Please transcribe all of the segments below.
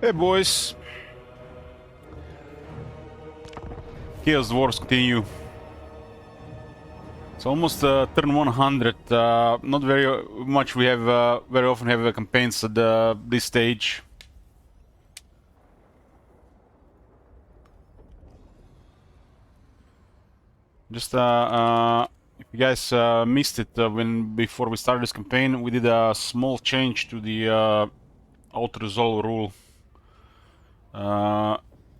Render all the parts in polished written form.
Hey boys, Chaos Wars continue. It's almost turn 100. Not very much. We have very often have campaigns at this stage. Just if you guys missed it before we started this campaign, we did a small change to the auto resolve rule.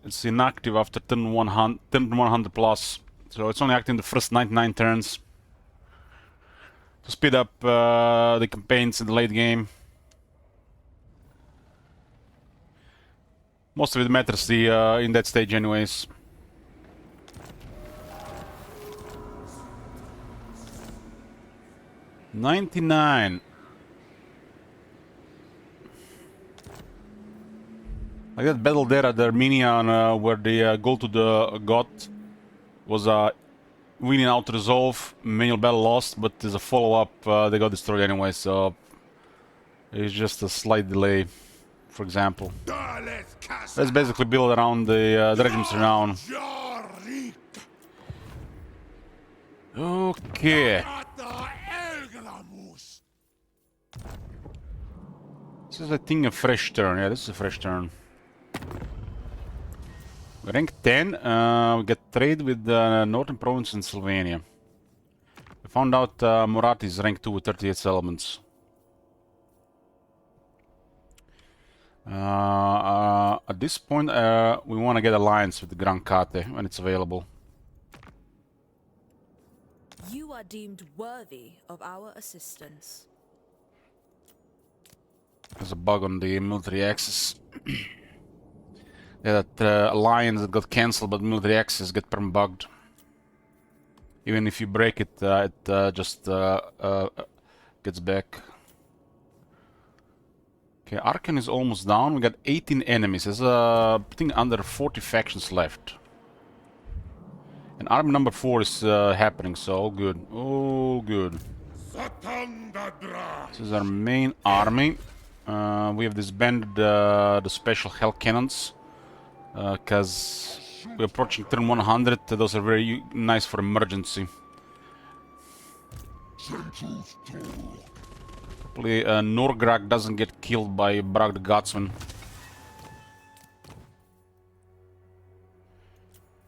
It's inactive after turn 100 plus, so it's only active in the first 99 turns to speed up the campaigns in the late game. Most of it matters in that stage anyways. $99. Like that battle there at the Armenian where the goal to the god was winning out resolve, manual battle lost, but there's a follow-up, they got destroyed anyway, so it's just a slight delay, for example. Let's basically build around the regiment's renown. Okay. This is, I think, a fresh turn. Yeah, this is a fresh turn. Rank 10, we get trade with the Northern Province in Sylvania. We found out Murat is rank 2 with 38 settlements. At this point, we want to get alliance with the Grand Kate when it's available. You are deemed worthy of our assistance. There's a bug on the military axis. Yeah, that alliance that got cancelled, but military axis get perm-bugged. Even if you break it, it just gets back. Okay, Arkan is almost down. We got 18 enemies. There's I think under 40 factions left. And army number 4 is happening, so all good. All good. This is our main army. We have disbanded the special hell cannons. Because we're approaching turn 100, those are very nice for emergency. Hopefully Norgrag doesn't get killed by Brag the Godsman.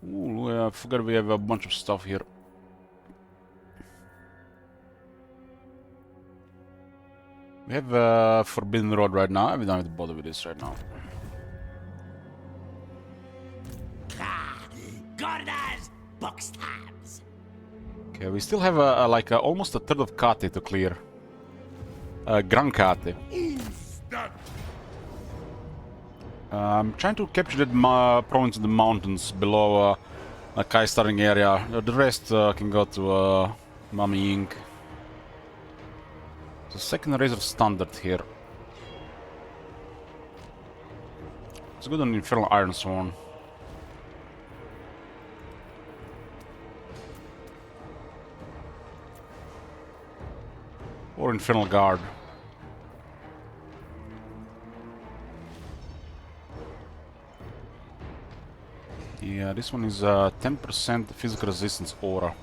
Ooh, I forgot we have a bunch of stuff here. We have Forbidden Road right now. I don't have to bother with this right now. Okay, we still have like almost a third of Kate to clear. Grand Kate. I'm trying to capture that province in the mountains below a Kai starting area. The rest can go to Mami Ying. The second Razor Standard here. It's good on Infernal Iron Sworn. Or Infernal Guard. Yeah, this one is 10% physical resistance aura.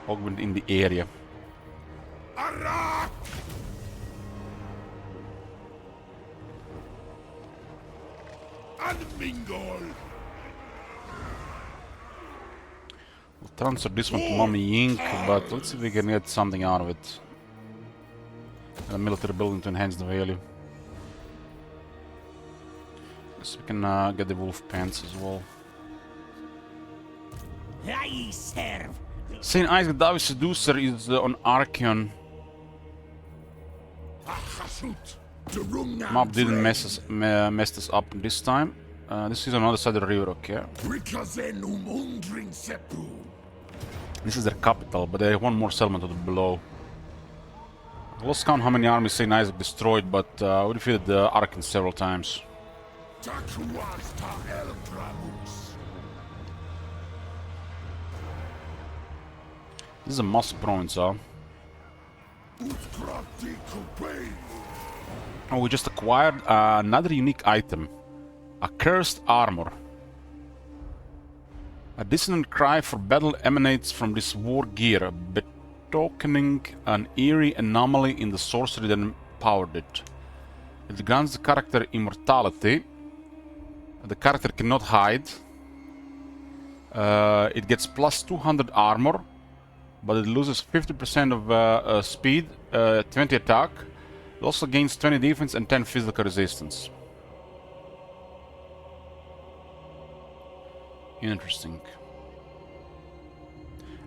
Augment in the area. We'll transfer this one to Mami Ying, but let's see if we can get something out of it. And a military building to enhance the value. So we can get the wolf pants as well. Saint Isaac David Seducer is on Archeon. Map didn't mess us up this time. This is on the other side of the river, okay. This is their capital, but they have one more settlement to the below. I lost count how many armies Saint Isaac destroyed, but we defeated the Archeon several times. This is a massive province, huh? Oh, we just acquired another unique item. A cursed armor. A dissonant cry for battle emanates from this war gear, betokening an eerie anomaly in the sorcery that empowered it. It grants the character immortality. The character cannot hide. It gets plus 200 armor, but it loses 50% of speed, 20 attack. It also gains 20 defense and 10 physical resistance. Interesting.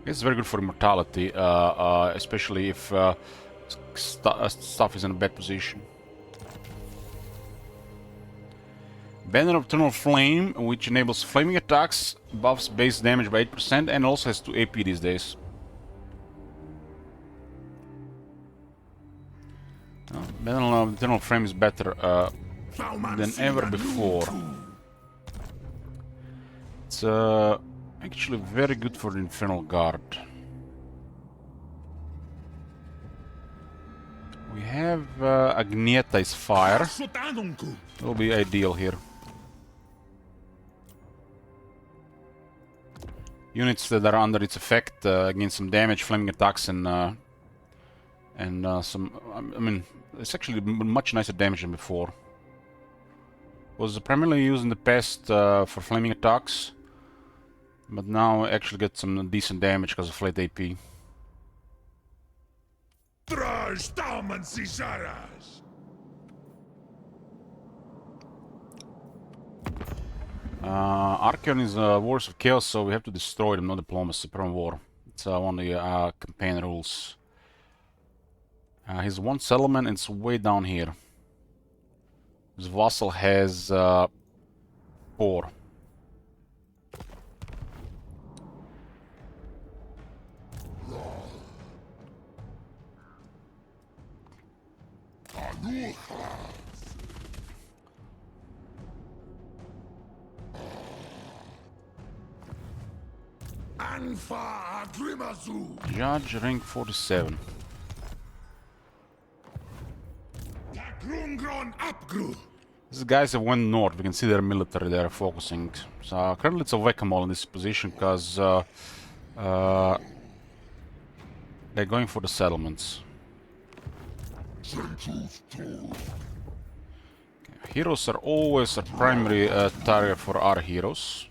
It's very good for immortality, especially if stuff is in a bad position. Banner of Eternal Flame, which enables flaming attacks, buffs base damage by 8%, and also has 2 AP these days. Banner of Eternal Flame is better than ever before. It's actually very good for the Infernal Guard. We have Agnieta's Fire. Will be ideal here. Units that are under its effect gain some damage, flaming attacks, and some. I mean, it's actually much nicer damage than before. Was primarily used in the past for flaming attacks, but now actually get some decent damage because of flat AP. Archeon is Wars of Chaos, so we have to destroy them, not diplomacy, per war. It's one of the campaign rules. He's one settlement, and it's way down here. His vassal has 4. Judge rank 47. These guys have went north. We can see their military there focusing. So currently it's a whack-a-mole in this position because they're going for the settlements. Heroes are always a primary target for our heroes.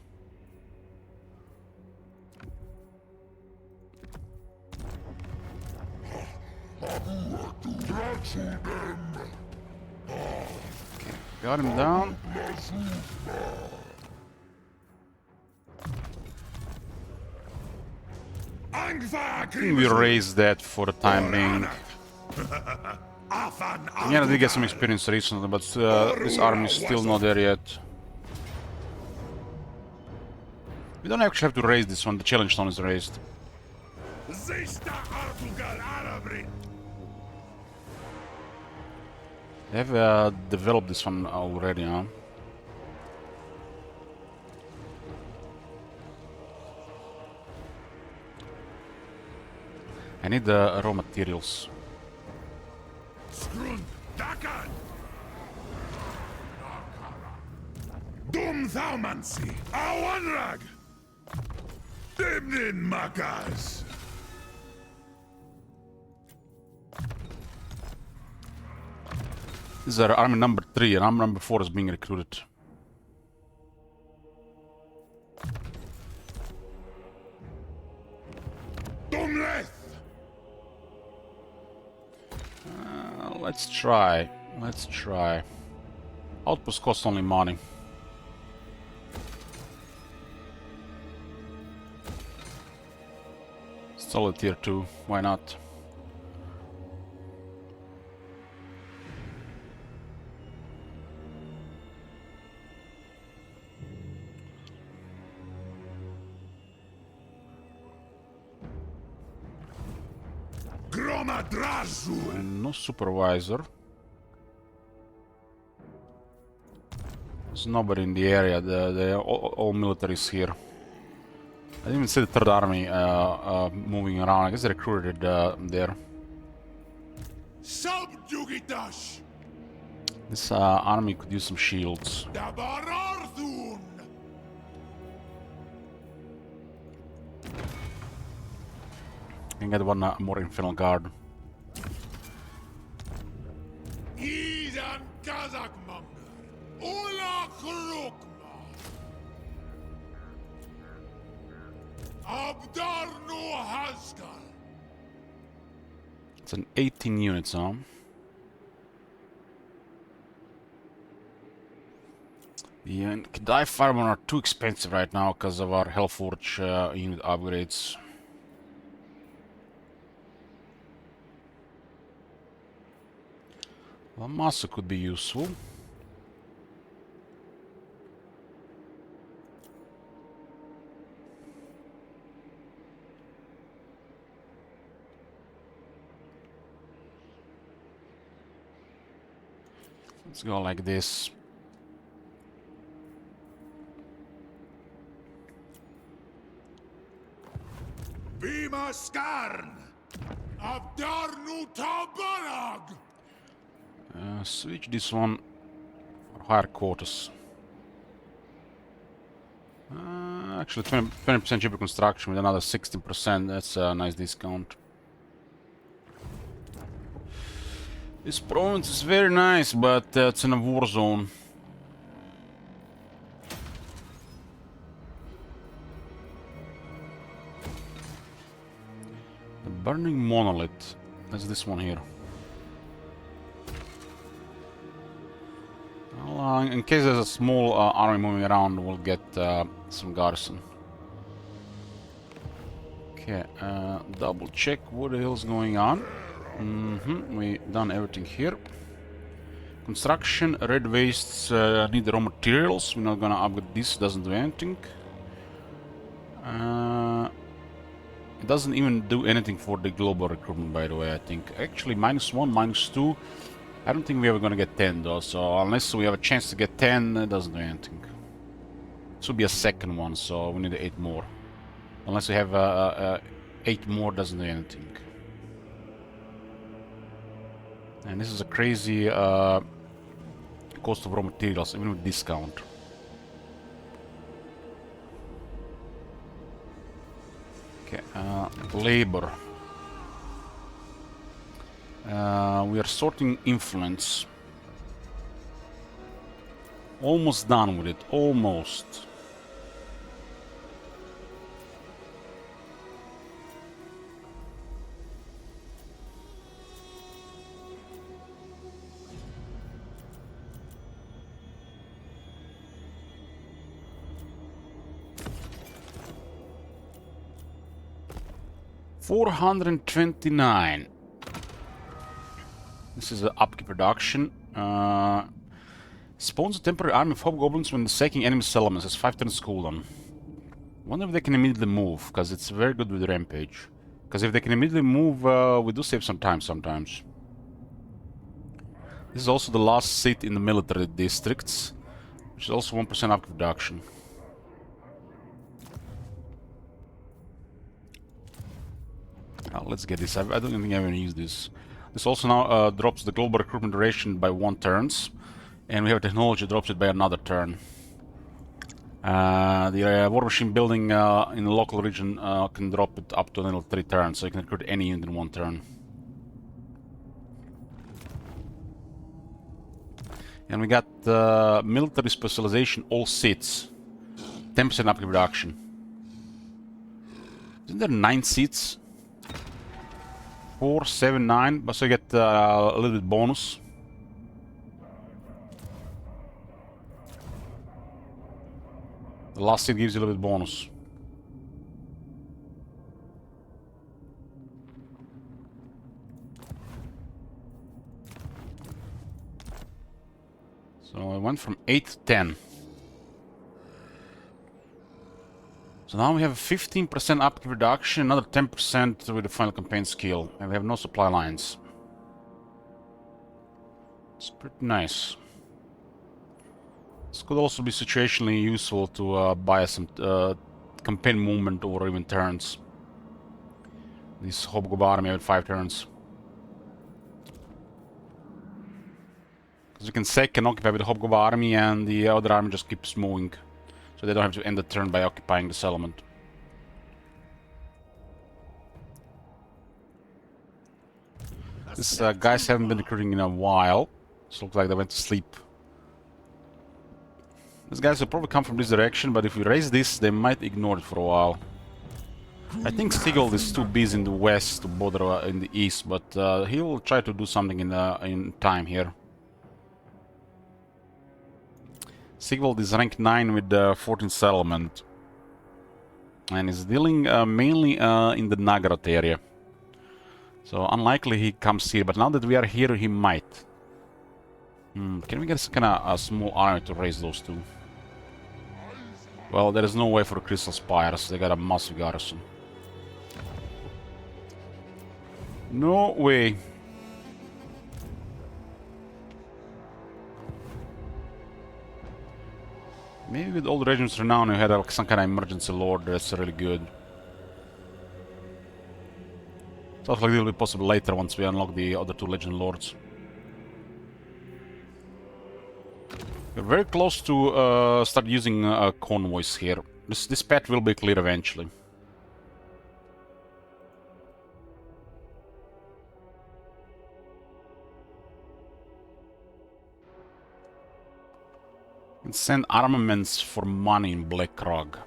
Okay, got him down. I think we raised that for the time being. Yeah, I did get some experience recently, but this army is still not there yet. We don't actually have to raise this one, the challenge stone is raised. They have developed this one already, huh? I need the raw materials. Dum thaumansi, awanrag! Dimnin makas! This is our army number 3, and army number 4 is being recruited. Let's try. Let's try. Outpost costs only money. Solid tier 2, why not? And no supervisor. There's nobody in the area. All military is here. I didn't even see the third army moving around. I guess they recruited there. Subjugitash! This army could use some shields. Dabararthun! Can get one more infernal guard. Idan Kazakmonger! Ula Krukma! Abdarnu Haskal! It's an 18 units, huh? The Kedai Firemen are too expensive right now because of our Hellforge unit upgrades. Lamasa could be useful. Let's go like this. Bima Skarn! Abdarnu Tabarag! Switch this one for higher quarters. Actually, 20% cheaper construction with another 16%. That's a nice discount. This province is very nice, but it's in a war zone. The Burning Monolith. That's this one here. Well, in case there's a small army moving around, we'll get some garrison. Okay, double check what the hell's going on. We done everything here. Construction, red wastes need raw materials. We're not gonna upgrade this, doesn't do anything. It doesn't even do anything for the global recruitment, by the way, I think. Actually, -1, -2. I don't think we're ever gonna get 10 though, so unless we have a chance to get 10, it doesn't do anything. This will be a second one, so we need 8 more. Unless we have 8 more, doesn't do anything. And this is a crazy cost of raw materials, even with discount. Okay, labor. We are sorting influence. Almost done with it, almost. $429. This is the upkeep production. Spawns a temporary army of hobgoblins when sacking enemy settlements. Has 5 turns cooldown. Wonder if they can immediately move, because it's very good with rampage. Because if they can immediately move, we do save some time sometimes. This is also the last seat in the military districts, which is also 1% upkeep reduction. Let's get this. I don't think I ever use this. This also now drops the global recruitment duration by 1 turns, and we have technology that drops it by another turn. The war machine building in the local region can drop it up to another 3 turns, so you can recruit any unit in 1 turn. And we got military specialization, all seats, 10% upkeep reduction. Isn't there 9 seats? 4, 7, 9, but so you get a little bit bonus. The last seat gives you a little bit bonus. So I went from 8 to 10. So now we have a 15% upkeep reduction, another 10% with the final campaign skill, and we have no supply lines. It's pretty nice. This could also be situationally useful to buy some campaign movement or even turns. This Hobgoblin army with 5 turns. Because we can sack and occupy with the Hobgoblin army, and the other army just keeps moving. So they don't have to end the turn by occupying the settlement. These guys haven't been recruiting in a while. So it looks like they went to sleep. These guys will probably come from this direction, but if we raise this, they might ignore it for a while. I think Sigurd is too busy in the west to bother in the east, but he will try to do something in time here. Sigurd is rank 9 with 14 settlement. And is dealing mainly in the Nagarot area. So unlikely he comes here, but now that we are here, he might. Can we get some kind of a small army to raise those two? Well, there is no way for the Crystal Spires. They got a massive garrison. No way. Maybe with all the regiments renowned, you had some kind of emergency lord. That's really good. Sounds like it will be possible later once we unlock the other two legend lords. We're very close to start using convoys here. This path will be clear eventually. And send armaments for money in Blackrog.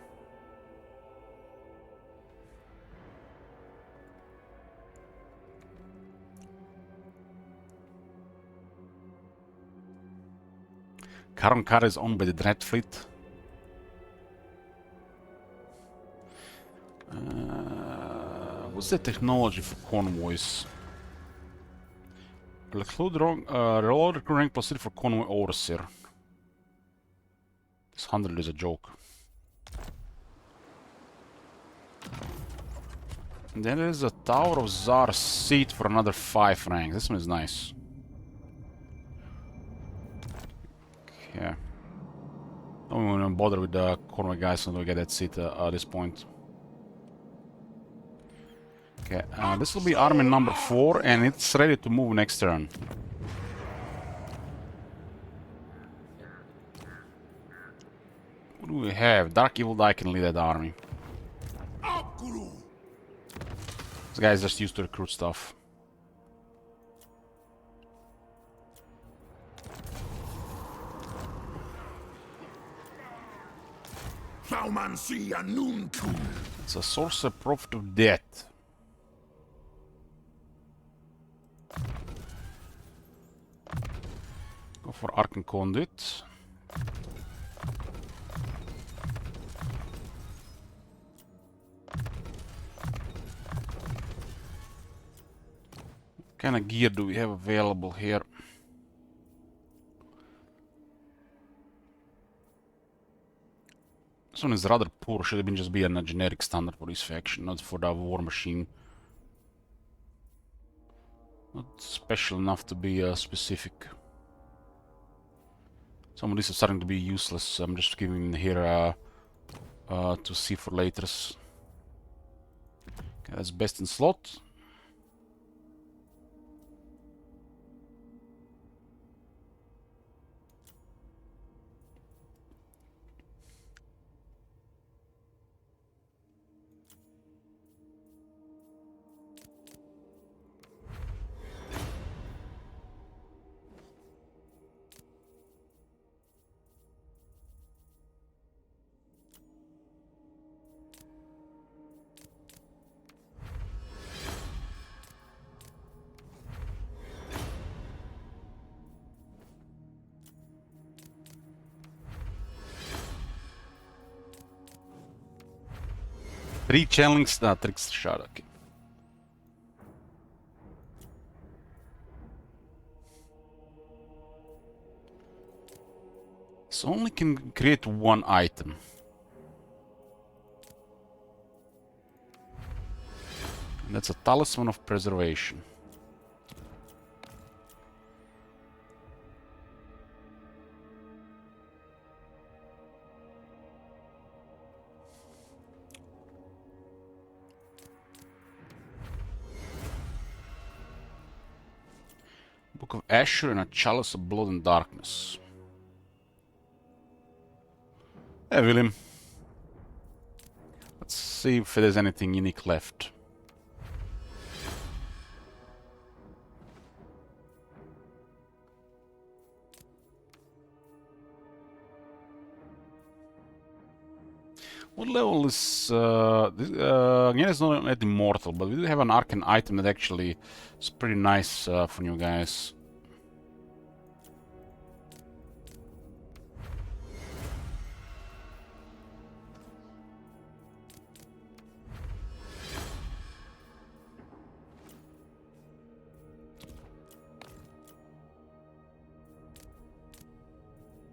Karankar is owned by the Dread Fleet. What's the technology for convoys? Reload recruit rank plus 3 for convoy overseer. This 100 is a joke. And then there's a Tower of Zharr seat for another 5 ranks. This one is nice. Yeah. Don't even bother with the convoy guys until we get that seat at this point. Okay, this will be army number 4, and it's ready to move next turn. What do we have? Dark Evil Die can lead that army. This guy's just used to recruit stuff. It's a Sorcerer Prophet of Death. Go for Arcane Conduit. What kind of gear do we have available here? This one is rather poor. Should have just be a generic standard for this faction, not for the war machine. Not special enough to be specific. Some of these are starting to be useless. I'm just giving here to see for laters. Okay, that's best in slot. Three channelings, tricks shot, okay. So only can create one item. And that's a Talisman of Preservation. Book of Asher and a Chalice of Blood and Darkness. Hey, William. Let's see if there's anything unique left. What level is... again, it's not yet immortal, but we do have an arcane item that actually is pretty nice for you guys.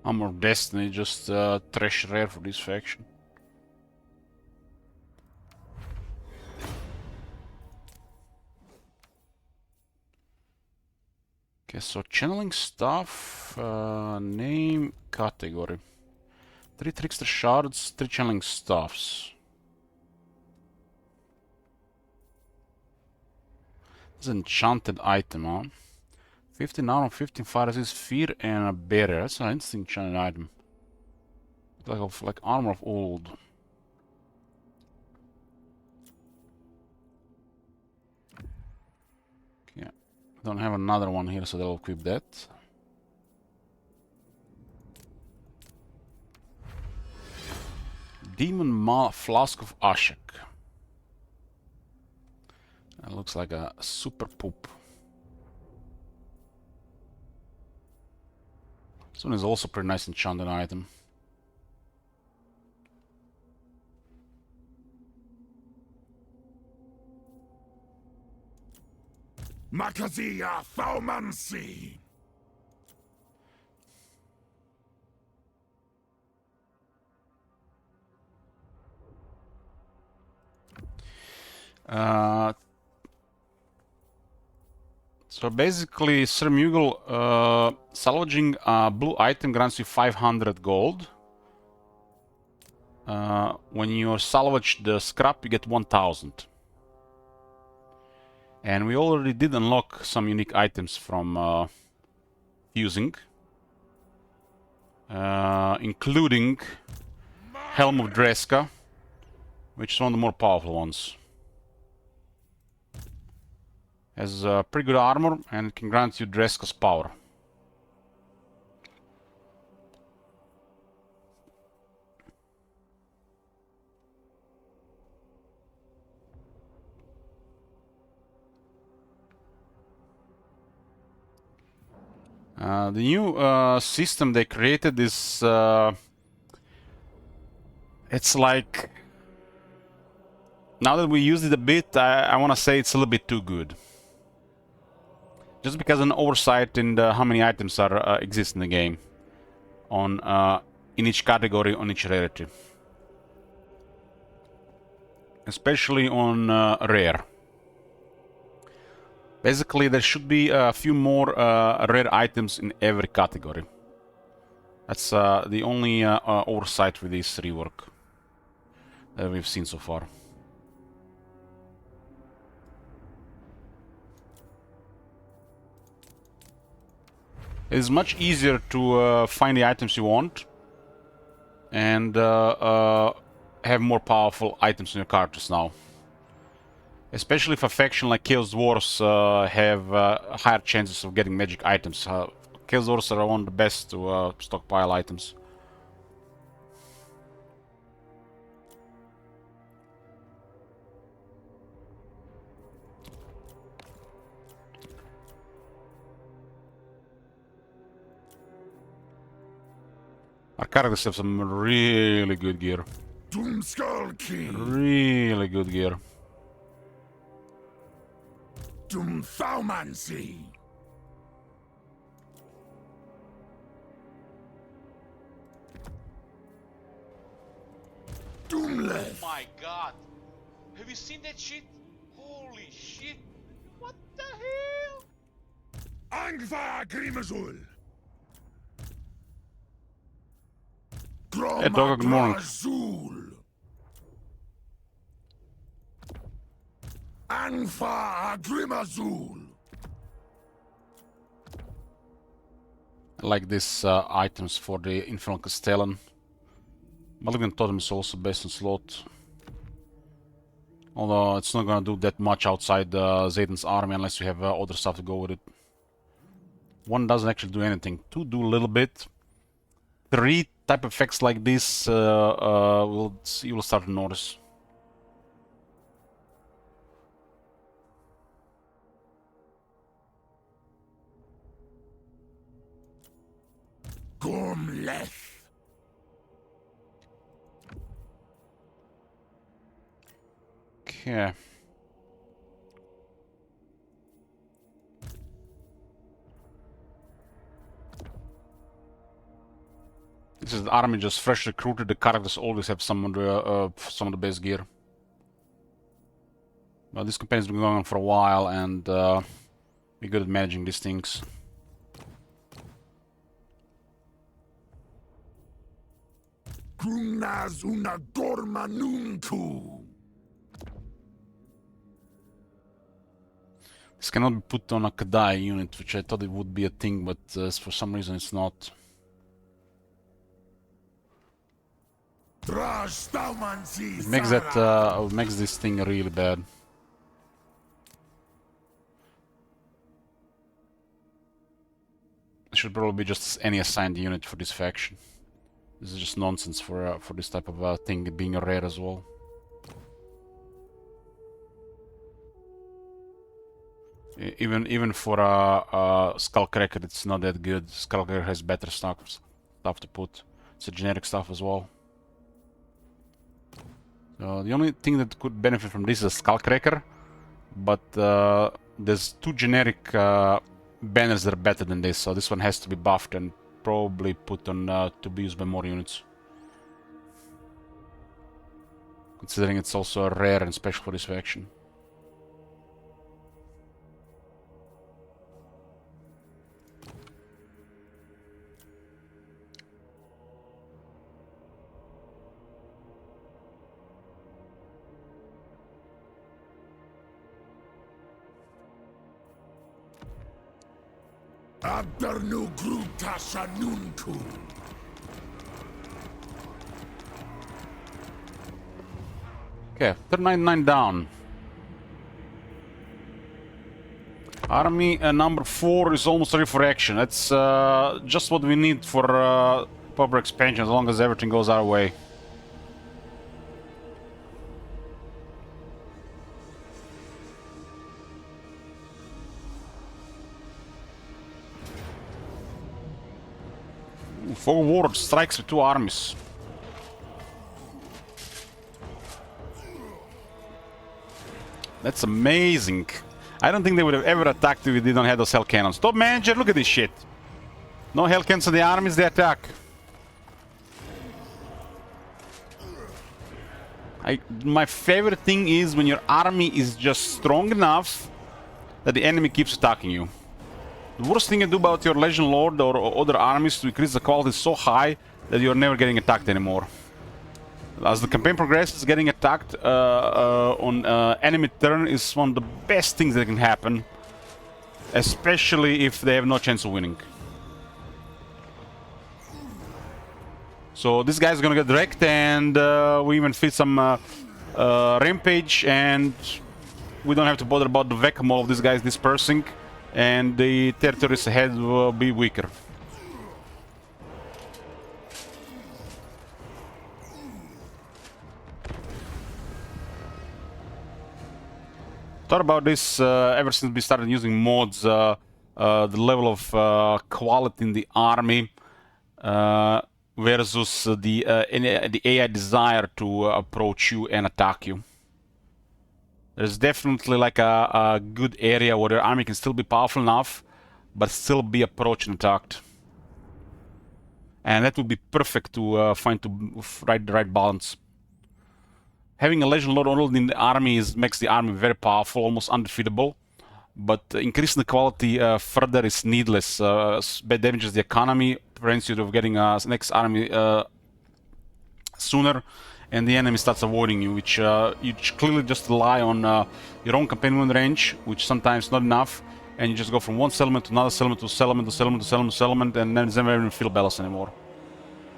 Armor of Destiny, just trash rare for this faction. Okay, so channeling stuff, name, category. 3 trickster shards, 3 channeling staffs. It's an enchanted item, huh? 15 armor, 15 fire resist, fear, and a barrier. That's an interesting enchanted item. Like armor of old. Okay, don't have another one here, so they'll equip that. Demon Flask of Ashek. That looks like a super poop. This one is also pretty nice enchanted item. Makazia Thaumansi. So basically, Sir Mughal, salvaging a blue item grants you 500 gold. When you salvage the scrap, you get 1000. And we already did unlock some unique items from fusing, including Helm of Dreska, which is one of the more powerful ones. Has pretty good armor and it can grant you Dreska's power. The new system they created is... it's like... Now that we used it a bit, I want to say it's a little bit too good. Just because an oversight in how many items are exist in the game, on in each category, on each rarity, especially on rare. Basically, there should be a few more rare items in every category. That's the only oversight with this rework that we've seen so far. It is much easier to find the items you want and have more powerful items in your characters now. Especially if a faction like Chaos Dwarves have higher chances of getting magic items. Chaos Dwarves are one of the best to stockpile items. Our characters have some really good gear. Doomskull King. Really good gear. Doomthaumansi. Doomleth. Oh my god! Have you seen that shit? Holy shit! What the hell? Angva Grimazul. Hey, Dog, good morning. Gromagrazul. Angva Grimazul. I like these items for the Infernal Castellan. Malignant Totem is also best in slot. Although it's not gonna do that much outside Zayden's army unless you have other stuff to go with it. 1 doesn't actually do anything. 2 do a little bit. 3 type effects like this you will start to notice. Gormleth. Okay. This is the army just fresh recruited. The characters always have some of the best gear. Well, this campaign's been going on for a while, and we're good at managing these things. Grunaz una gorma nunku. This cannot be put on a Kadai unit, which I thought it would be a thing, but for some reason it's not. It makes this thing really bad. It should probably be just any assigned unit for this faction. This is just nonsense for this type of thing being a rare as well. Even for a Skullcracker, it's not that good. Skullcracker has better stuff to put. It's a generic stuff as well. So the only thing that could benefit from this is a Skullcracker, but there's 2 generic banners that are better than this, so this one has to be buffed and probably put on to be used by more units. Considering it's also rare and special for this faction. Abdernu grutasha nunku. Okay, 399 down. Army number 4 is almost ready for action. That's just what we need for proper expansion, as long as everything goes our way. Forward strikes with 2 armies. That's amazing. I don't think they would have ever attacked if we didn't have those hell cannons. Top manager, look at this shit. No hell cannons in the armies, they attack. My favorite thing is when your army is just strong enough that the enemy keeps attacking you. The worst thing you do about your Legion Lord or other armies to increase the quality so high that you're never getting attacked anymore. As the campaign progresses, getting attacked on enemy turn is one of the best things that can happen. Especially if they have no chance of winning. So this guy's gonna get wrecked, and we even feed some rampage, and we don't have to bother about the whack-a-mole of these guys dispersing. And the territories ahead will be weaker. Thought about this ever since we started using mods. The level of quality in the army versus the AI desire to approach you and attack you. There's definitely like a good area where your army can still be powerful enough, but still be approached and attacked. And that would be perfect to find the right balance. Having a Legion Lord in the army makes the army very powerful, almost undefeatable. But increasing the quality further is needless. Bad damages the economy, prevents you from getting a next army sooner. And the enemy starts avoiding you, which you clearly just rely on your own campaign range, which sometimes not enough, and you just go from one settlement to another settlement to settlement to settlement to settlement to settlement, and then it's never even field battles anymore.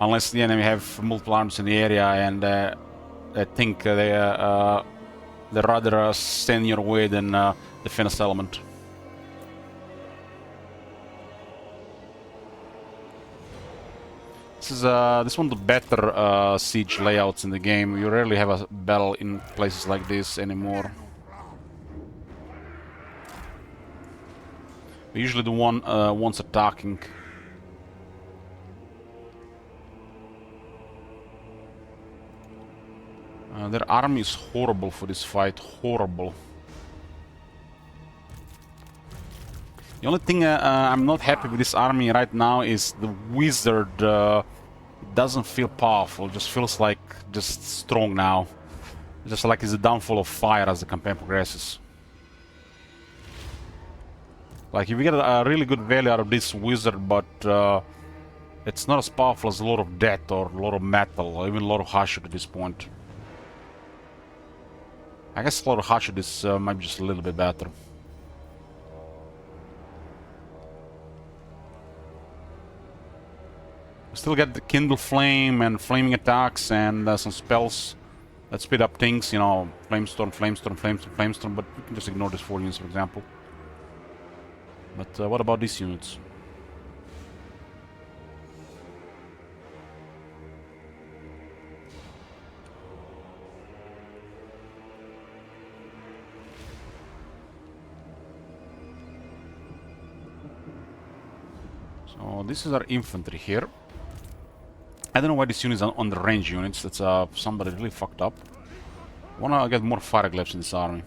Unless the enemy have multiple armies in the area, and I think they rather stand in your way than defend a settlement. This is one of the better siege layouts in the game. You rarely have a battle in places like this anymore. Usually the one's attacking. Their army is horrible for this fight. Horrible. The only thing I'm not happy with this army right now is the wizard. It doesn't feel powerful. It just feels like just strong now. Just like it's the downfall of fire as the campaign progresses. Like if you get a really good value out of this wizard, but it's not as powerful as a lot of death or a lot of metal or even a lot of hashut at this point. I guess a lot of hashut is might be just a little bit better. We still get the Kindle Flame and Flaming Attacks and some spells that speed up things, you know, Flamestorm, Flamestorm, Flamestorm, Flamestorm, but we can just ignore these 4 units, for example. But what about these units? So this is our infantry here. I don't know why this unit is on the range units. That's somebody really fucked up. Wanna get more fire glaives in this army.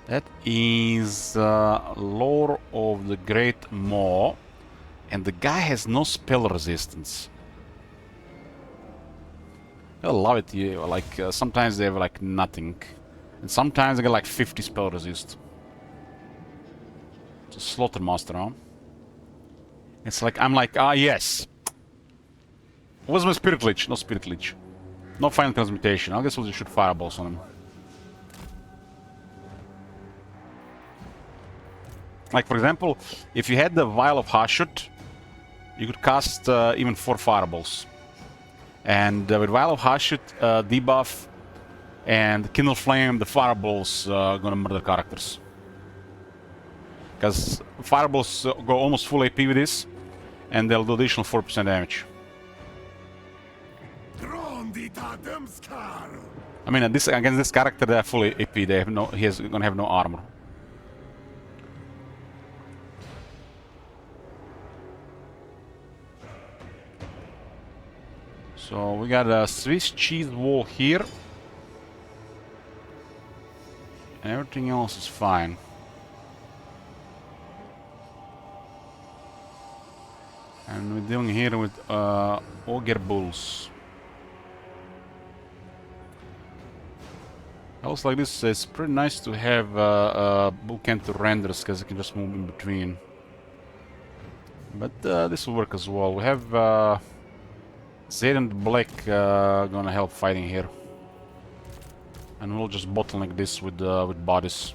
That is Lore of the Great Maw, and the guy has no spell resistance. I love it. Yeah, like sometimes they have like nothing, and sometimes they get like 50 spell resist. It's a Slaughter Master, huh? It's like I'm like, ah yes. What's my Spirit Leech? No Spirit Leech. No Final Transmutation. I guess we'll just shoot fireballs on him. Like, for example, if you had the Vial of Hashut, you could cast even 4 fireballs. And with Vial of Hashut, debuff, and Kindle Flame, the fireballs gonna murder characters. Because fireballs go almost full AP with this, and they'll do additional 4% damage. I mean, against this character, they're fully AP. They have no. He's gonna have no armor. So we got a Swiss cheese wall here, and everything else is fine. And we're dealing here with Ogre Bulls. Else like this, it's pretty nice to have bookend to renders because you can just move in between. But this will work as well. We have Zharr and Black gonna help fighting here, and we'll just bottleneck this with bodies.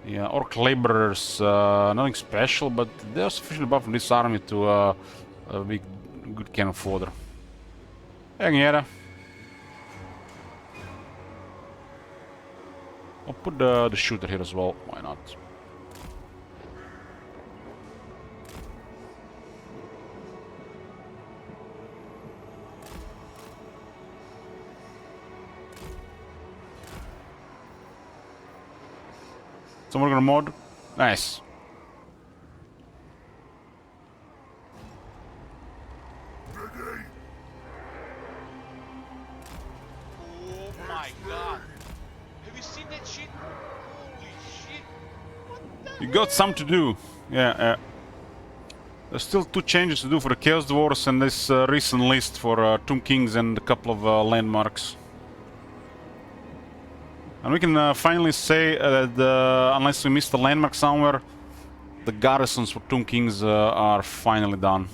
Yeah, Orc Laborers, nothing special, but they're sufficiently buff in this army to be good cannon fodder. Agnera. I'll put the shooter here as well, why not? Someone gonna mod? Nice. Oh my god. Have you seen that shit? Holy shit. What the You got some to do. Yeah, there's still 2 changes to do for the Chaos Dwarves and this recent list for Tomb Kings and a couple of landmarks. And we can finally say that unless we missed a landmark somewhere, the garrisons for Tomb Kings are finally done.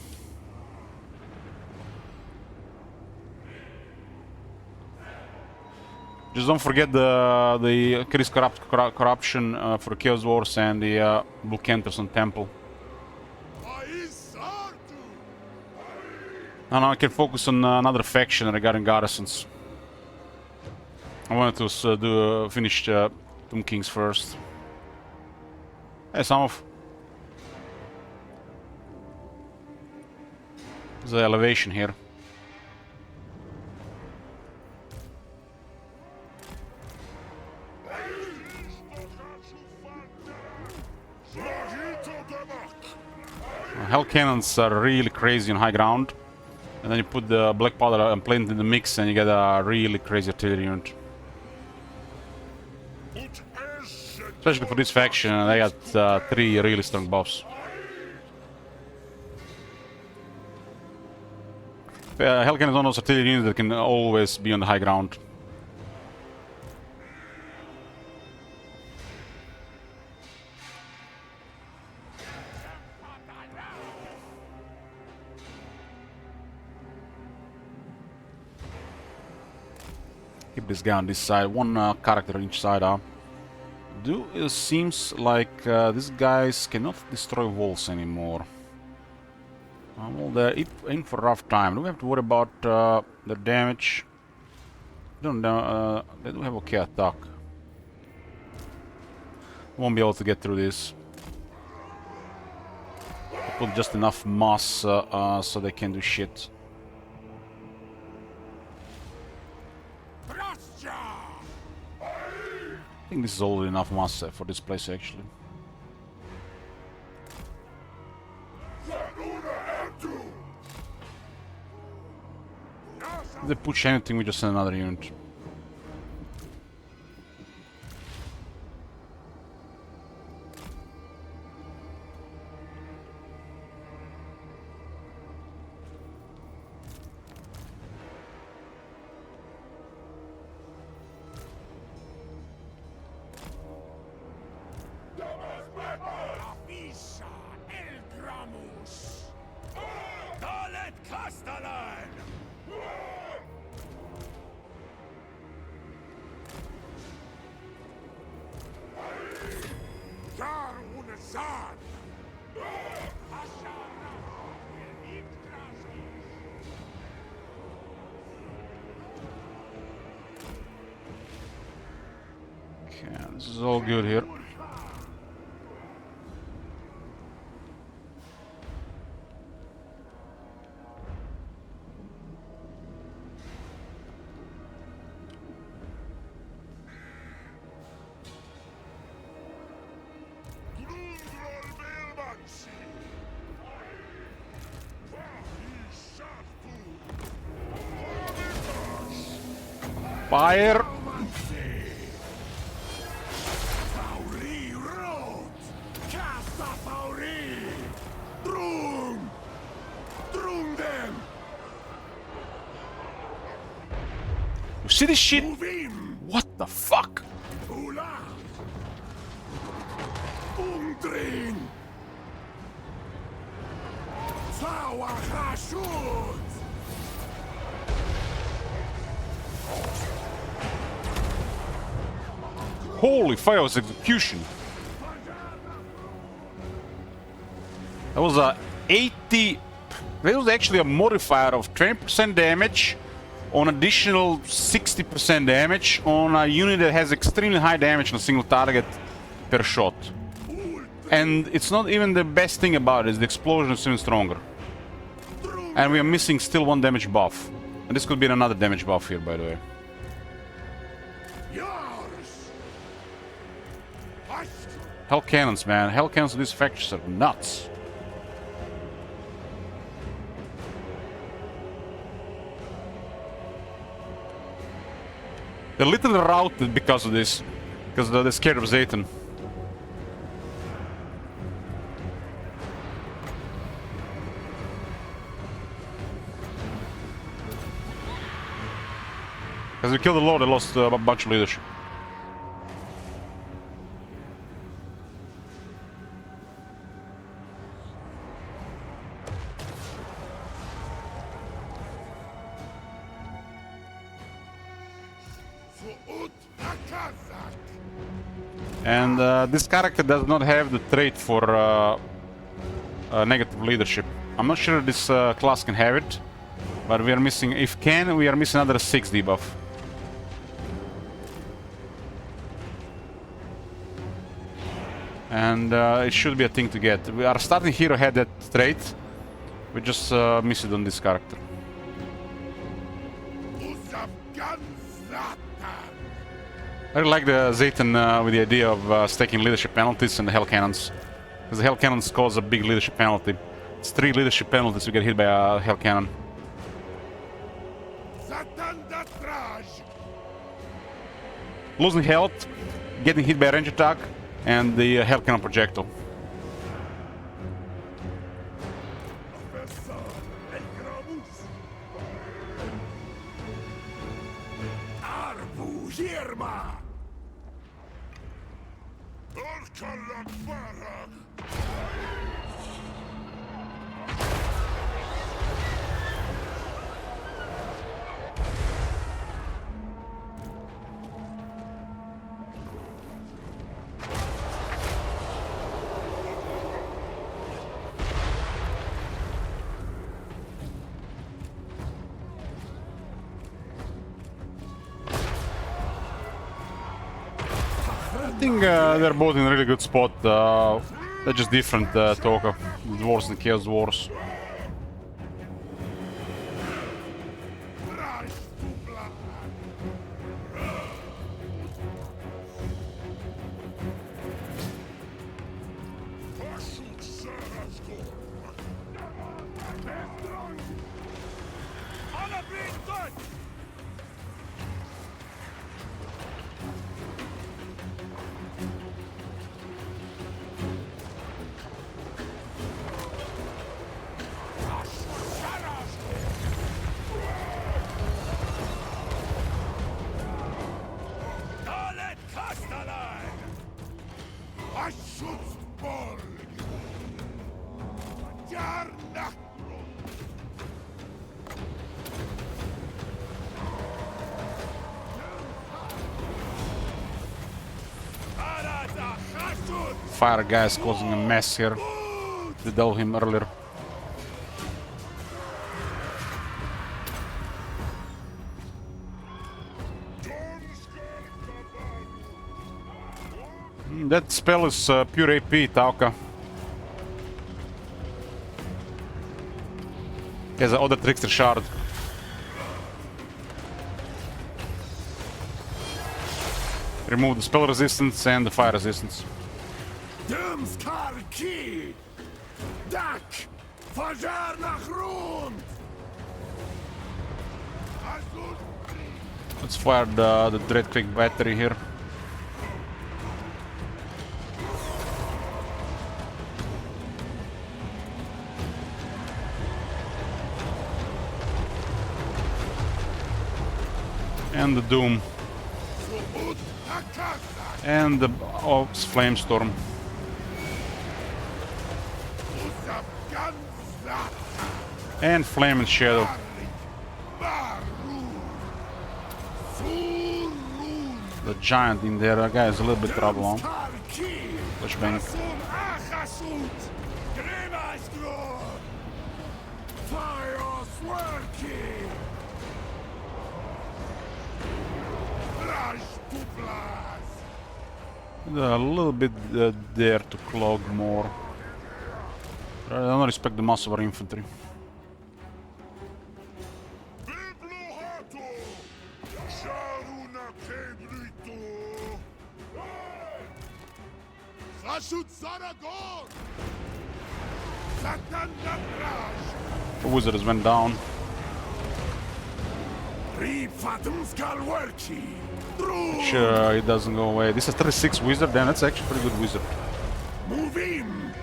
Just don't forget the increased corruption for Chaos Wars and the Volcanthus on Temple. And now I can focus on another faction regarding garrisons. I wanted to finish Tomb Kings first. Hey, some of the elevation here. Hell cannons are really crazy on high ground, and then you put the black powder and plant in the mix, and you get a really crazy artillery unit. Especially for this faction, they got 3 really strong buffs. Hell cannons on those artillery units that can always be on the high ground. Keep this guy on this side, one character on each side. It seems like these guys cannot destroy walls anymore. Well, they're in for a rough time. Do we have to worry about their damage? They do have okay attack. Won't be able to get through this. Put just enough mass so they can do shit. I think this is already enough mass for this place, actually. If they push anything, we just send another unit. Okay, this is all good here. Fire! You see this shit? What the fuck? Holy fire, was execution. That was a 80... That was actually a modifier of 20% damage on additional 60% damage on a unit that has extremely high damage on a single target per shot. And it's not even the best thing about it, is the explosion is even stronger. And we are missing still 1 damage buff. And this could be another damage buff here, by the way. Hell cannons, man. Hell cannons in these factions are nuts. They're literally routed because of this. Because they're scared of Zayton. Because we killed a lot, they lost a bunch of leadership. And this character does not have the trait for negative leadership. I'm not sure this class can have it, but we are missing, if can, we are missing another 6 debuff. And it should be a thing to get. Our starting hero had that trait, we just miss it on this character. I really like the Zayton with the idea of stacking leadership penalties and the Hell Cannons. Because the Hell Cannons cause a big leadership penalty. It's 3 leadership penalties to get hit by a Hell Cannon. Losing health, getting hit by a range attack, and the Hell Cannon projectile. I think they're both in a really good spot. They're just different, Toka. The Dwarves and Chaos Dwarves. Fire guy is causing a mess here. They dealt him earlier. That spell is pure AP, Tauka. He has another Trickster Shard. Remove the spell resistance and the fire resistance. Let's fire the Dread Quick battery here. And the Doom. And the Flamestorm. And Flame and Shadow. The giant in there, that guy is a little bit trouble, huh? Flashbang. A little bit there to clog more. I don't respect the mass of our infantry. The wizard has went down. Sure, it doesn't go away. This is 36 wizard, then that's actually pretty good wizard. Move in.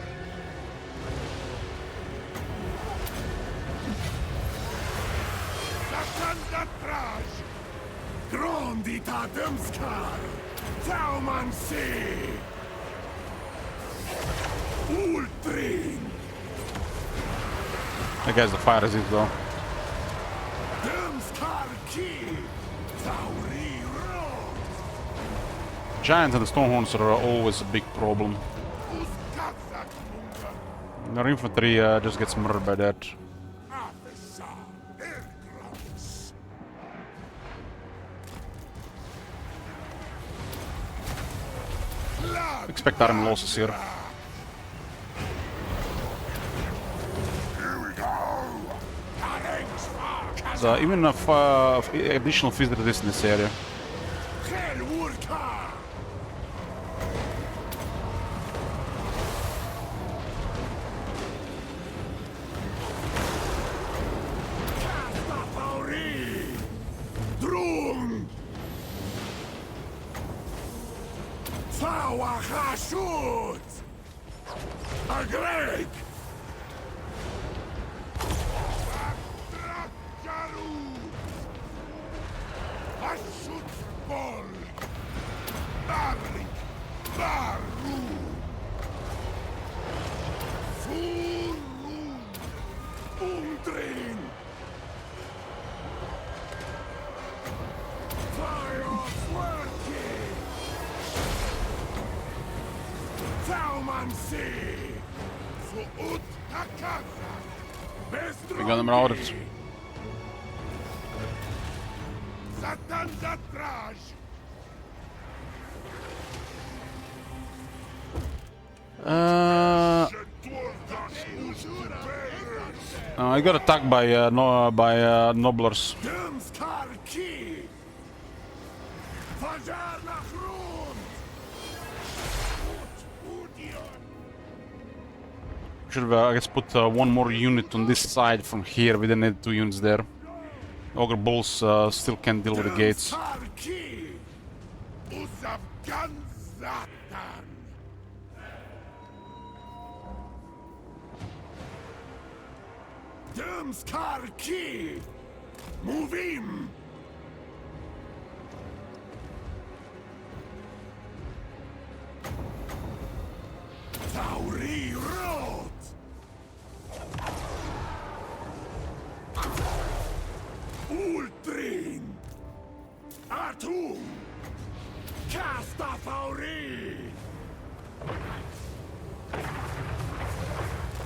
That guy's the fire resist though. Giants and the Stonehorns are always a big problem. Their infantry just gets murdered by that. Expect army losses here. So even additional visitors in this area. We got them routed. I got attacked by nobblers. Should have, I guess, put one more unit on this side from here. We didn't need 2 units there. Ogre Bulls still can't deal with the gates. Move him! Tauri Road! Ultrin! Atum! Castafauri!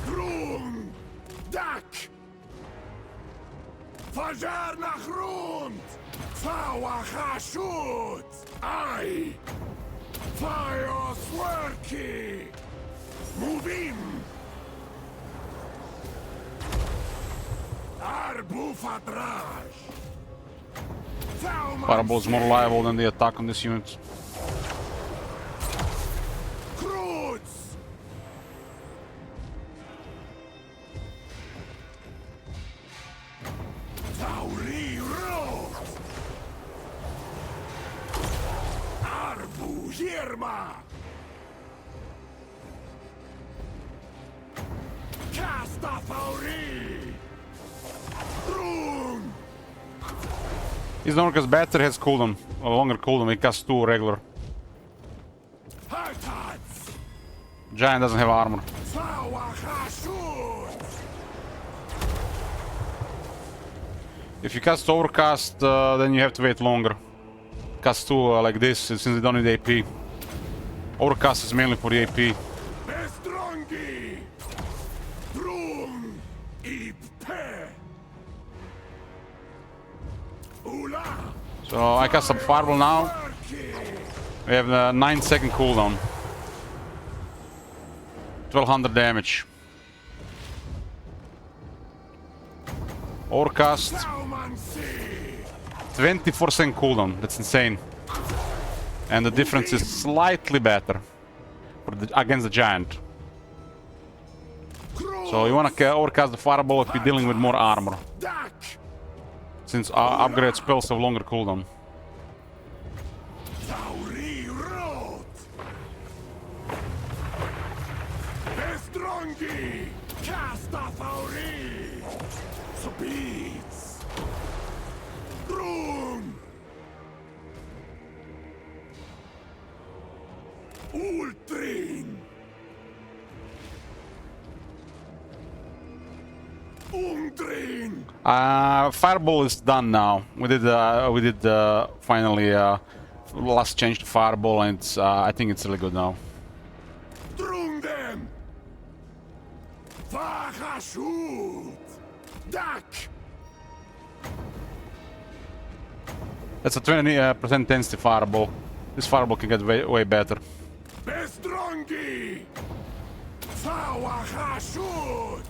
Grung! Dak! Fajar nach Rund! Fawachashut! Ai! Fire Swerky! Move him! Arbufadraj! Fireball is more reliable than the attack on this unit. Kruz! Tauri Road! Arbu Yerma! Castafauri! Run! His Norcas battery has cooldown, a longer cooldown. It casts 2 regular. Hartats! Giant doesn't have armor. Fawachashut! If you cast Overcast, then you have to wait longer. Cast 2 like this, since they don't need AP. Overcast is mainly for the AP. Bestrongi! Drum! Ippe! Ula! So I cast some Fireball now. We have a 9-second cooldown. 1200 damage. Overcast. 24-second cooldown. That's insane. And the difference is slightly better for against the giant. So you wanna overcast the Fireball if you're dealing with more armor, since our upgrade spells have longer cooldown. Tauri Road! Bestrongi! Castafauri! Speeds! Drum! Ultrin! Ungdrin! Fireball is done now. We did finally last change to fireball, and it's, I think it's really good now. Drung them! Vachashut! Dak! That's a 20% intensity fireball. This fireball can get way better. Bestrongi! Vachashut!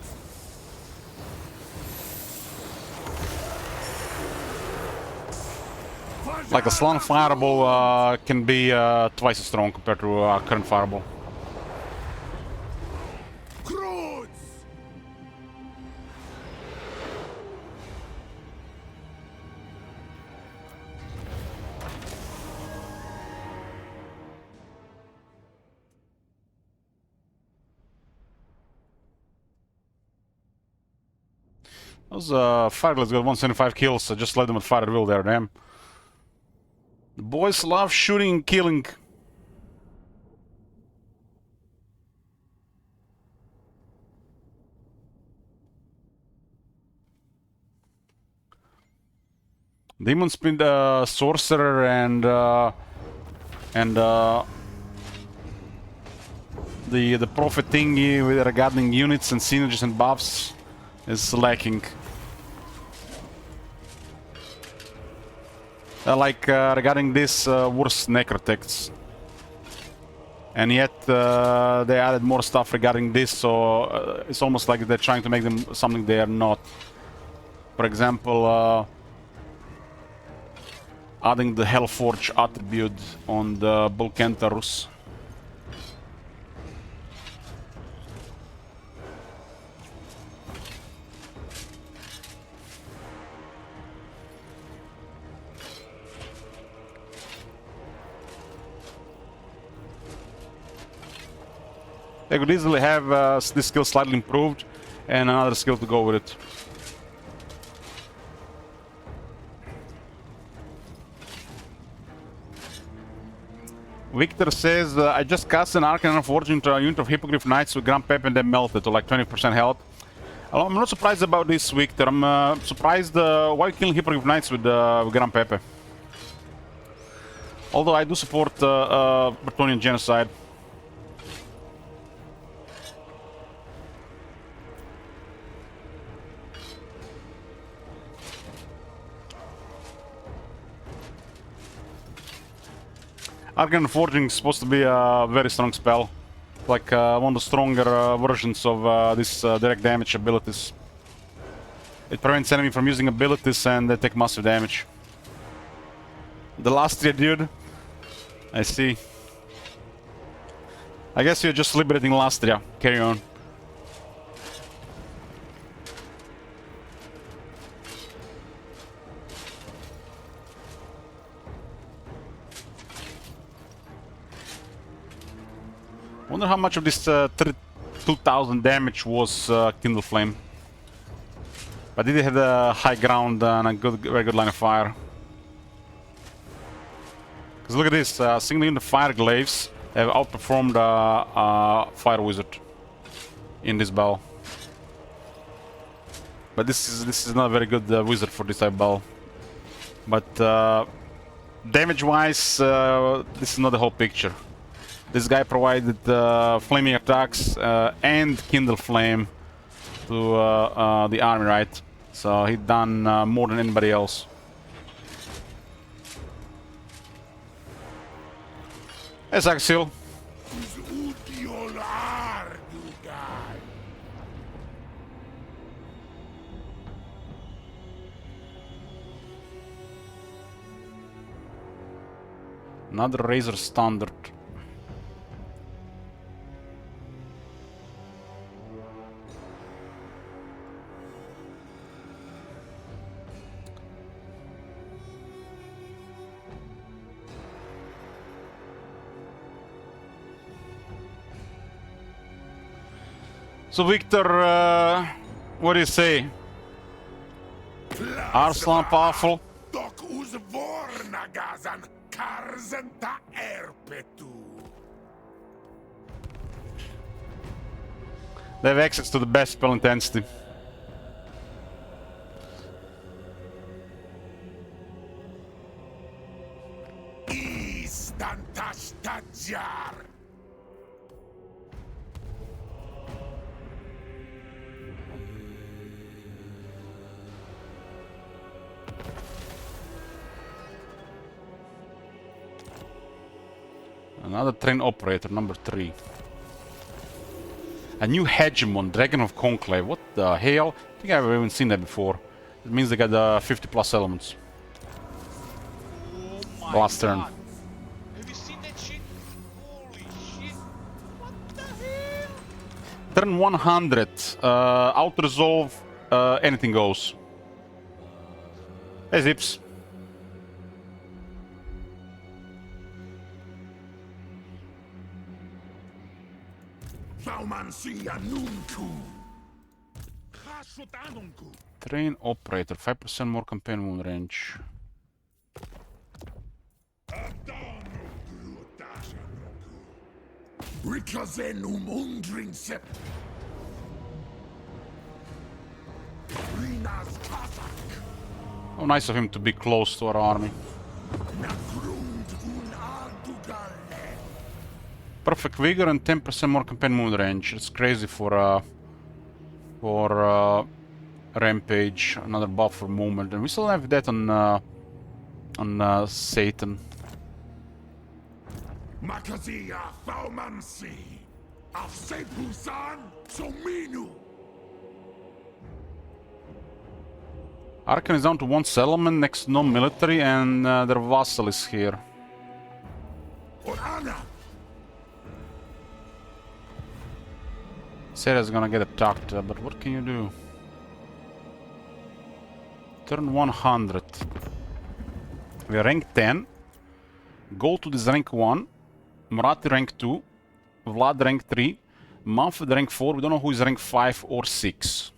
Like a slung fireball can be twice as strong compared to current fireball. Cruz! Those Fireglass got 175 kills, so just let them at fire at will there, damn. The boys love shooting and killing. Demon Spin, Sorcerer, and the Prophet thingy with regarding units and synergies and buffs is lacking. Regarding this, worse necrotects. And yet they added more stuff regarding this, so it's almost like they're trying to make them something they are not. For example, adding the Hellforge attribute on the Bulkentarus. They could easily have this skill slightly improved and another skill to go with it. Victor says, I just cast an Arcane Forge into a unit of Hippogriff Knights with Grand Pepe and they melted to like 20% health. I'm not surprised about this, Victor. I'm surprised why killing Hippogriff Knights with Grand Pepe. Although I do support Bretonnian genocide. Arcane Forging is supposed to be a very strong spell. Like one of the stronger versions of these direct damage abilities. It prevents enemy from using abilities and they take massive damage. The last year, dude. I see. I guess you're just liberating Lastria. Carry on. Wonder how much of this 2,000 damage was Kindle Flame. But did it have a high ground and a very good line of fire? Because look at this, singly in the Fire Glaives have outperformed Fire Wizard in this battle. But this is not a very good wizard for this type of battle. But damage-wise, this is not the whole picture. This guy provided flaming attacks and Kindle Flame to the army, right? So he done more than anybody else. Yes, Axel. Another Razor Standard. So Victor, what do you say? Arslan powerful? They have access to the best spell intensity. Stantashta Zharr. Another train operator, number 3. A new hegemon, Dragon of Conclave. What the hell? I think I've even seen that before. It means they got 50 plus elements. Oh my Last turn. god. Have you seen that shit? Holy shit. What the hell? Turn 100. Auto resolve. Anything goes. Hey, Zips. Thaumansia Nunku. Khasutanunku. Train operator. 5% more campaign wound range. Rikazenum undrinsep. Rinas Kazak. Oh, nice of him to be close to our army. Nagrund un Ardugale. Perfect vigor and 10% more campaign wound range. It's crazy for rampage. Another buff for movement, and we still have that on Satan. Makazia Thaumansi. Afsepusan Sominu. Arkan is down to 1 settlement, next no military, and their vassal is here. Orana. Sarah's gonna get attacked, but what can you do? Turn 100. We are rank 10. Gold is rank 1. Murati rank 2. Vlad rank 3. Manfred rank 4. We don't know who is rank 5 or 6.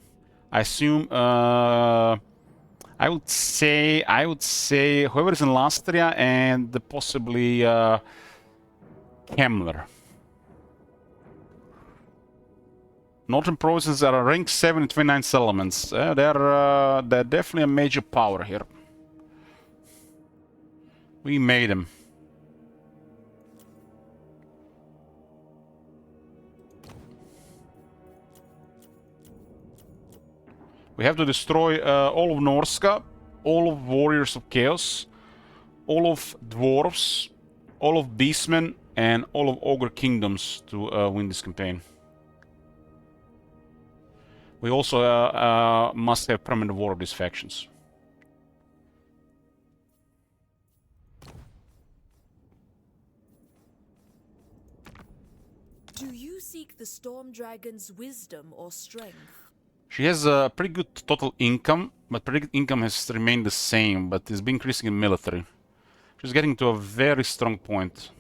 I assume I would say whoever is in Lastria and possibly Kemmler. Northern provinces are rank 7 and 29 settlements. They're definitely a major power here. We made them. We have to destroy all of Norska, all of Warriors of Chaos, all of Dwarves, all of Beastmen, and all of Ogre Kingdoms to win this campaign. We also must have permanent war of these factions. Do you seek the Storm Dragon's wisdom or strength? She has a pretty good total income, but predicted income has remained the same, but is been increasing in military. She's getting to a very strong point.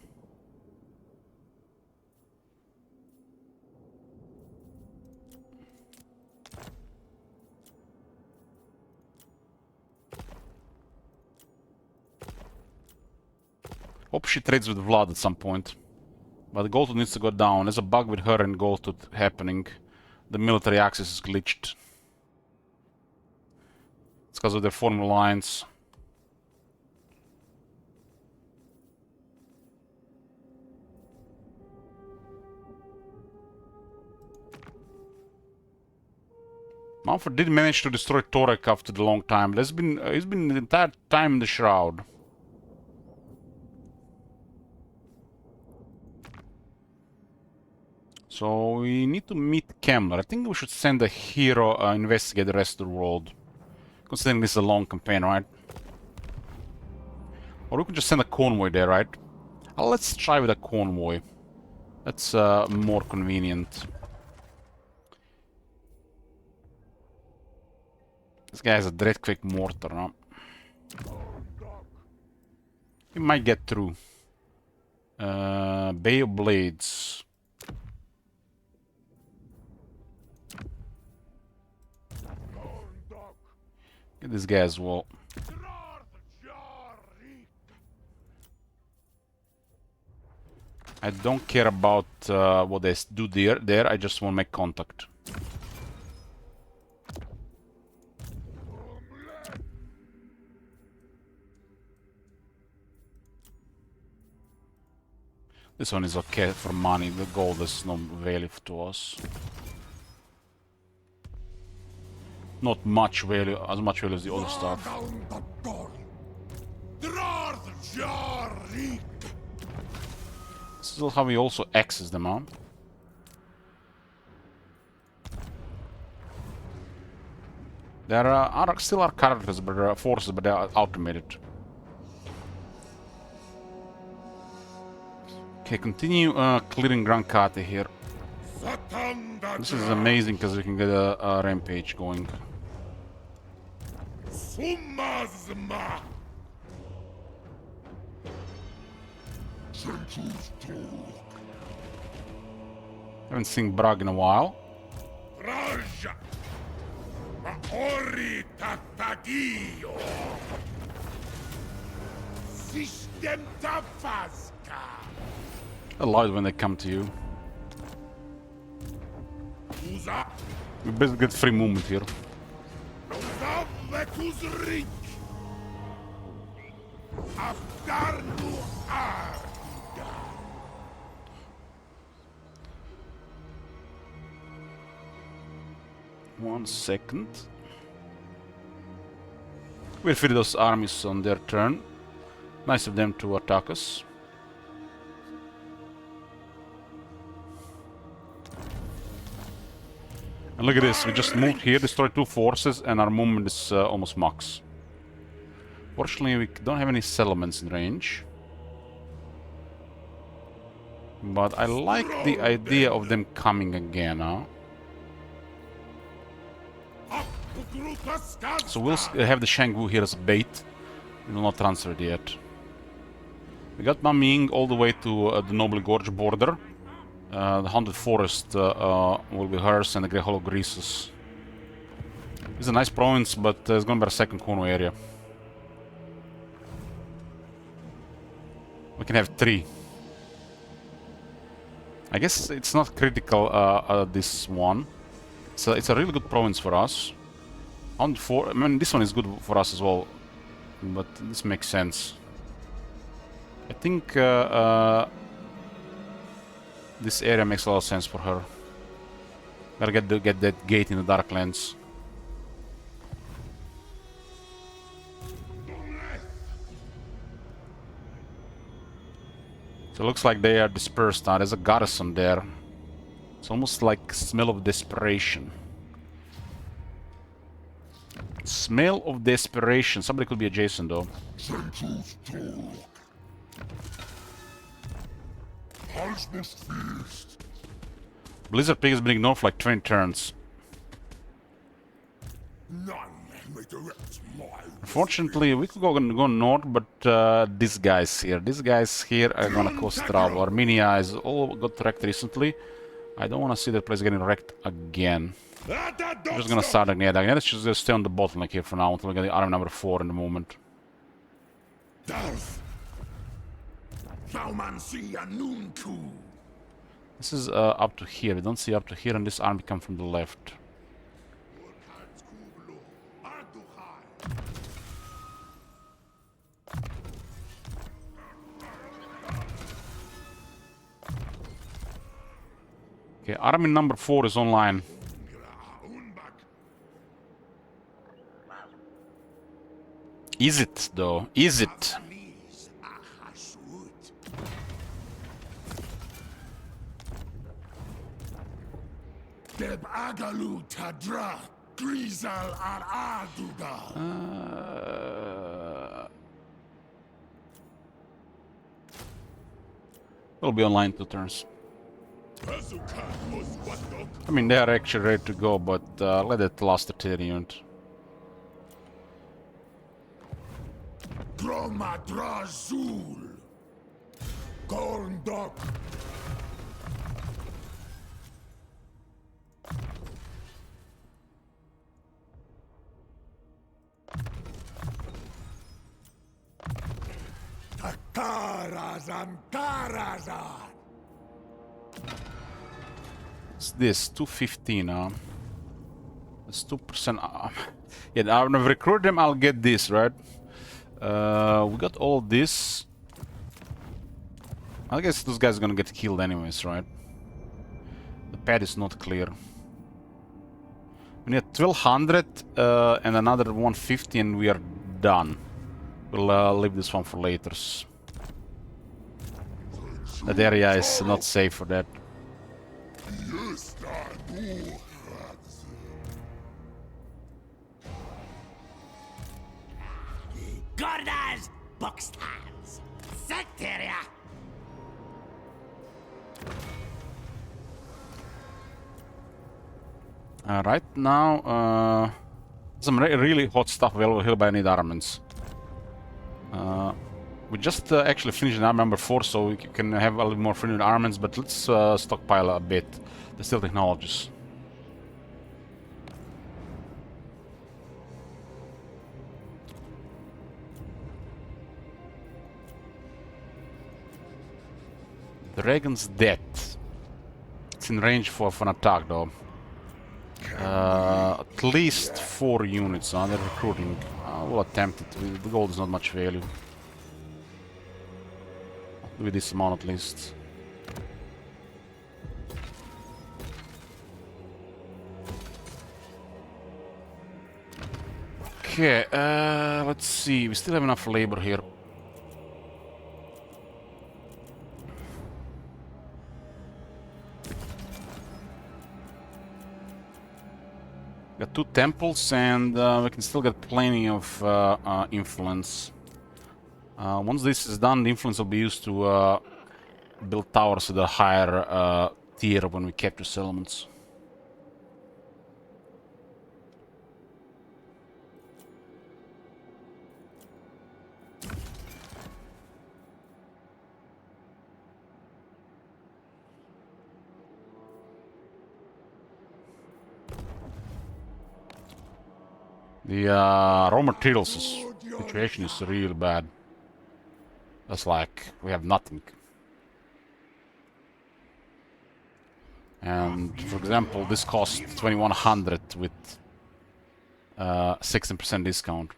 Hope she trades with Vlad at some point. But Goldtooth needs to go down. There's a bug with her and Goldtooth happening. The military axis is glitched. It's because of their former alliance. Manfred did manage to destroy Torek after the long time. He's been the entire time in the Shroud. So we need to meet Kemmler. I think we should send a hero investigate the rest of the world. Considering this is a long campaign, right? Or we can just send a convoy there, right? Let's try with a convoy. That's more convenient. This guy has a Dreadquake mortar, no? He might get through. Bay of Blades. Get this guy as well. I don't care about what they do there. I just want to make contact. This one is okay for money. The gold is no value to us. Not much value, as much value as the other stuff. Still how we also access them, huh? There are still are characters, but forces, but they are automated. Okay, continue clearing Grand Kate here. This is amazing because we can get a rampage going. Haven't seen Brag in a while. I love it when they come to you. We basically get free movement here. 1 second. We'll feed those armies on their turn. Nice of them to attack us. And look at this, we just moved here, destroyed 2 forces, and our movement is almost max. Fortunately, we don't have any settlements in range. But I like the idea of them coming again, huh? So we'll have the Shangwu here as bait. We will not transfer it yet. We got Maming all the way to the Noble Gorge border. The Haunted Forest will be hers, and the Grey Hollow Greases. It's a nice province, but it's going to be a second Kuno area. We can have 3. I guess it's not critical, this one. It's a really good province for us. I mean, this one is good for us as well, but this makes sense. I think this area makes a lot of sense for her. Gotta get that gate in the Darklands. So it looks like they are dispersed now. There's a garrison there. It's almost like smell of desperation. Smell of desperation. Somebody could be adjacent though. Blizzard Pig has been ignored for like 20 turns. Unfortunately, we could go north, but these guys here are gonna cause trouble. Armenia is all got wrecked recently. I don't want to see that place getting wrecked again. I'm just gonna start again. Let's just stay on the bottleneck here for now until we get the army number 4 in the moment. This is up to here. We don't see up to here, and this army comes from the left. Okay, army number 4 is online. Is it though? Is it? Deb Agalu Tadra, Grizal Ar Aduga. We'll be online 2 turns. I mean, they are actually ready to go, but let it last a turn unit. Dromadra Zul. Gorndok. Karazan, Karazan. What's this? 215, huh? That's 2%. Yeah, now when I recruit them, I'll get this, right? We got all this. I guess those guys are gonna get killed anyways, right? The pad is not clear. We need 1200 and another 150 and we are done. We'll leave this one for later. That area is not safe for that. Gordas, bookstands, Secteria. Right now, some really hot stuff available here, but I need armaments. We just actually finished arm number 4, so we can have a little more freedom armaments, but let's stockpile a bit the steel technologies. Dragon's Death. It's in range for an attack, though. At least 4 units under recruiting. We'll attempt it. The gold is not much value. With this amount at least. Okay, let's see. We still have enough labor here. Got 2 temples and we can still get plenty of influence. Once this is done, the influence will be used to build towers at a higher tier when we capture settlements. The raw materials situation is really bad. That's like, we have nothing. And, for example, this costs 2100 with 16% discount.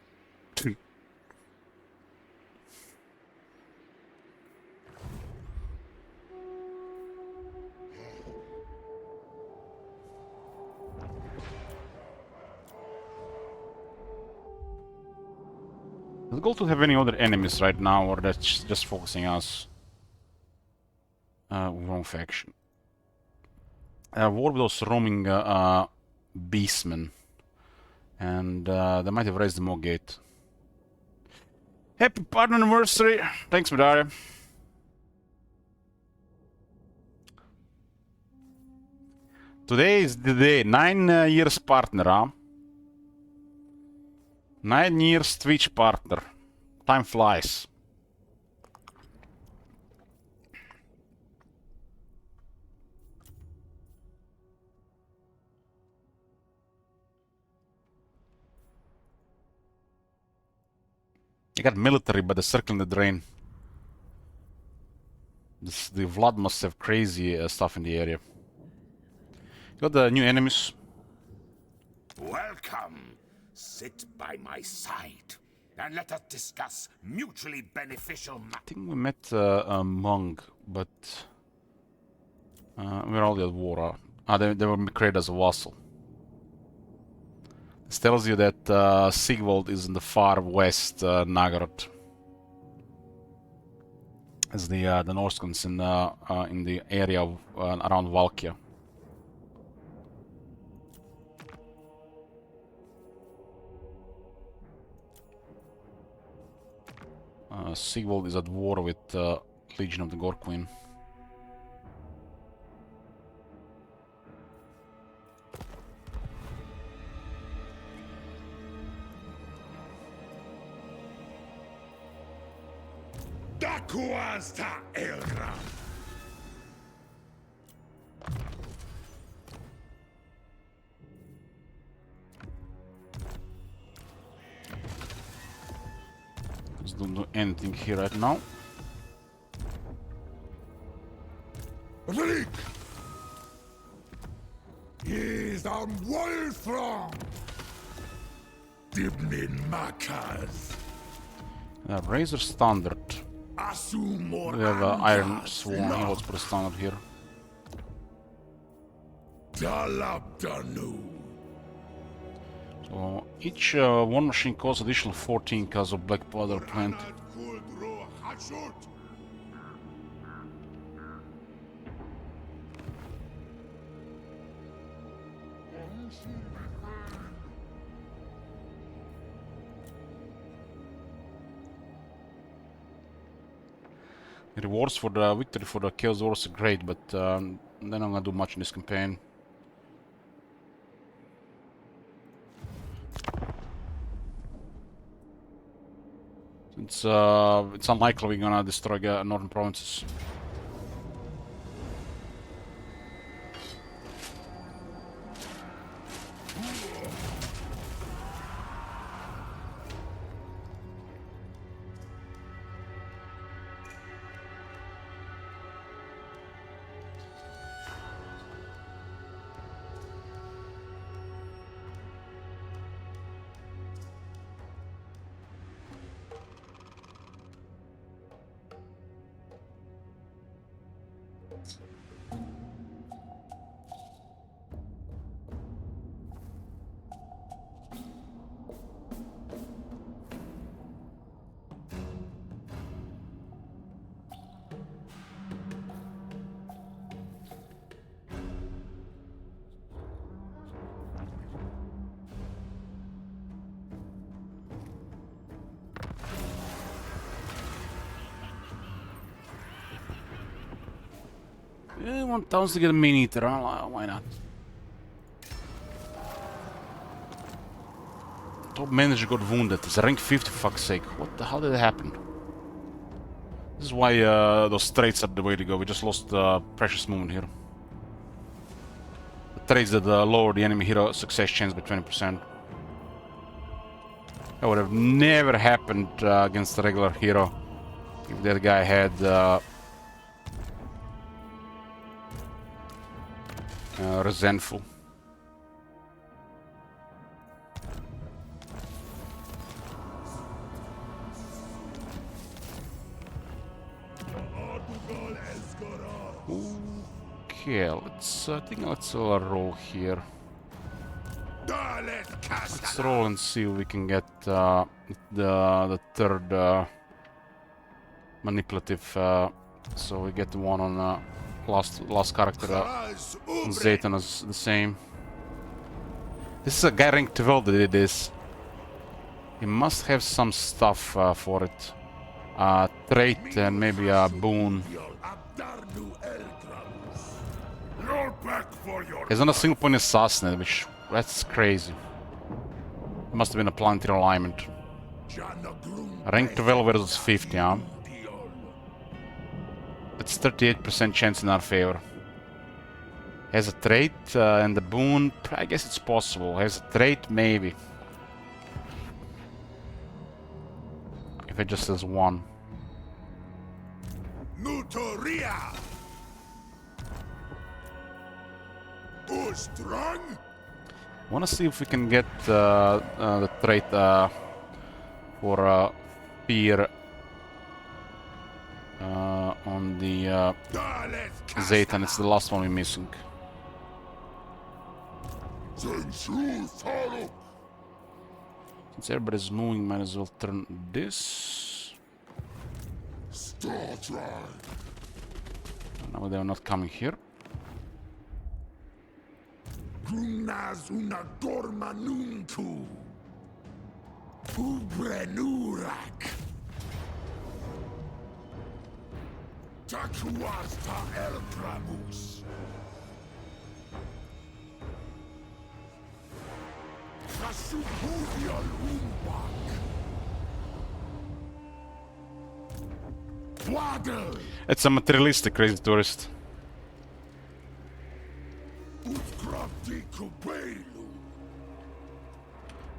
Does the goal to have any other enemies right now, or that's just focusing us? Wrong faction. War with those roaming beastmen. And they might have raised the Mogate. Happy partner anniversary! Thanks, Madara. Today is the day. 9 years partner, huh? 9 years Twitch partner. Time flies. You got military, but they're circling the drain. The Vlad must have crazy stuff in the area. You got the new enemies. Welcome. Sit by my side, and let us discuss mutually beneficial matters. I think we met a monk, but we're already at war. They were created as a vassal. This tells you that Sigvald is in the far west Nagarot. As the Norskans in the area of, around Valkia. Sigvald is at war with Legion of the Gore Queen. Dakuasta Elgram. Just don't do anything here right now. Rick! Is on Wolfram! Dibnin Makas. Razor Standard. Asumor We have Iron Angas, Sworn. no. Let's put a standard here. Dalabdanu. So each one machine costs additional 14 because of black powder plant. Anad Kuldro Hachut. Rewards for the victory for the Chaos Wars are great, but they're not gonna do much in this campaign. It's unlikely we're gonna destroy northern provinces. Yeah, 1000 to get a mini eater, huh? Why not? Top manager got wounded. It's rank 50, for fuck's sake. What the hell did that happen? This is why those trades are the way to go. We just lost precious moment here. The trades that lower the enemy hero success chance by 20%. That would have never happened against the regular hero if that guy had resentful. Okay, let's let's roll here. Let's roll and see if we can get the third manipulative. So we get the one on last character. Zayton is the same. This is a guy rank 12 that did this. He must have some stuff for it. Trait and maybe a boon. He's on a single point assassinate, which that's crazy. Must have been a planetary alignment. Rank 12 versus 50, huh? It's 38% chance in our favor. Has a trait and the boon. I guess it's possible. Has a trait, maybe. If it just says one. Nutoria. Strong. Wanna see if we can get the trait for fear on the Zayton. It's the last one we're missing. Since everybody's moving, might as well turn this. Now they're not coming here. Grunaz una dorma nunku. Ubrenurak. Takuasta el Pramus. Kasubudial umbak. Waddle. It's a materialistic crazy tourist.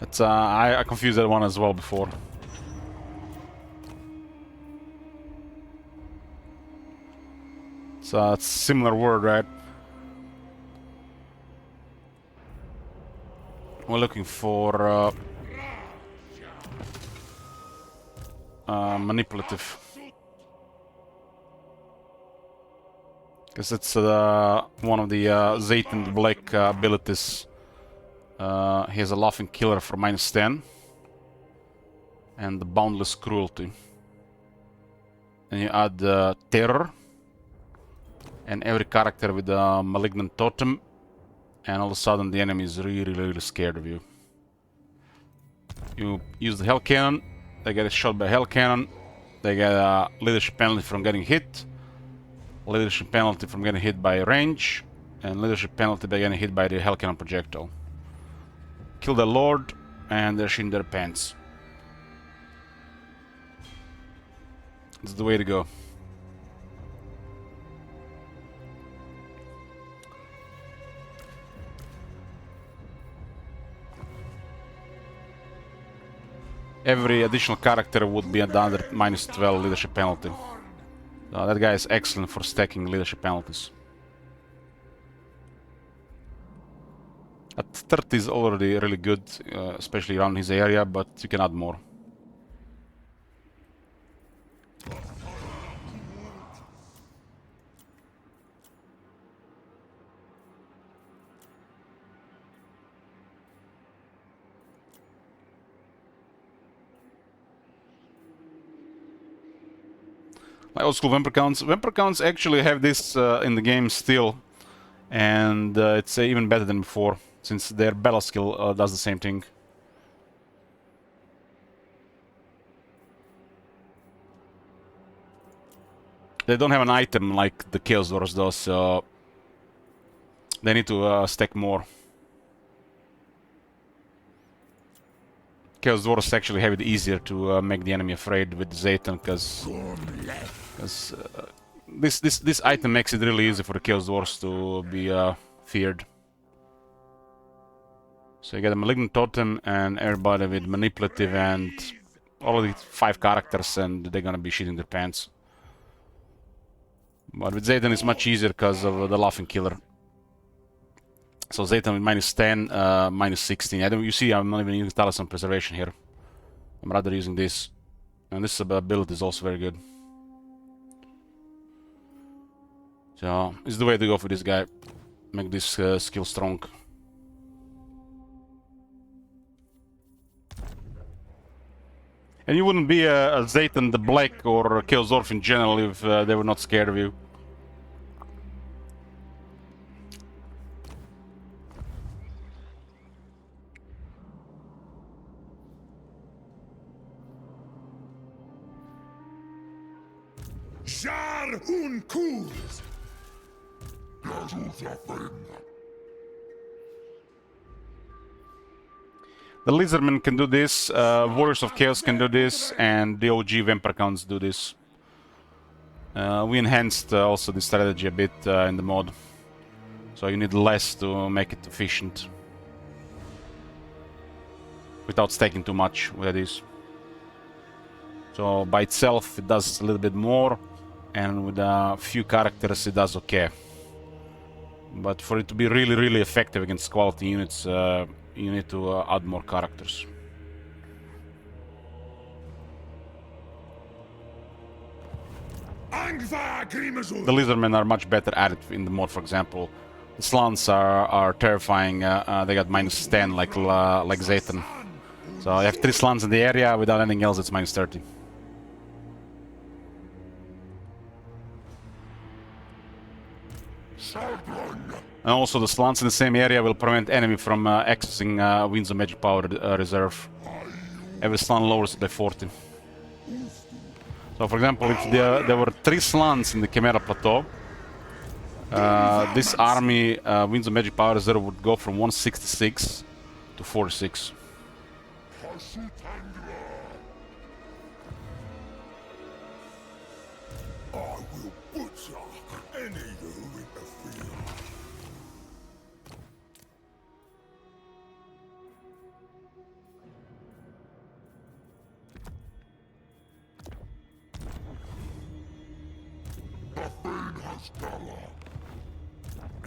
It's I confused that one as well before. It's a similar word, right? We're looking for manipulative. Because it's one of the Zayton the Black abilities. He has a Laughing Killer for -10. And the Boundless Cruelty. And you add Terror. And every character with a Malignant Totem. And all of a sudden the enemy is really scared of you. You use the Hell Cannon. They get shot by Hell Cannon. They get a leadership penalty from getting hit. Leadership penalty from getting hit by range. And leadership penalty by getting hit by the Hell Cannon projectile. Kill the Lord. And they're shitting their pants. It's the way to go. Every additional character would be under -12 leadership penalty. That guy is excellent for stacking leadership penalties. At 30 is already really good, especially around his area, but you can add more. Like old school Vampire Counts. Vampire Counts actually have this in the game still, and it's even better than before, since their battle skill does the same thing. They don't have an item like the Chaos Dwarves does, so they need to stack more. Chaos Dwarves actually have it easier to make the enemy afraid with Zayton, because this item makes it really easy for the Chaos Dwarves to be feared. So you get a Malignant Totem and everybody with Manipulative and already 5 characters, and they're gonna be shitting their pants. But with Zayton it's much easier because of the Laughing Killer. So Zayton with -10, -16. You see, I'm not even using Talisman Preservation here. I'm rather using this. And this ability is also very good. So, it's the way to go for this guy. Make this skill strong. And you wouldn't be a Zayton the Black or a Chaos Dwarf in general if they were not scared of you. Zharr un Kuz! The Lizardmen can do this, Warriors of Chaos can do this, and the OG Vampire Counts do this. We enhanced also the strategy a bit in the mod. So you need less to make it efficient. Without stacking too much with this. So by itself it does a little bit more, and with a few characters it does okay. But for it to be really effective against quality units, you need to add more characters. The Lizardmen are much better at it in the mod, for example. The Slants are terrifying, they got -10 like Zayton. So you have 3 Slants in the area, without anything else it's -30. And also the Slants in the same area will prevent enemy from accessing Winds of Magic Power reserve. Every Slant lowers it by 40. So for example, if there were 3 Slants in the Chimera Plateau, this army Winds of Magic Power reserve would go from 166 to 46.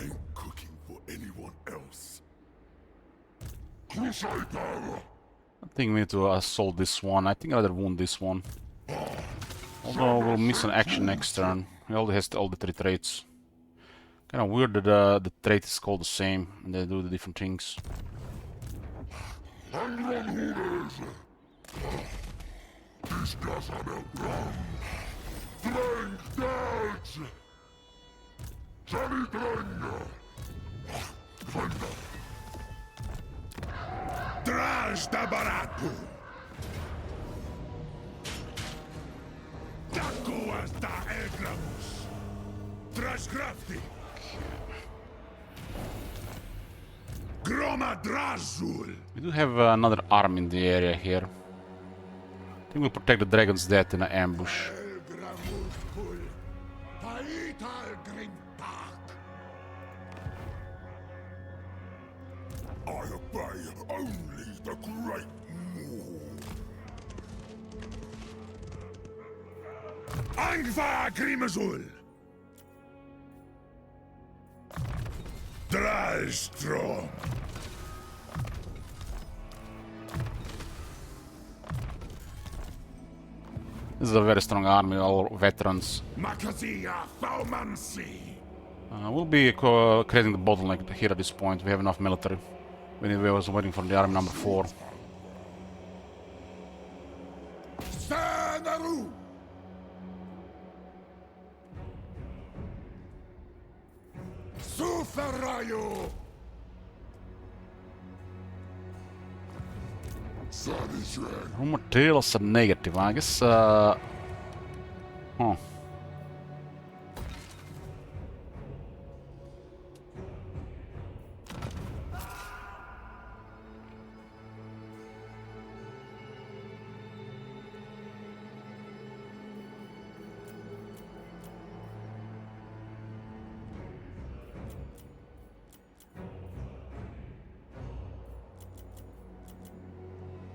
Ain't cooking for anyone else. I think we need to assault this one. I think I'd rather wound this one. Although we'll miss an action next turn. He already has all the 3 traits. Kind of weird that the trait is called the same and they do the different things. Drаж da baratu! Takuas da egramus! Drаж grafti! Groma drazul! We do have another arm in the area here. I think we'll protect the dragon's death in an ambush. Elgramuskul! Paital grimpak! I obey only the great Moor! Angva Grimazul! Drastrom! This is a very strong army, all veterans. Makazia Faumansi! We'll be creating the bottleneck here at this point. We have enough military. Anyway, I was waiting for the army number 4. Sanaru! Suferayo! Rumor tales are negative. I guess. Huh.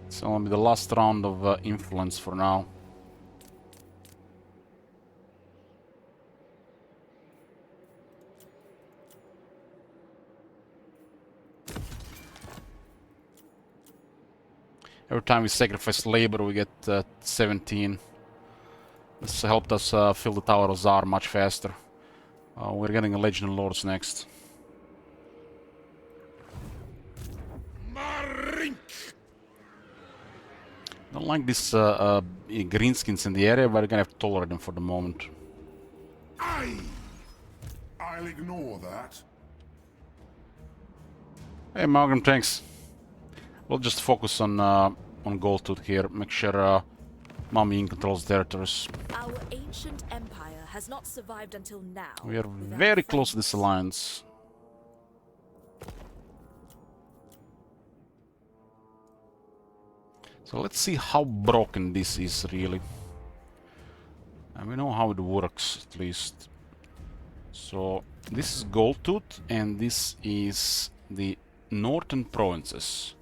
It's only the last round of influence for now. Every time we sacrifice labor, we get 17. This helped us fill the Tower of Zharr much faster. We're getting a Legion of Lords next. Don't like these greenskins in the area, but we're gonna have to tolerate them for the moment. I'll ignore that. Hey, Malgrim, thanks. We'll just focus on Goldtooth here. Make sure Mummy controls territories. Our ancient empire has not survived until now. We are without very close to friends. this alliance. So let's see how broken this is really. And we know how it works at least. So this is Goldtooth and this is the northern provinces.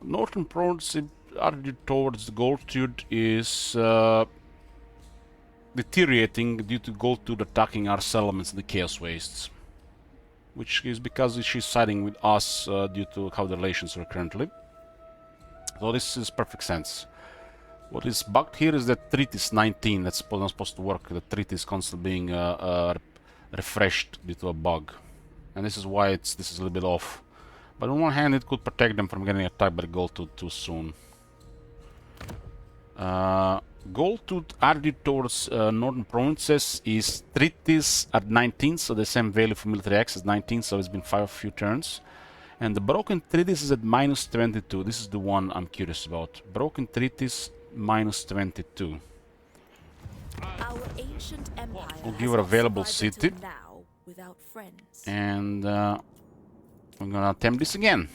Northern provinces attitude towards the Goldtooth is deteriorating due to Goldtooth attacking our settlements in the Chaos Wastes. Which is because she's siding with us due to how the relations are currently. So this is perfect sense. What is bugged here is that treaty is 19. That's not supposed to work. The treaty is constantly being refreshed due to a bug, and this is why this is a little bit off. But on one hand, it could protect them from getting attacked by Goldtooth too soon. Goldtooth attitude towards northern provinces is treaties at 19, so the same value for military access 19. So it's been a few turns. And the broken treaties is at minus 22. This is the one I'm curious about. Broken treaties minus 22. Our ancient empire We'll has give her not available survived city. until now without friends. And we're gonna attempt this again.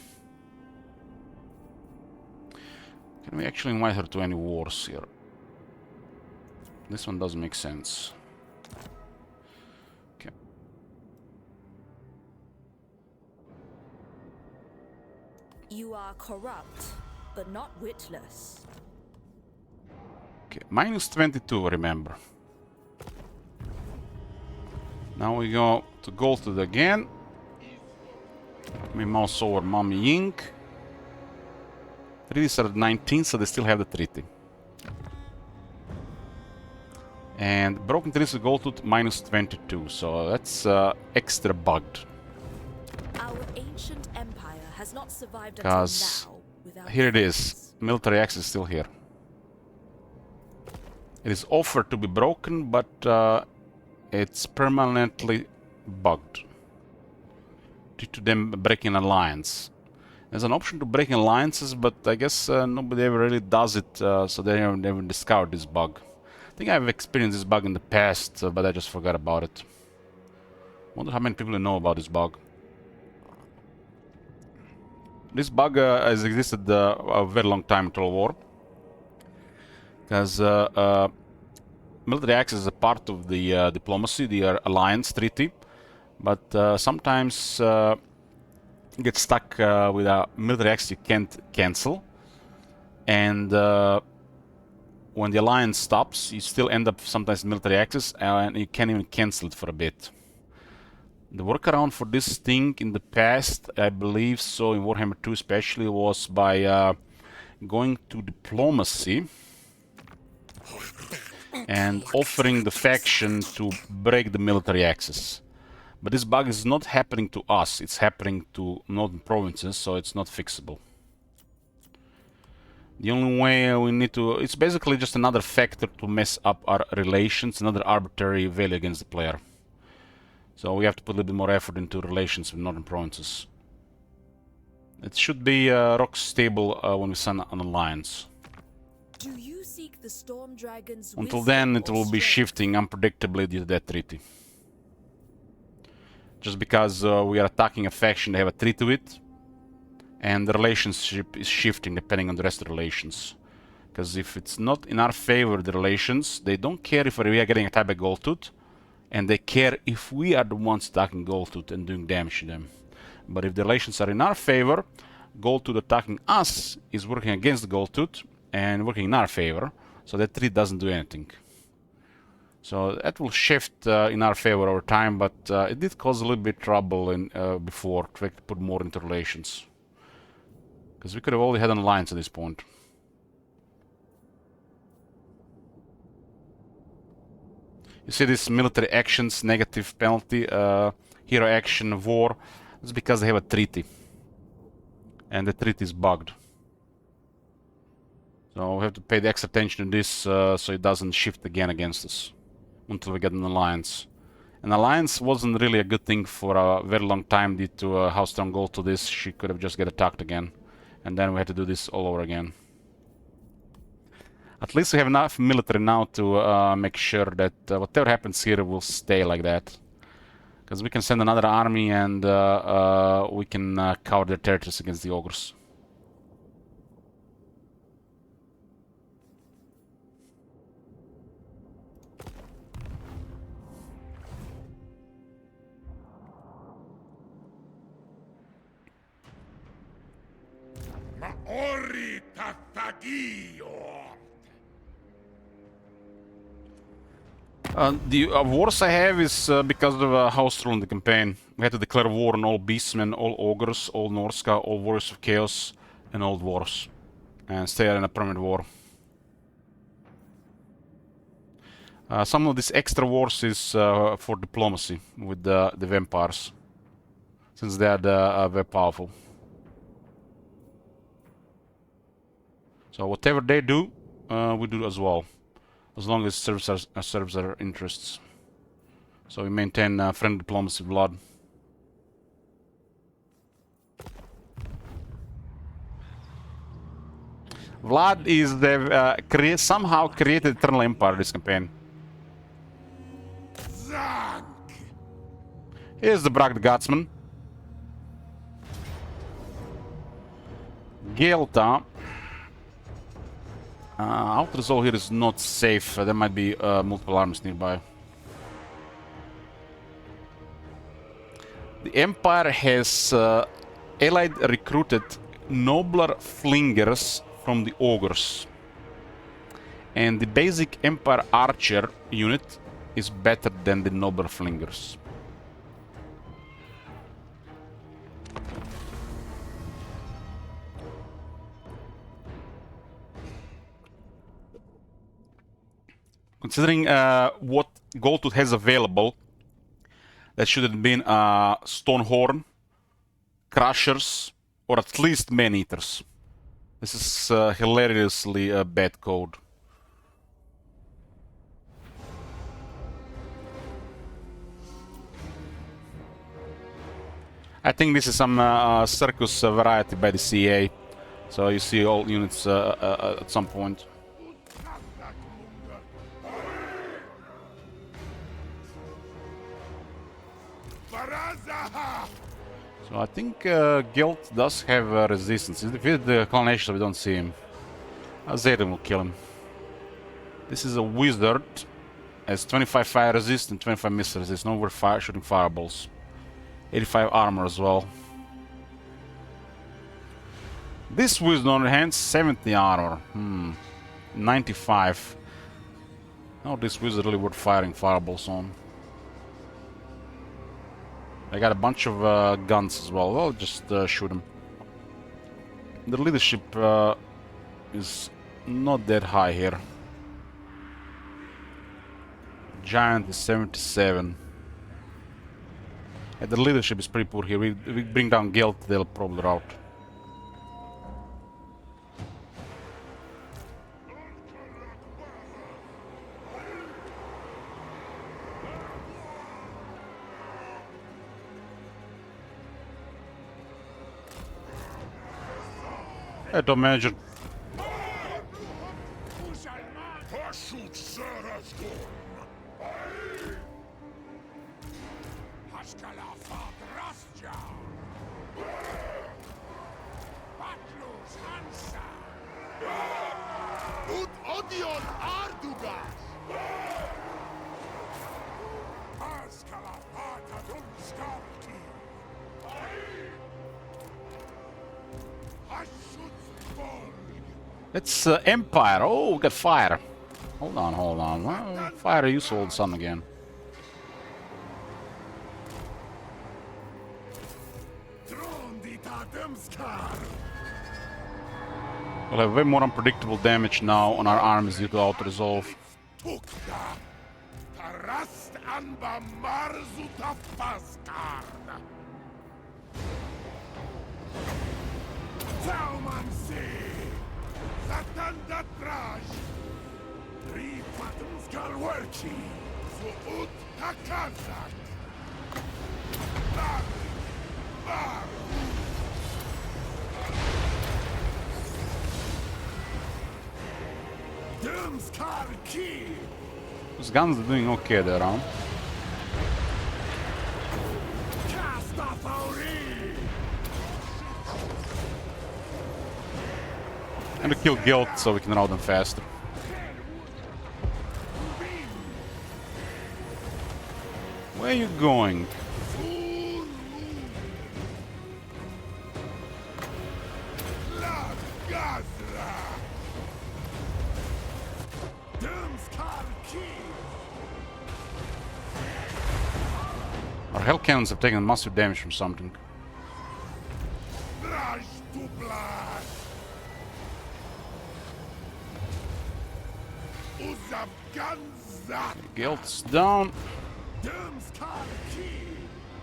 Can we actually invite her to any wars here? This one doesn't make sense. Okay. You are corrupt, but not witless. Okay, minus 22, remember. Now we go to Goldtooth again. We mouse over Mummy Ying. Treaties are at 19, so they still have the treaty. And broken trees gold tooth minus 22, so that's extra bugged. Our ancient empire has not survived until Because now without here it is. friends. Military axe is still here. It is offered to be broken, but it's permanently bugged due to them breaking alliance. There's an option to break alliances, but I guess nobody ever really does it, so they never discovered this bug. I think I've experienced this bug in the past, but I just forgot about it. Wonder how many people know about this bug. This bug has existed a very long time in Total War, because military access is a part of the diplomacy, the alliance treaty, but sometimes you get stuck with a military access you can't cancel, and when the alliance stops, you still end up sometimes in military access, and you can't even cancel it for a bit. The workaround for this thing in the past, I believe so in Warhammer 2 especially, was by going to diplomacy and offering the faction to break the military access. But this bug is not happening to us, it's happening to northern provinces, so it's not fixable. The only way we need to... it's basically just another factor to mess up our relations, another arbitrary value against the player. So we have to put a little bit more effort into relations with northern provinces. It should be rock stable when we sign an alliance. Do you seek the Storm Dragon's Until wisdom then, it or will be strength? shifting unpredictably due to that treaty. Just because we are attacking a faction they have a treaty with, and the relationship is shifting depending on the rest of the relations. Because if it's not in our favor, the relations, they don't care if we are getting attacked by Gold Tooth, and they care if we are the ones attacking Gold Tooth and doing damage to them. But if the relations are in our favor, Gold Tooth attacking us is working against the Gold Tooth and working in our favor, so that treaty doesn't do anything. So that will shift in our favor over time, but it did cause a little bit trouble in, before to put more into relations. Because we could have already had an alliance at this point. You see this military actions, negative penalty, hero action, war. It's because they have a treaty. And the treaty is bugged. So we have to pay the extra attention to this so it doesn't shift again against us. Until we get an alliance. An alliance wasn't really a good thing for a very long time due to how strong Gold Tooth is. She could have just get attacked again. And then we had to do this all over again. At least we have enough military now to make sure that whatever happens here will stay like that. Because we can send another army and we can cover their territories against the ogres. Maori Tatagio. The wars I have is because of house rule in the campaign. We had to declare war on all beastmen, all ogres, all Norska, all warriors of chaos, and all dwarves. And stay in a permanent war. Some of these extra wars is for diplomacy with the vampires. Since they are very powerful. So whatever they do, we do as well. As long as it serves our interests. So we maintain friendly diplomacy blood. Vlad is the somehow created Eternal Empire this campaign. Zank. Here's the Bragg the Gutsman. Gelta. Outer Zone here is not safe. There might be multiple armies nearby. The Empire has allied recruited nobler flingers from the ogres. And the basic Empire archer unit is better than the nobler flingers. Considering what Goldtooth has available, that should have been Stonehorn, Crushers, or at least Man-Eaters. This is hilariously bad code. I think this is some circus variety by the CA, so you see all units at some point. So I think Guild does have resistance. If it's the Clanation, we don't see him. Zharr will kill him. This is a wizard, has 25 fire resist and 25 missile resist. No, we're shooting fireballs. 85 armor as well. This wizard on the hand, 70 armor. 95. No, this wizard really worth firing fireballs on. I got a bunch of guns as well. Well, just shoot them. The leadership is not that high here. Giant is 77. Yeah, the leadership is pretty poor here. We bring down Guild, they'll probably rout. I don't imagine. It's Empire. Oh, we got fire. Hold on, hold on. Well, fire you sold sun again. We'll have way more unpredictable damage now on our armies due to auto-resolve. Those guns are doing okay there, huh? And to kill Guild so we can rout them faster. Where are you going? Our hell cannons have taken massive damage from something. Guild's down.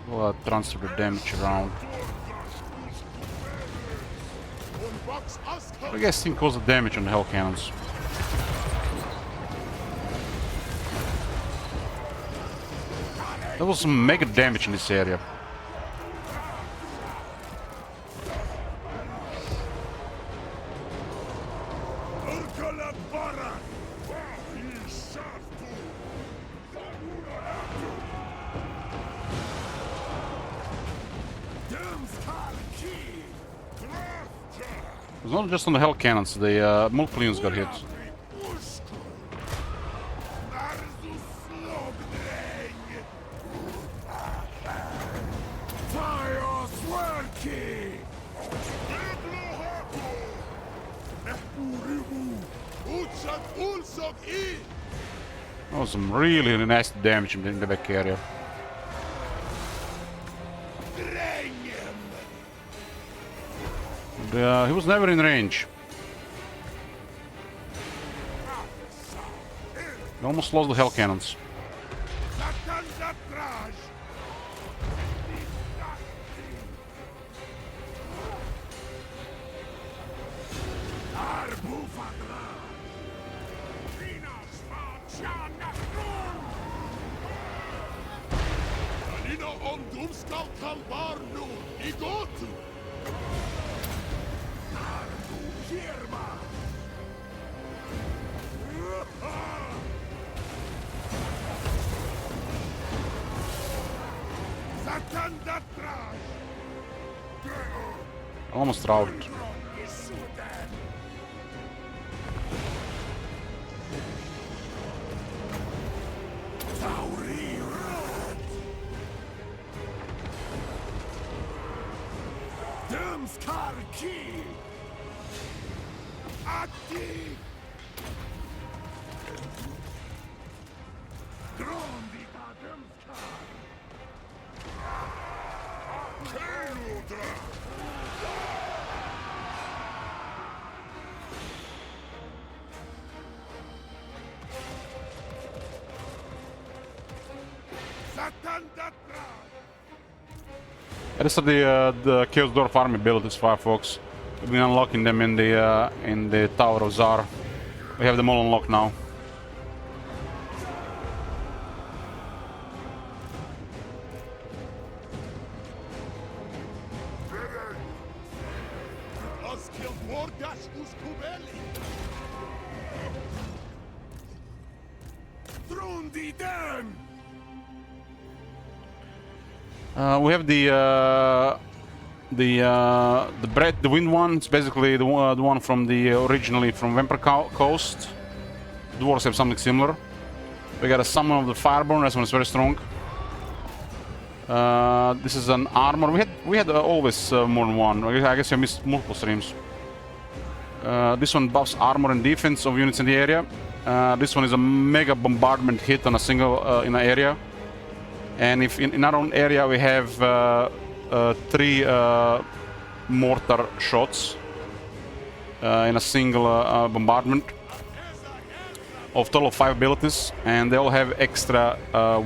We'll transfer the damage around. I guess think cause the damage on the hell cannons. There was some mega damage in this area. It's not just on the hell cannons, the multiple units got hit. Oh, some really nasty damage in the back area. And, he was never in range. We almost lost the hell cannons. Almost routed. These are the Chaos Dwarf army abilities, Firefox. We've been unlocking them in the Tower of Zharr. We have them all unlocked now. We have the wind one. It's basically the one from originally from Vampire Coast. Dwarves have something similar. We got a summon of the Fireborn. That one is very strong. This is an armor. We had always more than one. I guess I missed multiple streams. This one buffs armor and defense of units in the area. This one is a mega bombardment hit on a single in an area. And if in our own area we have 3 mortar shots in a single bombardment of total of 5 abilities, and they all have extra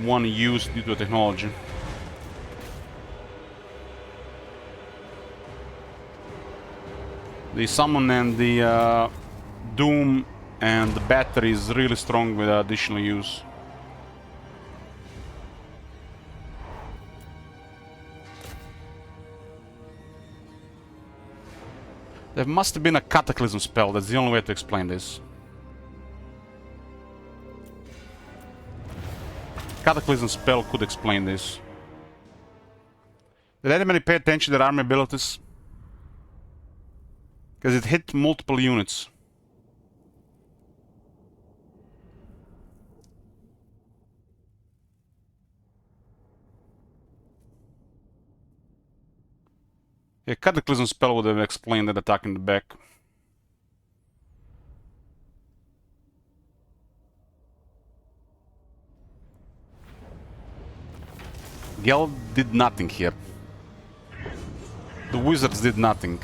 1 use due to the technology. The summon and the doom and the battery is really strong with additional use. There must have been a cataclysm spell. That's the only way to explain this. Cataclysm spell could explain this. Did anybody pay attention to their army abilities? Because it hit multiple units. Yeah, Cataclysm spell would have explained that attack in the back. Gel did nothing here. The wizards did nothing.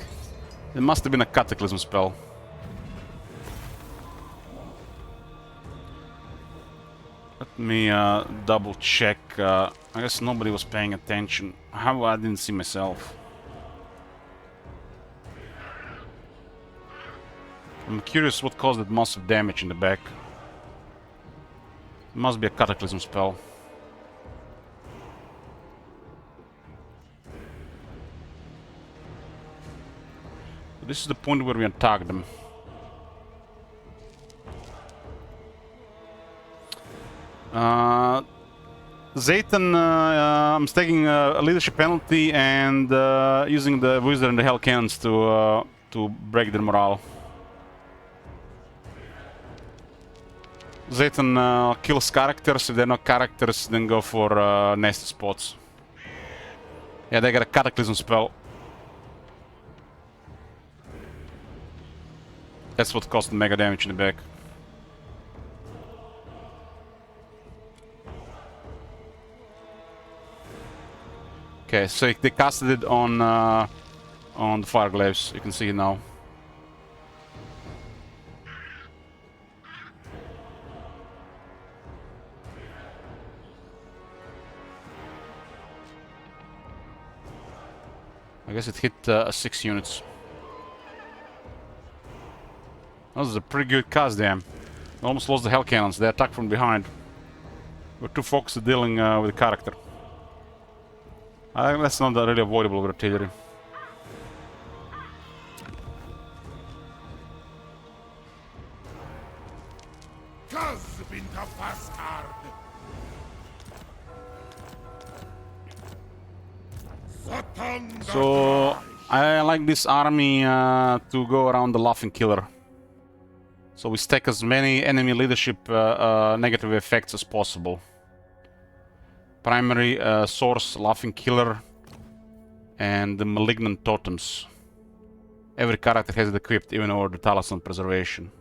It must have been a Cataclysm spell. Let me double check. I guess nobody was paying attention. How I didn't see myself. I'm curious what caused that massive damage in the back. It must be a Cataclysm spell. This is the point where we attack them. Zayton, I'm taking a leadership penalty and using the Wizard and the Hell Cannons to break their morale. Zayton kills characters. If they're not characters, then go for nasty spots. Yeah, they got a Cataclysm spell. That's what caused the mega damage in the back. Okay, so they casted it on the Fireglaves. You can see it now. I guess it hit 6 units. That was a pretty good cast, damn. Almost lost the hell cannons. They attacked from behind. We're too focused on dealing with the character. I think that's not really avoidable with artillery. So I like this army to go around the Laughing Killer. So we stack as many enemy leadership negative effects as possible. Primary source, Laughing Killer, and the Malignant Totems. Every character has it equipped, even over the Talisman Preservation.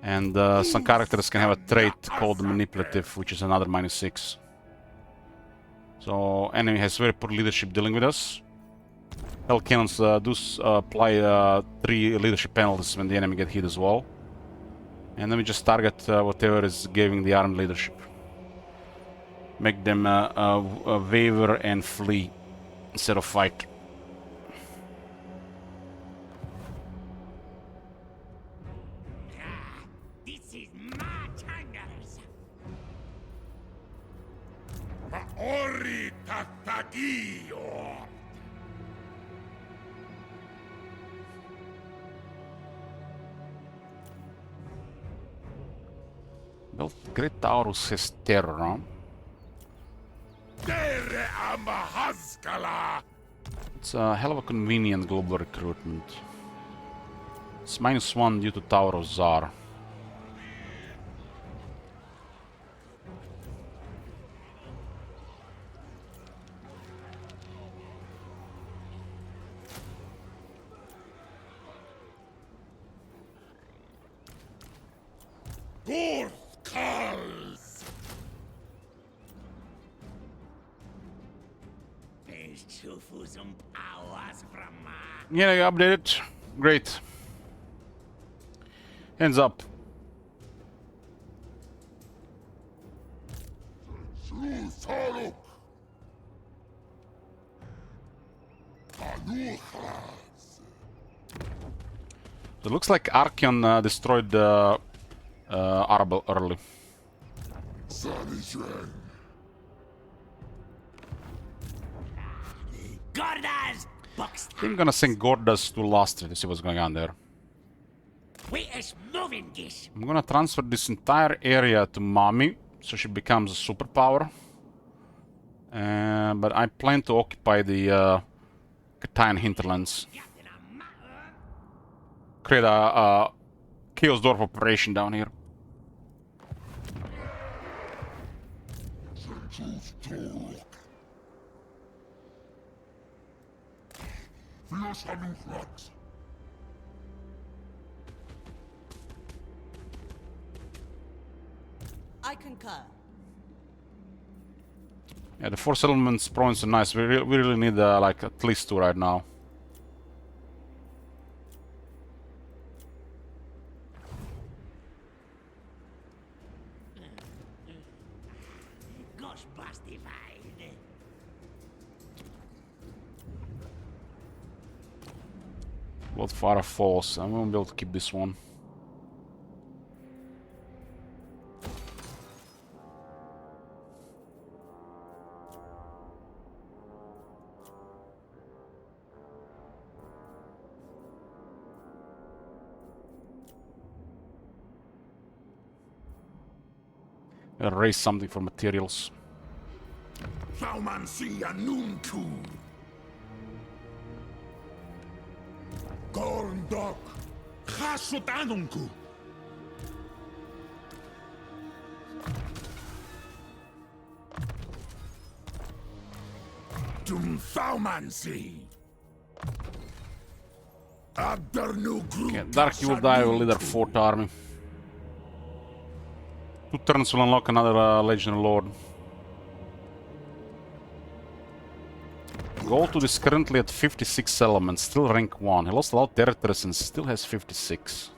And some characters can have a trait called Manipulative, which is another -6. So enemy has very poor leadership dealing with us. Hell cannons do apply 3 leadership penalties when the enemy get hit as well. And then we just target whatever is giving the armed leadership. Make them waver and flee instead of fight. This is my tangers. Maori Tatagio. Well, Great Taurus has terror, huh? Dere Amahaskala. It's a hell of a convenient global recruitment. It's -1 due to Tower of Zharr. Gorth calls. Yeah, you updated. Great. Hands up. Saluk. It looks like Archeon destroyed the Arbel early. Gordas! Box. I'm gonna send Gordas to last to see what's going on there. We is moving this. I'm gonna transfer this entire area to Mami, so she becomes a superpower. But I plan to occupy the Katayan hinterlands. Create a Chaos Dwarf operation down here. I concur. Yeah, the 4 settlements province are nice. We really need like at least 2 right now. Bloodfire falls. I won't be able to keep this one. I'll raise something for materials. Thaumansia Nunku. Gorndok. Chasutanunku. Dum Thaumansi. Adernu group. Okay, Dark you will die, will lead our 4th army. 2 turns will unlock another Legendary Lord. Gold is currently at 56 elements, still rank 1. He lost a lot of territories and still has 56.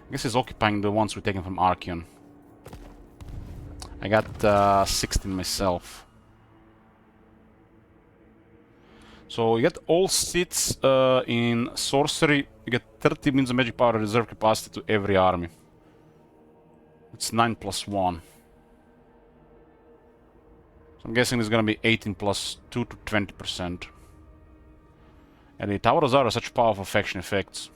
I guess he's occupying the ones we're taking from Archeon. I got 16 myself. So you get all seats in sorcery. You get 30 means of magic power reserve capacity to every army. It's 9 plus 1. So I'm guessing it's gonna be 18 plus 2 to 20%. And the Tower of Zharr has such powerful faction effects.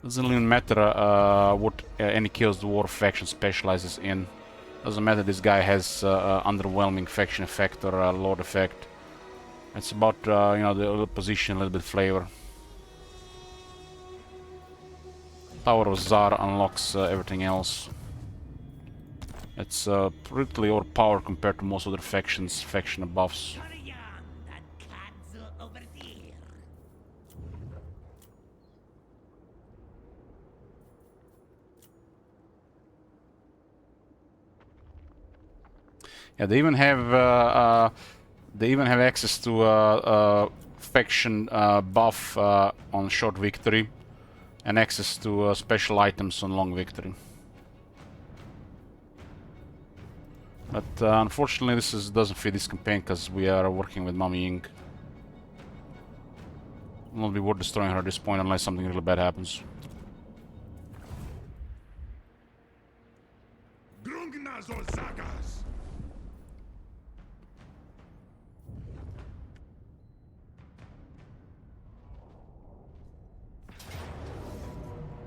Doesn't even matter what any Chaos Dwarf faction specializes in. Doesn't matter this guy has underwhelming faction effect or lord effect. It's about you know, the little position, a little bit flavor. Tower of Zharr unlocks everything else. It's pretty overpowered compared to most other factions, faction buffs. Yeah, they even have access to faction buff on short victory, and access to special items on long victory. But unfortunately, this doesn't fit this campaign because we are working with Mummy Ying. Will not be worth destroying her at this point unless something really bad happens.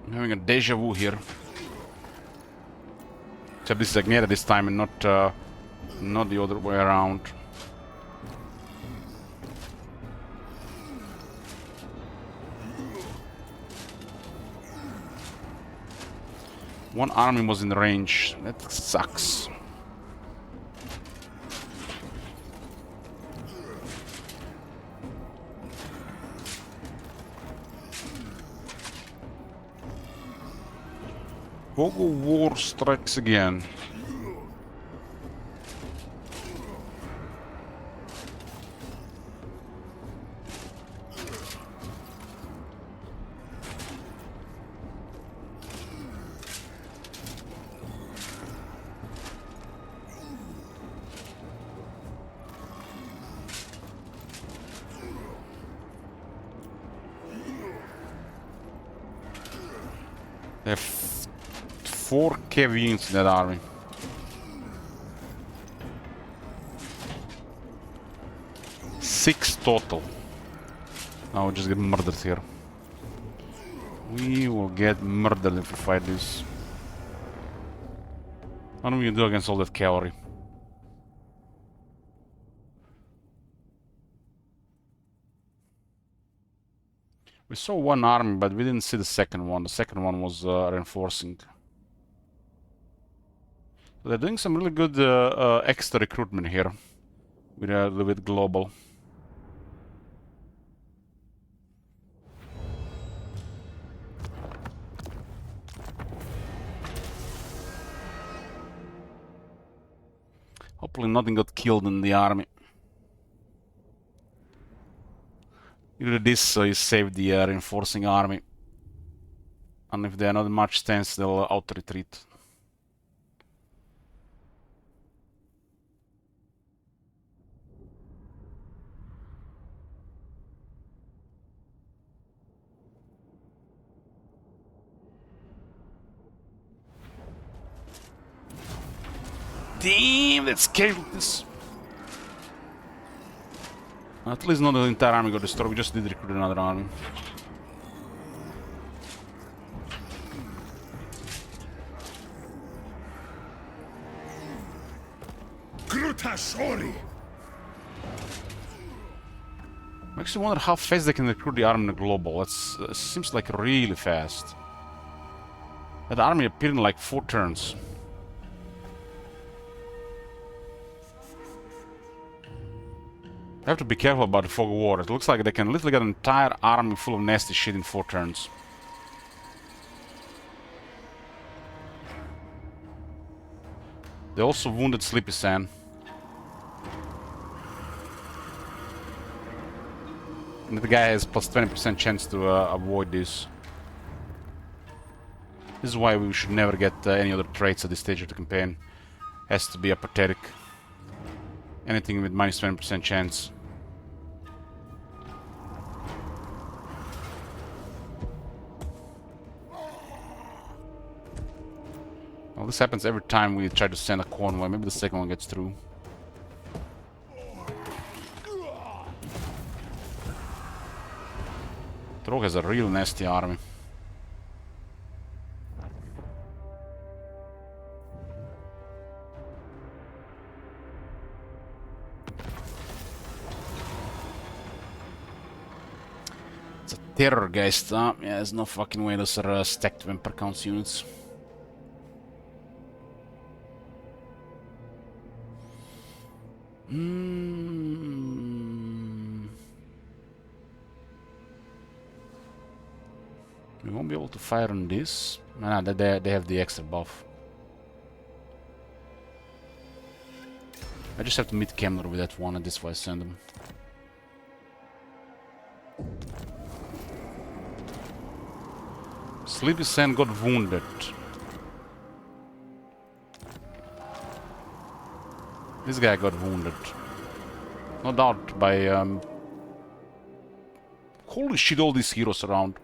I'm having a deja vu here. Except this is Agneta this time and not the other way around. One army was in range. That sucks. Vogo War strikes again. They have 4 Cav units in that army. Six total. Now we'll just get murdered here. We will get murdered if we fight this. What do we do against all that cavalry? We saw one army, but we didn't see the second one. The second one was reinforcing. So they're doing some really good extra recruitment here with global. Hopefully nothing got killed in the army. You do this so you save the reinforcing army. And if they are not much stance, they'll out-retreat. Damn, let's scale this. At least not the entire army got destroyed, we just did recruit another army. Makes you wonder how fast they can recruit the army in the global. It seems like really fast. That army appeared in like 4 turns. I have to be careful about the Fog of War. It looks like they can literally get an entire army full of nasty shit in 4 turns. They also wounded Sleepy Sand. And the guy has plus 20% chance to avoid this. This is why we should never get any other traits at this stage of the campaign. Has to be apathetic. Anything with minus 20% chance. this happens every time we try to send a convoy. Maybe the second one gets through. Throg has a real nasty army. It's a terror geist, huh? Yeah, there's no fucking way those are stacked Vampire Counts units. We won't be able to fire on this. Nah, they have the extra buff. I just have to meet Kemler with that one, and this is why I send him. Sleepy Sand got wounded. This guy got wounded. No doubt by... Holy shit, all these heroes around.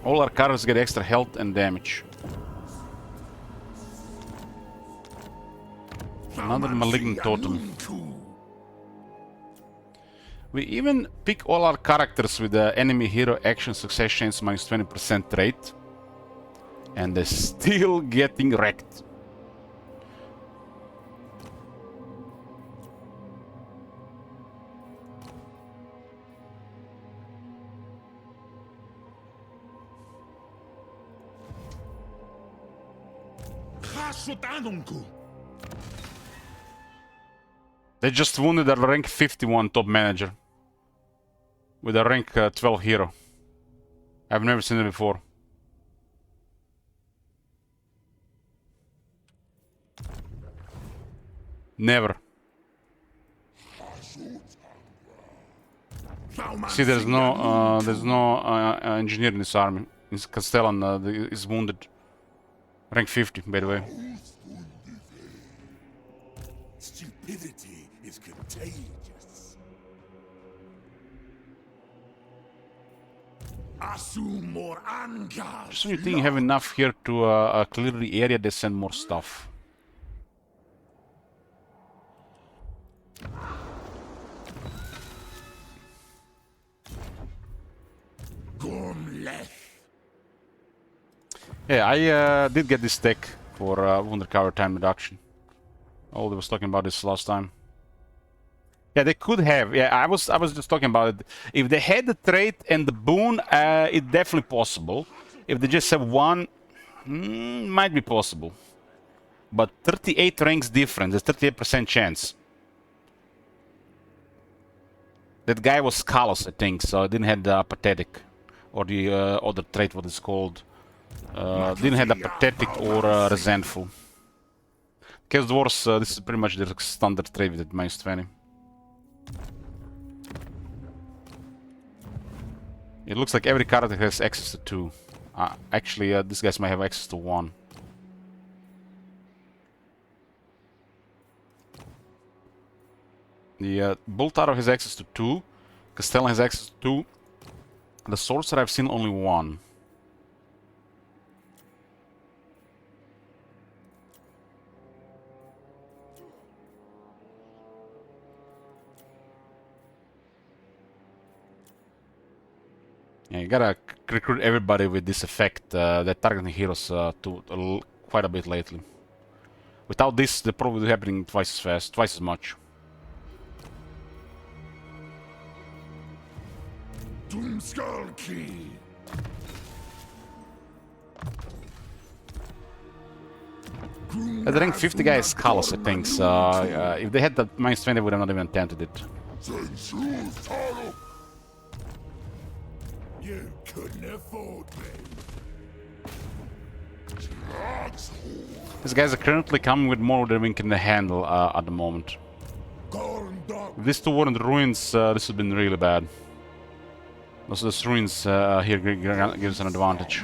All our cars get extra health and damage. Another malignant totem. We even pick all our characters with the enemy hero action success chance minus 20% trait. And they're still getting wrecked. They just wounded a rank 51 top manager with a rank 12 hero. I've never seen it before. Never. See, there's no engineer in this army. Castellan is wounded. Rank 50, by the way. Stupidity is contagious. Just when you think you have enough here to clear the area, they send more stuff. Yeah, I did get this tech for wounded cover time reduction. Aldi was talking about this last time. Yeah, they could have. Yeah, I was just talking about it. If they had the trait and the boon, it's definitely possible. If they just have one, might be possible. But 38 ranks difference. There's 38% chance. That guy was callous, I think, so I didn't have the apathetic. Or the other trait, what it's called. Didn't have the pathetic or resentful. Chaos Dwarves, this is pretty much their standard trait with it, minus 20. It looks like every character has access to 2. Actually, these guys might have access to 1. The Boltaro has access to 2. Castellan has access to 2. The Sorcerer I've seen only 1. Yeah, you gotta recruit everybody with this effect. They're targeting heroes quite a bit lately. Without this, they're probably happening twice as fast, twice as much. Doomskull Key. At the rank 50 guy is callous, I think, so if they had that minus 20, they would have not even attempted it. You couldn't afford me. These guys are currently coming with more than we can handle at the moment. If these two weren't ruins, this would have been really bad. Also, those ruins here gives an advantage.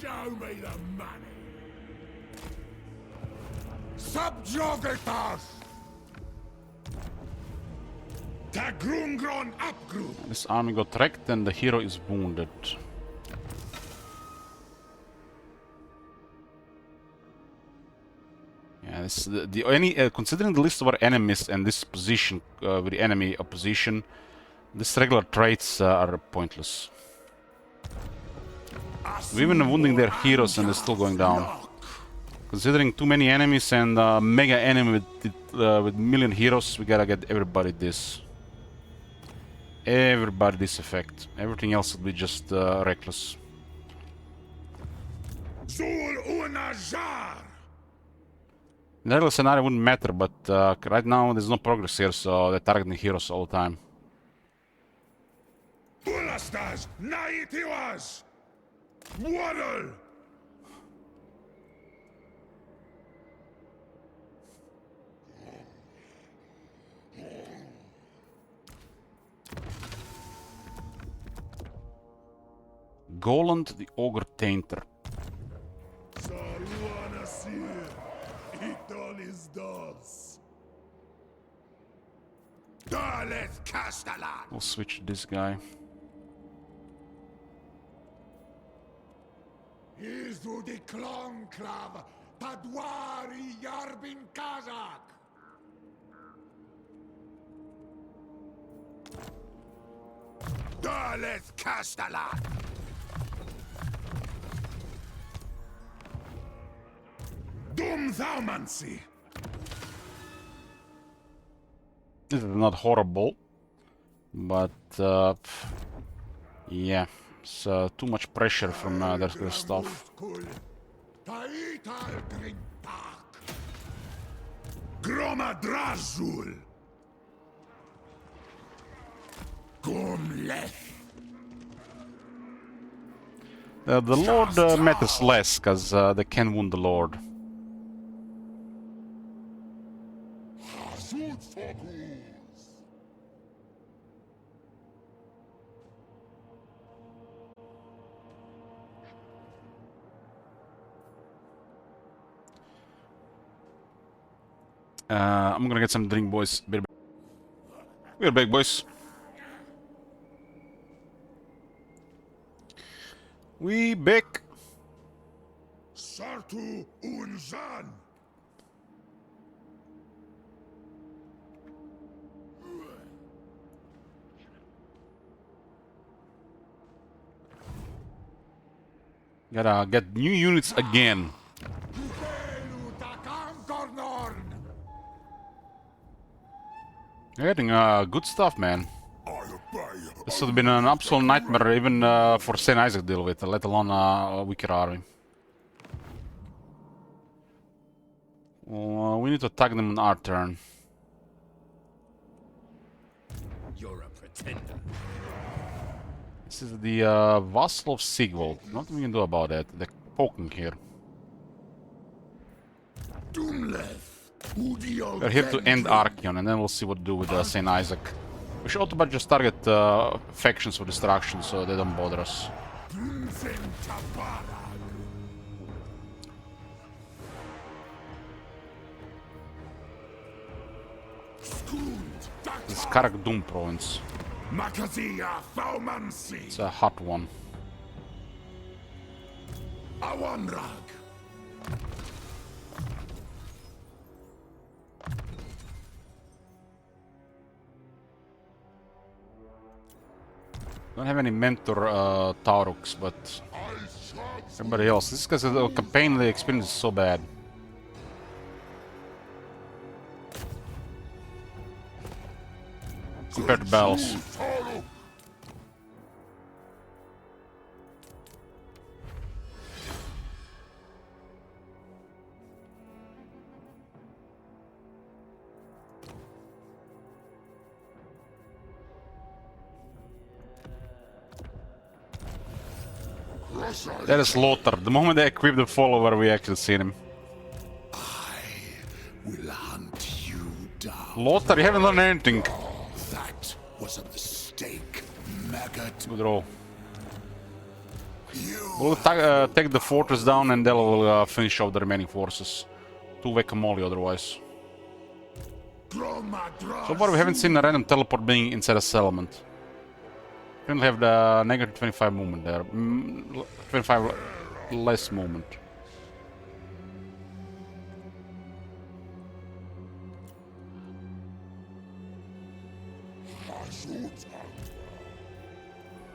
Show me the money. Subjugatas! Tagrungron upgrade! This army got wrecked and the hero is wounded. Yeah, this considering the list of our enemies and this position with the enemy opposition, these regular traits are pointless. We're even wounding their heroes and they're still going down. Considering too many enemies and mega enemy with million heroes, we gotta get everybody this. Everybody this effect. Everything else would be just reckless. Zul una Zharr! In the regular scenario wouldn't matter, but right now there's no progress here, so they're targeting heroes all the time. Ulastas naitiwas! Waddle! Goland the Ogre Tainter. Saruana sir, itolis dos. Daleth Castellan! We'll switch to this guy. Izu di Klonclav, Tadwari Yarbin Kazak! Daleth Castellan! Dum Thaumancy! This is not horrible, but yeah, it's too much pressure from their stuff. Gromadrazul! Gumleth! The Lord matters less, because they can wound the Lord. I'm gonna get some drink, boys. We're back, boys. We back. Sartu Unzan! Gotta get new units again. You're getting good stuff, man. This would have been an absolute nightmare even for St. Isaac to deal with, let alone a weaker army. We need to attack them on our turn. You're a pretender. This is the Vassal of Sigvald. Nothing we can do about it. They're poking here. We're here to end Archeon, and then we'll see what to do with St. Isaac. We should automatically just target factions for destruction so they don't bother us. This is Karak Doom province. It's a hot one. Don't have any mentor Tauruks, but everybody else. This guy's campaign the experience is so bad. Compared to battles. That is Lothar. The moment they equip the follower, we actually see him. I will hunt you down. Lothar, you haven't done anything. That was a mistake, maggot. Good roll. We'll take the fortress down and they'll finish off the remaining forces. Too whack-a-mole otherwise. So far we haven't seen a random teleport being inside a settlement. We only have the negative 25 movement there. 25 less movement.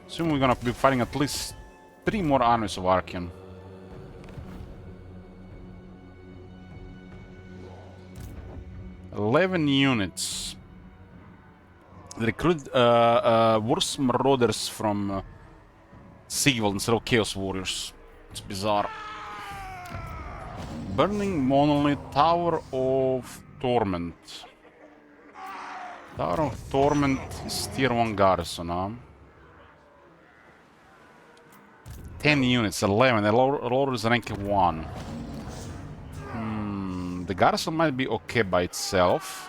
Soon we're gonna be fighting at least 3 more armies of Archean. "11 units. They recruit worse marauders from Sigval instead of Chaos Warriors. It's bizarre. Burning Monolith, Tower of Torment. Tower of Torment is tier 1 garrison, huh? 10 units, 11. The Lord is rank 1. The garrison might be okay by itself.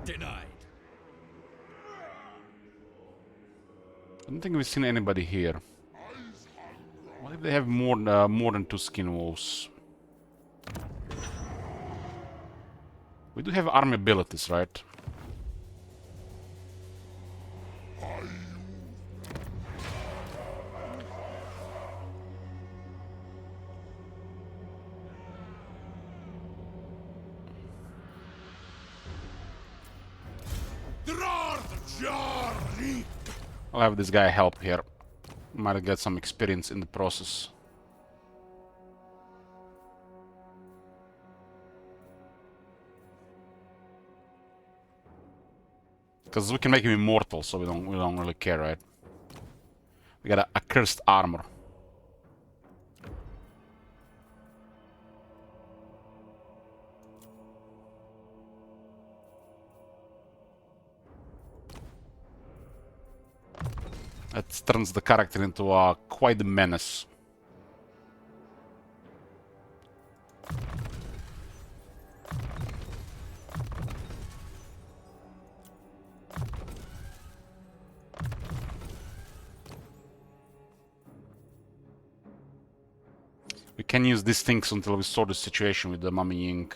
Denied. I don't think we've seen anybody here. What if they have more than 2 skin wolves? We do have army abilities, right? I'll have this guy help here. Might get some experience in the process. Because we can make him immortal, so we don't really care, right? We got a cursed armor. That turns the character into quite a menace. We can use these things until we sort the situation with the Mummy Ink.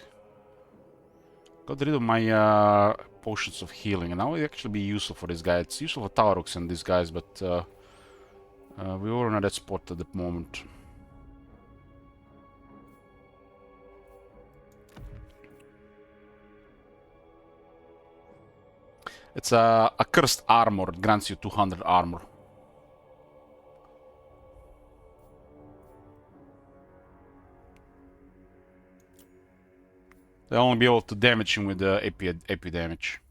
Got rid of my potions of healing, and now it actually be useful for this guy. It's useful for Taurux and these guys, but we were in that spot at the moment. It's a cursed armor. It grants you 200 armor. They'll only be able to damage him with the AP damage.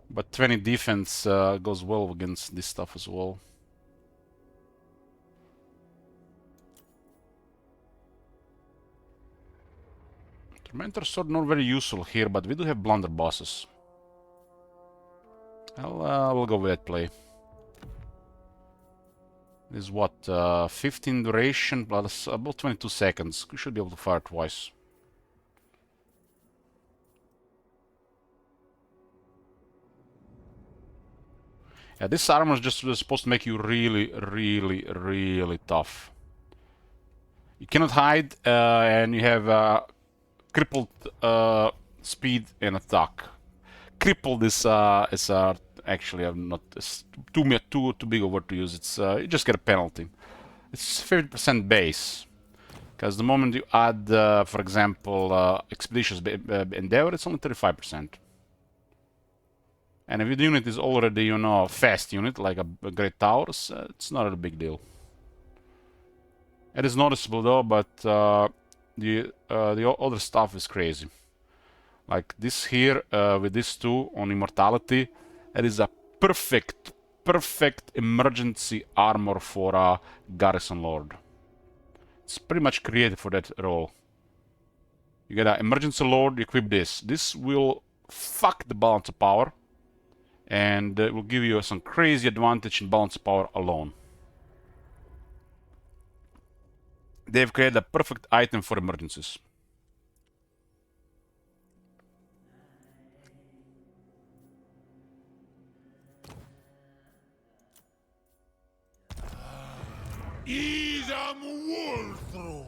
But 20 defense goes well against this stuff as well. Tormentor Sword not very useful here, but we do have blunderbosses. We'll go with that play. This is what, 15 duration plus about 22 seconds. We should be able to fire twice. Yeah, this armor is just supposed to make you really, really, really tough. You cannot hide, and you have crippled speed and attack. Crippled is actually I'm not too big a word to use. It's you just get a penalty. It's 50% base, because the moment you add, for example, expeditious endeavor, it's only 35%. And if the unit is already, you know, a fast unit like a Great Towers, it's not a big deal. It is noticeable though, but the other stuff is crazy. Like this here with these two on Immortality, it is a perfect emergency armor for a Garrison Lord. It's pretty much created for that role. You get an emergency lord, you equip this. This will fuck the balance of power. And it will give you some crazy advantage in balance of power alone. They've created a perfect item for emergencies. Idam Wolfrum.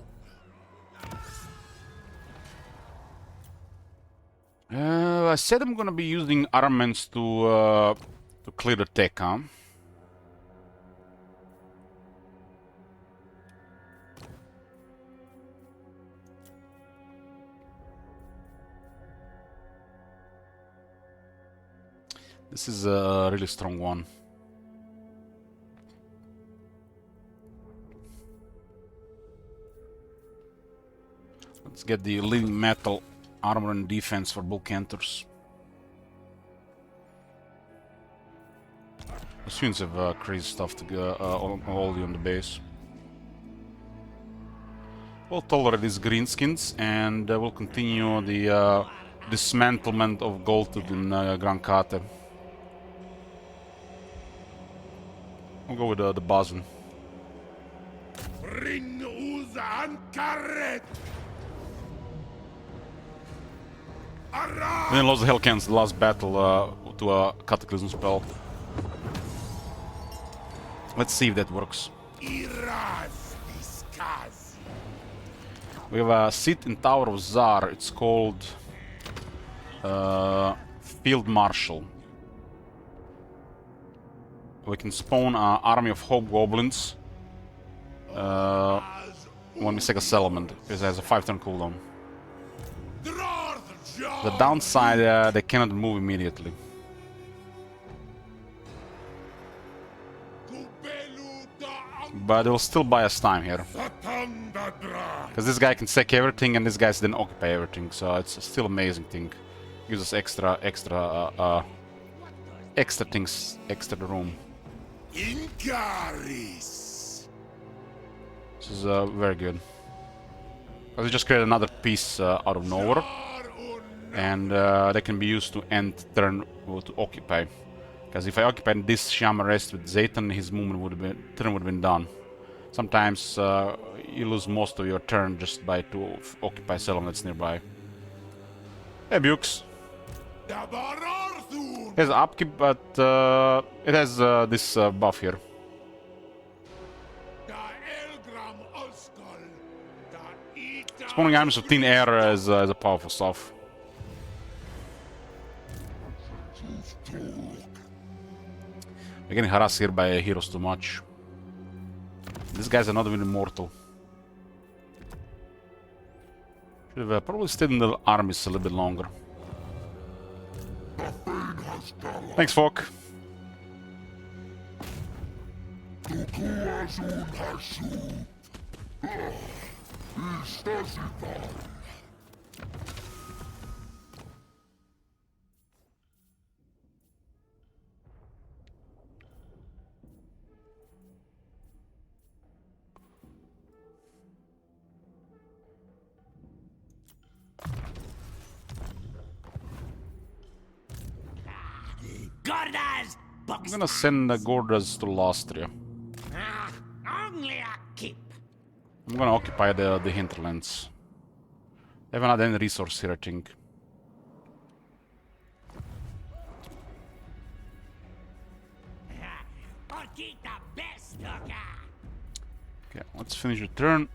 I said I'm gonna be using armaments to clear the tech, huh? This is a really strong one. Let's get the living metal armor and defense for bull cantors. The students have crazy stuff to go all on the base. We'll tolerate these greenskins and we'll continue the dismantlement of Goldtooth in Gran Kate. I'll go with the Bazin. Bring Uza and Carret. And then lost the Hellcans the last battle to a Cataclysm spell. Let's see if that works. Iraz Iskaz. We have a seat in Tower of Zharr. It's called Field Marshal. We can spawn an army of hobgoblins when we take a settlement. It has a 5-turn cooldown. The downside, they cannot move immediately. But it will still buy us time here. Because this guy can sack everything and this guy didn't occupy everything, so it's still amazing thing. Gives us extra things, extra room. Incaris. This is very good. Because we just create another piece out of nowhere. And they can be used to end turn to occupy. Because if I occupy this Shaman Rest with Zayton, his movement turn would have been done. Sometimes you lose most of your turn just by to occupy settlements nearby. Hey Bukes. It has upkeep, but it has this buff here. Spawning items of thin air is a powerful stuff. We're getting harassed here by heroes too much. These guys are not even immortal. Should have probably stayed in the armies a little bit longer. Thanks, folk. I'm gonna send the Gordas to Lastria. Only a keep. I'm gonna occupy the hinterlands. They haven't had any resource here, I think. Okay, let's finish the turn.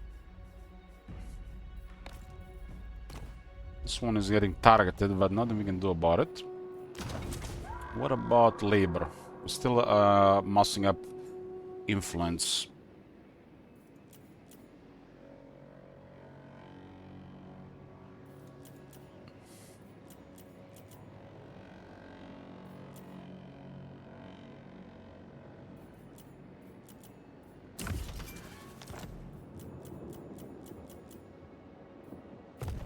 This one is getting targeted, but nothing we can do about it. What about labor? We're still massing up influence.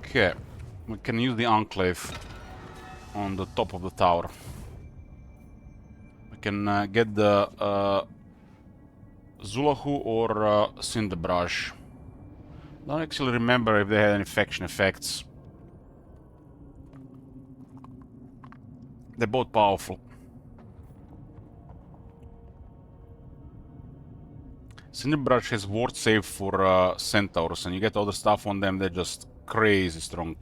Okay, we can use the Enclave on the top of the tower. We can get the Zulahu or Cinderbrush. Don't actually remember if they had any faction effects. They're both powerful. Cinderbrush has ward save for centaurs, and you get other stuff on them, they're just crazy strong.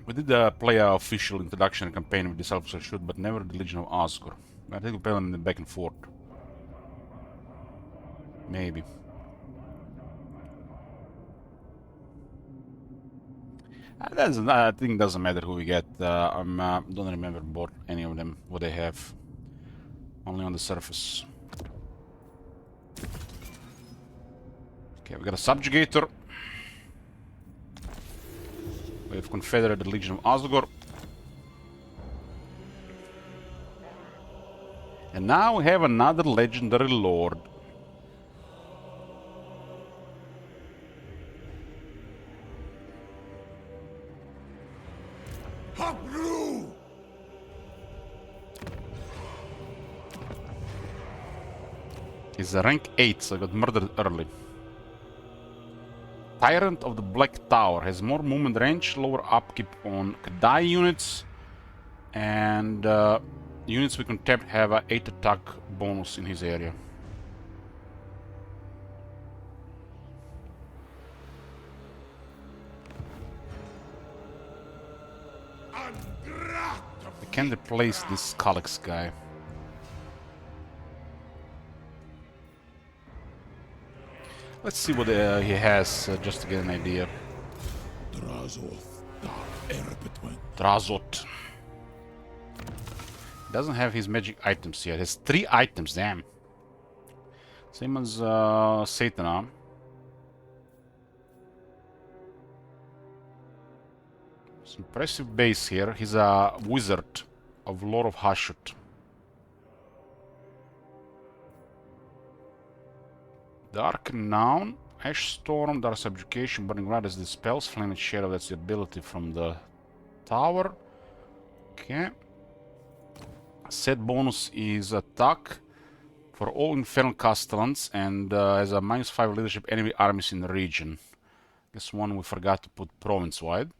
We did play our official introduction campaign with the self shoot, but never the Legion of Asgore. I think we played them back and forth. Maybe. I think it doesn't matter who we get. I don't remember about any of them, what they have. Only on the surface. Okay, we got a subjugator. We have confederated Legion of Asgore. And now we have another legendary lord. Habru! He's a rank 8, so I got murdered early. Tyrant of the Black Tower has more movement range, lower upkeep on Kadai units, and units we can tap have a 8 attack bonus in his area. I can replace this Calyx guy. Let's see what he has, just to get an idea. Drazot. Doesn't have his magic items yet. Has 3 items, damn. Same as Satana. It's an impressive base here. He's a wizard of Lord of Hashut. Dark Noun, Ash Storm, Dark Subjugation, Burning Rod as dispels, Flaming Shadow, that's the ability from the tower. Okay. Set bonus is attack for all Infernal Castellans and has a -5 leadership enemy armies in the region. Guess one we forgot to put province-wide.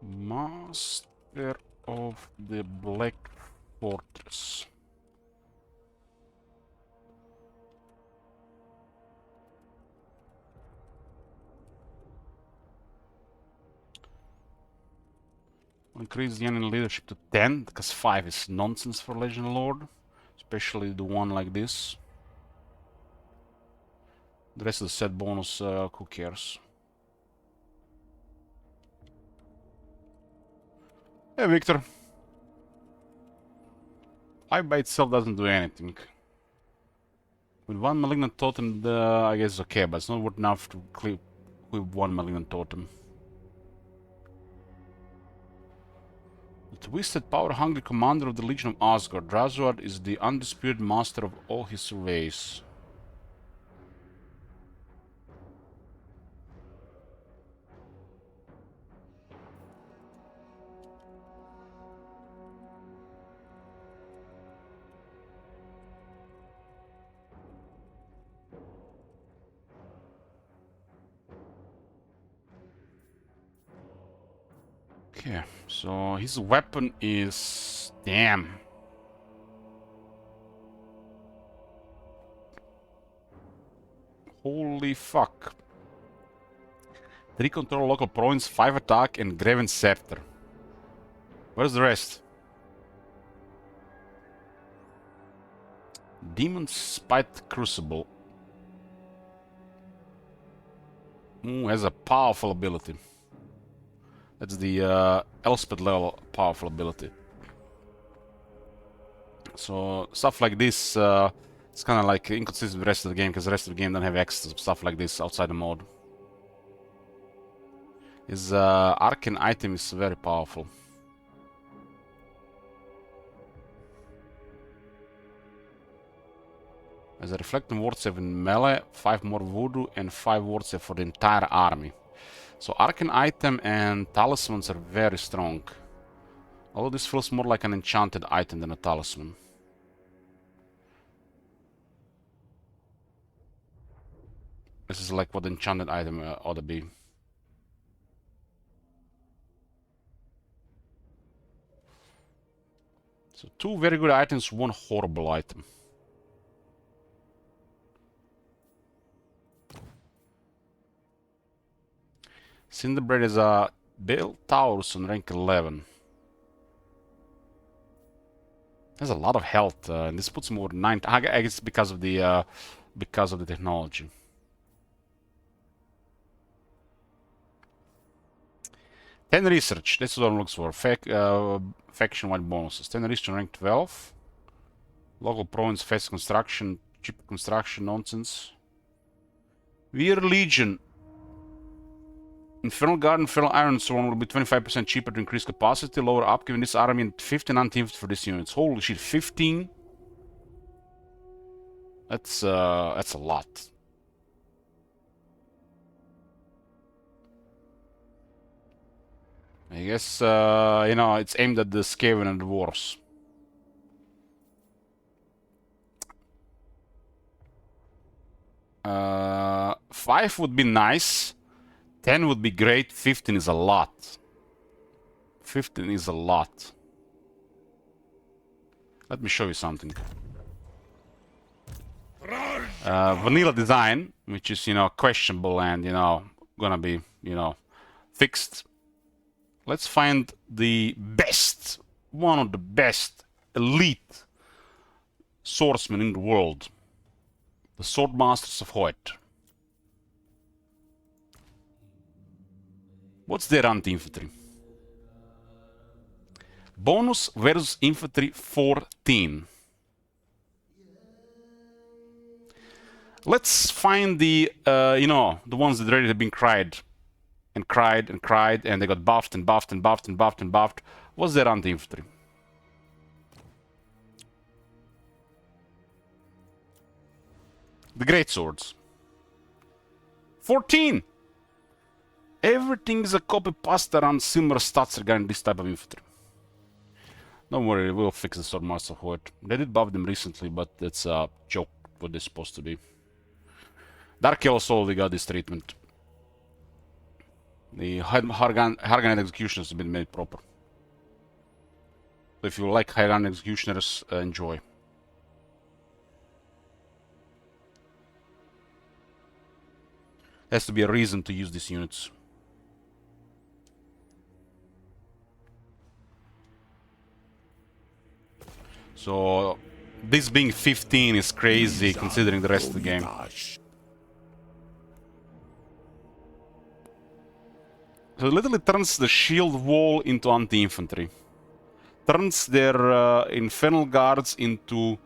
Master of the Black Fortress. Increase the enemy leadership to 10, because 5 is nonsense for Legend Lord, especially the one like this. The rest of the set bonus, who cares? Hey, Victor. 5 by itself doesn't do anything. With 1 Malignant Totem, I guess it's okay, but it's not worth enough to clip with 1 Malignant Totem. The twisted, power-hungry commander of the Legion of Asgore, Drazod is the undisputed master of all his surveys. Okay, so his weapon is... damn. Holy fuck. 3 control local province, 5 attack, and Graven Scepter. Where's the rest? Demon Spite Crucible. Ooh, has a powerful ability. That's the Elspeth level powerful ability. So stuff like this, it's kind of like inconsistent with the rest of the game, because the rest of the game don't have access to stuff like this outside the mode. His arcane item is very powerful. As a reflecting ward save in melee, 5 more voodoo and 5 ward save for the entire army. So arcane item and talismans are very strong. Although this feels more like an enchanted item than a talisman. This is like what the enchanted item ought to be. So 2 very good items, 1 horrible item. Cinderbread is a Bell Taurus on rank 11. Has a lot of health, and this puts him over 9. I guess because of the technology. Ten research. That's what I'm looking for. Faction-wide bonuses. 10 research on rank 12. Local province face construction, cheap construction nonsense. We're Legion. Infernal Guard and Infernal Iron Sworn will be 25% cheaper to increase capacity, lower upkeep in this army, and 15 anti-infantry for these units. Holy shit, 15? That's a lot. I guess, you know, it's aimed at the Skaven and the Dwarves. Uh, 5 would be nice. 10 would be great. 15 is a lot. 15 is a lot. Let me show you something. Vanilla design, which is, you know, questionable and, you know, gonna be, you know, fixed. Let's find the best, one of the best elite swordsmen in the world. The Swordmasters of Hoyt. What's their anti-infantry? Bonus versus infantry 14. Let's find the, you know, the ones that already have been cried and cried and cried and they got buffed and buffed and buffed and buffed and buffed. What's their anti-infantry? The great swords. 14! Everything is a copy-paste around similar stats regarding this type of infantry. Don't worry, we'll fix the Swordmaster of Hoyt. They did buff them recently, but it's a joke what they're supposed to be. Dark Yellow Soul, they got this treatment. The Hargan Executioners have been made proper. So if you like Hargan Executioners, enjoy. Has to be a reason to use these units. So this being 15 is crazy considering the rest of the game. So it literally turns the shield wall into anti-infantry. Turns their infernal guards into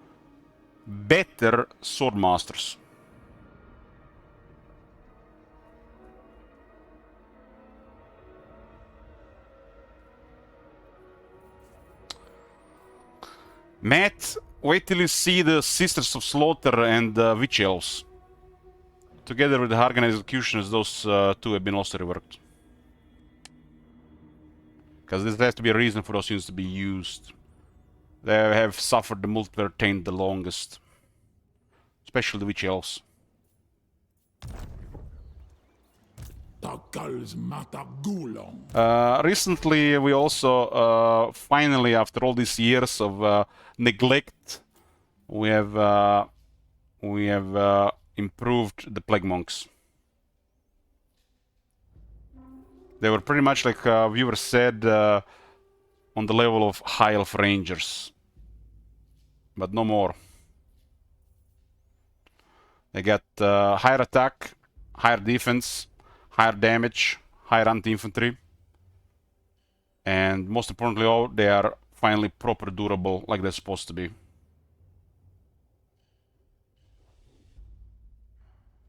better swordmasters. Matt, wait till you see the Sisters of Slaughter and Witch Elves. Together with the Hargan Executioners, those two have been also reworked. Because there has to be a reason for those units to be used. They have suffered the multiplayer taint the longest. Especially the Witch Elves. Recently, we also, finally, after all these years of neglect, we have improved the Plague Monks. They were pretty much, like viewers said, on the level of High Elf Rangers. But no more. They got higher attack, higher defense, higher damage, higher anti-infantry. And most importantly all, they are finally proper durable like they're supposed to be.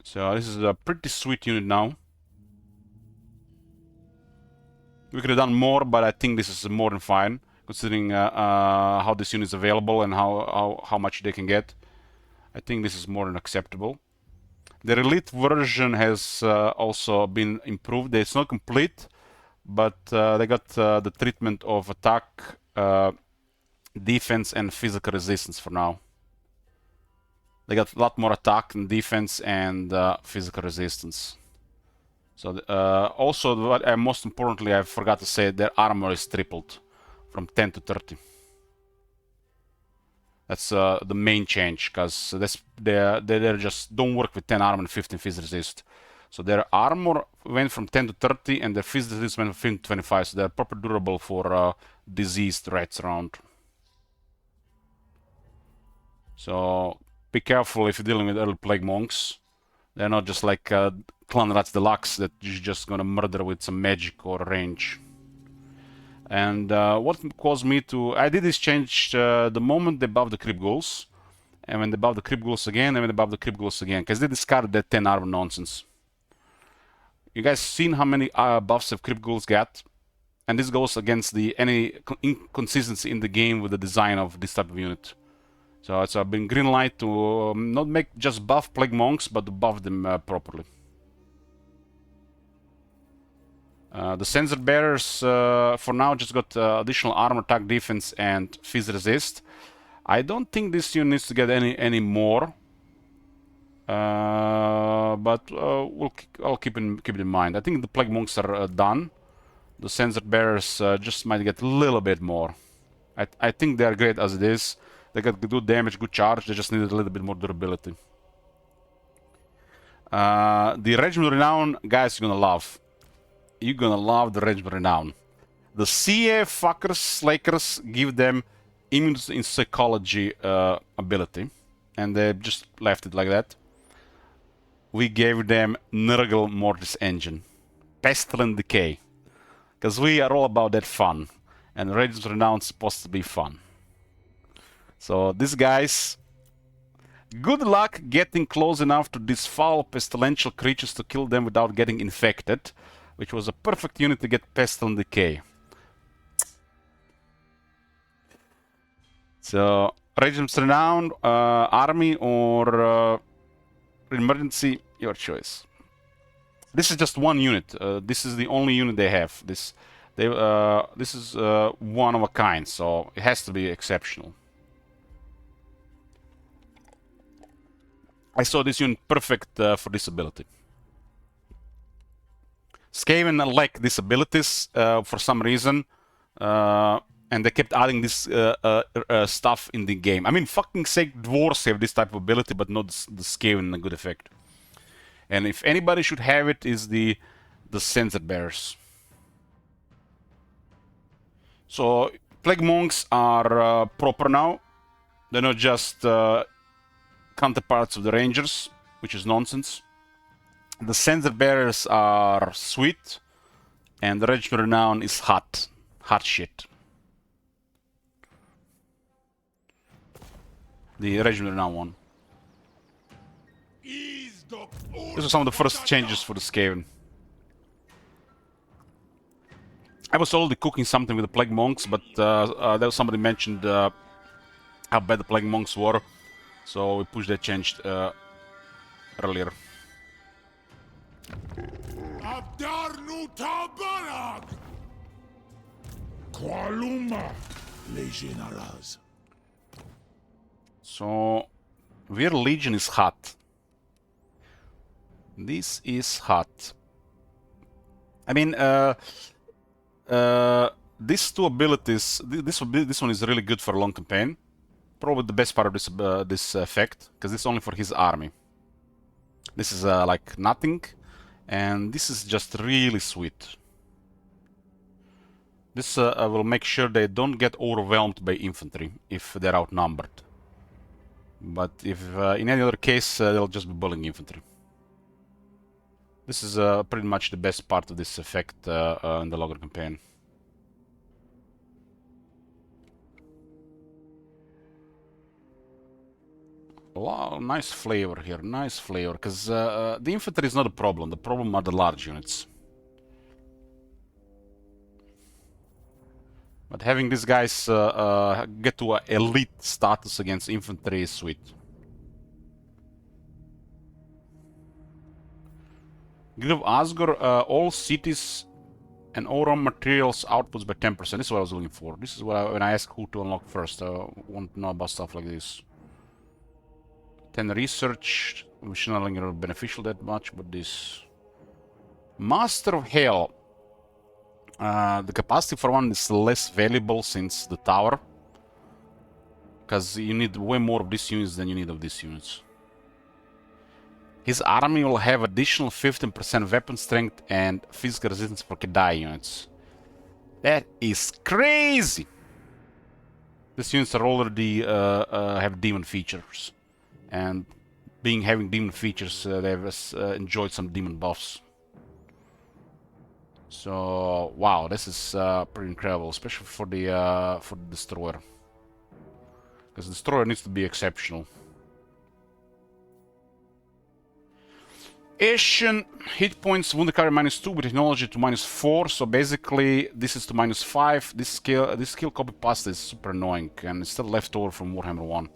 So this is a pretty sweet unit now. We could have done more, but I think this is more than fine, considering how this unit is available and how much they can get. I think this is more than acceptable. The elite version has also been improved. It's not complete, but they got the treatment of attack, defense, and physical resistance for now. They got a lot more attack and defense and physical resistance. So also, what most importantly, I forgot to say, their armor is tripled from 10 to 30. That's the main change, because they just don't work with 10 armor and 15 phys resist. So their armor went from 10 to 30, and their phys resist went from 15 to 25. So they're proper durable for diseased rats around. So be careful if you're dealing with early plague monks. They're not just like clan rats deluxe that you're just gonna murder with some magic or range. And what caused me to... I did this change the moment they buffed the creep ghouls, and when they buffed the creep ghouls again, and when they buffed the creep ghouls again, because they discarded that 10 armor nonsense. You guys seen how many buffs have creep ghouls got? And this goes against any inconsistency in the game with the design of this type of unit. So it's been green light to not make just buff plague monks, but to buff them properly. The sensor bearers for now just got additional armor, attack, defense, and phys resist. I don't think this unit needs to get any more, but I'll keep it in mind. I think the plague monks are done. The sensor bearers just might get a little bit more. I think they are great as it is. They got good damage, good charge. They just needed a little bit more durability. The Regiment Renown, guys, you're gonna love. You're gonna love the Regiment Renown. The CA fuckers, slakers, give them immunity in psychology ability, and they just left it like that. We gave them Nurgle Mortis Engine, Pestilent Decay, because we are all about that fun, and Regiment Renown is supposed to be fun. So these guys, good luck getting close enough to these foul pestilential creatures to kill them without getting infected, which was a perfect unit to get Pestilent Decay. So, Regiment's Renown, Army, or Emergency, your choice. This is just one unit. This is the only unit they have. This is one of a kind, so it has to be exceptional. I saw this unit perfect for this ability. Skaven lack these abilities for some reason, and they kept adding this stuff in the game. I mean, fucking sake, dwarves have this type of ability, but not the Skaven a good effect. And if anybody should have it, is the Sensor Bearers. So, Plague Monks are proper now. They're not just counterparts of the Rangers, which is nonsense. The Sensor Bearers are sweet, and the Regiment Renown is hot. Hot shit. The Regiment Renown one. These are some of the first changes for the Skaven. I was already cooking something with the Plague Monks, but there was somebody mentioned how bad the Plague Monks were, so we pushed that change earlier. Abdarnu Tabarag! Qualuma, Legionaras. So, Weir Legion is hot. This is hot. I mean, these two abilities, this one is really good for a long campaign. Probably the best part of this effect, because it's only for his army. This is like nothing, and this is just really sweet. This will make sure they don't get overwhelmed by infantry if they're outnumbered. But if in any other case, they'll just be bullying infantry. This is pretty much the best part of this effect in the Logger campaign. Wow, nice flavor here, nice flavor, because the infantry is not a problem. The problem are the large units. having these guys get to a elite status against infantry is sweet. Grid of Asgore, all cities and all raw materials outputs by 10%. This is what I was looking for. This is what when I asked who to unlock first. I want to know about stuff like this. 10 research, which not longer beneficial that much, but this. Master of Hell. The capacity for one is less valuable since the tower. Because you need way more of these units than you need of these units. His army will have additional 15% weapon strength and physical resistance for Kedai units. That is crazy! These units are already have demon features. And having demon features, they have enjoyed some demon buffs. So, wow, this is pretty incredible, especially for the Destroyer. Because the Destroyer needs to be exceptional. Asian hit points, wounded carry -2 with technology to -4, so basically this is to -5. This skill copy pasta is super annoying and it's still left over from Warhammer 1.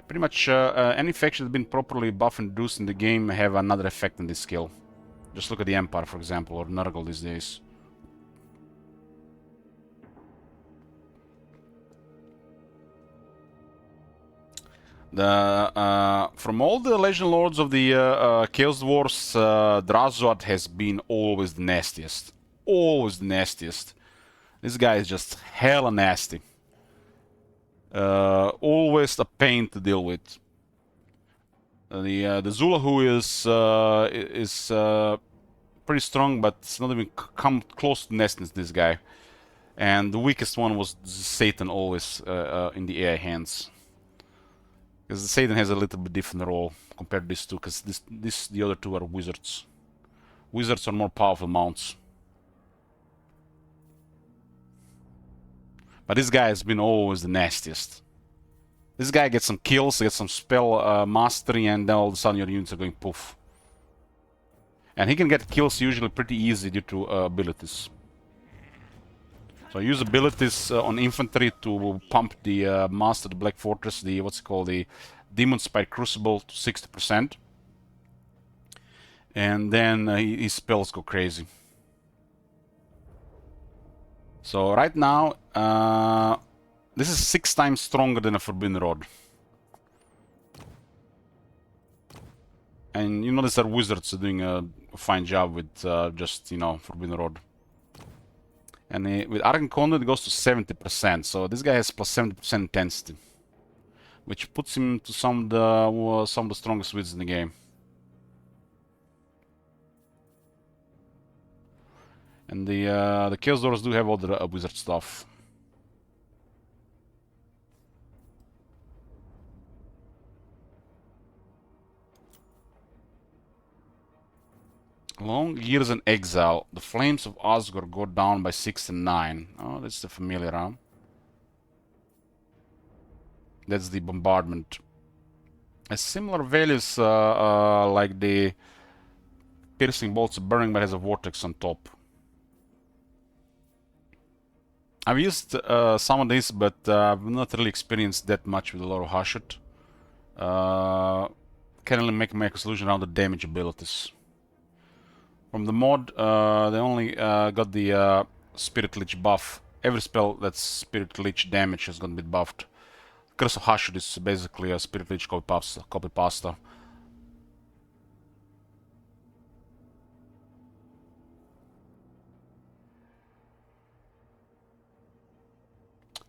Pretty much any faction that's been properly buff and reduced in the game have another effect on this skill. Just look at the Empire, for example, or Nurgle these days. From all the Legend Lords of the Chaos Dwarfs, Drazoad has been always the nastiest. Always the nastiest. This guy is just hella nasty. Always a pain to deal with. The Zulahu is pretty strong, but it's not even come close to nastiness, this guy. And the weakest one was Satan, always in the AI hands. Because Satan has a little bit different role compared to these two, because the other two are wizards. Wizards are more powerful mounts. But this guy has been always the nastiest. This guy gets some kills, gets some spell mastery, and then all of a sudden your units are going poof. And he can get kills usually pretty easy due to abilities. So I use abilities on infantry to pump the Master, the Black Fortress, the what's it called, the Demon Spike Crucible to 60%. And then his spells go crazy. So right now, this is 6 times stronger than a Forbidden Rod. And you notice that wizards are doing a fine job with just, you know, Forbidden Rod. And with Arcane Conduit it goes to 70%, so this guy has plus 70% intensity. Which puts him to some of the strongest wizards in the game. And the Chaos Dwarfs do have all the wizard stuff. Long years in exile. The flames of Asgore go down by 6 and 9. Oh, that's the familiar, huh? That's the bombardment. Has similar values like the piercing bolts of burning, but has a vortex on top. I've used some of these, but I've not really experienced that much with a lot of Hashut. Can't really make a solution around the damage abilities. From the mod, they only got the Spirit Leech buff. Every spell that's Spirit Leech damage has gonna be buffed. Curse of Hashut is basically a Spirit Leech copy pasta.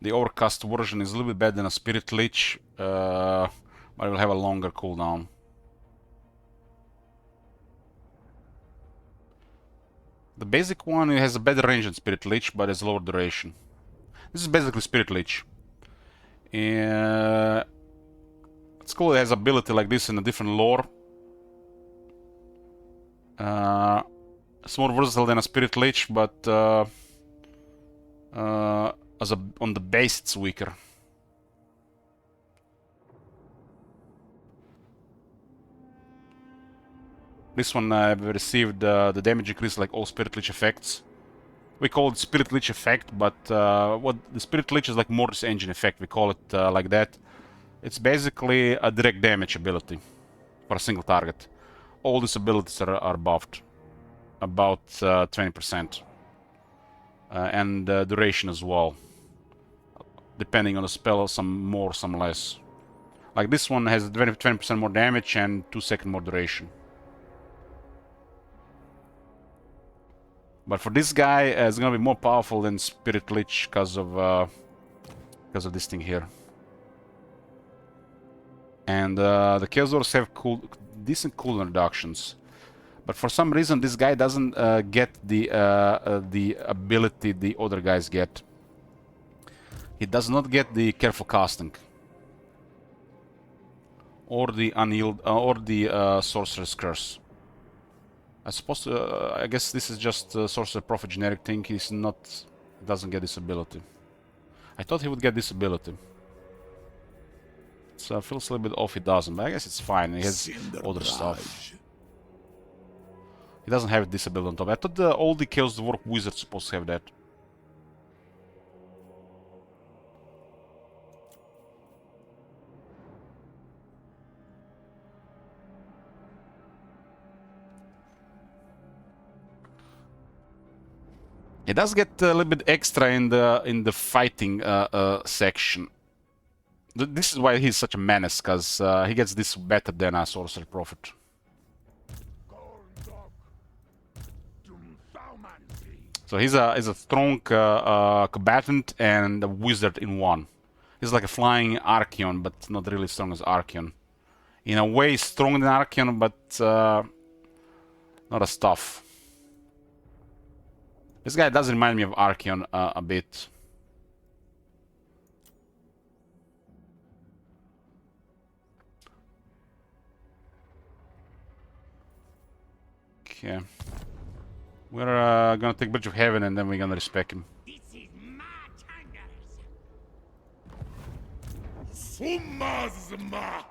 The overcast version is a little bit better than a Spirit Leech, but it will have a longer cooldown. The basic one has a better range than Spirit Leech, but has lower duration. This is basically Spirit Leech. It's cool, it has ability like this in a different lore. It's more versatile than a Spirit Leech, but on the base it's weaker. This one I've received the damage increase like all Spirit Leech effects. We call it Spirit Leech effect, but what the Spirit Leech is like Mortis Engine effect. We call it like that. It's basically a direct damage ability for a single target. All these abilities are buffed about 20%, and duration as well, depending on the spell. Some more, some less. Like this one has 20% more damage and 2-second more duration. But for this guy, it's gonna be more powerful than Spirit Leech because of this thing here. And the Chaos Dwarfs have decent cooldown reductions. But for some reason, this guy doesn't get the ability the other guys get. He does not get the Careful Casting. Or the Sorcerer's Curse. I guess this is just Sorcerer Prophet generic thing. He doesn't get this ability. I thought he would get this ability. So it feels a little bit off he doesn't, but I guess it's fine. He has other stuff. He doesn't have this ability on top. I thought all the Chaos Dwarf Wizards supposed to have that. It does get a little bit extra in the fighting section. This is why he's such a menace, because he gets this better than a Sorcerer Prophet. So he's a strong combatant and a wizard in one. He's like a flying Archeon, but not really strong as Archeon. In a way, stronger than Archeon, but not as tough. This guy does remind me of Archeon a bit. Okay. We're gonna take Bridge of Heaven and then we're gonna respec him. This is my tangers. Sumazma.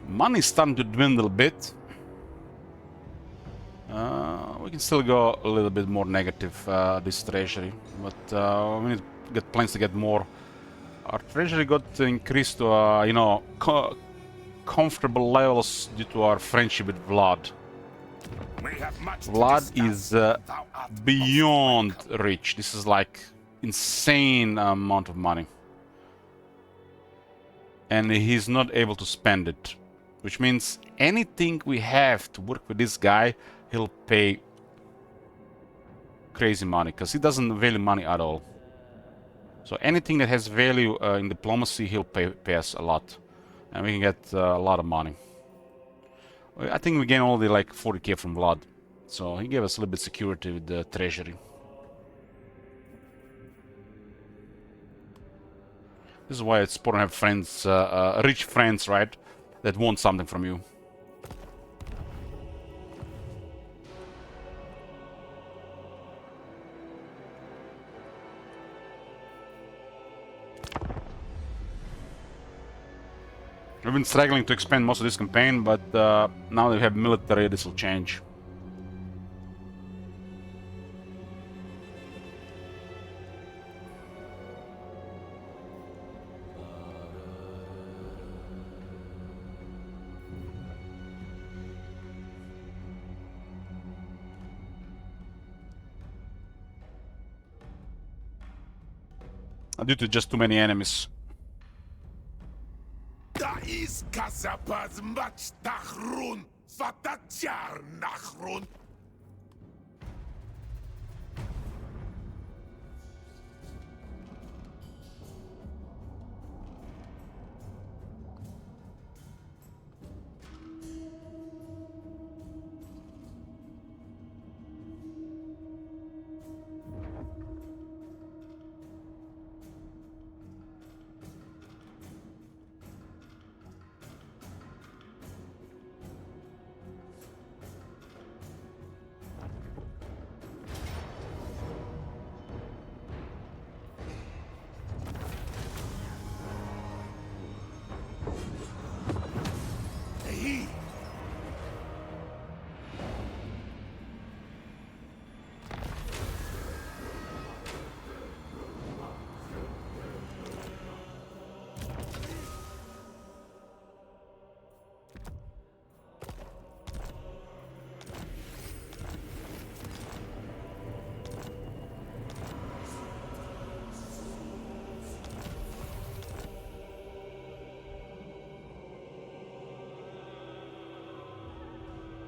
Money's starting to dwindle a bit. We can still go a little bit more negative this treasury, but we need to get plans to get more. Our treasury got increased to you know, comfortable levels due to our friendship with Vlad. Vlad is beyond rich. This is like insane amount of money, and he's not able to spend it. Which means anything we have to work with this guy, he'll pay crazy money, because he doesn't value money at all. So anything that has value in diplomacy, he'll pay us a lot. And we can get a lot of money. I think we gain only like 40k from Vlad. So he gave us a little bit of security with the treasury. This is why it's important to have friends, rich friends, right? That want something from you. We've been struggling to expand most of this campaign, but now that we have military, this will change. Due to just too many enemies. Da is Kasapaz mach Nachrun, Fatajar Nachrun.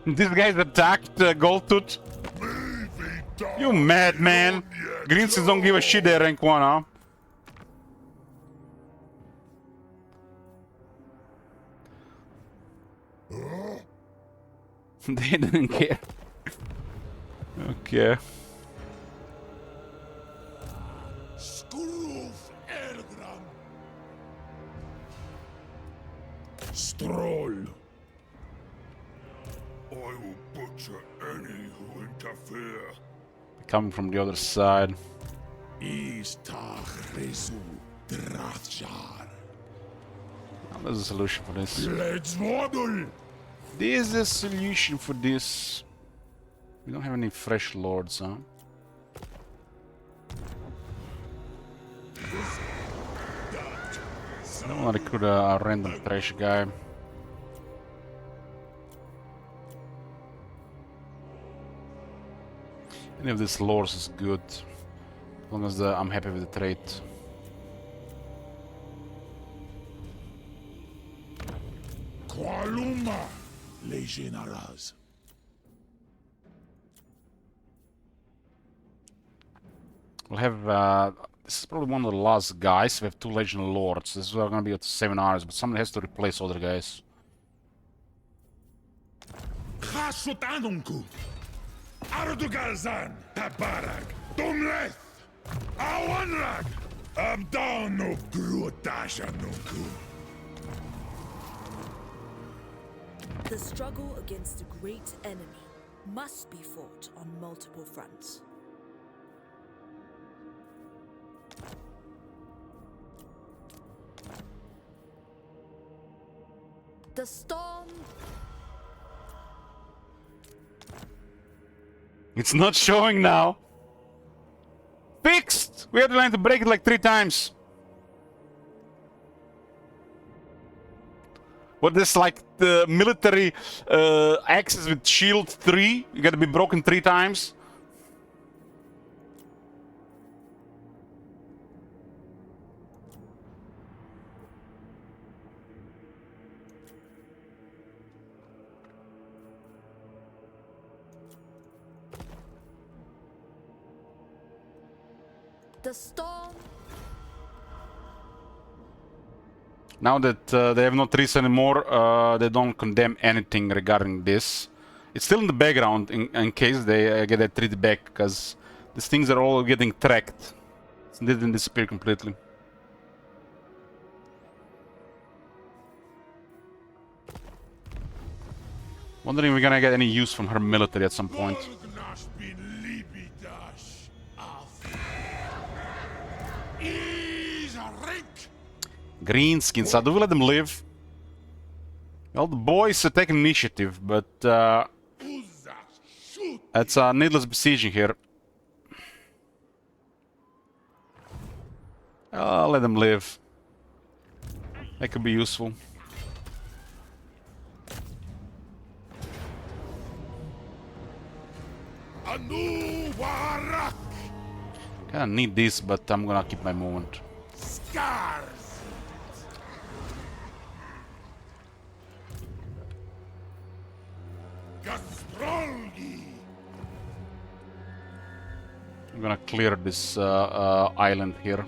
This guy's attacked Goldtooth. You madman! Greenskins don't give a shit at rank 1, huh? They didn't care. Okay. Stroll. I will butcher any who interfere. Coming from the other side. Istachresu Zharr. There's a solution for this. Let's model. There's a solution for this. We don't have any fresh lords, huh? I don't want to recruit a random trash guy. Any of these lords is good. As long as I'm happy with the trade. Qualuma. Les généraux. We'll have, this is probably one of the last guys. We have 2 Legion Lords. This is gonna be at 7 hours, but somebody has to replace other guys. Khasut Anunku. Ardugalzan. Tabarag. Dumleth. Awanrag. Abdano Grutashanunku. The struggle against a great enemy must be fought on multiple fronts. The storm. It's not showing now. Fixed! We had to learn to break it like 3 times. What this like the military axes with shield 3? You gotta be broken 3 times. The storm. Now that they have no trees anymore, they don't condemn anything regarding this. It's still in the background in case they get a treat back, because these things are all getting tracked. It didn't disappear completely. Wondering if we're gonna get any use from her military at some point. Greenskins, I do let them live. Well, the boys are taking initiative, but it's a needless besieging here. I'll let them live. That could be useful. Kinda need this, but I'm gonna keep my movement. Scars. I'm gonna clear this island here.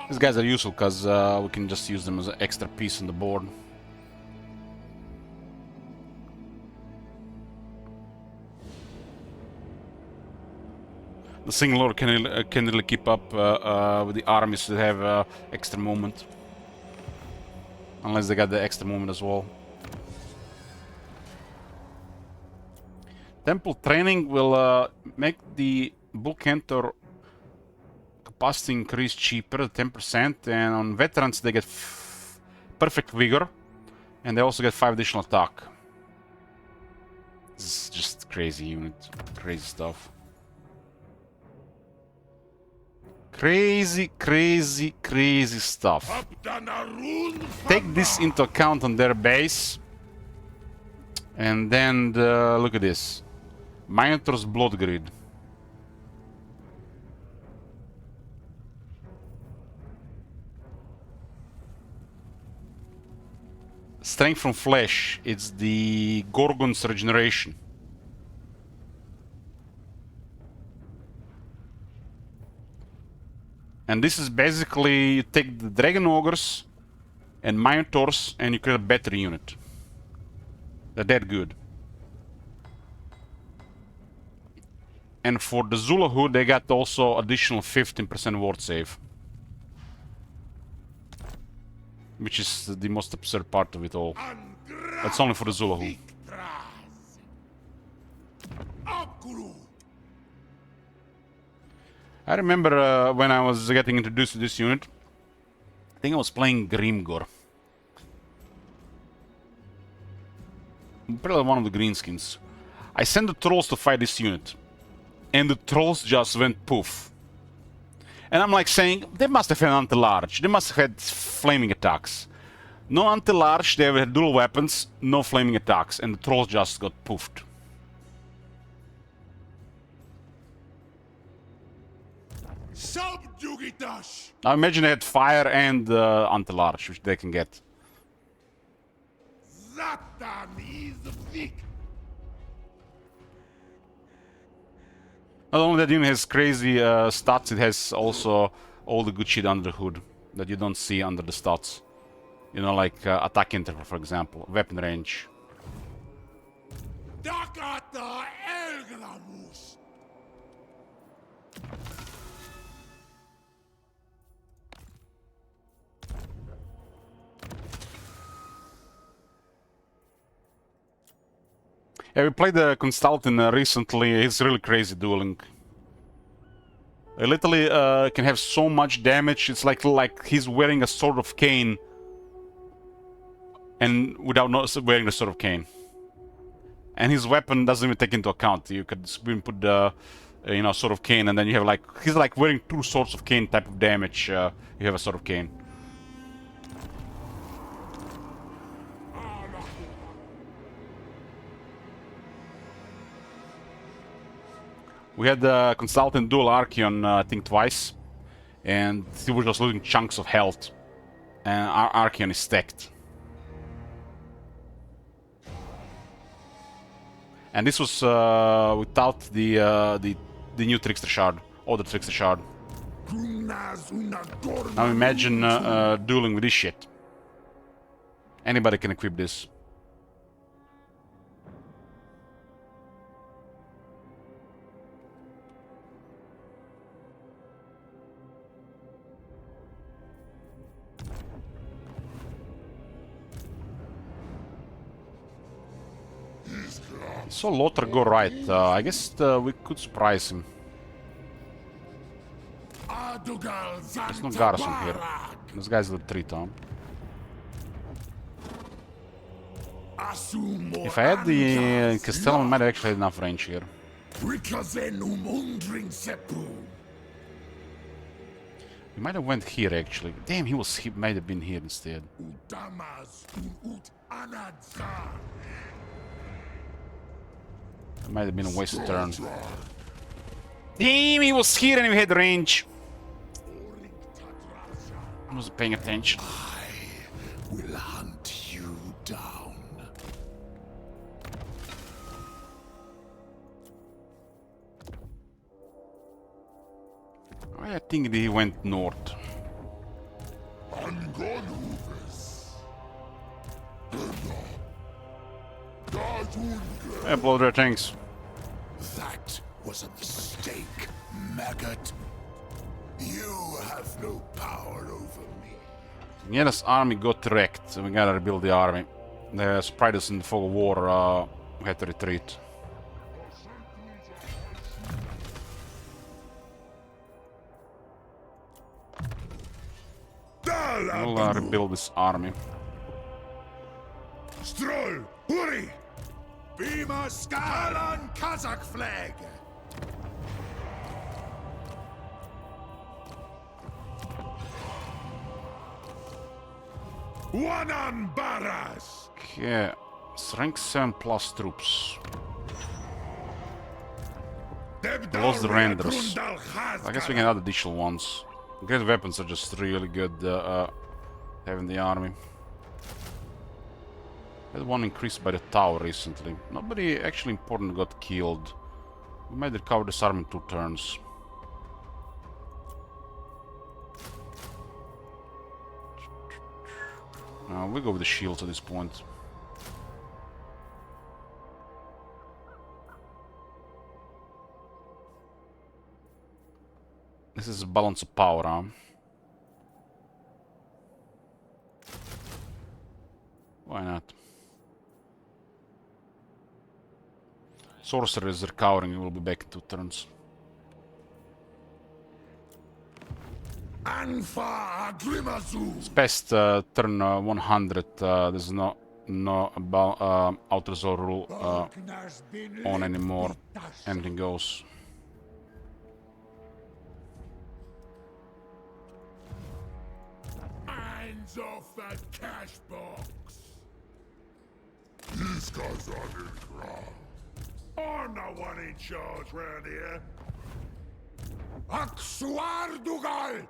These guys are useful because we can just use them as an extra piece on the board. The single lord can really keep up with the armies that have extra movement. Unless they got the extra movement as well. Temple training will make the book enter capacity increase cheaper, 10%, and on veterans they get perfect vigor, and they also get 5 additional attack. This is just crazy unit, crazy stuff. Crazy, crazy, crazy stuff. Take this into account on their base. And then, look at this. Minotaur's Blood Grid. Strength from Flesh. It's the Gorgon's Regeneration. And this is basically, you take the Dragon Ogres and Minotaurs and you create a better unit. They're that good. And for the Zulahood, they got also additional 15% ward save. Which is the most absurd part of it all. That's only for the Zulahood. I remember when I was getting introduced to this unit, I think I was playing Grimgor. Probably one of the greenskins. I sent the trolls to fight this unit. And the trolls just went poof. And I'm like saying, they must have had anti-large. They must have had flaming attacks. No anti-large, they had dual weapons, no flaming attacks. And the trolls just got poofed. Now imagine they had fire and anti-large, which they can get. Not only that unit has crazy stats, it has also all the good shit under the hood that you don't see under the stats. You know, like attack interval, for example, weapon range. Yeah, we played the Consultant recently. He's really crazy dueling. He literally can have so much damage. It's like he's wearing a Sword of Cain, and without wearing the Sword of Cain. And his weapon doesn't even take into account. You could even put the, you know, Sword of Cain, and then you have like he's like wearing two Swords of Cain type of damage. You have a Sword of Cain. We had the Consultant dual Archeon, I think twice, and he was just losing chunks of health, and our Archeon is stacked. And this was without the new Trickster Shard, or the Trickster Shard. Now imagine dueling with this shit. Anybody can equip this. So Lothar go right. I guess we could surprise him. There's no garrison here. This guy's the 3-town. If I had the Castellum, I might have actually had enough range here. We might have went here actually. Damn, he might have been here instead. It might have been a wasted turn. Damn, he was here and he had range. I wasn't paying attention. I will hunt you down. I think he went north. Yeah, blow their tanks. That was a mistake, maggot. You have no power over me. Yena's army got wrecked, so we gotta rebuild the army. The Spiders in the fog of war had to retreat. We'll rebuild this army. Stroll, hurry! Bima Skalan Kazakh flag! One on Barras! Okay. Rank 7 plus troops. Lost the renders. I guess we can add additional ones. Great weapons are just really good having the army. Had one increased by the tower recently. Nobody actually important got killed. We might recover this army in 2 turns. We go with the shields at this point. This is a balance of power, huh? Why not? Sorcerer is recovering, he will be back in 2 turns. It's past turn 100, there's no outer zone rule on anymore. Anything goes. Hands off that cash box! These guys are in crowd. I'm the one in charge round here. Aksuardugal!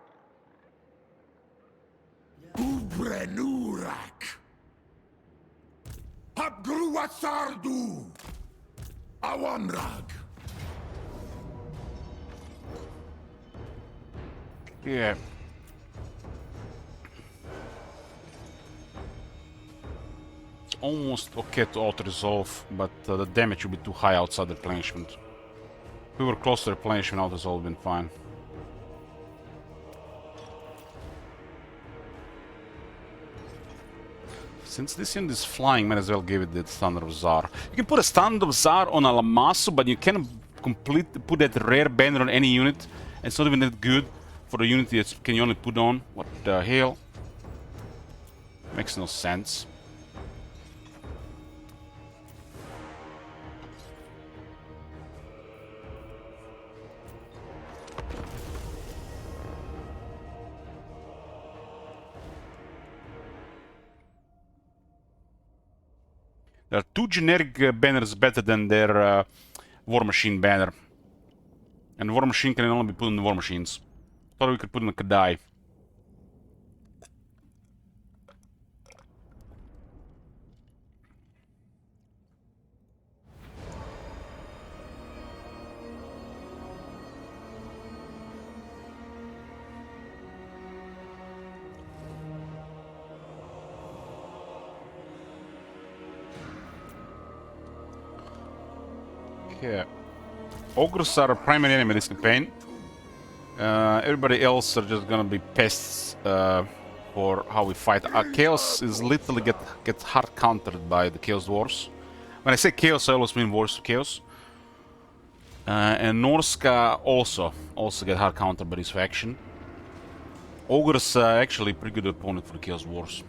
Ubrenurak! Abgruatsardu! Awanrag! Yeah. It's almost okay to auto-resolve, but the damage will be too high outside the replenishment. If we were close to replenishment, auto-resolve would have been fine. Since this unit is flying, might as well give it the standard of Zharr. You can put a standard of Zharr on a Lamasu, but you can't put that rare banner on any unit. And it's not even that good for the unit that can you only put on. What the hell? Makes no sense. There are 2 generic banners better than their War Machine banner. And War Machine can only be put in the War Machines. Thought we could put in the Kadai. Okay. Ogres are a primary enemy in this campaign. Everybody else are just gonna be pests for how we fight. Chaos is literally gets hard countered by the Chaos Dwarves. When I say Chaos, I always mean Wars of Chaos. And Norska also get hard countered by this faction. Ogres are actually a pretty good opponent for the Chaos Dwarves.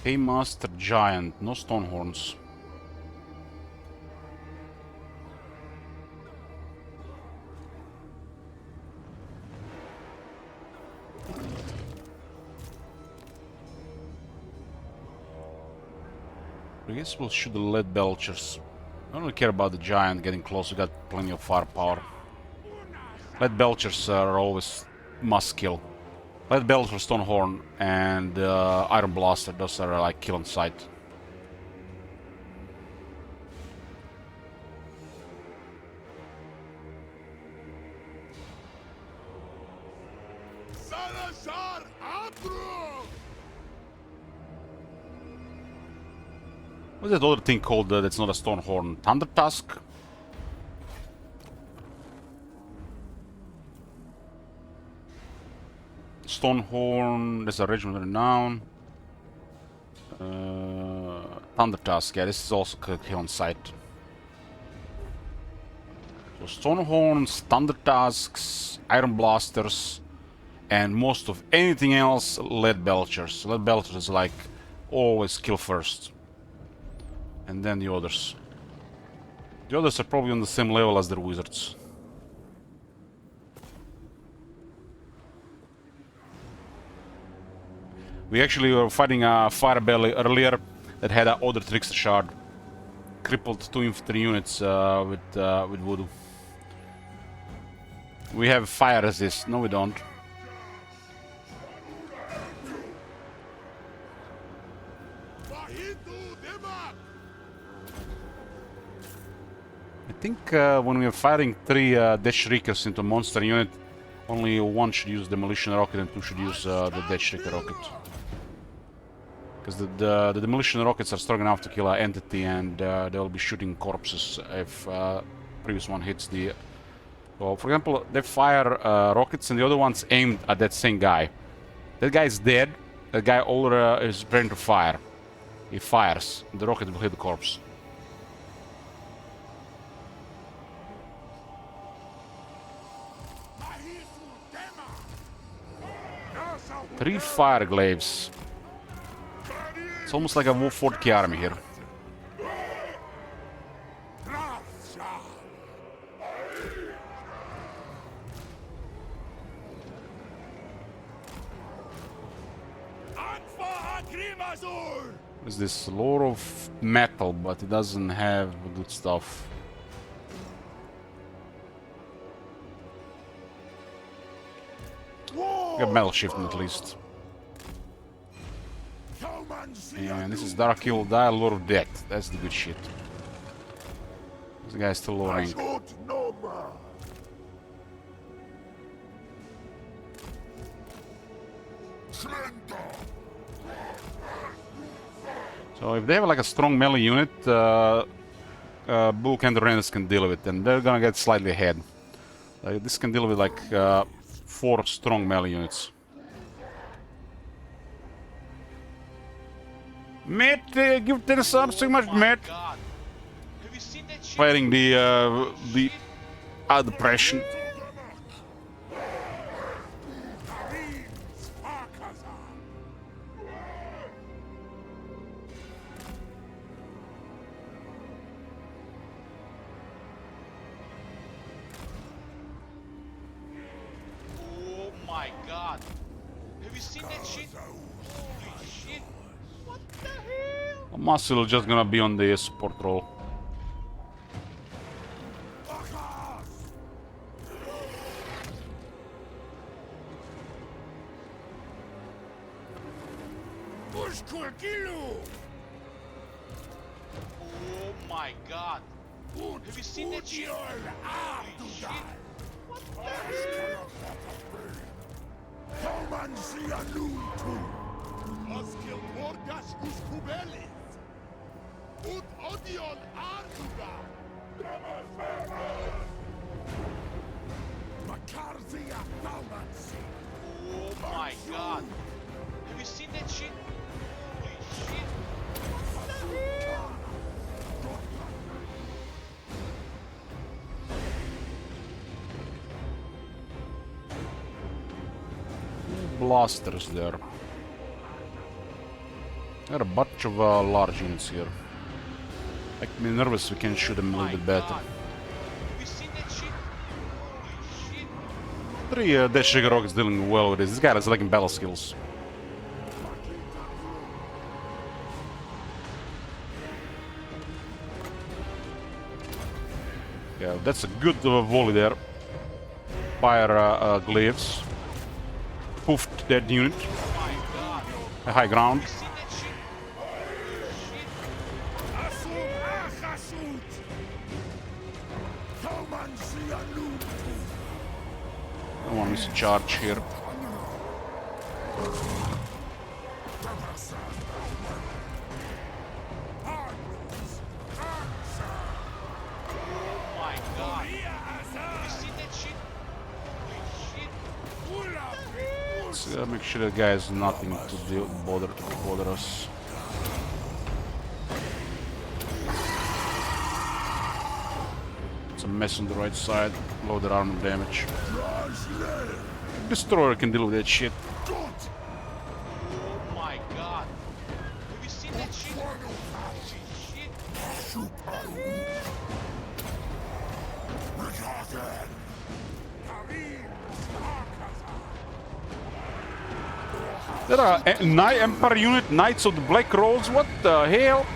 Paymaster Giant, no Stonehorns. I guess we'll shoot the lead belchers. I don't really care about the giant getting close, we got plenty of firepower. Lead belchers are always must kill. Lead belcher, Stonehorn, and Iron Blaster, those are like kill on sight. What's that other thing called that's not a Stonehorn? Thunder Tusk? Stonehorn, there's a regiment renown. Thunder Tusk, yeah, this is also kill on sight. So stone horns, thunder tusks, iron blasters, and most of anything else, lead belchers. Lead belchers is like always kill first, and then the others. The others are probably on the same level as their wizards. We actually were fighting a fire belly earlier that had an other trickster shard. Crippled 2 infantry units with voodoo. We have fire resist. No, we don't. I think when we are firing 3 death shriekers into a monster unit, only 1 should use demolition rocket and 2 should use the death shrieker rocket. Because the demolition rockets are strong enough to kill an entity, and they'll be shooting corpses if previous one hits the... Well, for example, they fire rockets and the other one's aimed at that same guy. That guy is dead. That guy already is preparing to fire. He fires. The rocket will hit the corpse. Three fire glaives. It's almost like a 40k army here. There's this lore of metal, but it doesn't have good stuff. We got metal shifting at least. And this is Dark Hill Die, Lord of Death. That's the good shit. This guy's still low rank. So if they have like a strong melee unit, Bulk and the Rangers can deal with it, and they're gonna get slightly ahead. This can deal with like 4 strong melee units. Matt, give 10 subs so much, Matt. God. Have you seen that shit? Fighting the depression. Oh my god. Have you seen that shit? Holy shit. What the hell? Muscle is just gonna be on the support role. Oh my god. Have you seen that shit? Holy shit. What the hell? Oh my god. Have you seen that shit? Holy shit. What the hell? Blasters there. There are a bunch of large units here. Make me nervous, we can shoot them a little bit better. Have you seen that shit? Holy shit. 3 Death Trigger Rockets dealing well with this. This guy has like battle skills. Yeah, that's a good volley there. Fire glaives. Poofed that unit. Oh my god. A high ground. Have you seen that shit? Holy shit. Don't want to miss a charge here. Oh my god. Have you seen that shit? Holy shit. Let's make sure that guy has nothing to bother us. Some mess on the right side. Loaded armor damage. Destroyer can deal with that shit. Oh my god. Have you seen that shit? Holy shit. There are Empire unit, Knights of the Black Rose. What the hell?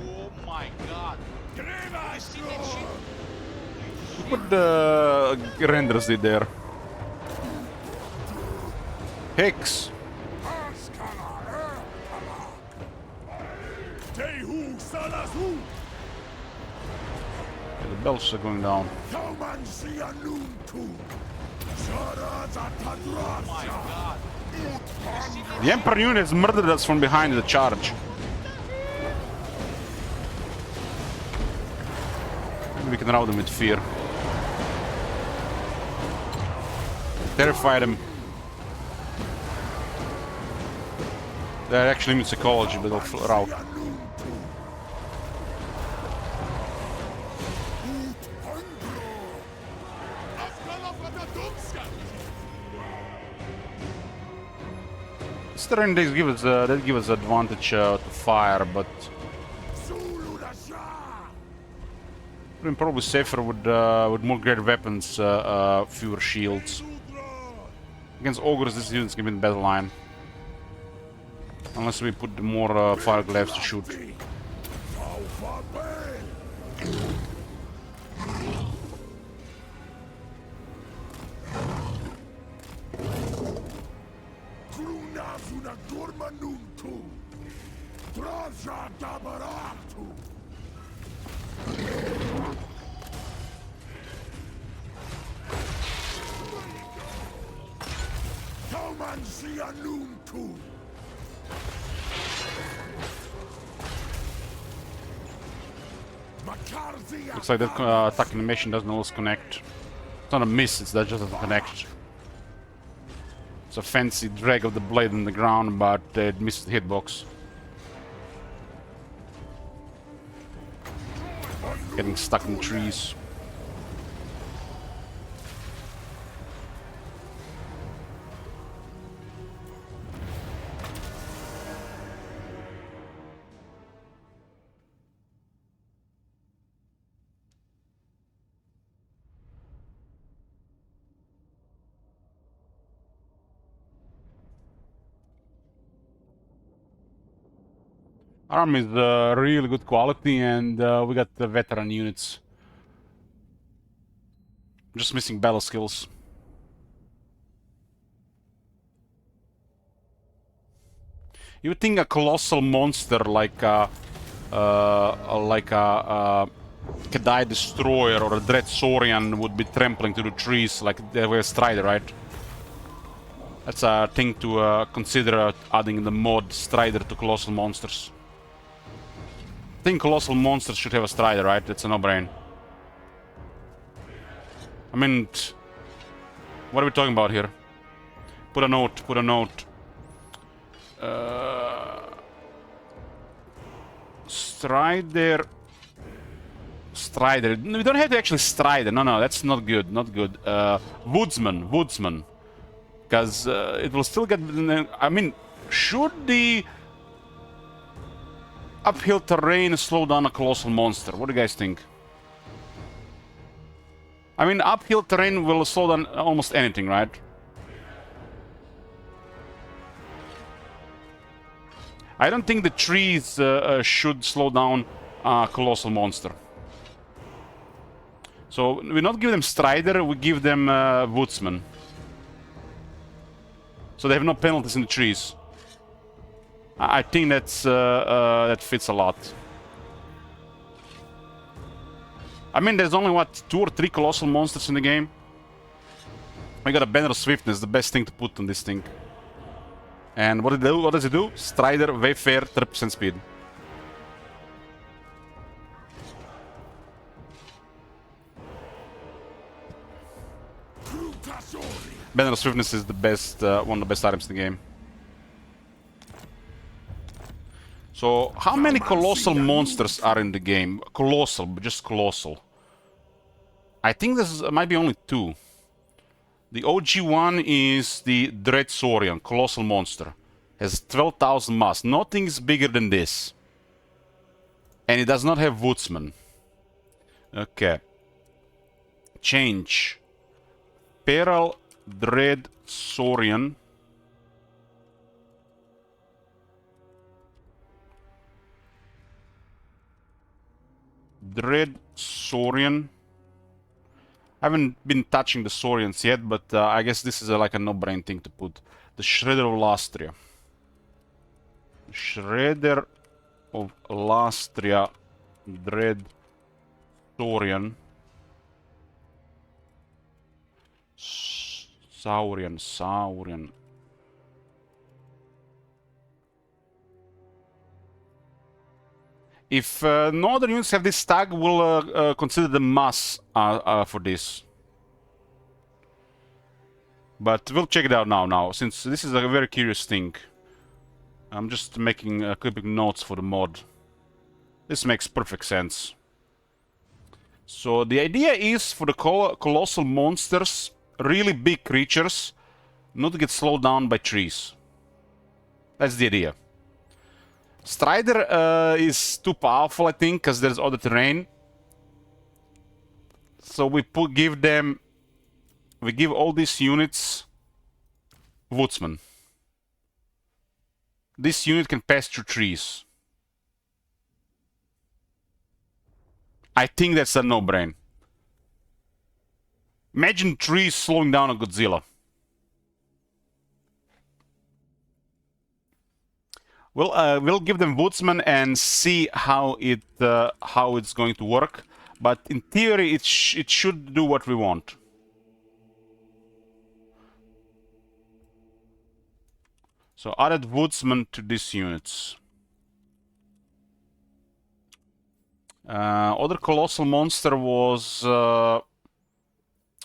Oh my god. Have you seen that shit? What the renders did there? Hex. The bells are going down. Oh my god. The Emperor unit has murdered us from behind the charge. Maybe we can rout them with fear. Terrify them. They're actually immune psychology, but they'll rout. This terrain does give us advantage to fire, but we're probably safer with more great weapons, fewer shields. Against ogres, this unit's gonna be in the battle line, unless we put more fire glaives to shoot. Looks like that attack animation doesn't always connect. It's not a miss, it's that just doesn't connect. It's a fancy drag of the blade on the ground, but it missed the hitbox. Getting stuck in trees. Arm is really good quality, and we got the veteran units. Just missing battle skills. You would think a colossal monster like a Kadai Destroyer or a Dread Saurian would be trampling to the trees like they were Strider, right? That's a thing to consider adding the mod Strider to colossal monsters. I think colossal monsters should have a Strider, right? It's a no-brain. I mean, what are we talking about here? Put a note, put a note. Strider. We don't have to actually Strider. No, that's not good, not good. Woodsman. Because it will still get... I mean, should the uphill terrain slow down a colossal monster? What do you guys think? I mean, uphill terrain will slow down almost anything, right? I don't think the trees should slow down a colossal monster. So we not give them Strider, we give them Woodsman. So they have no penalties in the trees. I think that's that fits a lot. I mean, there's only, what, 2 or 3 colossal monsters in the game? We got a banner of swiftness, the best thing to put on this thing. And what does it do? Strider, Wayfarer, 30% speed. Banner of swiftness is the best, one of the best items in the game. So, how many colossal monsters are in the game? Colossal, just colossal. I think this might be only 2. The OG one is the Dread Saurian, colossal monster. Has 12,000 mass. Nothing is bigger than this. And it does not have Woodsman. Okay. Change. Feral Dread Saurian. Dread Saurian. I haven't been touching the Saurians yet, but I guess this is like a no-brain thing to put. The Shredder of Lastria. Shredder of Lastria. Dread Saurian. Saurian. If no other units have this tag, we'll consider the mass for this. But we'll check it out now, since this is a very curious thing. I'm just making quick notes for the mod. This makes perfect sense. So the idea is for the colossal monsters, really big creatures, not to get slowed down by trees. That's the idea. Strider is too powerful, I think, because there's other terrain. So we give all these units Woodsman. This unit can pass through trees. I think that's a no-brain. Imagine trees slowing down a Godzilla. We'll give them Woodsman and see how it's going to work. But in theory, it should do what we want. So added Woodsman to these units. Other colossal monster was the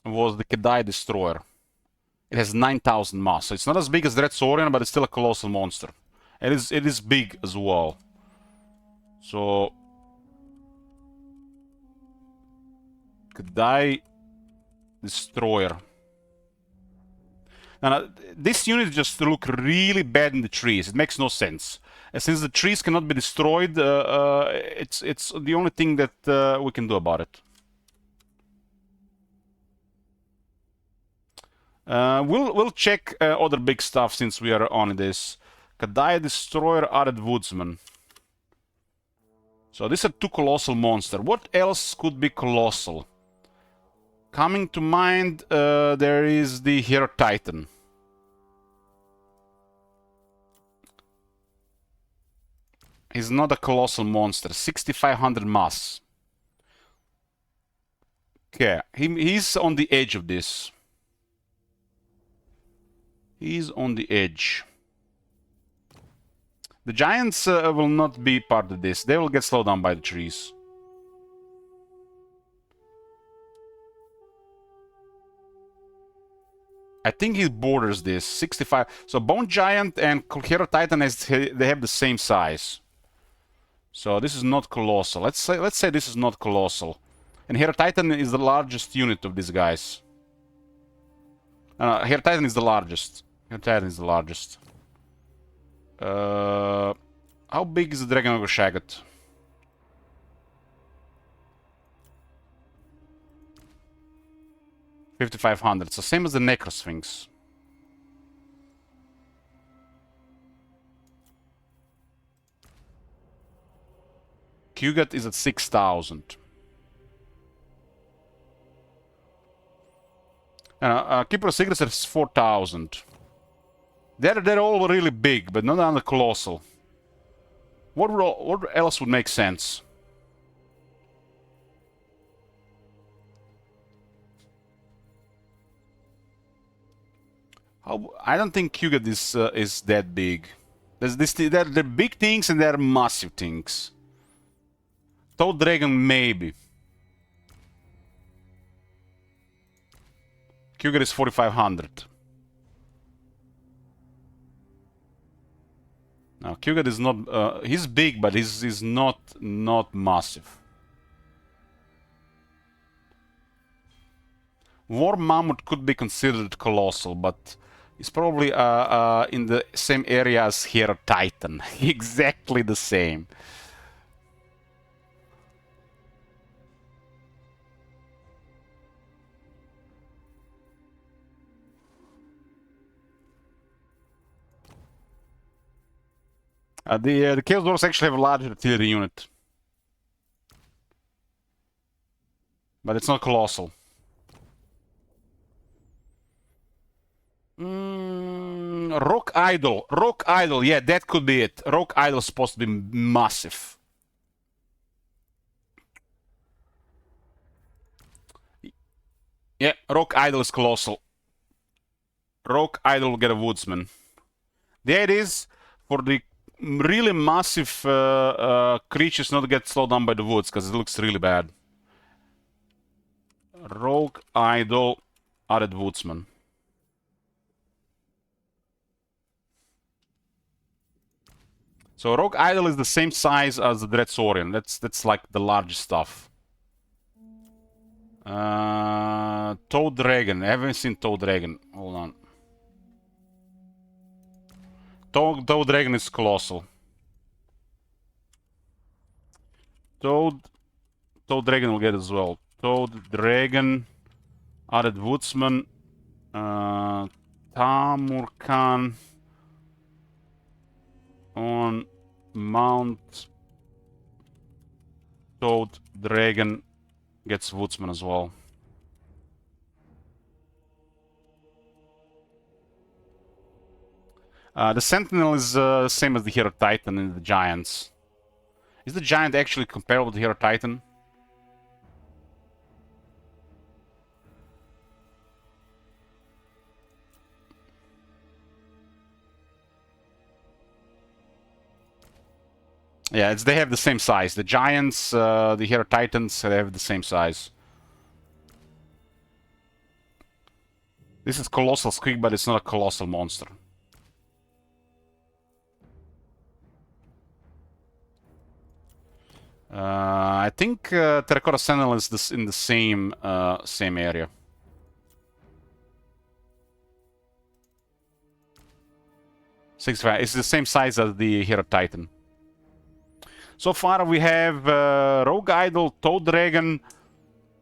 Kedai Destroyer. It has 9,000 mass. So it's not as big as Dread Saurian, but it's still a colossal monster. It is big as well. So Kedai Destroyer. Now, this unit just look really bad in the trees. It makes no sense. And since the trees cannot be destroyed, it's the only thing that we can do about it. We'll check other big stuff since we are on this. Kedai Destroyer added Woodsman. So these are 2 colossal monsters. What else could be colossal? Coming to mind, there is the Hero Titan. He's not a colossal monster. 6,500 mass. Okay, he's on the edge of this. He's on the edge. The giants will not be part of this. They will get slowed down by the trees. I think he borders this. 65. So Bone Giant and Hero Titan, they have the same size. So this is not colossal. Let's say this is not colossal. And Hero Titan is the largest unit of these guys. Hero Titan is the largest. Hero Titan is the largest. How big is the Dragon Ogre Shaggot? $5,500. So same as the Necrosphinx. Kugat is at 6,000. Keeper of Secrets is 4,000. They're all really big, but not on the colossal. What else would make sense? I don't think Kugat is that big. There are big things and there are massive things. Toad Dragon, maybe. Kugat is 4,500. Now, Kugat is not. He's big, but he's not massive. War Mammoth could be considered colossal, but it's probably in the same area as Hero Titan. Exactly the same. The Chaos Dwarfs actually have a larger artillery unit, but it's not colossal. Rock Idol, yeah, that could be it. Rock Idol is supposed to be massive. Yeah, Rock Idol is colossal. Rock Idol will get a Woodsman. There it is for the really massive creatures not to get slowed down by the woods, because it looks really bad. Rogue Idol added Woodsman. So Rogue Idol is the same size as the Dread Saurian. That's like the largest stuff. Toad Dragon. I haven't seen Toad Dragon. Hold on. Toad Dragon is colossal. Toad Dragon will get as well. Toad Dragon, added Woodsman, Tamurkan on Mount. Toad Dragon gets Woodsman as well. The Sentinel is same as the Hero Titan and the Giants. Is the Giant actually comparable to Hero Titan? Yeah, they have the same size. The Giants, the Hero Titans, they have the same size. This is Colossal Squeak, but it's not a colossal monster. I think Terracotta Sentinel is in the same area. It's the same size as the Hero Titan. So far we have Rogue Idol, Toad Dragon,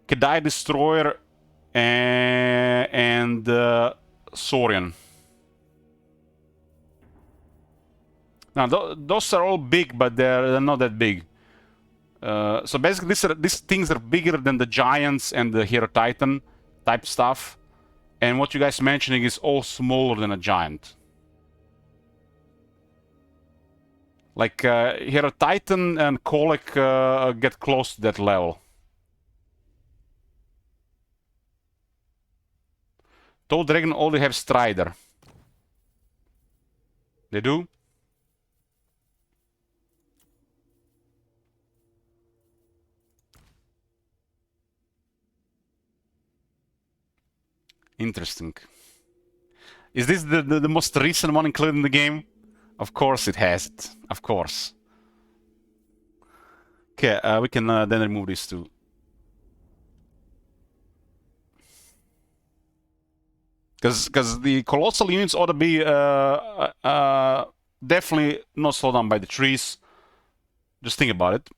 Kedai Destroyer, and Saurian. Now those are all big, but they're not that big. So basically, these things are bigger than the Giants and the Hero Titan type stuff. And what you guys mentioning is all smaller than a Giant. Like Hero Titan and Colic get close to that level. Toad Dragon only have Strider. They do? Interesting. Is this the most recent one included in the game? Of course it has it. Of course. Okay, we can then remove these two. Because the colossal units ought to be definitely not slowed down by the trees. Just think about it.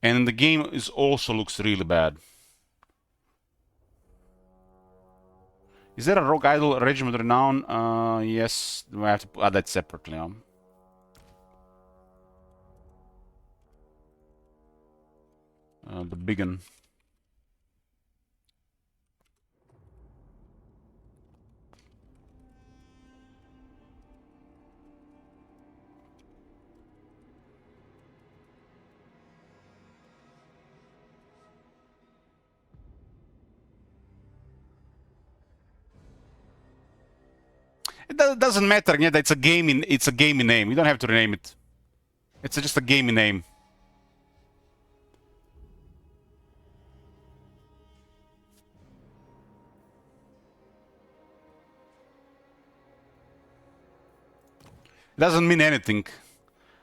And the game also looks really bad. Is there a Rogue Idol Regiment Renown? Yes, we have to add that separately. The big one. It doesn't matter. Yeah, it's a gaming name. You don't have to rename it. It's just a gaming name. It doesn't mean anything.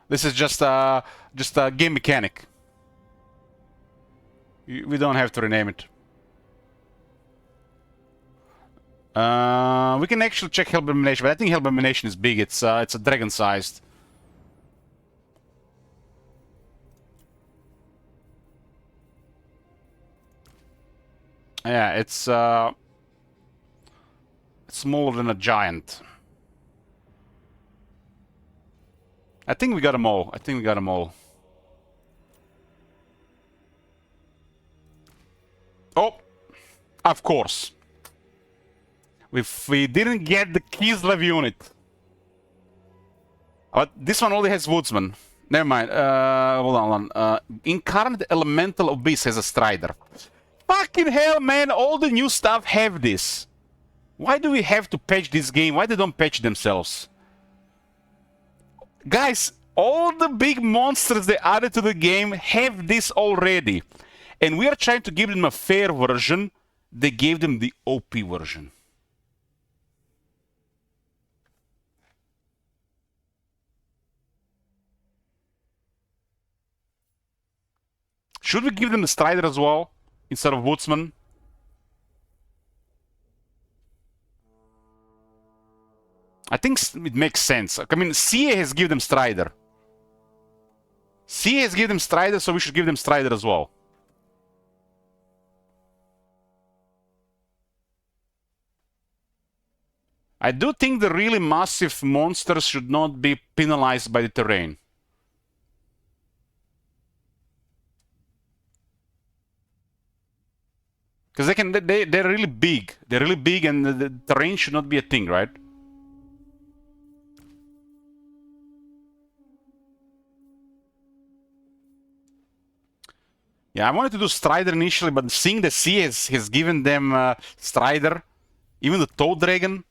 This is just a game mechanic. We don't have to rename it. We can actually check Hell Abomination, but I think Hell Abomination is big. It's a dragon-sized. Yeah, it's smaller than a giant. I think we got them all. I think we got them all. Oh, of course. If we didn't get the Kislev unit. But this one only has Woodsman. Never mind. Hold on. Incarnate Elemental Abyss has a Strider. Fucking hell, man. All the new stuff have this. Why do we have to patch this game? Why they don't patch themselves? Guys, all the big monsters they added to the game have this already. And we are trying to give them a fair version. They gave them the OP version. Should we give them the Strider as well, instead of Woodsman? I think it makes sense. I mean, CA has given them Strider. CA has given them Strider, so we should give them Strider as well. I do think the really massive monsters should not be penalized by the terrain. Because they're really big. They're really big and the terrain should not be a thing, right? Yeah, I wanted to do Strider initially, but seeing the sea has given them Strider, even the Toad Dragon.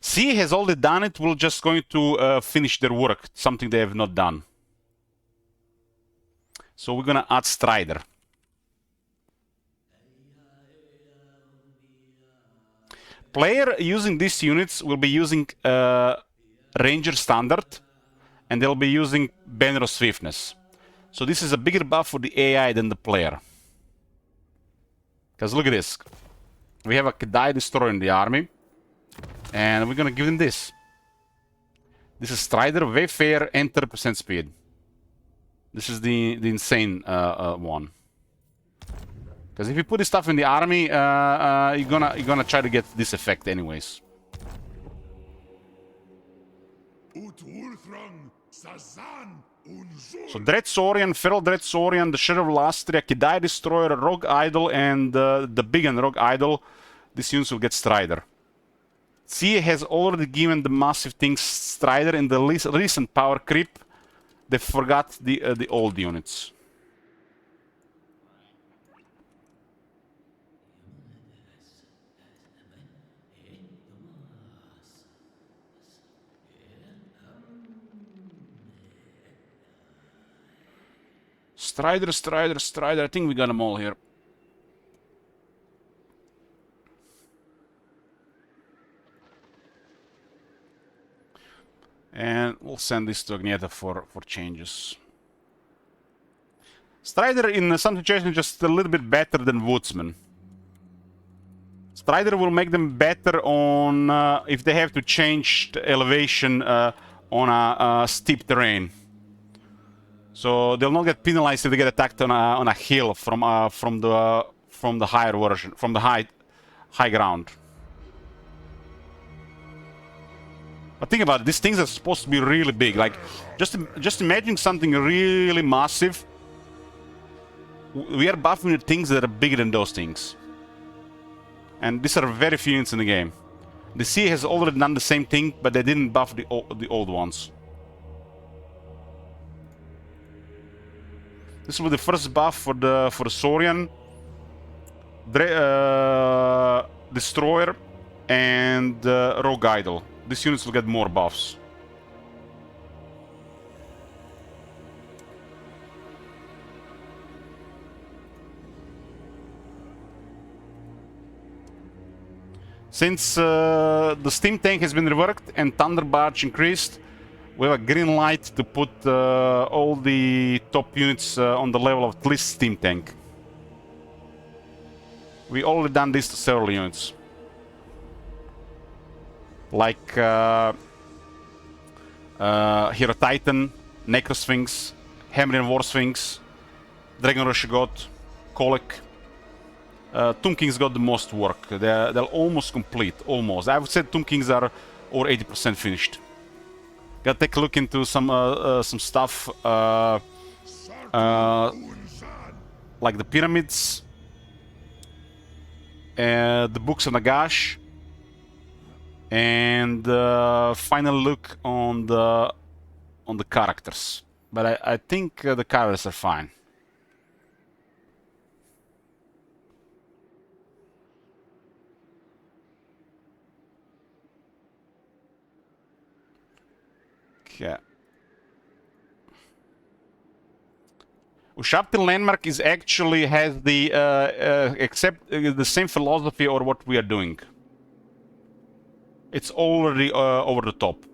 Sea has already done it, we're just going to finish their work, something they have not done. So we're gonna add Strider. Player using these units will be using Ranger Standard, and they'll be using Banner of Swiftness. So this is a bigger buff for the AI than the player. Because look at this. We have a Kedai Destroyer in the army, and we're gonna give them this. This is Strider, Wayfarer, and 30% speed. This is the insane one. Because if you put this stuff in the army, you're gonna try to get this effect anyways. So Dread Saurian, Feral Dread Saurian, the Sheriff of Lastria, Kedai Destroyer, Rogue Idol, and the Big and Rogue Idol. These units will get Strider. CA has already given the massive things Strider in the recent power creep. They forgot the old units. Strider, Strider, Strider. I think we got them all here. And we'll send this to Agneta for changes. Strider in some situations just a little bit better than Woodsman. Strider will make them better on if they have to change the elevation on a steep terrain. So they'll not get penalized if they get attacked on a hill from the higher version, from the high ground. But think about it, these things are supposed to be really big. Like, just imagine something really massive. We are buffing the things that are bigger than those things. And these are very few units in the game. The sea has already done the same thing, but they didn't buff the old ones. This will be the first buff for the Saurian, Destroyer, and Rogue Idol. These units will get more buffs. Since the steam tank has been reworked and Thunder Barge increased, we have a green light to put all the top units on the level of at least steam tank. We already done this to several units. Like Hero Titan, Necrosphinx, Hammer War Sphinx, Dragon Rush God, Kolek. Tomb Kings got the most work. They're almost complete, almost. I would say Tomb Kings are over 80% finished. Gotta take a look into some stuff like the pyramids, the books of Nagash, and final look on the characters. But I think the characters are fine. Okay. Ushabti Landmark is actually has the the same philosophy or what we are doing. It's already over the top.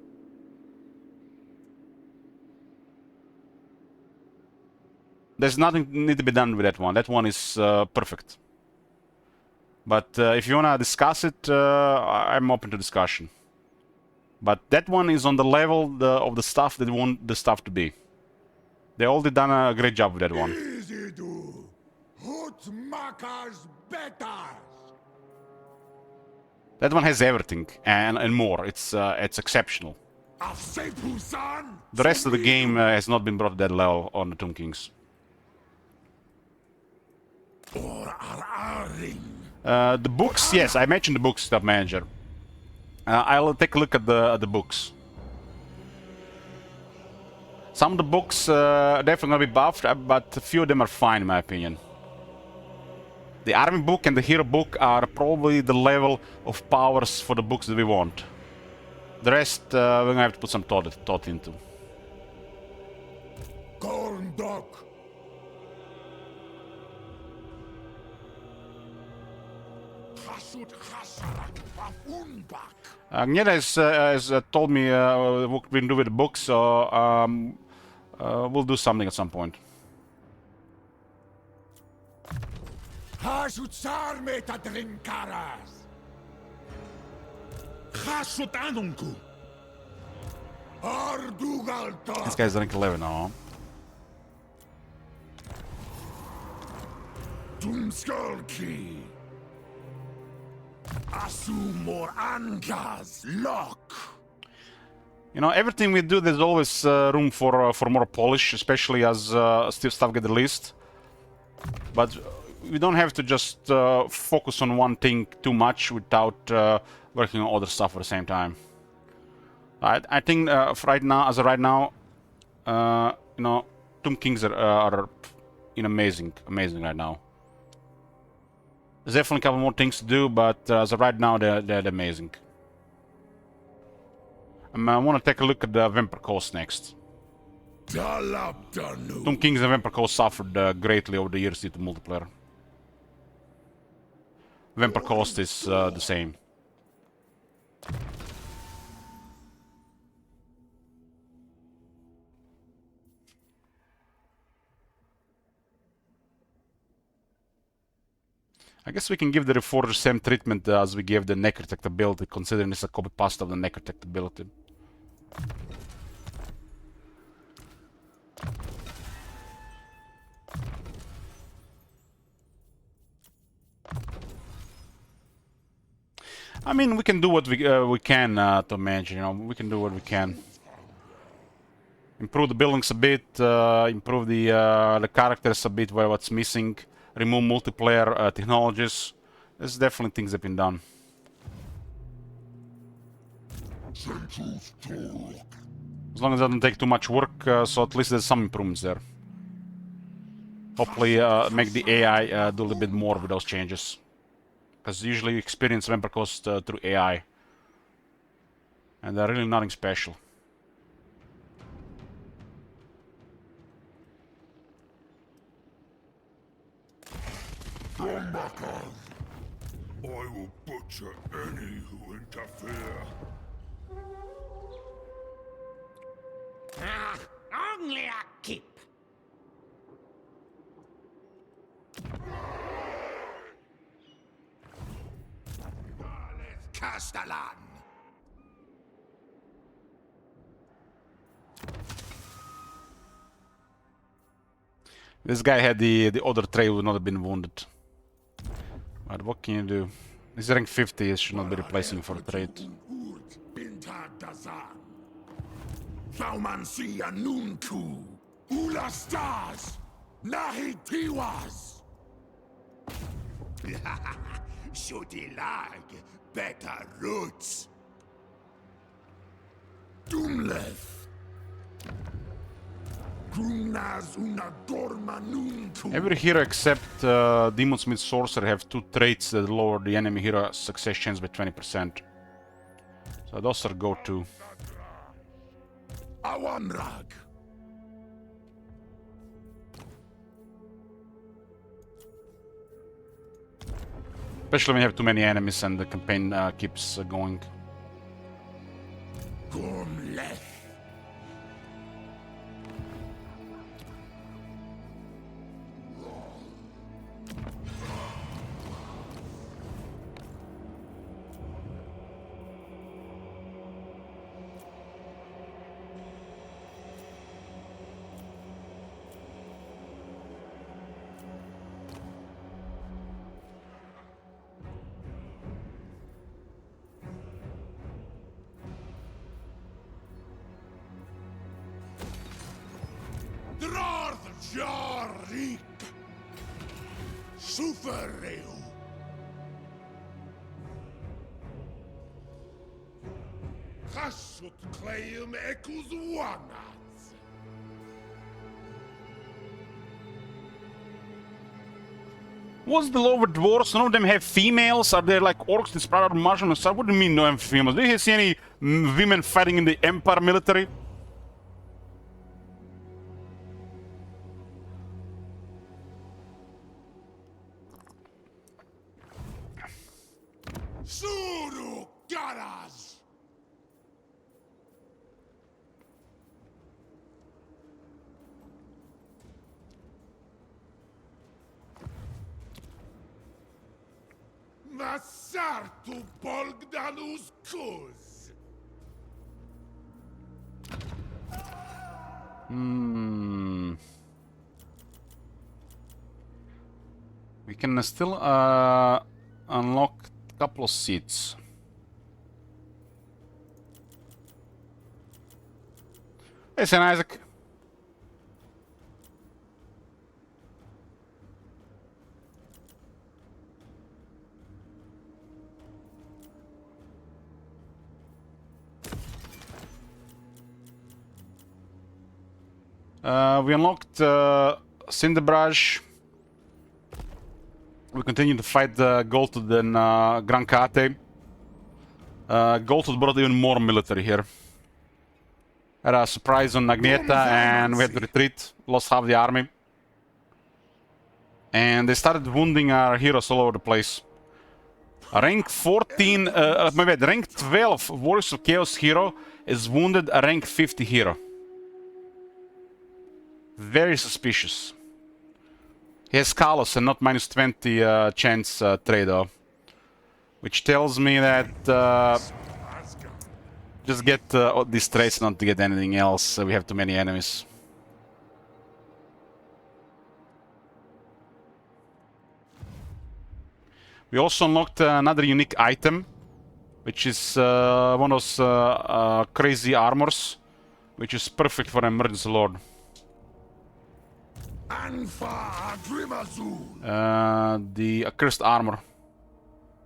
There's nothing need to be done with that one. That one is perfect. But if you wanna discuss it, I'm open to discussion. But that one is on the level of the stuff that we want the stuff to be. They already done a great job with that one. Easy do. Hutmakers better. That one has everything and more. It's exceptional. The rest of the game has not been brought to that level on the Tomb Kings. The books, yes, I mentioned the books, Staff Manager. I'll take a look at the books. Some of the books definitely gonna be buffed, but a few of them are fine in my opinion. The army book and the hero book are probably the level of powers for the books that we want. The rest we're gonna have to put some thought into. Corn dog. Agneta has told me what we can do with the books, so we'll do something at some point. Zharr meta drinkaras. This guy's rank 11 now. Tumskalki. Asumor Angas Lock. You know, everything we do, there's always room for more polish, especially as stuff get released. But we don't have to just focus on one thing too much without working on other stuff at the same time. I think right now, as of right now, you know, Tomb Kings are amazing right now. There's definitely a couple more things to do, but as of right now, they're amazing. I want to take a look at the Vampire Coast next. Tomb Kings and Vampire Coast suffered greatly over the years due to multiplayer. Vampire Coast is the same. I guess we can give the Reforger the same treatment as we gave the Necrotect ability, considering it's a copy-paste of the Necrotect ability. I mean, we can do what we can to manage. You know, we can do what we can. Improve the buildings a bit, improve the characters a bit where what's missing. Remove multiplayer technologies. There's definitely things that have been done. As long as it doesn't take too much work, so at least there's some improvements there. Hopefully make the AI do a little bit more with those changes. Because usually you experience Vampire Coast through AI. And they're really nothing special. I will butcher any who interfere. Only a keep. Castellan. This guy had the other tray would not have been wounded. But what can you do? He's rank 50, he should not be replacing for a trade. Thaumansia nunku. Ula stars. Nahi tiwas. Shudilag. Better roots. Dumleth. Grumnas una dorma nunku. Every hero except Demon Smith Sorcerer have 2 traits that lower the enemy hero success chance by 20%. So those are go-to. Awanrag. Especially when you have too many enemies and the campaign keeps going. Gormleth. Zharr Sufereu. Chasut cleum ecus wanas. What's the lower dwarves? None of them have females? Are they like orcs, disparate or martial and stuff? What do you mean no have females? Do you see any women fighting in the Empire military? Suru garas. Masartu Bolgdanus Kuz. We can still unlock a couple of seats. Hey, St. Isaac. We unlocked Cinderbrush. We continue to fight Goltud and Grancate. Goltud brought even more military here. Had a surprise on Agneta and we had to retreat. Lost half the army. And they started wounding our heroes all over the place. Rank 14, rank 12 Warriors of Chaos hero is wounded a rank 50 hero. Very suspicious. He has Kalos and not minus 20 chance trade though. Which tells me that just get these traits, not to get anything else. We have too many enemies. We also unlocked another unique item, which is one of those crazy armors, which is perfect for an emergency lord. The accursed armor.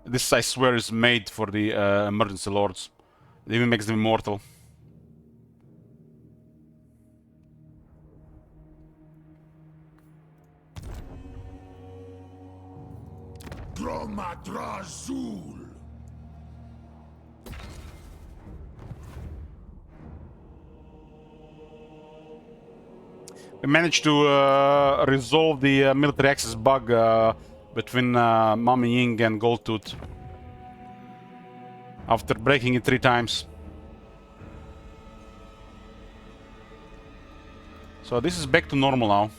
This, I swear, is made for the emergency lords. It even makes them immortal. Dromadrazul. We managed to resolve the military access bug between Mami Ying and Goldtooth after breaking it 3 times. So this is back to normal now.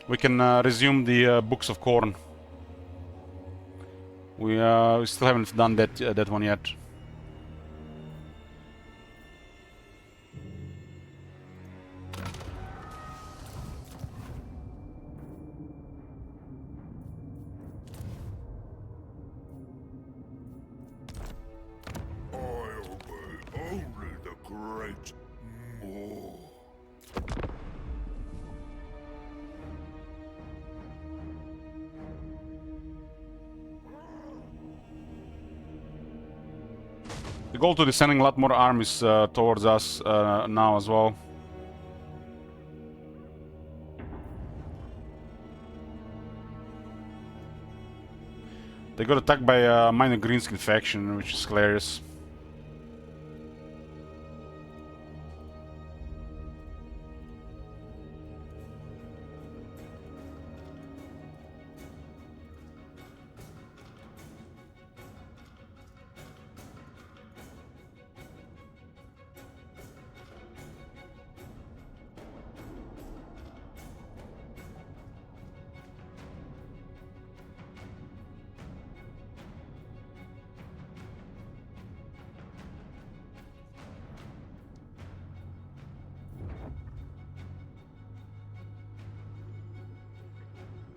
We can resume the Books of Corn. We still haven't done that one yet. I'll be only the great more. The Goldtooth is sending a lot more armies towards us now as well. They got attacked by a minor greenskin faction, which is hilarious.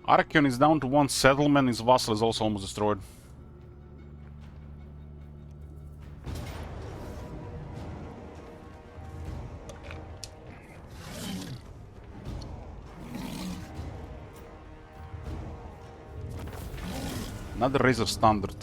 Archeon is down to 1 settlement, his vassal is also almost destroyed. Another raise of standard.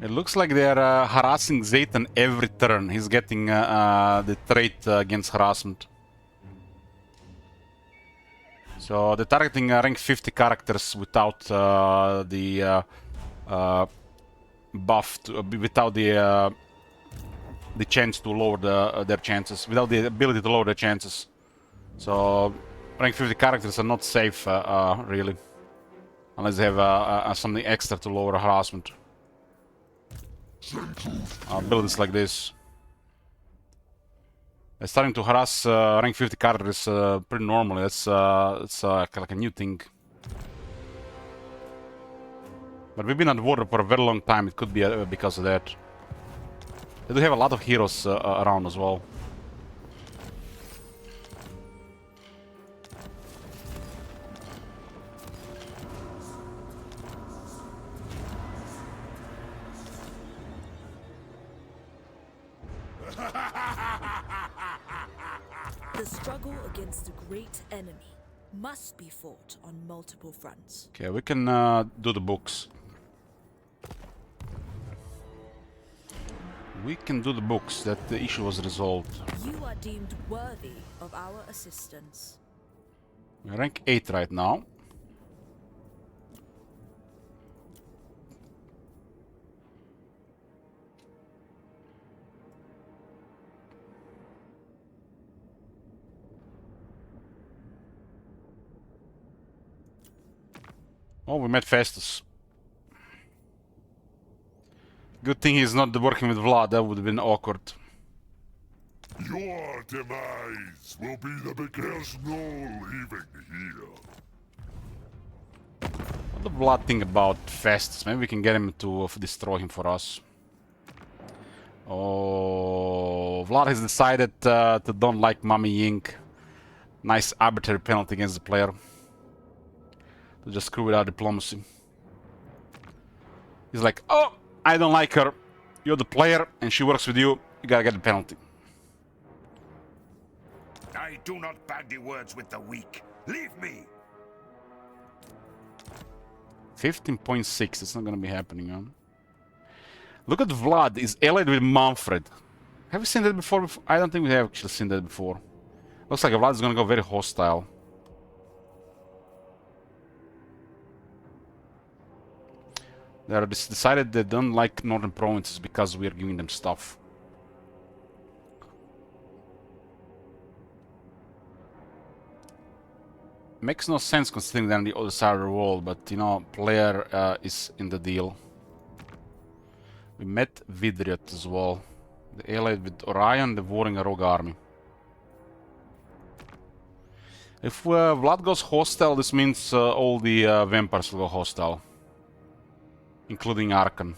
It looks like they're harassing Zayton every turn. He's getting the trait against harassment. So they're targeting rank 50 characters without the buff, without the chance to lower their chances, without the ability to lower their chances. So rank 50 characters are not safe, really, unless they have something extra to lower harassment. Abilities like this. They're starting to harass rank 50 characters pretty normally. It's like a new thing. But we've been at war for a very long time. It could be because of that. They do have a lot of heroes around as well. The struggle against the great enemy must be fought on multiple fronts. Okay, we can do the books. We can do the books. That the issue was resolved. You are deemed worthy of our assistance. We're rank 8 right now. Oh, we met Festus. Good thing he's not working with Vlad, that would have been awkward. Your demise will be the biggest no leaving here. What the Vlad think about Festus? Maybe we can get him to destroy him for us. Oh, Vlad has decided to don't like Mami Ying. Nice arbitrary penalty against the player. To just screw with our diplomacy. He's like, oh, I don't like her. You're the player and she works with you. You gotta get the penalty. I do not bandy words with the weak. Leave me! 15.6. It's not gonna be happening, huh? Look at Vlad. He's allied with Manfred. Have we seen that before? I don't think we have actually seen that before. Looks like Vlad is gonna go very hostile. They are decided they don't like northern provinces because we are giving them stuff. Makes no sense considering they're on the other side of the world, but you know, player is in the deal. We met Vidriot as well. The allied with Orion, the warring a rogue army. If Vlad goes hostile, this means all the vampires will go hostile. Including Arkan.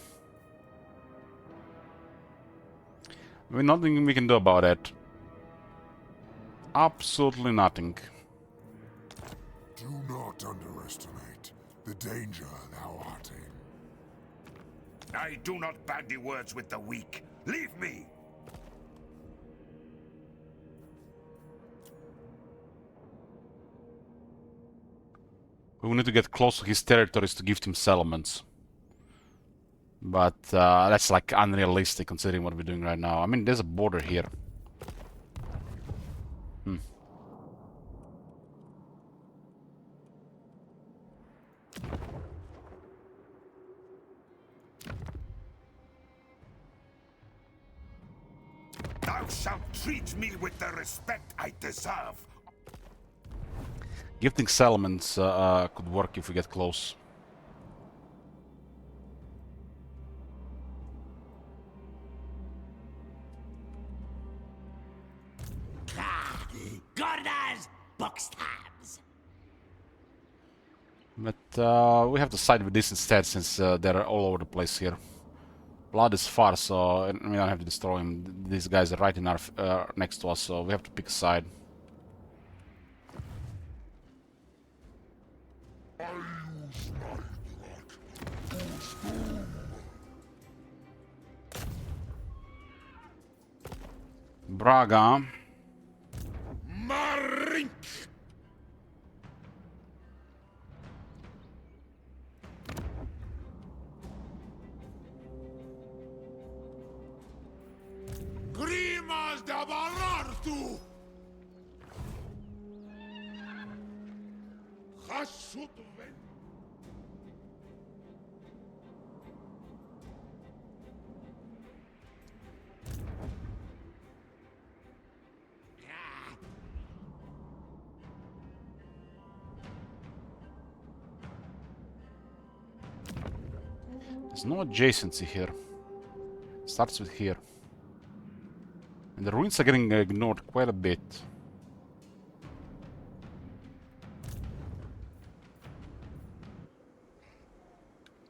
There's nothing we can do about it. Absolutely nothing. Do not underestimate the danger thou art in. I do not bandy words with the weak. Leave me! We will need to get close to his territories to gift him settlements. But that's like unrealistic considering what we're doing right now. I mean, there's a border here. Thou shalt treat me with the respect I deserve. Gifting settlements could work if we get close. Gordas Buckstabs! But we have to side with this instead, since they're all over the place here. Blood is far, so we don't have to destroy him. These guys are right in our next to us, so we have to pick a side. Braga. Marink! Grimas da Barartu! Hasutven! There's no adjacency here. Starts with here. And the ruins are getting ignored quite a bit.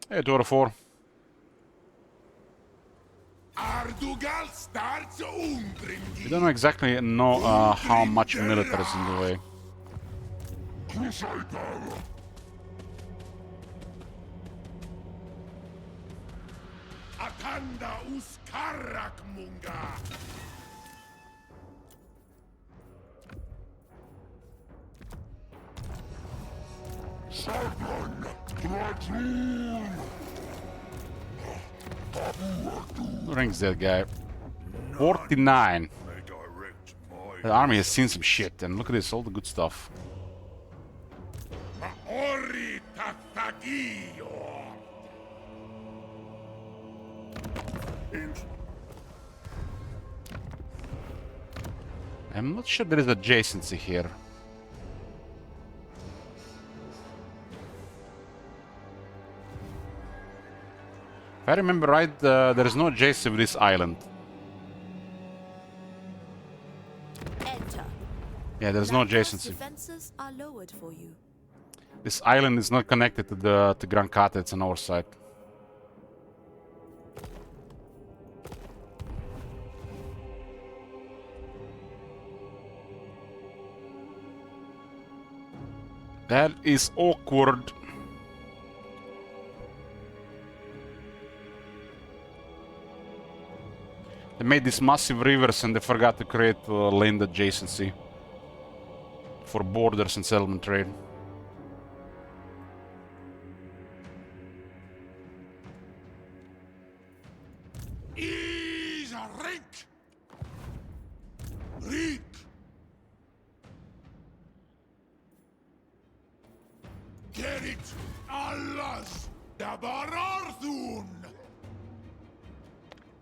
Hey, 204. Ardugal starts undringi! We don't exactly know how much military is in the way. Crusader! Atanda uskarak munga! Sargon! Dragoon! Who ranks that guy? 49. The army has seen some shit, and look at this, all the good stuff. Maori Tatagio! I'm not sure there is adjacency here. If I remember right, there is no adjacency with this island. Enter. Yeah, there's no Landmass adjacency. defenses are lowered for you. This island is not connected to Gran Kata, it's on our side. That is awkward. They made these massive rivers and they forgot to create land adjacency for borders and settlement trade. Is a rink! Greek! Gerit Allahs Dabararthun!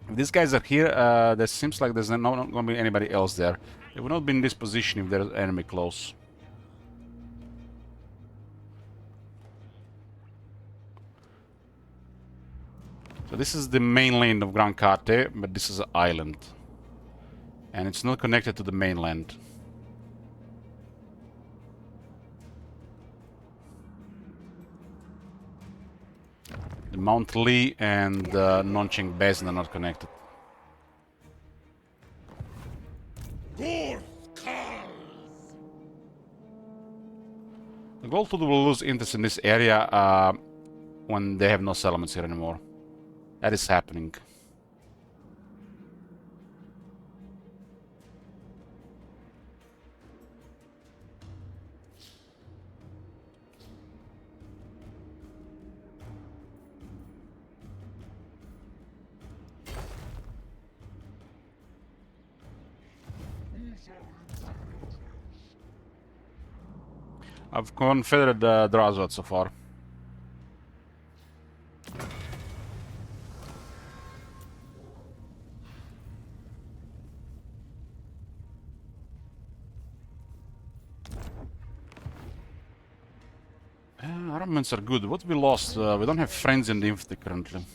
If these guys are here, there seems like there's not going to be anybody else there. It would not be in this position if there's enemy close. So this is the mainland of Gran Carte, but this is an island. And it's not connected to the mainland. The Mount Lee and Noncheng Basin are not connected. Gorth Kals! The Gold will lose interest in this area when they have no settlements here anymore. That is happening. I've confederate Drazot so far. Armaments are good. What we lost? We don't have friends in the infantry currently.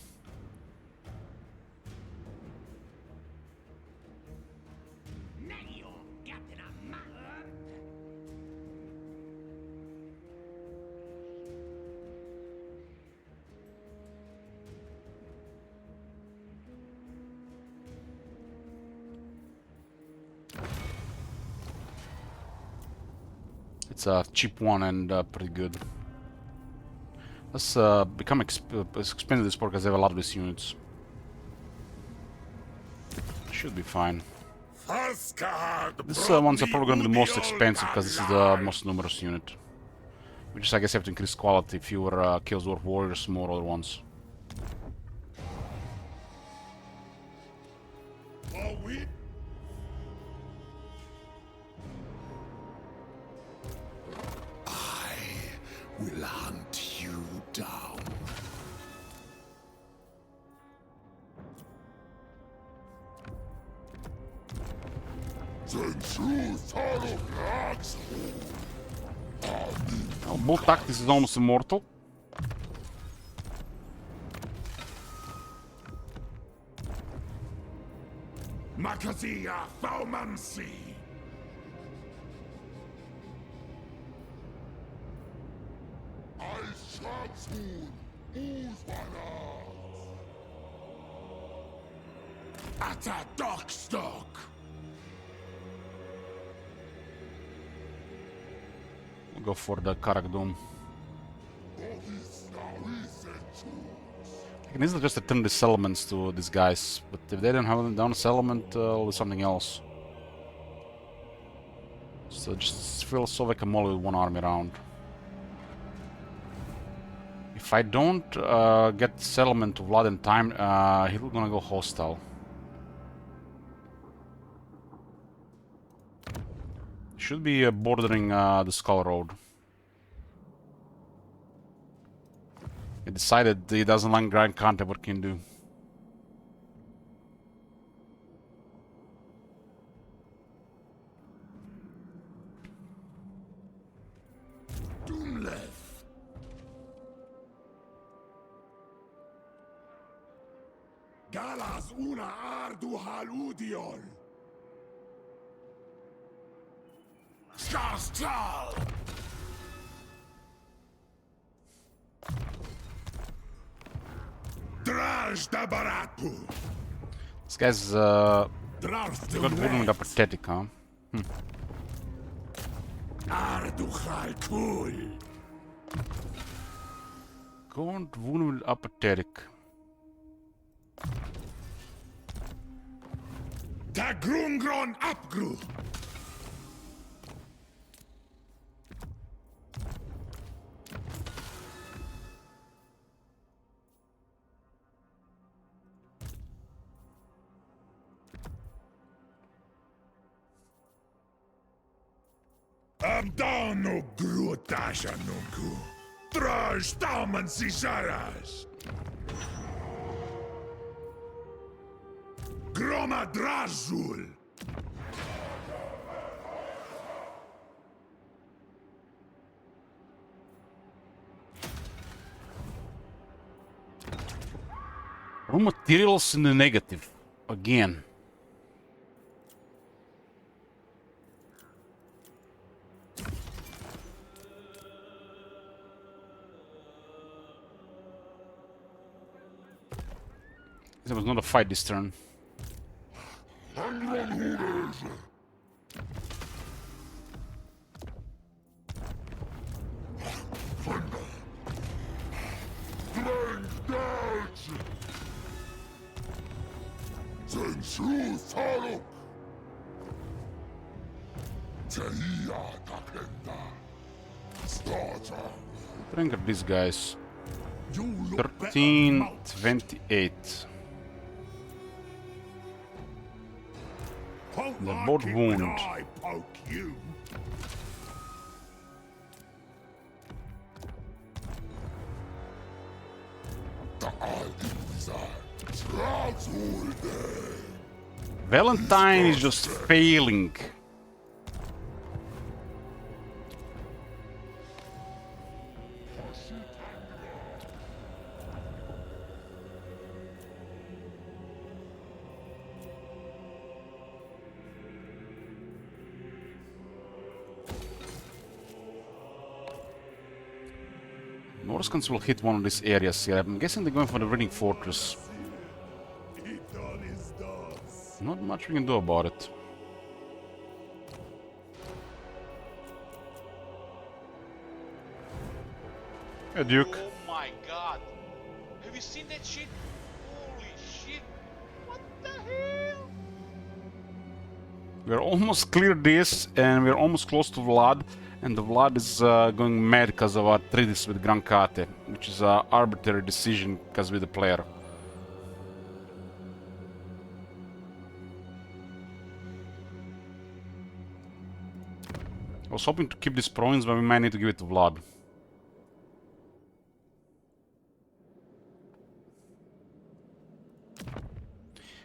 It's a cheap one and pretty good. Let's become expand this port because they have a lot of these units. Should be fine. This one's are probably going to be the most expensive because this is the most numerous unit. We just, I guess, have to increase quality. Fewer kills dwarf warriors, more other ones. Will hunt you down. Oh, Bull Tactics is almost immortal. Makazia Thaumansi. At a dockstock. We'll go for the Karakdum. I can easily just return the settlements to these guys, but if they don't have them down a settlement, I'll do something else. So just fill Soviet Mole with one army around. If I don't get settlement to Vlad in time, he's gonna go hostile. Should be bordering the Skull Road. He decided he doesn't like Grand Kante, what can do? Galas una ardu haludiol. Skastral. Draj da baratu. This guy's got woman apathetic, huh? Ardu halkul. Gaunt woman apathetic. Da grungron apgru. Amdano gruotasha nunku. Trash taman sisaras. Groma drazul. Raw materials in the negative. Again. There was not a fight this turn. Rank of these guys. 13, 28. They're both wound. I poke you. Valentine is just failing. Norskans will hit one of these areas here. I'm guessing they're going for the Reading Fortress. Not much we can do about it. Hey, Duke. Oh my god. Have you seen that shit? Holy shit. What the hell? We're almost cleared this, and we're almost close to Vlad. And the Vlad is going mad because of our treaties with Grankate, which is an arbitrary decision because we're the player. I was hoping to keep this province, but we might need to give it to Vlad.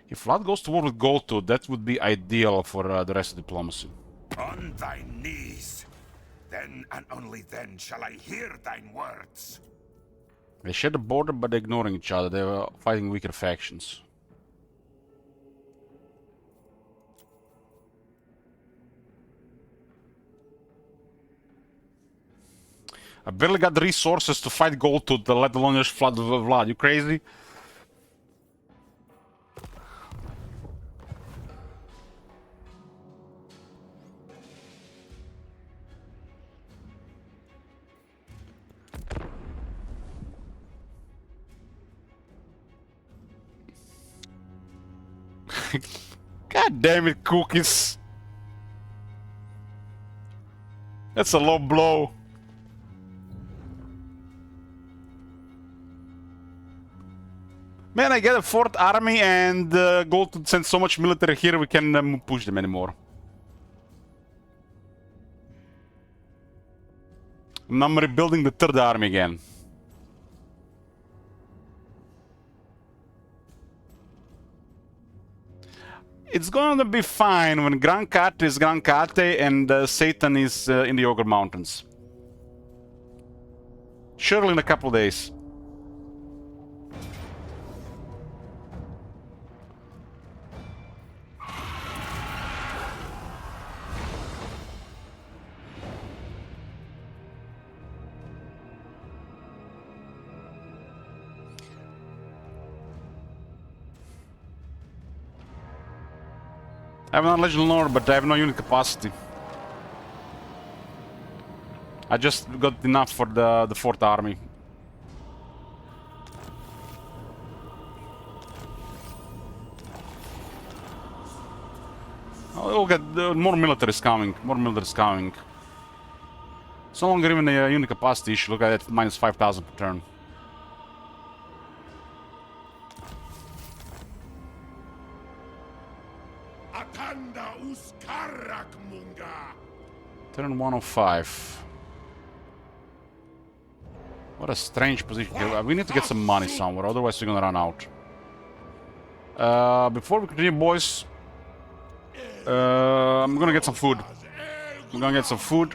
If Vlad goes to war with Goltut, that would be ideal for the rest of diplomacy. On thy knees. Then and only then shall I hear thine words. They share the border, but they're ignoring each other. They were fighting weaker factions. I barely got the resources to fight Goltut, let alone just flood Vlad. You crazy? God damn it, cookies. That's a low blow. Man, I get a fourth army and go to send so much military here we can push them anymore. Now I'm rebuilding the third army again. It's gonna be fine when Grankate is Grankate and Satan is in the Ogre Mountains. Surely in a couple days. I have an Legend Lore, but I have no unit capacity. I just got enough for the fourth army. Oh, we'll get more military is coming. More military is coming. It's no longer even a unit capacity issue. Look at it, minus 5,000 per turn. Turn 105. What a strange position. We need to get some money somewhere, otherwise we're gonna run out. Before we continue, boys, I'm gonna get some food. I'm gonna get some food.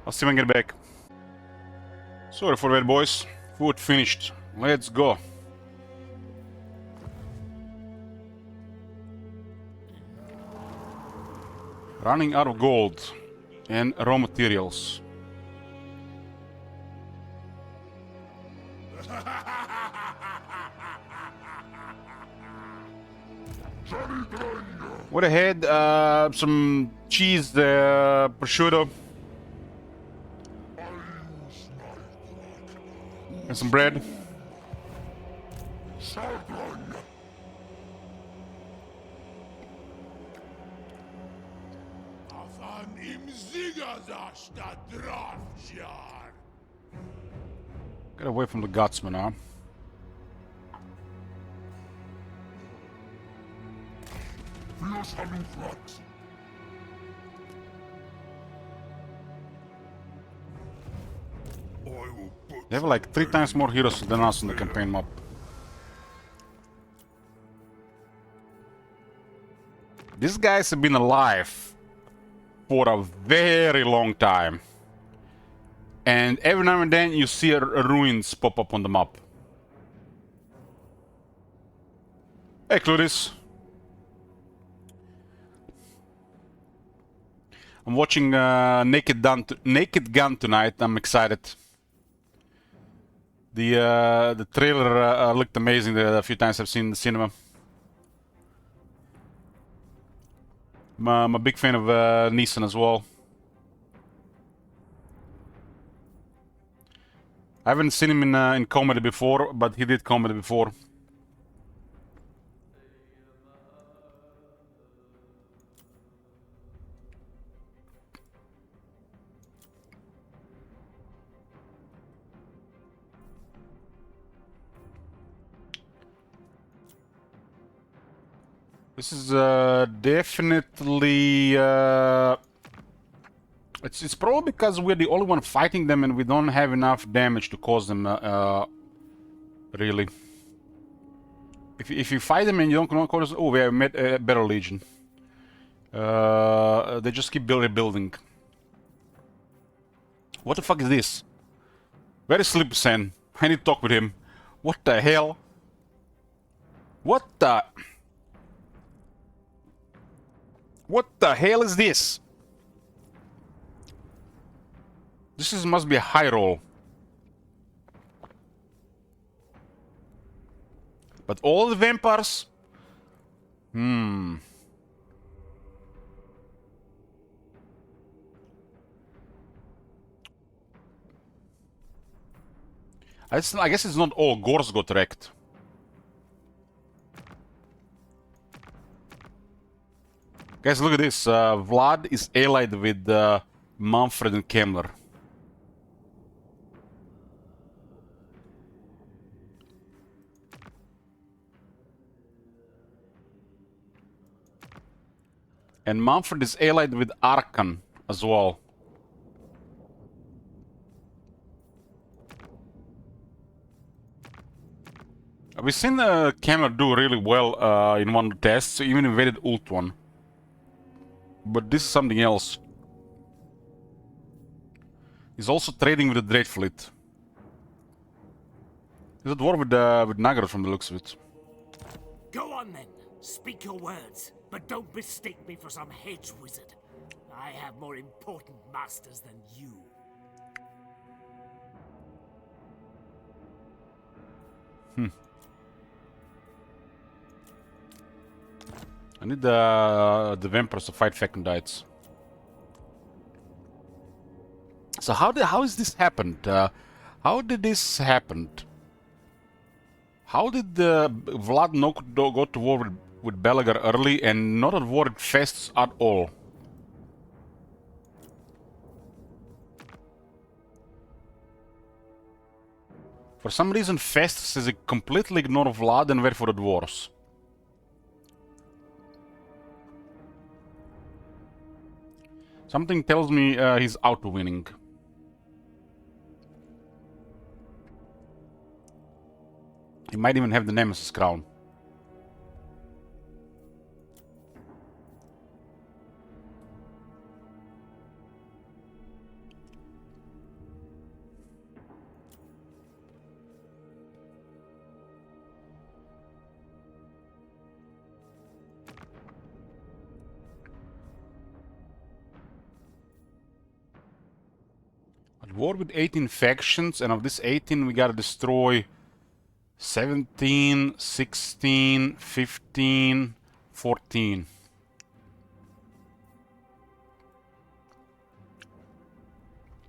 I'll see when I get back. Sorry for that, boys. Food finished. Let's go. Running out of gold and raw materials. What ahead? Some cheese, prosciutto, and some bread. Get away from the gutsman, huh? They have like 3 times more heroes than us in the campaign map. These guys have been alive for a very long time. And every now and then you see ruins pop up on the map. Hey, Cludis. I'm watching Naked Gun tonight. I'm excited. The trailer looked amazing the few times I've seen in the cinema. I'm a big fan of Neeson as well. I haven't seen him in comedy before, but he did comedy before. This is definitely... It's probably because we're the only one fighting them and we don't have enough damage to cause them, really. If you fight them and you don't cause... Oh, we have met a better legion. They just keep building. What the fuck is this? Where is Sleepy Sen? I need to talk with him. What the hell? What the... What the hell is this? This must be a high roll. But all the vampires? I guess it's not all Gors got wrecked. Guys, look at this. Vlad is allied with Manfred and Kemmler. And Manfred is allied with Arkan as well. We've seen Kemmler do really well in one of the tests, even invaded ult one. But this is something else. He's also trading with the Dread Fleet. He's at war with Nagaroth from the looks of it. Go on then, speak your words, but don't mistake me for some hedge wizard. I have more important masters than you. I need the vampires to fight Fecondites. So how is this happened? How did this happen? How did Vlad not go to war with Belagar early and not at war with Festus at all? For some reason Festus is completely ignored Vlad and went for the dwarves. Something tells me he's auto-winning. He might even have the Nemesis crown. At war with 18 factions, and of this 18 we gotta destroy 17, 16, 15, 14.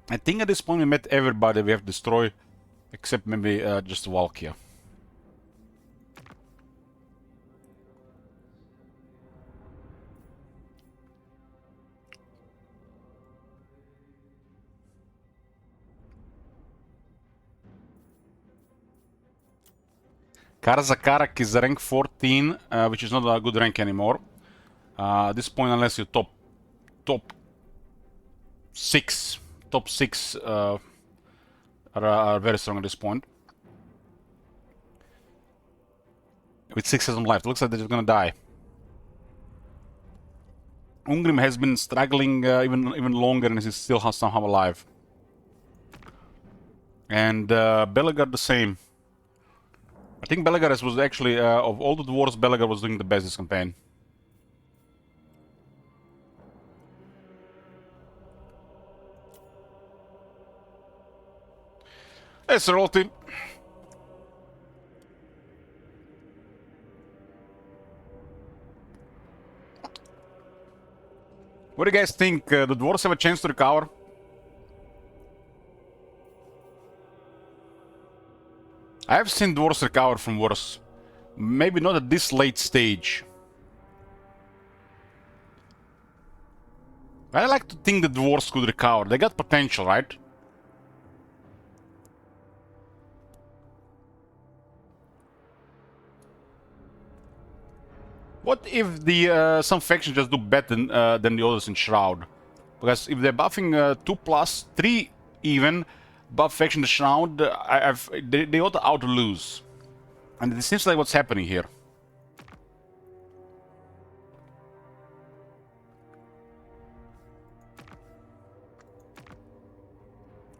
I think at this point we met everybody we have to destroy, except maybe just Valkia. Karzakarak is rank 14, which is not a good rank anymore. At this point, unless you top 6, are very strong at this point. With 6 seasons left, looks like they're gonna die. Ungrim has been struggling even longer and is still somehow alive. And Bellegarde the same. I think Bellegarde was actually, of all the dwarves, Bellegarde was doing the best this campaign. Hey, Sorority. What do you guys think? The dwarves have a chance to recover? I have seen dwarves recover from worse. Maybe not at this late stage. I like to think the dwarves could recover. They got potential, right? What if the some factions just do better than the others in Shroud? Because if they're buffing 2+, 3 even, buff faction the Shroud, they ought to lose. And it seems like what's happening here.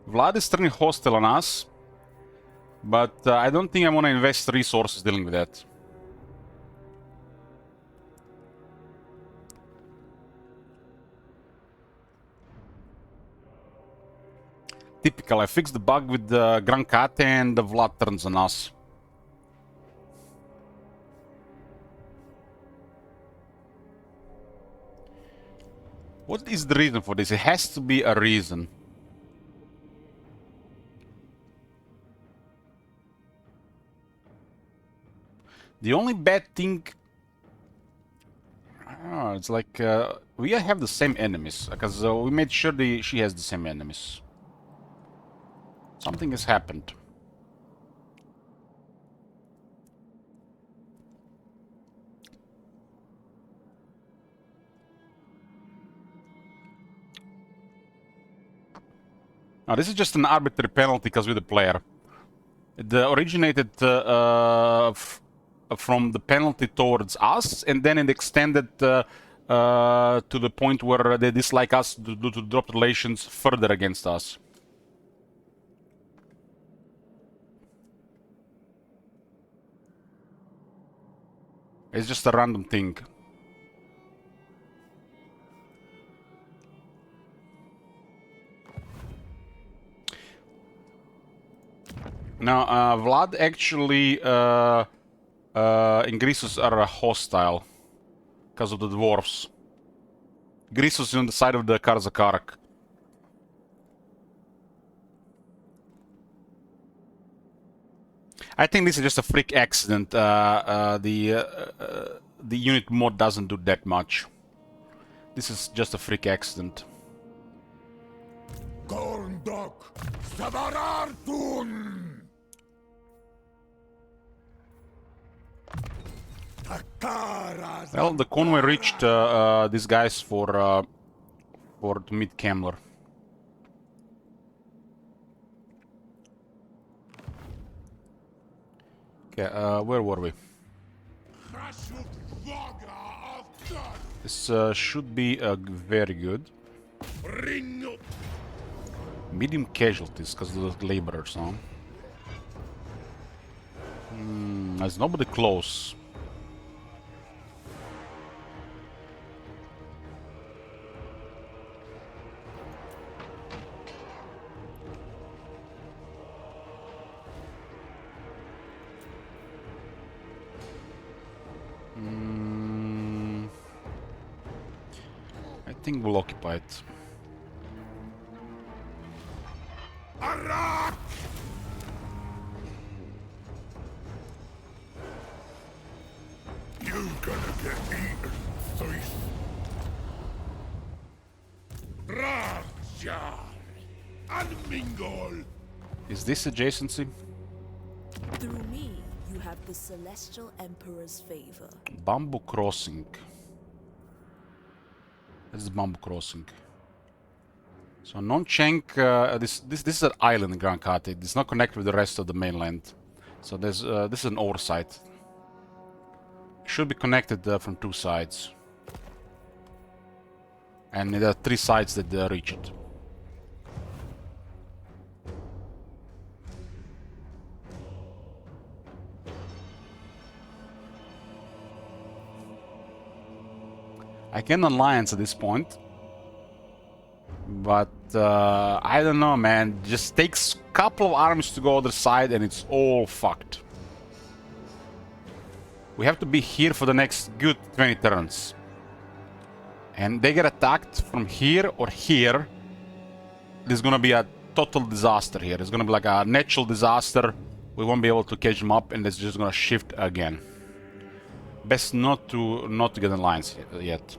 Vlad is turning hostile on us, but I don't think I want to invest resources dealing with that. Typical, I fixed the bug with the Grankate and the Vlad turns on us. What is the reason for this? It has to be a reason. The only bad thing... Oh, it's like we have the same enemies, because we made sure she has the same enemies. Something has happened. Now this is just an arbitrary penalty because we're the player. It originated from the penalty towards us, and then it extended to the point where they dislike us to drop relations further against us. It's just a random thing. Now, Vlad actually and Grisus are hostile because of the dwarves. Grisus is on the side of the Karzakarak. I think this is just a freak accident. The unit mod doesn't do that much. This is just a freak accident. Gorndok Savarartun! Well, the convoy reached these guys for for to meet Kemmler. Okay, where were we? This should be very good. Medium casualties, because of the laborers, huh? There's nobody close. I think we'll occupy it. You gonna get eaten, thief. Zharr and Mingol. Is this adjacency? Through me, you have the Celestial Emperor's favor. Bamboo Crossing. This is Bamboo Crossing. So Noncheng, this is an island in Grand Kate. It's not connected with the rest of the mainland. So there's this is an oversight. Should be connected from two sides. And there are three sides that reach it. I can alliance at this point. But I don't know, man. Just takes a couple of armies to go other side and it's all fucked. We have to be here for the next good 20 turns. And they get attacked from here or here. There's gonna be a total disaster here. It's gonna be like a natural disaster. We won't be able to catch them up and it's just gonna shift again. Best not to get an alliance yet.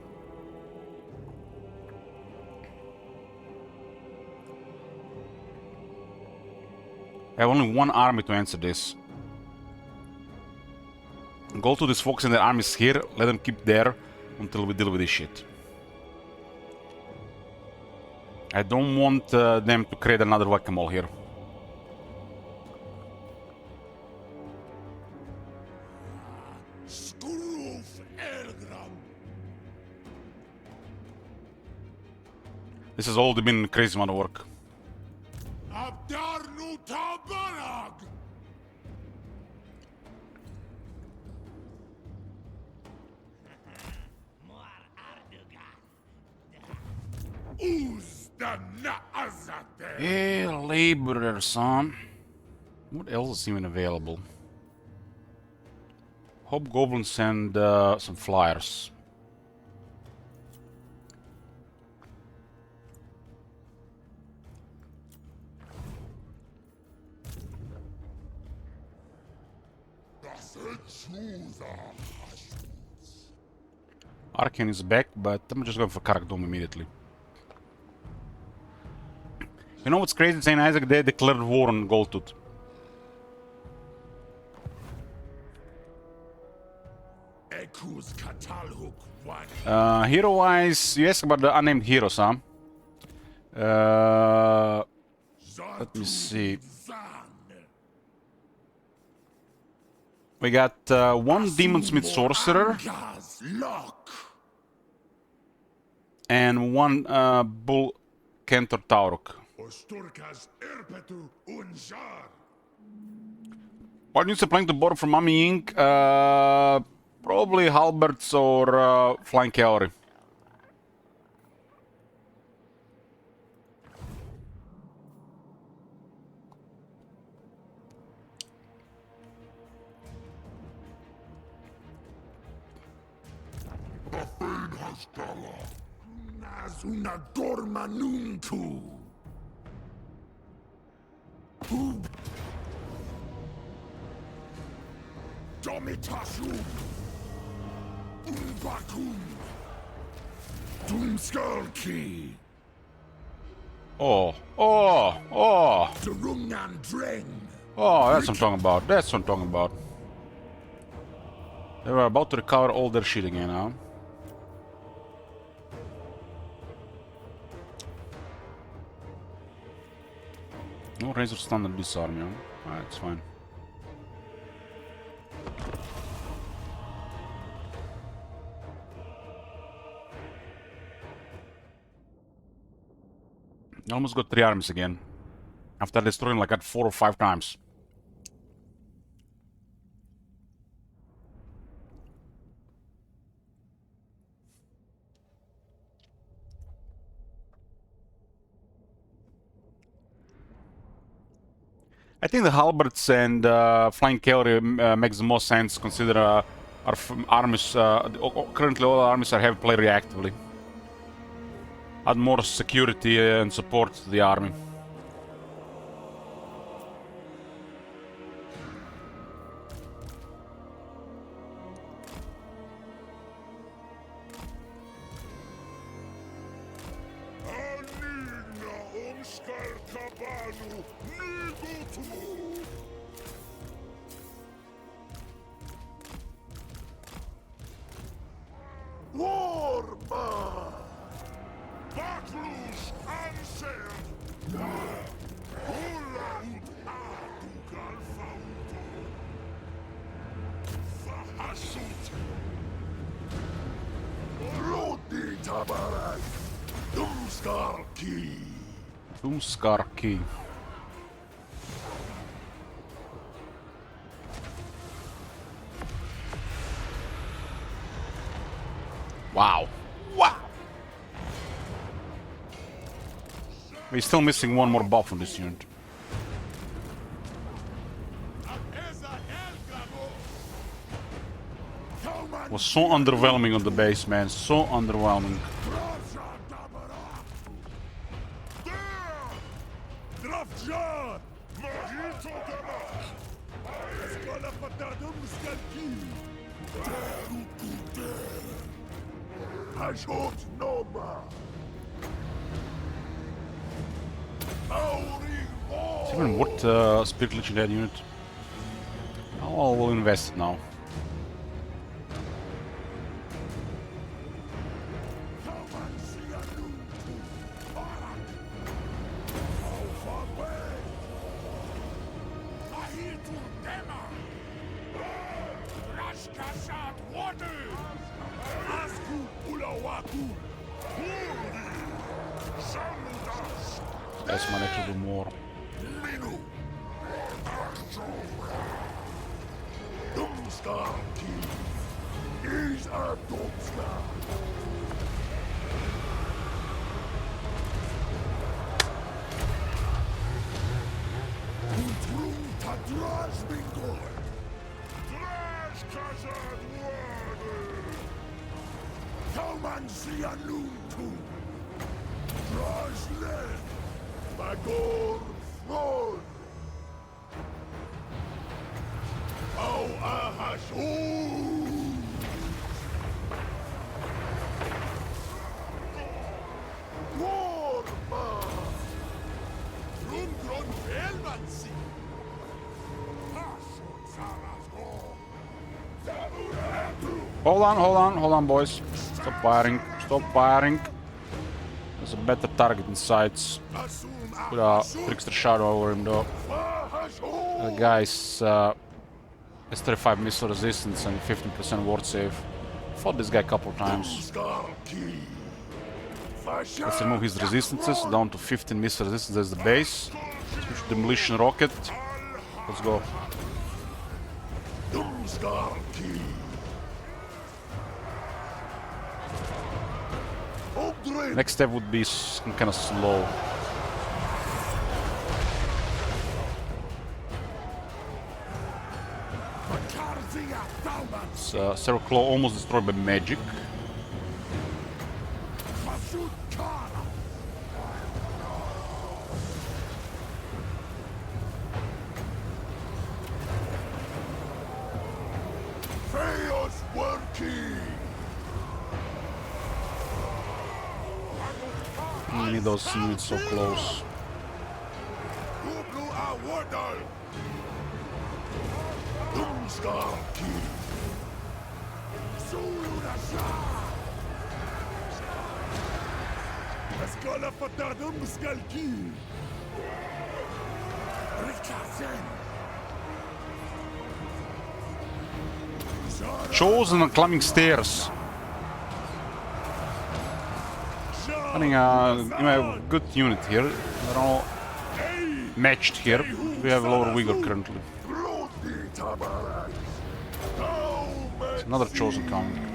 I have only one army to answer this. Go to these folks and their armies here. Let them keep there until we deal with this shit. I don't want them to create another whack-a-mole here. This has already been crazy amount of work. Yeah, laborers, son. What else is even available? Hobgoblins and some flyers. Arcane is back, but I'm just going for Karakdom immediately. You know what's crazy? St. Isaac, they declared war on Goldtooth. Hero-wise, you asked about the unnamed heroes, huh? Let me see. We got one Demonsmith Sorcerer. And one Bull Cantor Taurok. What news are planning to borrow from Mummy Inc? Probably halberds or flying cavalry. Una dorma nuncu. Domitasum. Umbakum. Doomskulki. Oh. Durungan Dreng. Oh, that's what I'm talking about. That's what I'm talking about. They were about to recover all their shit again, huh? No razor standard disarm, yeah. Alright, it's fine. I almost got 3 armies again. After destroying like at 4 or 5 times. I think the halberds and flying cavalry makes the most sense. Consider our armies. Currently, all armies are heavy play reactively. Add more security and support to the army. Anina omskar kabanu nigotu. Warma. Baklus anser. Hulla ut adugal fauto. Fahasut. Rodi tabarak. Dumskarki. Doomskarki. Wow. Wow. We're still missing one more buff on this unit. Was so underwhelming on the base, man. So underwhelming. Zharr! Mahito Dama! Escola Patardum Skalki! Terukute! Hashot Noma! Auri It's even worth Spirit Lich in that unit. Oh, we'll invest it now. That's my next to do more. Dumskarki! Is a Dumskar! Utrum Tadrash Bingor! Drash Kazad Water! Kauman Sianuntu! Drash Led! Bagor Frod! Au Ahashu! Warma! Rumgron Velvansi! Hold on, boys. Stop firing. Stop firing. There's a better target in sights. Put a trickster shadow over him though. The guy's has 35 missile resistance and 15% ward save. Fought this guy a couple times. Let's remove his resistances down to 15 missile resistance as the base. Switch to demolition rocket. Let's go. Next step would be kind of slow. Zharr Claw almost destroyed by magic. I need those units so close. Escola Patardum Skalki! Chosen and climbing stairs. I think you have a good unit here. They're all matched here. We have lower vigor currently. It's another chosen coming.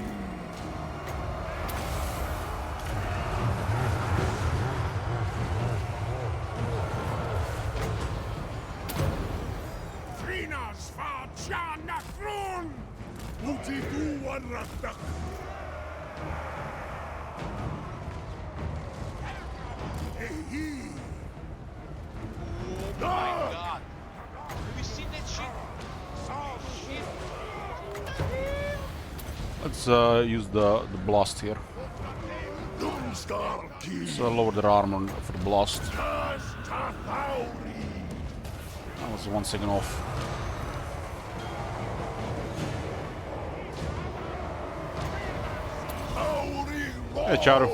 Oh my god. Have you seen that shit? Oh shit. Let's use the blast here. So lower their armor for the blast. That was 1 second off. Hey, Zharr.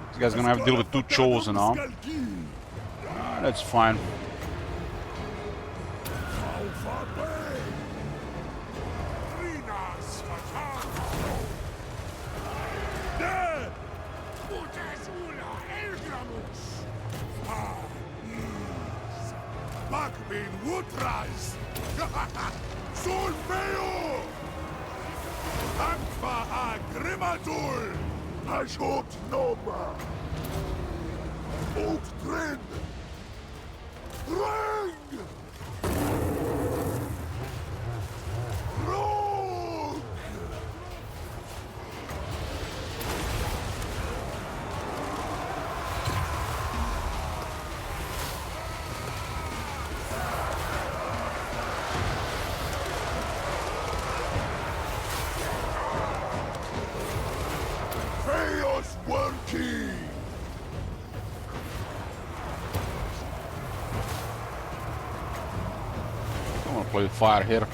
This guy's gonna have to deal with 2 chosen now. That's fine. I'm gonna play with fire here.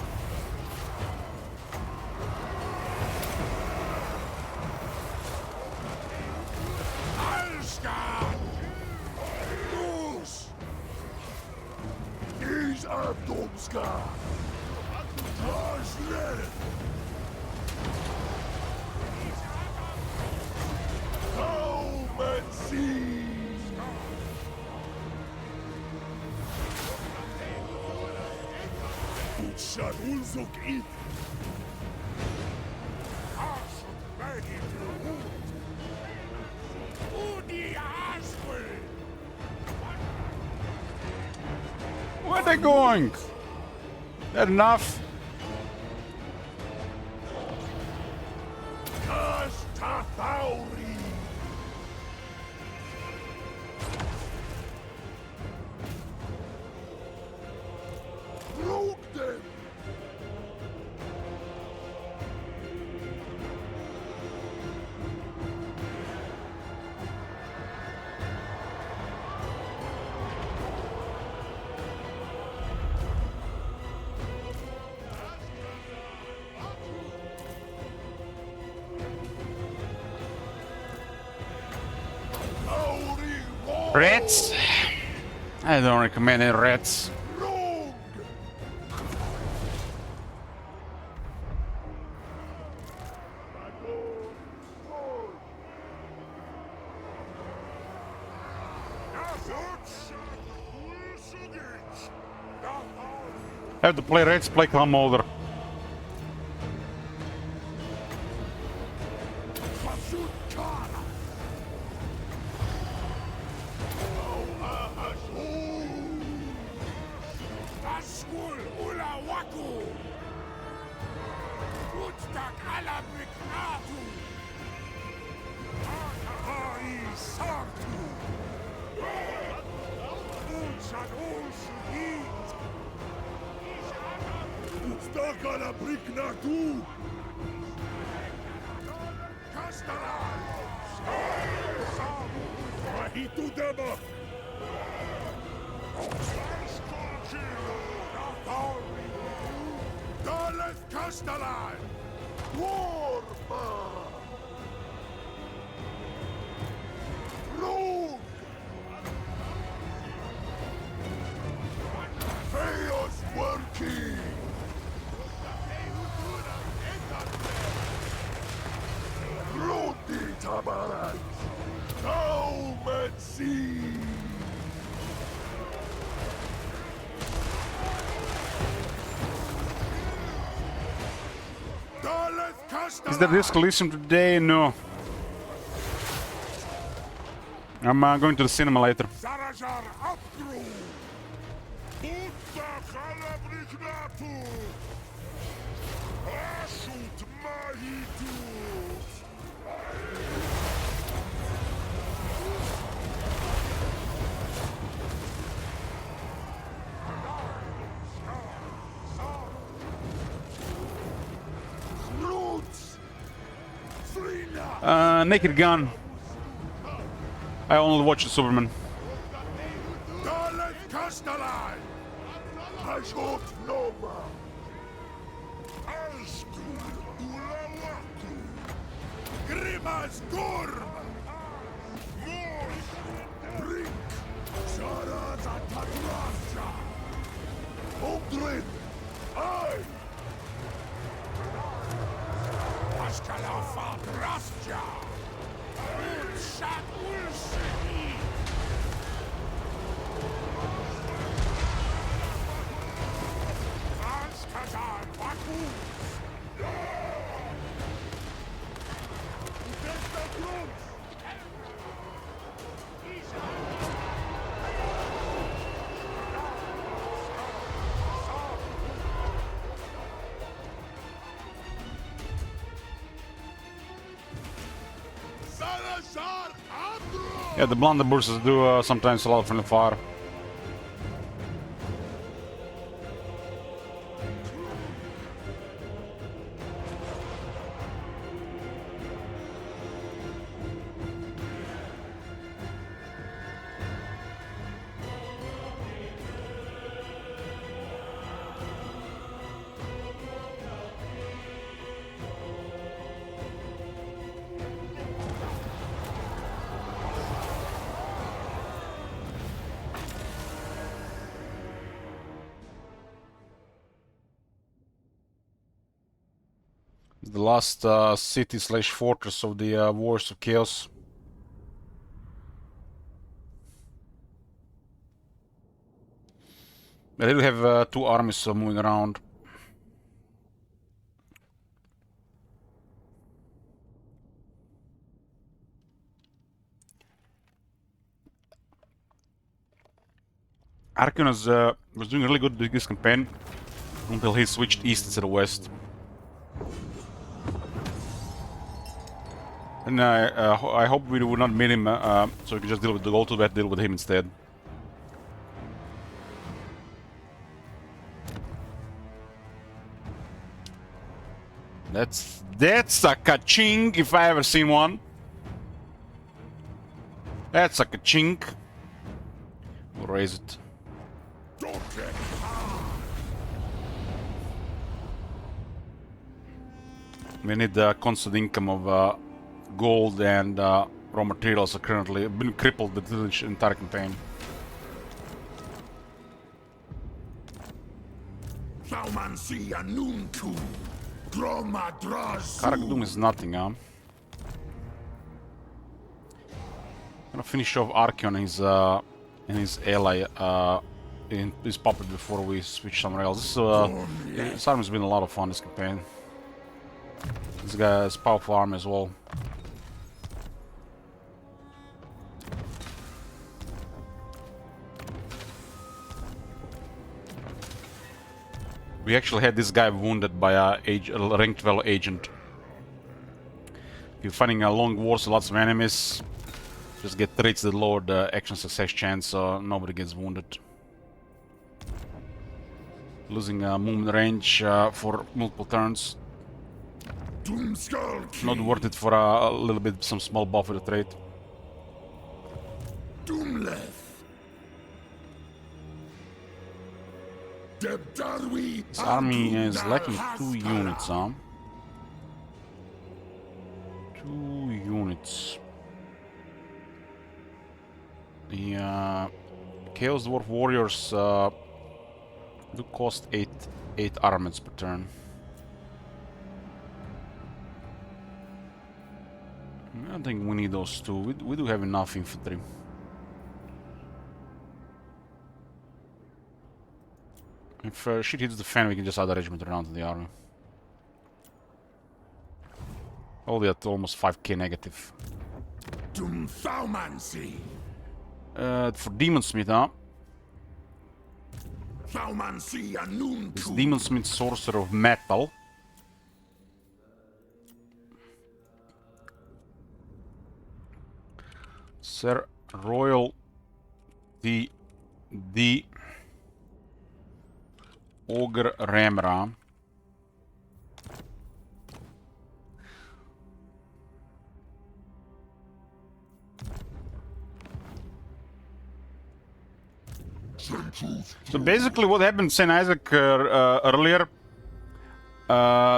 Where are they going? That enough? Rats? I don't recommend any rats. Have to play rats, play Clan Molder. Woodstock alabricnatu! Ai sartu! Unsad ulsugit! Woodstock alabricnatu! Castellan! Mahitu dema! Daleth Castellan! Warma! Rogue! Chaos working! Rudi Tabarat! Come and see! Daleth Castellan! Is there risk listen today? No. I'm going to the cinema later. Zharr Abdru! Utta Khalabrichnatu! Ashut Mahitu! Roots! Frina! Naked Gun. I only watch Superman. Daleth Castellan! Ashut Noma! Alstul Ulawatu! Grimas Gurm! Mors! Brink! Zaraza Tagrasha! Ogdrin! Ai! Ashkalafa Grasja! Unsat Ulsini! Anskazan Bakus! Udesta Grunz! Zharr Abdru! Yeah, the blunderbusses do sometimes a lot of friendly fire. The last city/fortress of the Wars of Chaos. They do have two armies moving around. Archeon was doing really good this campaign until he switched east instead of west. And I hope we would not meet him, so we could just deal with the go to that, deal with him instead. That's a ka-ching if I ever seen one. That's a ka-ching. We'll raise it. Don't get We need a constant income of gold and raw materials are currently been crippled the entire campaign. Saumansi Anunku! Droma Drazu! Karakdum is nothing, huh? Gonna finish off Archeon and his ally in his puppet before we switch somewhere else. This army's been a lot of fun this campaign. This guy has powerful army as well. We actually had this guy wounded by a ranked 12 agent. If you're fighting a long wars, lots of enemies, just get traits that lower the action success chance so nobody gets wounded. Losing movement range for multiple turns. Not worth it for a little bit, some small buff with the trait. This army is lacking 2 units, huh? 2 units. The Chaos Dwarf Warriors do cost 8 armaments per turn. I don't think we need those 2. We do have enough infantry. If shit hits the fan, we can just add a regiment around to the army. Only at almost 5k negative. For Demon Smith, huh? This Demon Smith Sorcerer of Metal. Sir Royal the Ogre Ramra. So basically what happened in St. Isaac earlier,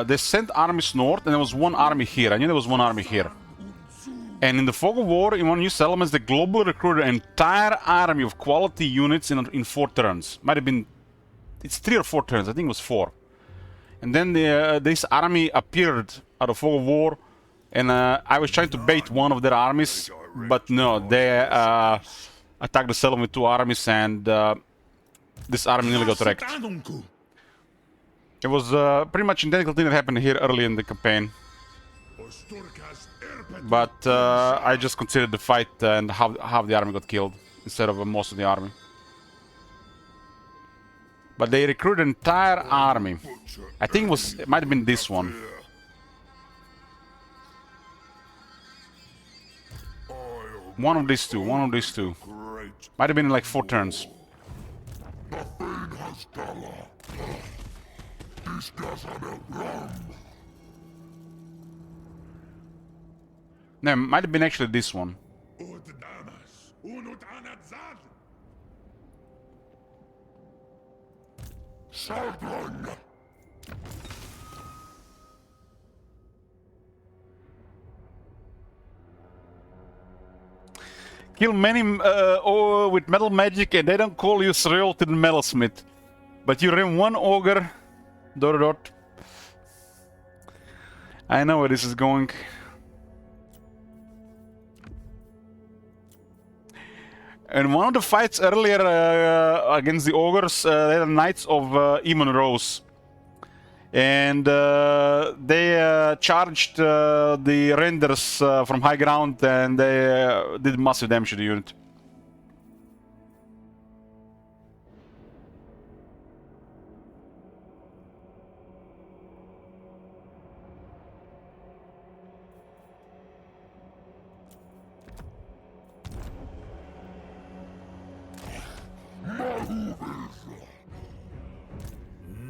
they sent armies north and there was one army here. I knew there was one army here. And in the Fog of War, in one of new settlements, they globally recruited an entire army of quality units in 4 turns. Might have been... It's 3 or 4 turns, I think it was 4. And then this army appeared out of Fog of War, and I was trying to bait one of their armies, but no, they attacked the settlement with 2 armies, and this army nearly got wrecked. It was pretty much identical thing that happened here early in the campaign. But I just considered the fight and half the army got killed instead of most of the army. But they recruited an entire army. I think it might have been this one. One of these two. Might have been in like 4 turns. No, it might have been actually this one. Kill many with metal magic and they don't call you Zharr to the metalsmith. But you ram one ogre... ... I know where this is going. And one of the fights earlier against the ogres, they had Knights of Emon Rose. And they charged the renders from high ground and they did massive damage to the unit.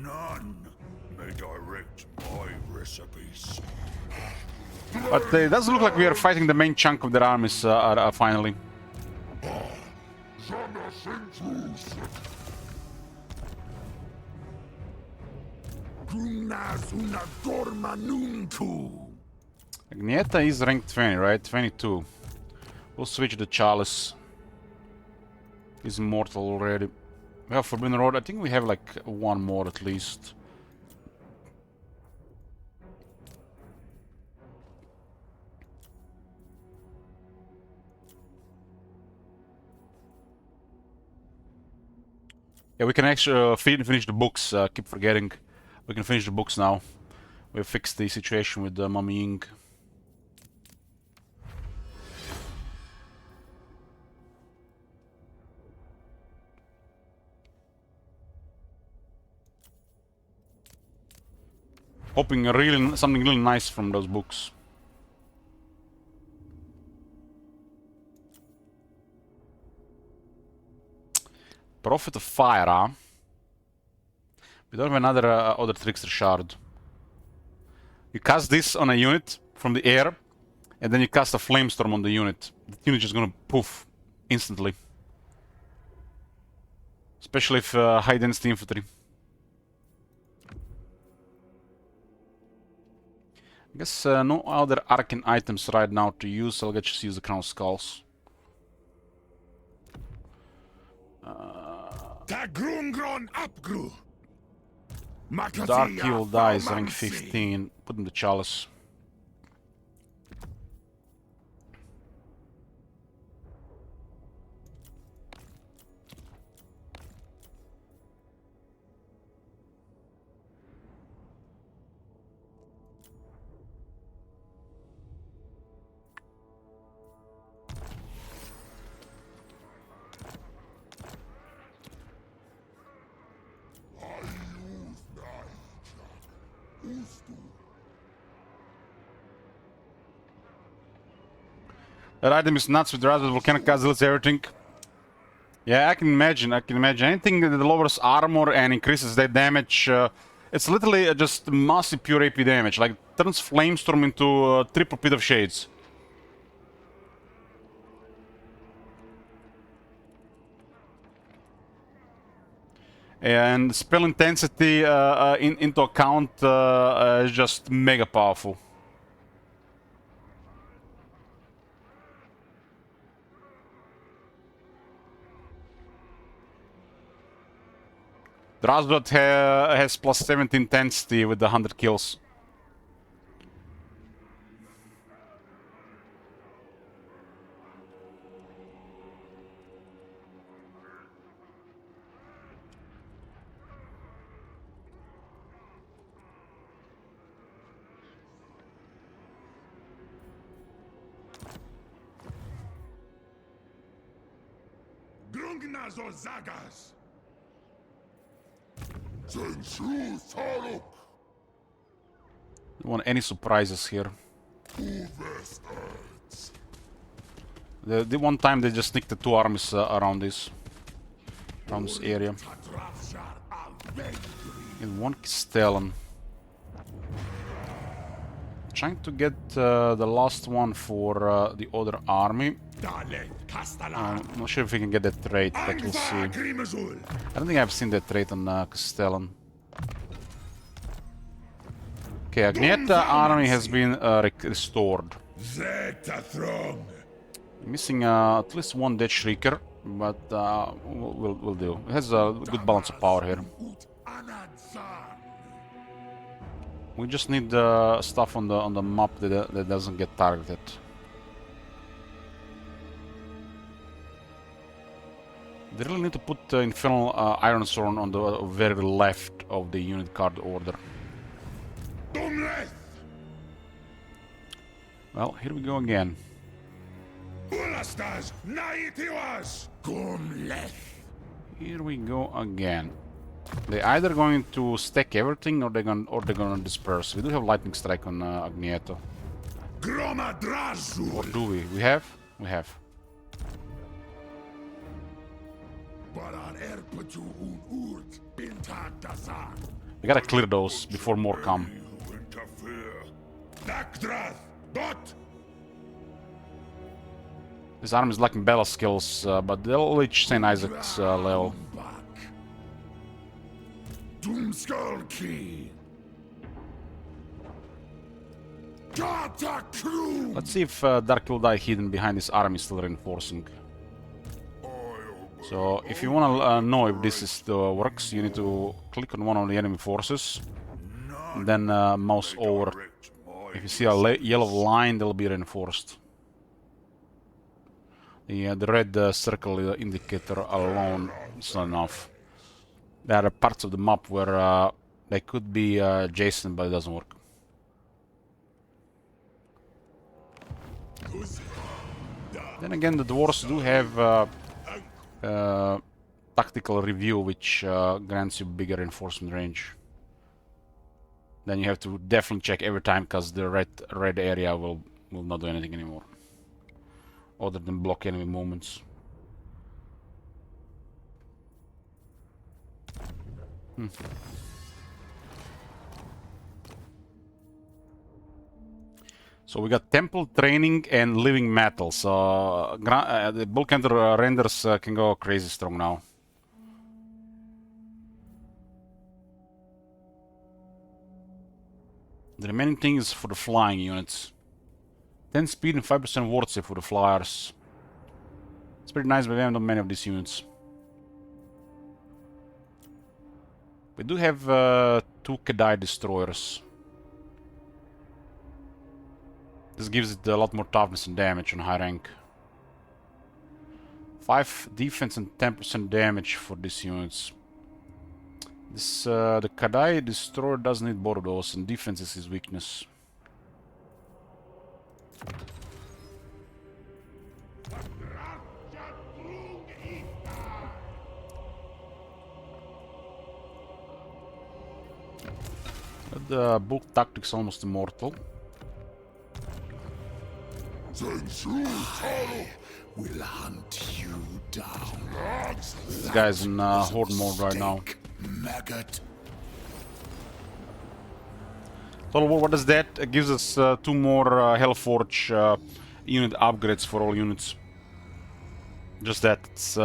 None may direct my recipes. But it does look like we are fighting the main chunk of their armies finally. Agnieta is ranked 20, right? 22. We'll switch the Chalice. He's immortal already. We have Forbidden Road. I think we have like 1 more at least. Yeah, we can actually finish the books. Keep forgetting. We can finish the books now. We've fixed the situation with Mummy Ying. Hoping something really nice from those books. Prophet of Fire, huh? We don't have another other trickster shard. You cast this on a unit from the air, and then you cast a flamestorm on the unit. The unit is gonna poof instantly. Especially if high density infantry. I guess no other arcane items right now to use, so I'll just use the Crown Skulls. Dark Evil dies, rank 15. Put him to Chalice. That item is nuts with the volcanic castles, everything. Yeah, I can imagine. Anything that lowers armor and increases their damage, it's literally just massive pure AP damage. Like, turns Flamestorm into triple Pit of Shades. And spell intensity into account is just mega powerful. Drasdot has plus 70 intensity with the 100 kills. Zagas. Don't want any surprises here. The one time they just sneaked the two armies around this area. And one Castellan. Trying to get the last one for the other army. I'm not sure if we can get that trait, but we'll see. I don't think I've seen that trait on Castellan. Okay, Agnieta army has been restored. Missing at least one Dead Shrieker, but we'll do. It has a good balance of power here. We just need stuff on the map that doesn't get targeted. They really need to put Infernal Iron Sword on the very left of the unit card order. Well, here we go again. Here we go again. They're either going to stack everything or they're gonna disperse. We do have Lightning Strike on Agnieto. Or do we? We have? We have. We gotta clear those before more come. This army is lacking battle skills, but they'll reach St. Isaac's level. Let's see if Dark will die hidden behind this army still reinforcing. So, if you wanna know if this works, you need to click on one of the enemy forces, and then mouse over. If you see a yellow line, they'll be reinforced. The red circle indicator alone is not enough. There are parts of the map where they could be adjacent, but it doesn't work. Then again, the dwarves do have tactical review, which grants you bigger reinforcement range. then you have to definitely check every time, because the red area will not do anything anymore, other than block enemy movements. So we got temple training and living metal. So the bulk ender renders can go crazy strong now. The remaining thing is for the flying units. 10 speed and 5% ward save for the flyers. It's pretty nice, but we haven't done many of these units. We do have 2 Kadai destroyers. This gives it a lot more toughness and damage on high rank. 5 defense and 10% damage for these units. This the Kadai destroyer doesn't need both of those, and defense is his weakness. The bulk tactics almost immortal. Will hunt you down. This guy's in horde mode right now. Maggot. Total War, what is that? It gives us 2 more Hellforge unit upgrades for all units. Just that. It's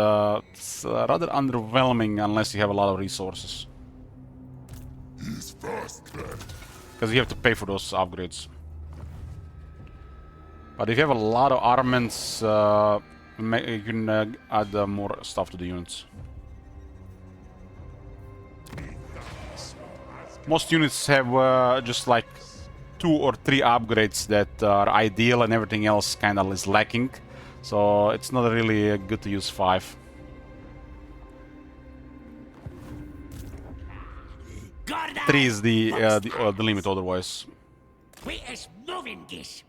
rather underwhelming unless you have a lot of resources. He's fast, then. Because you have to pay for those upgrades. But if you have a lot of armaments, you can add more stuff to the units. Most units have just like 2 or 3 upgrades that are ideal, and everything else kind of is lacking. So it's not really good to use 5. Guarda! 3 is the limit otherwise. We is moving this.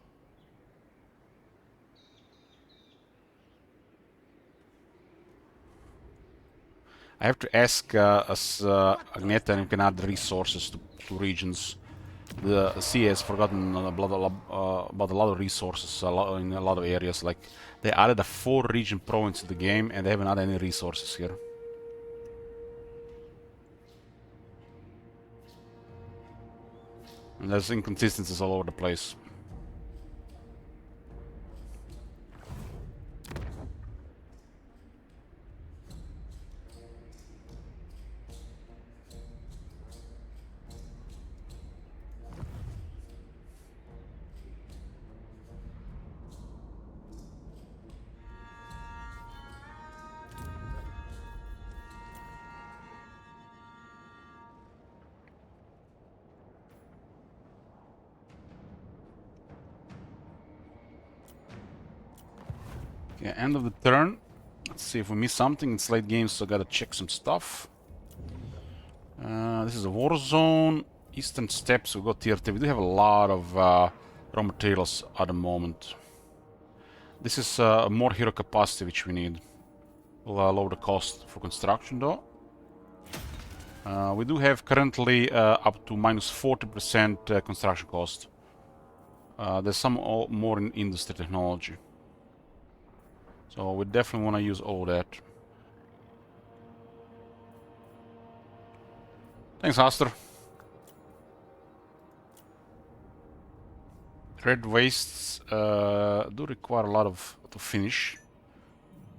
I have to ask Agneta if we can add resources to regions. The CA has forgotten about a lot of resources in a lot of areas. Like, they added a 4 region province to the game, and they haven't added any resources here. And there's inconsistencies all over the place. Okay, end of the turn. Let's see if we miss something. It's late game, so I gotta check some stuff. This is a war zone. Eastern Steppes, we got tier 2. We do have a lot of raw materials at the moment. This is more hero capacity which we need. Will lower the cost for construction though. We do have currently up to minus 40% construction cost. There's some more in industry technology. So we definitely want to use all that. Thanks, Aster. Red wastes do require a lot to finish.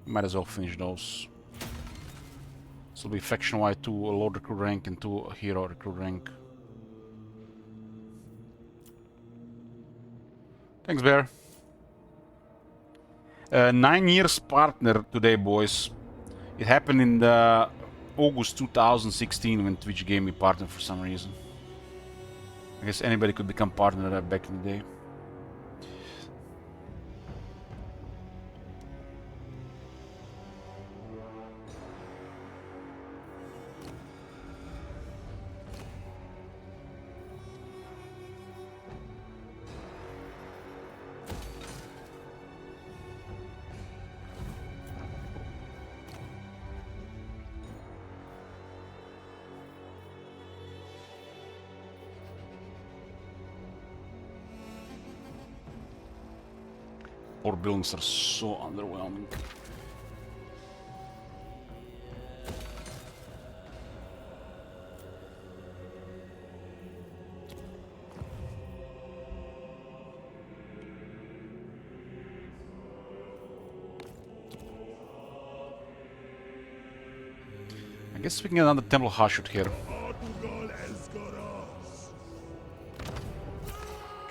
Might as well finish those. This will be faction wide 2 Lord recruit rank and 2 hero recruit rank. Thanks, Bear. 9 years partner today, boys. It happened in August 2016 when Twitch gave me partner for some reason. I guess anybody could become partner back in the day. Our buildings are so underwhelming. I guess we can get another Temple Hashut here. Portugal Escoros.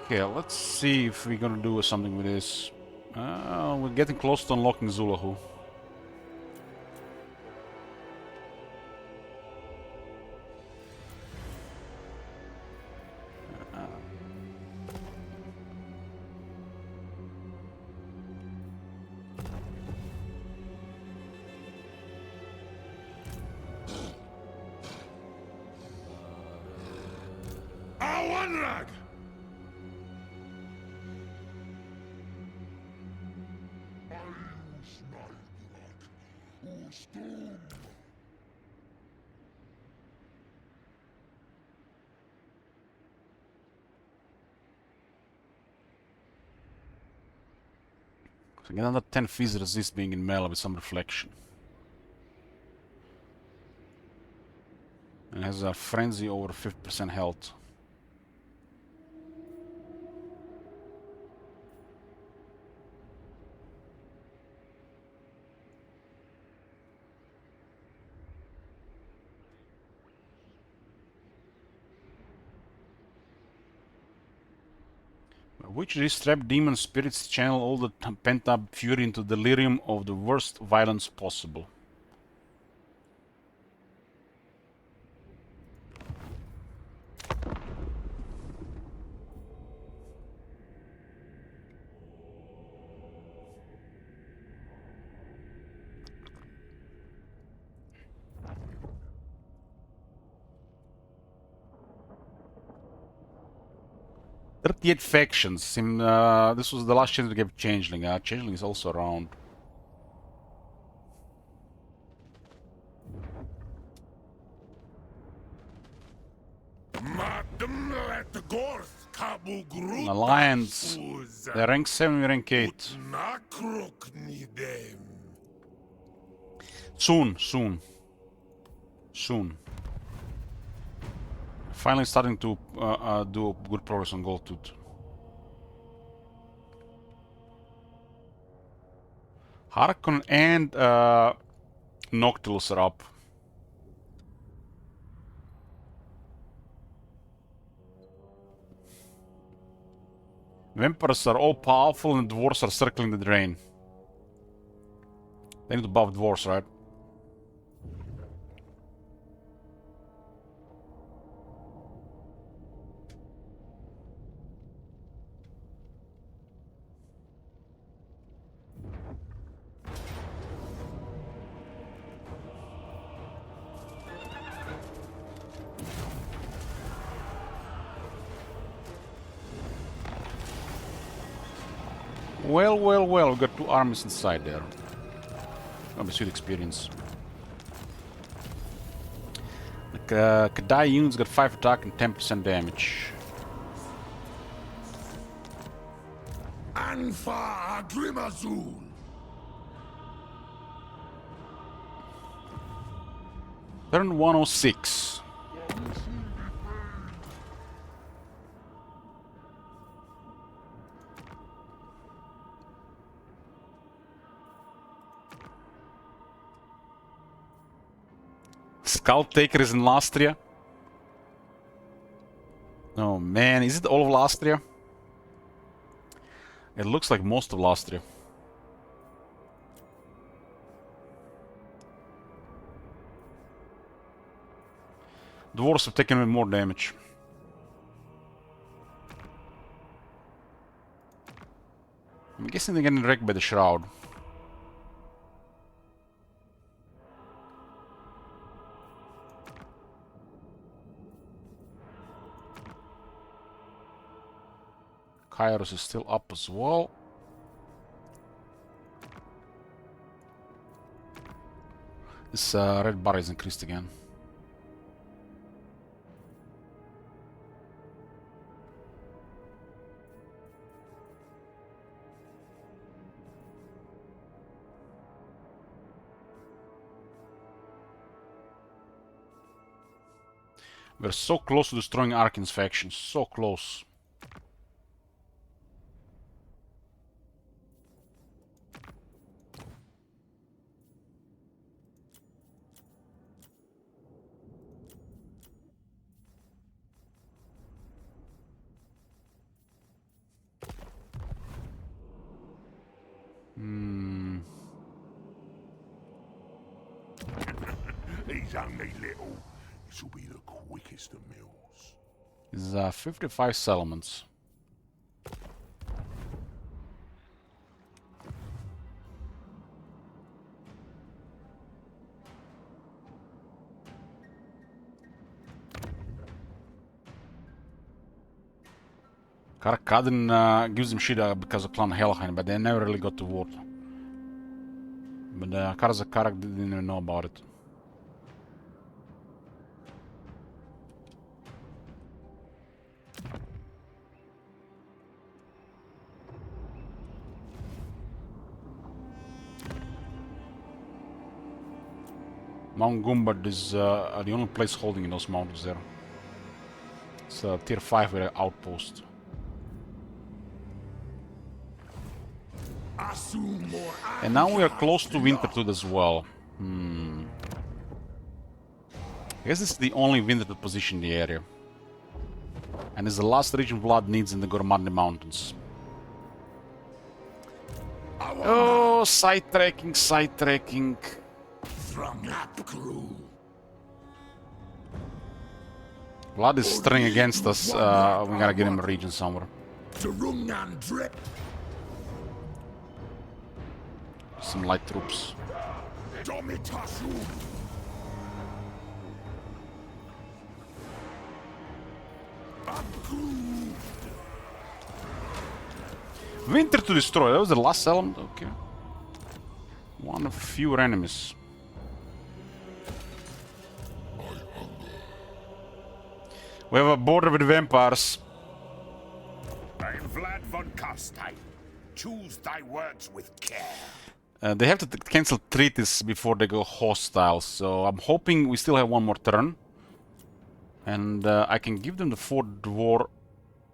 Okay, let's see if we're gonna do something with this. We're getting close to unlocking Zulahu. Awanrag! So get another 10 Fizz resist being in melee with some reflection. And has a frenzy over 50% health. Which these trapped demon spirits channel all the pent-up fury into delirium of the worst violence possible. "38 factions. This was the last chance to get Changeling. Changeling is also around. Madam let Gorth Kabu Grut. Alliance. They're rank 7, we rank 8. Nakruk Nidem. Soon. Finally starting to do good progress on Goldtooth. Harkon and Noctilus are up. Vampires are all powerful and dwarves are circling the drain. They need to buff dwarves, right? Well, we got 2 armies inside there. Gonna be sweet experience. The Kadai units got 5 attack and 10% damage. Anfa Agrimazul. Turn 106. Skull Taker is in Lastria. Oh man, is it all of Lastria? It looks like most of Lastria. Dwarves have taken even more damage. I'm guessing they're getting wrecked by the Shroud. Kairos is still up as well. This red bar is increased again. We're so close to destroying Arkin's faction, so close. He's only little. This'll be the quickest of mills. Is 55 settlements. Karkaden gives them shit because of Clan Helheim, but they never really got to war. But Karzakarak didn't even know about it. Mount Gumbad is the only place holding in those mountains there. It's a tier 5 with an outpost. And now we are close to Wintertooth as well. I guess this is the only Wintertooth position in the area. And it's the last region Vlad needs in the Gormadne Mountains. Oh, sidetracking, sidetracking. Vlad is stirring against us. We gotta get him a region somewhere. Some light troops. Winter to destroy. That was the last element. Okay. One of fewer enemies. We have a border with vampires. I'm Vlad von Karstein. Choose thy words with care. They have to cancel treaties before they go hostile, so I'm hoping we still have one more turn. And I can give them the 4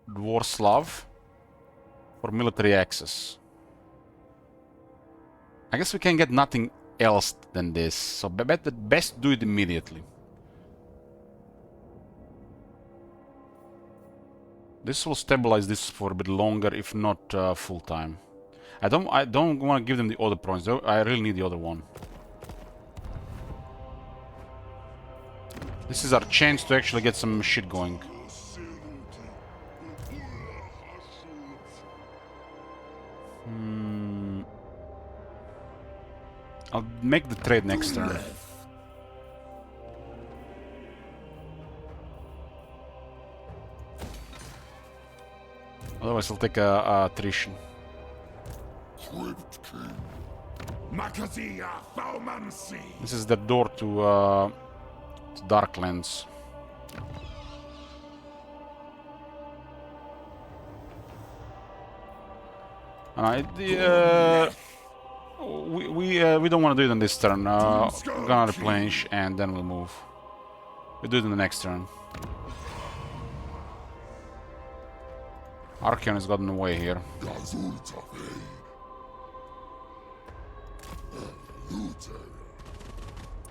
Dvorslav for military access. I guess we can get nothing else than this, so best do it immediately. This will stabilize this for a bit longer, if not full time. I don't want to give them the other province. I really need the other one. This is our chance to actually get some shit going. I'll make the trade next turn. Otherwise, I'll take a attrition. This is the door to Darklands. We don't want to do it on this turn. We're gonna replenish and then we'll move. We'll do it in the next turn. Archeon has gotten away here.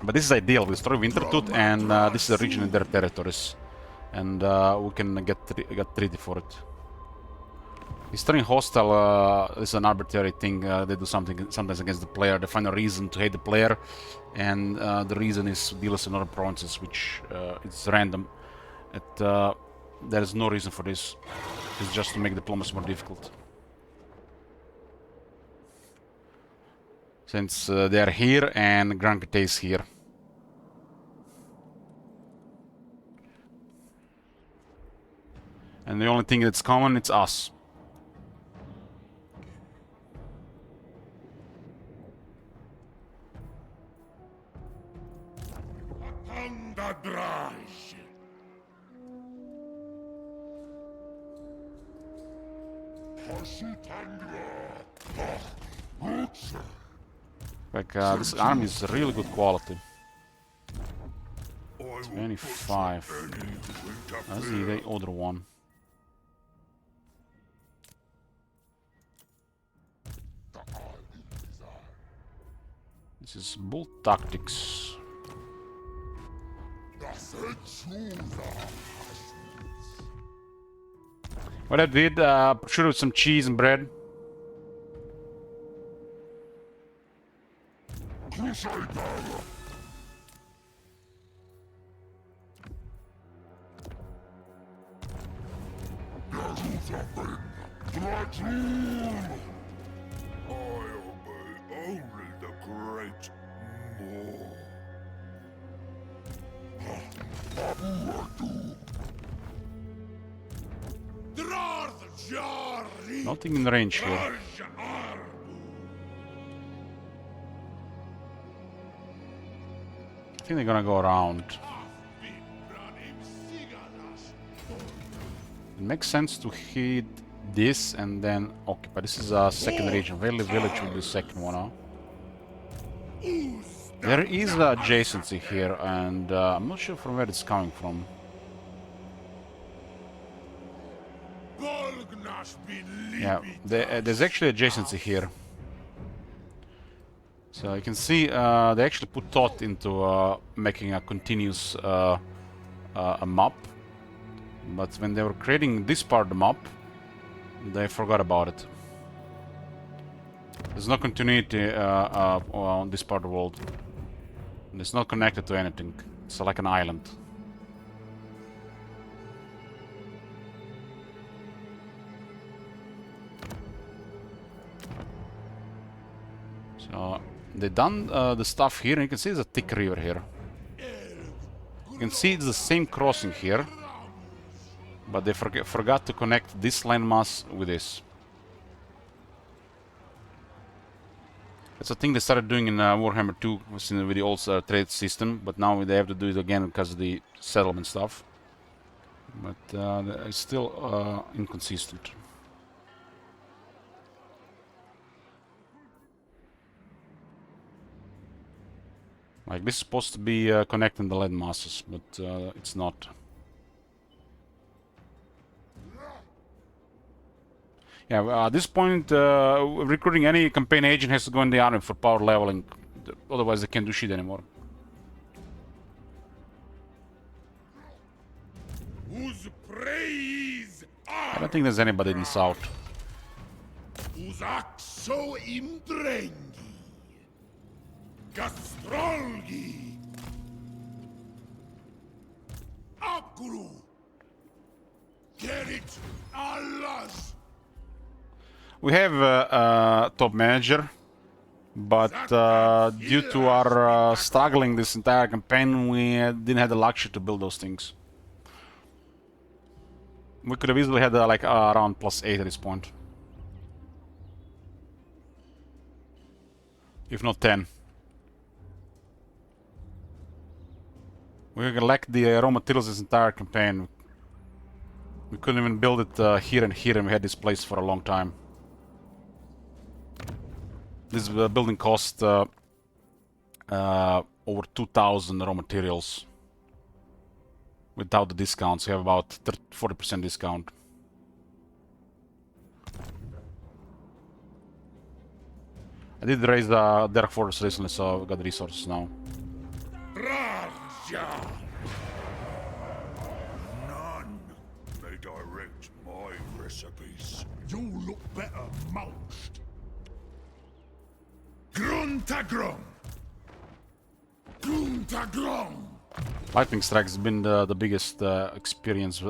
But this is ideal. We destroy Wintertooth and this is a region in their territories. And we can get treaty for it. He's turning hostile. This is an arbitrary thing. They do something sometimes against the player. They find a reason to hate the player. And the reason is dealers in other provinces, which it's random. There is no reason for this. It's just to make diplomacy more difficult. Since they are here and Grand Kate is here. And the only thing that's common, it's us. Like, this army is really good quality. 25. That's the other one. This is bull tactics. What I did, shoot with some cheese and bread. Only the great more. Nothing in range here. I think they're gonna go around. It makes sense to hit this and then occupy. This is a second region. Valley Village will be the second one, huh? There is adjacency here, and I'm not sure from where it's coming from. Yeah, there's actually adjacency here. So you can see they actually put thought into making a continuous a map. But when they were creating this part of the map, they forgot about it. There's no continuity on this part of the world. And it's not connected to anything. It's like an island. So they done the stuff here, and you can see there's a thick river here. You can see it's the same crossing here, but they forgot to connect this landmass with this. That's a thing they started doing in Warhammer 2 with the old trade system, but now they have to do it again because of the settlement stuff. But it's still inconsistent. Like, this is supposed to be connecting the land masses, but it's not. Yeah, at this point, recruiting any campaign agent has to go in the army for power leveling. Otherwise, they can't do shit anymore. I don't think there's anybody in the south. Gastrolgi! Abguru! Gerit Allahs! We have a top manager, but due to our struggling this entire campaign, we didn't have the luxury to build those things. We could have easily had like around +8 at this point. If not 10. We lacked the raw materials this entire campaign. We couldn't even build it here and here, and we had this place for a long time. This building cost over 2,000 raw materials. Without the discounts, we have about 40% discount. I did raise the Dark Fortress recently, so we got resources now. None may direct my recipes. You look better mulched. Gruntagron! Gruntagron! Lightning Strike has been the biggest experience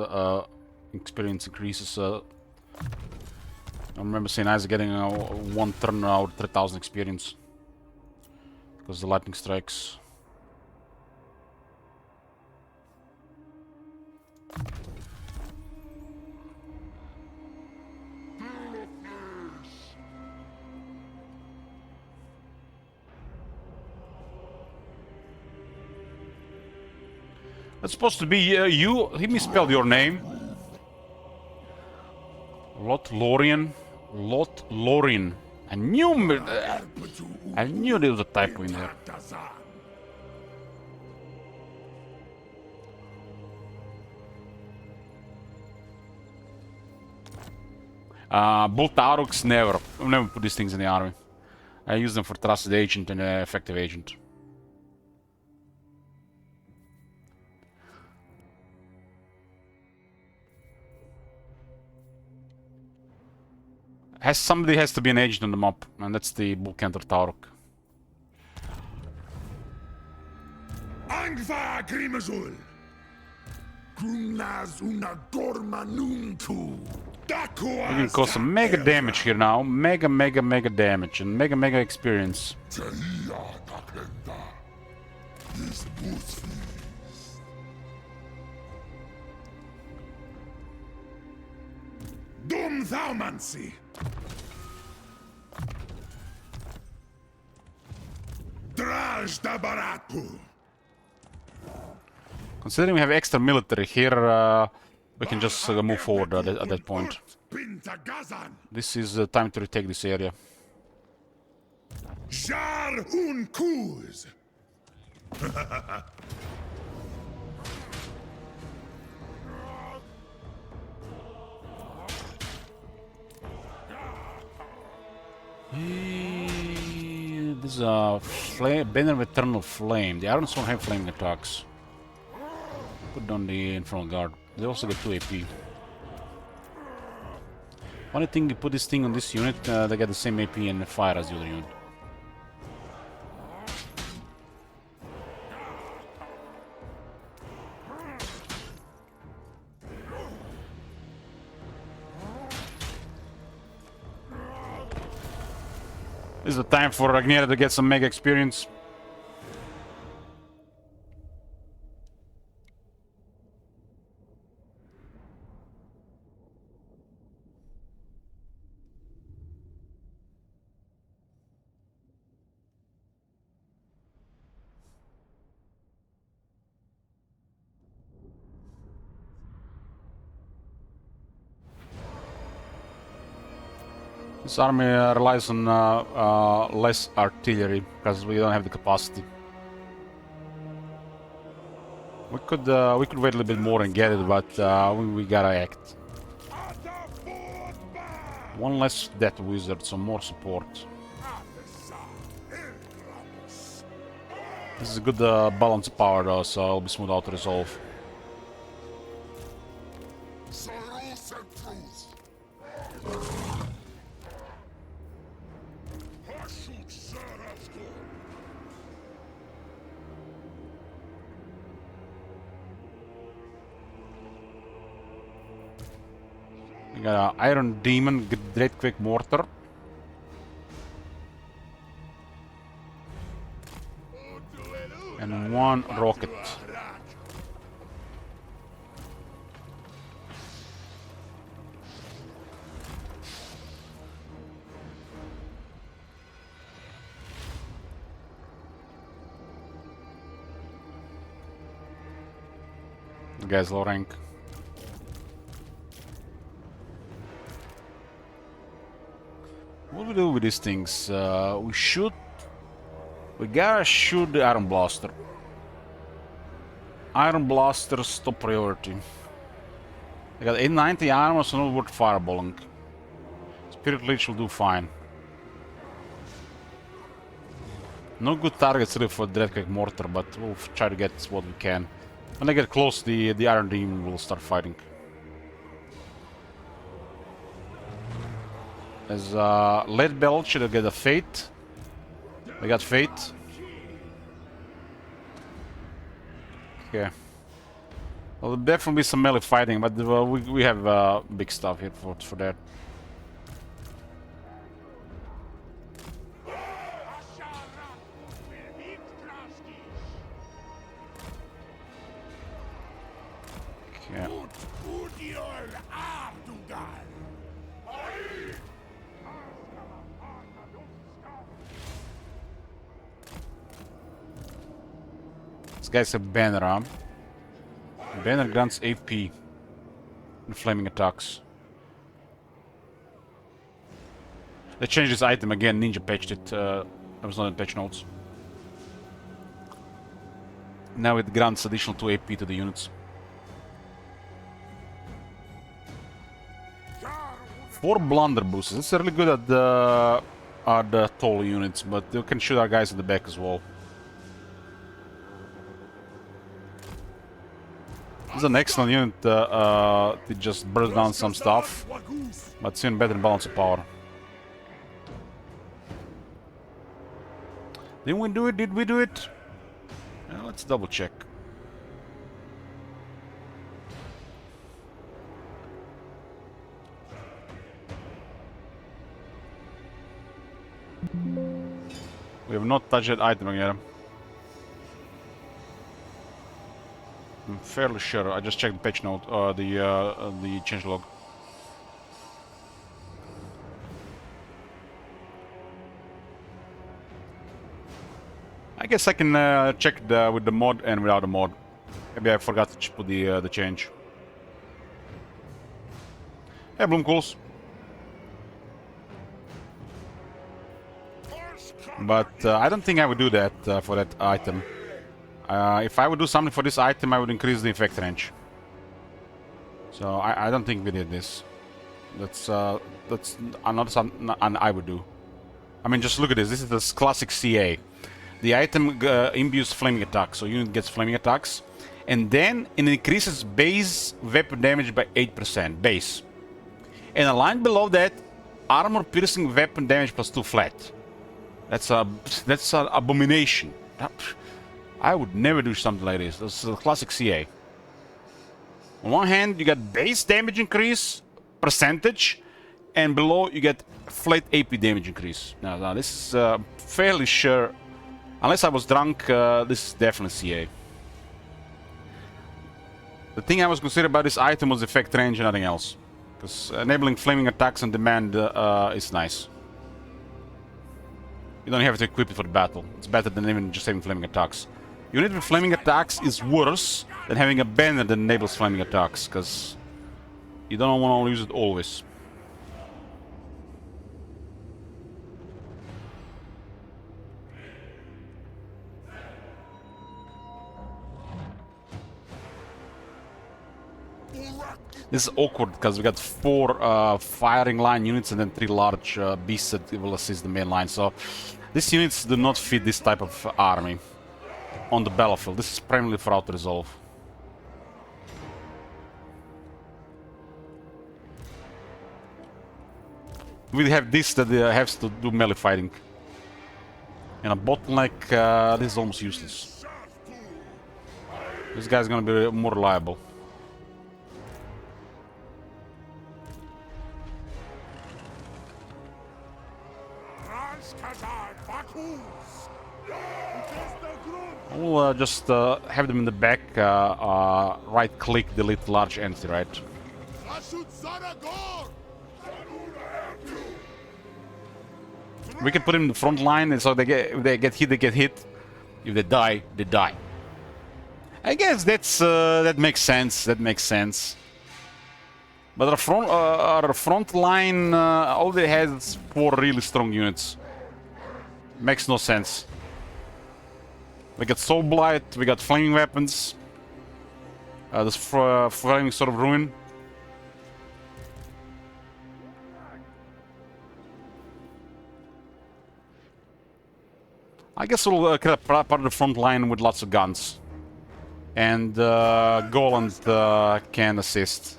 increases. I remember seeing Isaac getting 1 turn out of 3,000 experience because the Lightning Strikes. That's supposed to be you. He misspelled your name. Lothlorien. Lothlorien. I knew there was a typo in there. Bull Tauruks, never. I've never put these things in the army. I use them for trusted agent and effective agent. Somebody has to be an agent on the map, and that's the Bull Cantor Tauruk. Angva Grimazul. Kunaz una gorma nunku. We can cause some mega damage here now. Mega damage and mega experience. Dum Thaumancy. Draj da Baraku. Considering we have extra military here, we can just move forward at that point. This is the time to retake this area. Zharr un Kuz. This is a banner of eternal flame. The Iron Sworn have flaming attacks. Put down the Infernal Guard. They also get 2 AP. Funny thing, you put this thing on this unit, they get the same AP and fire as the other unit. This is the time for Ragniera to get some mega experience. This army relies on less artillery because we don't have the capacity. We could wait a little bit more and get it, but we gotta act. One less death wizard, some more support. This is a good balance of power though, so it'll be smooth out to resolve. We got an Iron Demon, Great Quick Mortar. And 1 rocket. The guy's low rank. What do we do with these things? We gotta shoot the Iron Blaster. Iron Blaster's top priority. I got 890 armor, so not worth fireballing. Spirit Leech will do fine. No good targets really for Dreadcrack Mortar, but we'll try to get what we can. When I get close, the Iron Demon will start fighting. As Lead Belt should get a Fate. They got Fate. Okay. Well, there'll definitely be some melee fighting, but we have big stuff here for that. Okay. This guy's a banner, huh? Banner grants AP and flaming attacks. They changed this item again. Ninja patched it. I was not in patch notes. Now it grants additional 2 AP to the units. 4 blunderbusses. It's really good at the tall units, but you can shoot our guys in the back as well. This is an excellent unit to just burn down some stuff, but it's even better in balance of power. Didn't we do it? Did we do it? Let's double check. We have not touched that item yet. I'm fairly sure. I just checked the patch note, the changelog. I guess I can check with the mod and without the mod. Maybe I forgot to put the change. Hey, Bloomcools. But I don't think I would do that for that item. If I would do something for this item, I would increase the effect range. So I don't think we did this. That's not something I would do. I mean, just look at this. This is the classic CA. The item imbues flaming attacks, so unit gets flaming attacks, and then it increases base weapon damage by 8% base. And a line below that, armor piercing weapon damage plus 2 flat. That's an abomination. I would never do something like this. This is a classic CA. On one hand, you get base damage increase, percentage, and below you get flat AP damage increase. Now this is fairly sure. Unless I was drunk, this is definitely CA. The thing I was considering about this item was effect range and nothing else. Because enabling flaming attacks on demand is nice. You don't have to equip it for the battle. It's better than even just having flaming attacks. Unit with flaming attacks is worse than having a banner that enables flaming attacks, because you don't want to use it always. This is awkward because we got 4 firing line units and then 3 large beasts that will assist the main line. So these units do not fit this type of army on the battlefield. This is primarily for auto resolve. We have this that has to do melee fighting. And a bottleneck, this is almost useless. This guy's gonna be more reliable. We'll just have them in the back, right-click, delete large entity, right? We can put them in the front line, and so if they get hit, they get hit. If they die, they die. I guess that makes sense. That makes sense. But our front line already has 4 really strong units. Makes no sense. We got Soul Blight, we got flaming weapons. This flaming sort of ruin. I guess we'll create a part of the front line with lots of guns. And Goland can assist.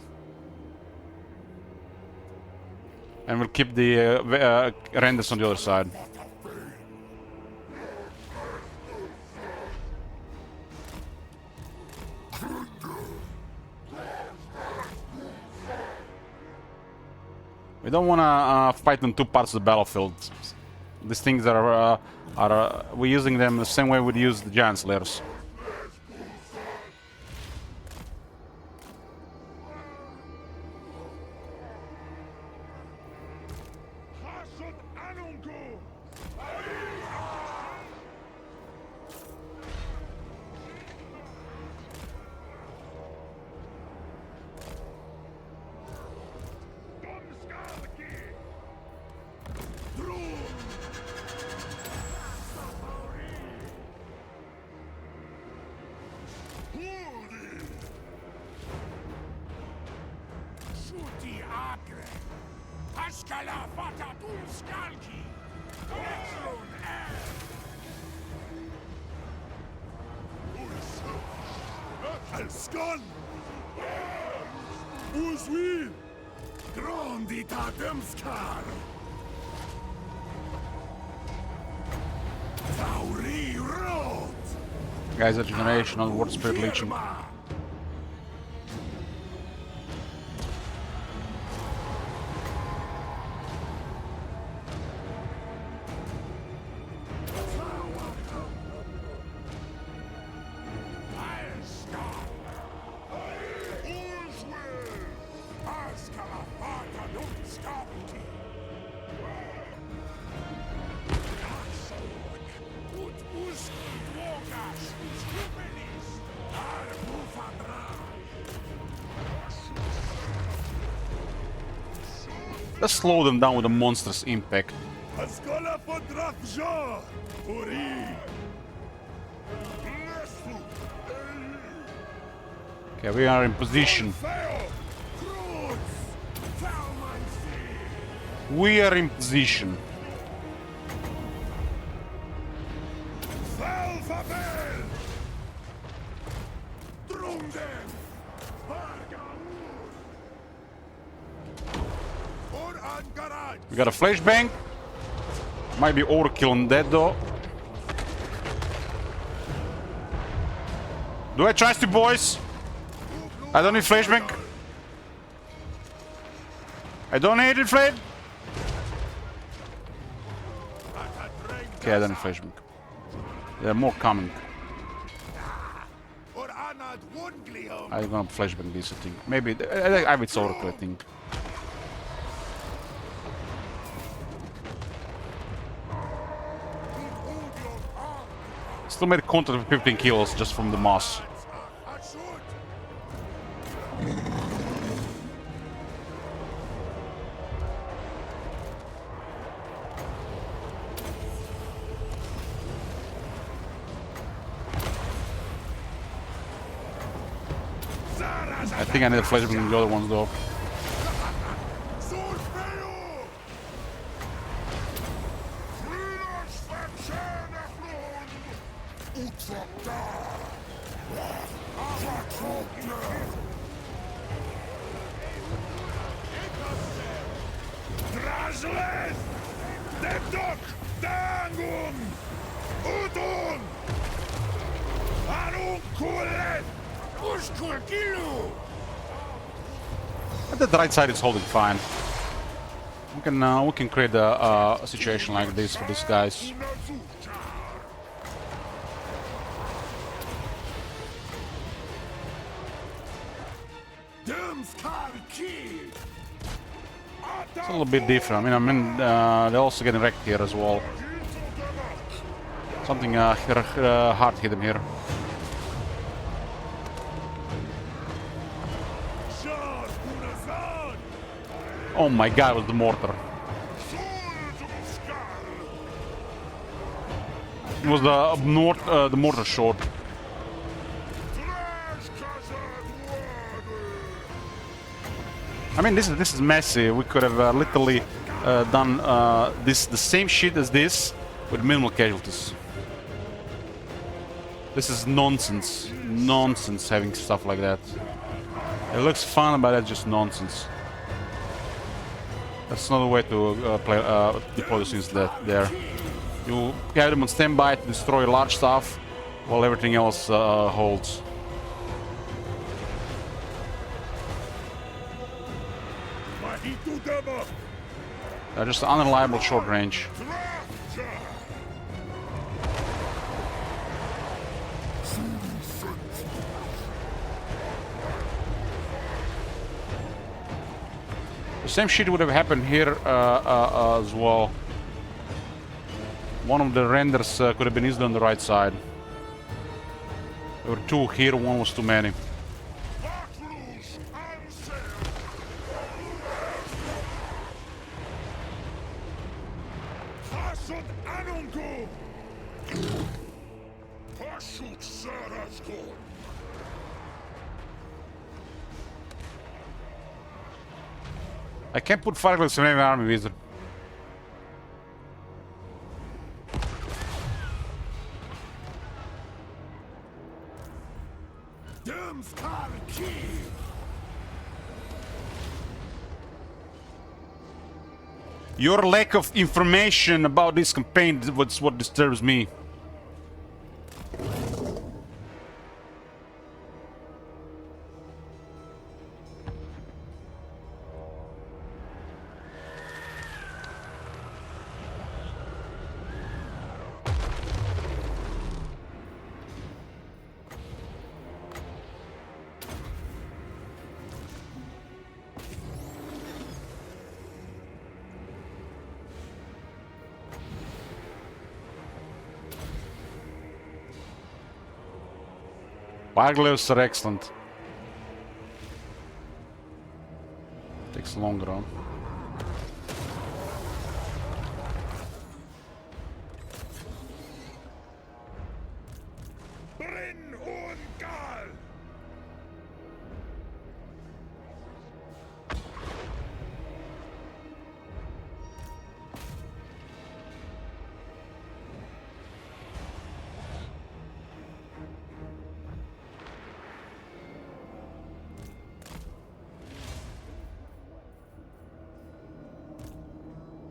And we'll keep the renders on the other side. We don't want to fight on 2 parts of the battlefield. These things we're using them the same way we'd use the Giant Slayers. Haskala fata dul skalki! Etrun Alskan! Uzwi! Grondita dömskar! Tauri rot! Guys, a generation on Word Spirit Leeching. Let's slow them down with a monstrous impact. Haskala podraf Zharr! Uri! Okay, we are in position. We are in position. We got a flashbang. Might be overkill on that though. Do I trust you, boys? I don't need flashbang. I don't need it, Fred. Okay, I don't need flashbang. There are more coming. I'm gonna flashbang this, I think. Maybe I have its oracle, I think. Still made contact with 15 kills just from the moss. I think I need a flashbang in the other ones though. But the right side is holding fine. We can create a situation like this for these guys. It's a little bit different. I mean, they're also getting wrecked here as well. Something hard hit them here. Oh my god, it was the mortar. It was the mortar shot. I mean, this is messy. We could have literally done the same shit as this with minimal casualties. This is nonsense. Nonsense having stuff like that. It looks fun, but that's just nonsense. That's not a way to deploy the scenes there. You have them on standby to destroy large stuff, while everything else holds. They're just unreliable short range. The same shit would have happened here as well. One of the renders could have been easily on the right side. There were two here, one was too many. I can't put fireglass in every army wizard. Your lack of information about this campaign is what disturbs me. Fireglass are excellent. Takes longer on. Bryn und Gal!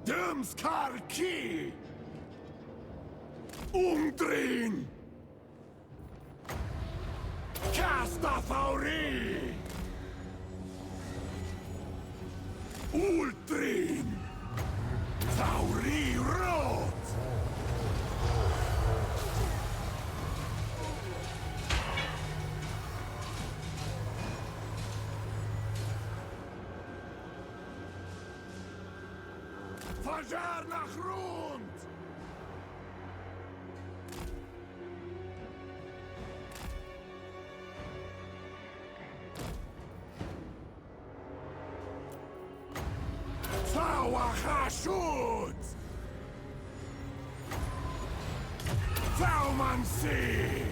Dumskarki! Umdrehen! Castafauri! Ultrin! Fauri rot! Zharr nach rund! Zauachashut! Zaumansi!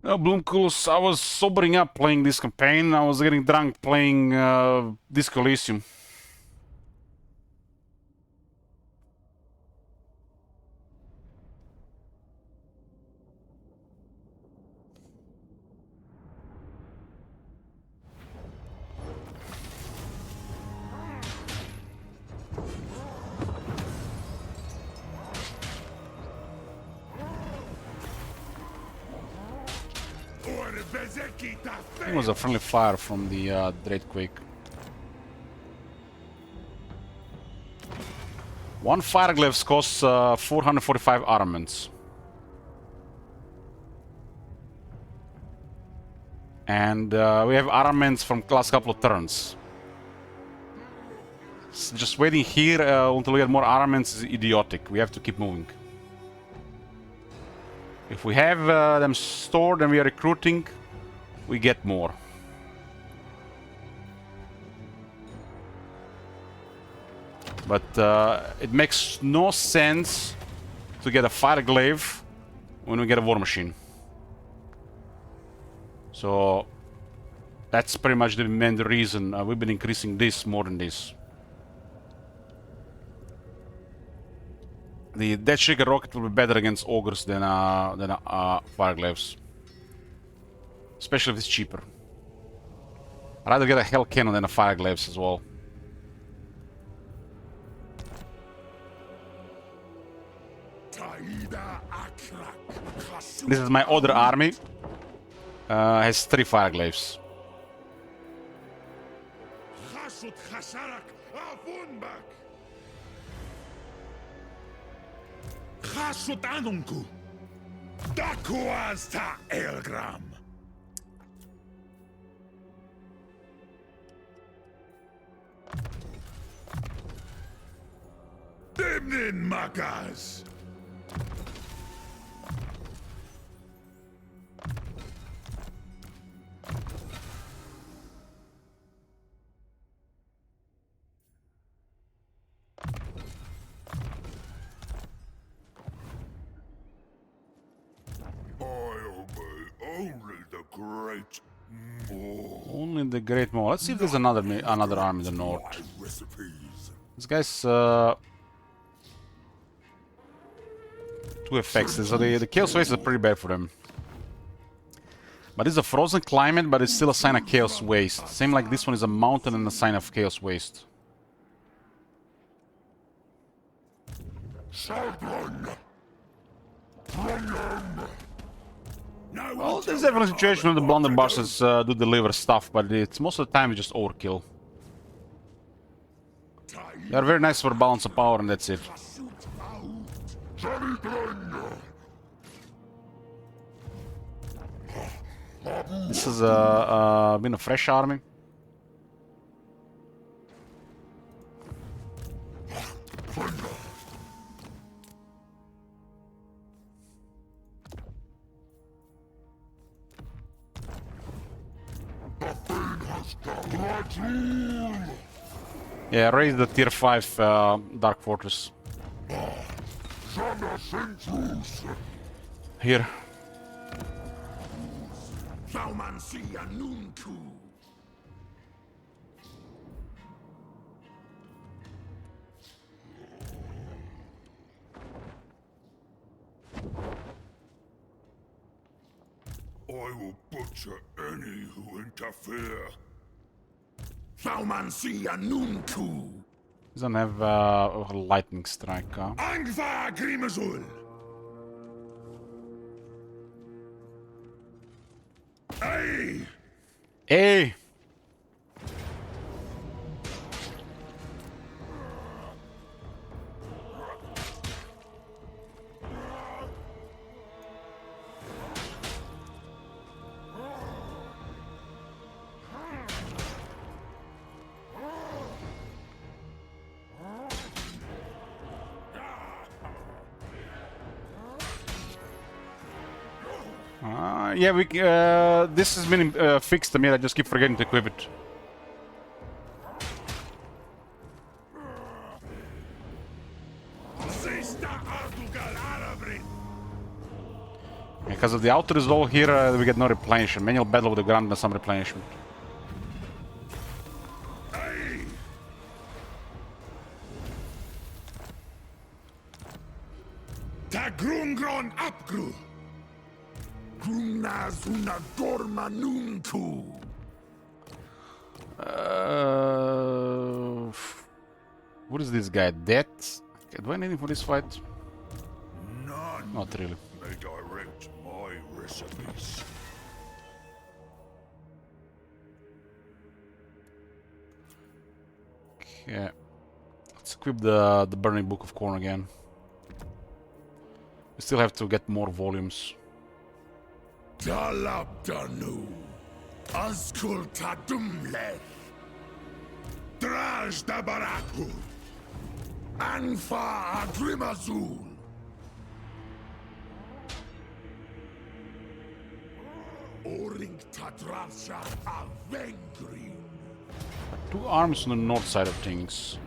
Bloomcools, I was sobering up playing this campaign. I was getting drunk playing Disco Elysium. It was a friendly fire from the Dreadquake. One fireglass costs 445 armaments. And we have armaments from last couple of turns. So just waiting here until we get more armaments is idiotic. We have to keep moving. If we have them stored and we are recruiting, we get more. But it makes no sense to get a fireglaive when we get a war machine. So that's pretty much the main reason we've been increasing this more than this. The Death Shaker rocket will be better against ogres than fireglaves. Especially if it's cheaper. I'd rather get a hell cannon than a fireglaves as well. This is my other army. Has 3 fireglaves. Hasut anunku! Dakuas ta Elgram! Demnin Makas! Only the great Maw. Only the Great Maw. Let's see if there's another army in the north. My recipes. This guy's two effects. So the Chaos Waste is pretty bad for them. But it's a frozen climate, but it's still a sign of Chaos Waste. Same like this one is a mountain and a sign of Chaos Waste. Well, there's definitely a situation where the blunderbusses do deliver stuff, but it's most of the time it's just overkill. They're very nice for balance of power, and that's it. This has been a fresh army. Yeah, raise the tier 5 Dark Fortress. Here. I will butcher any who interfere. Doesn't have a lightning strike. Angva Grimazul! Hey! Hey! Yeah, this has been fixed to me. I just keep forgetting to equip it. Because of the outer resolve here, we get no replenishment. Manual battle would have granted us some replenishment. Tagrungron Apgru! Grunazuna Gormanunku! What is this guy? Death? Okay, do I need him for this fight? None Not really. may direct my recipes. Okay. Let's equip the Burning Book of Corn again. We still have to get more volumes. Dalabdanu, Azkul Tadumleth, Draj Dabaraku, Anfa Agrimazul. Oring Tadrasha Avengri. Two arms on the north side of things.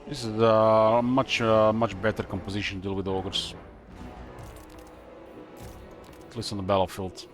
This is a much better composition to deal with ogres. At least on the battlefield.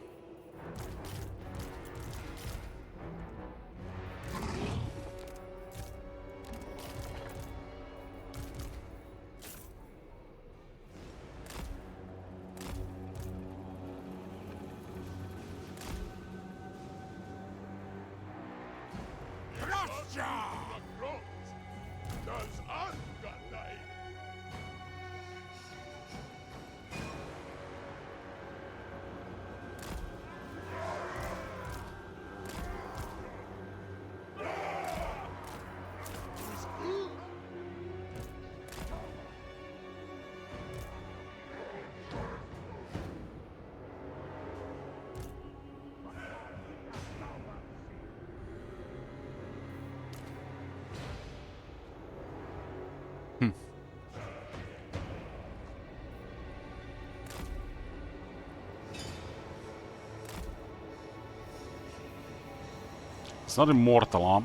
It's not immortal, huh?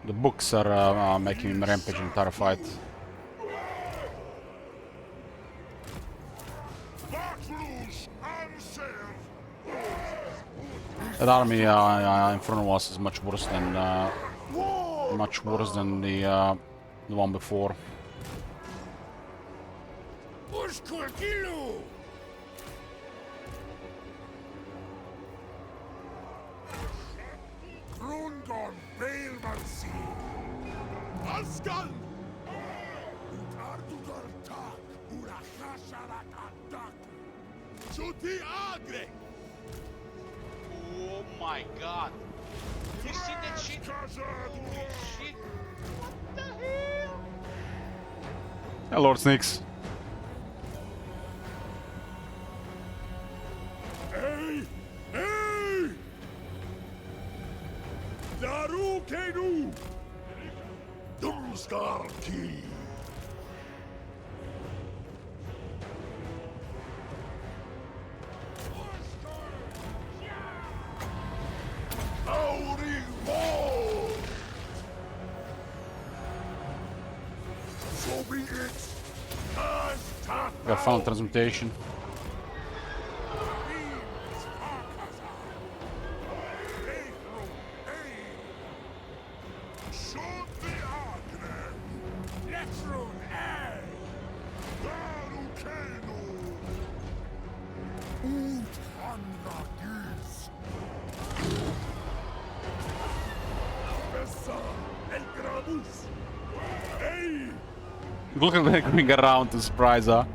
The books are making him rampage and terrified. That army in front of us is much worse than the one before. Oh my god. Have you seen that shit? Holy shit. What the hell? Yeah, Lord Snakes. Hey! Hey! Daru Kenu! Dumskarki! Got final transmutation. Look at them going around to surprise her.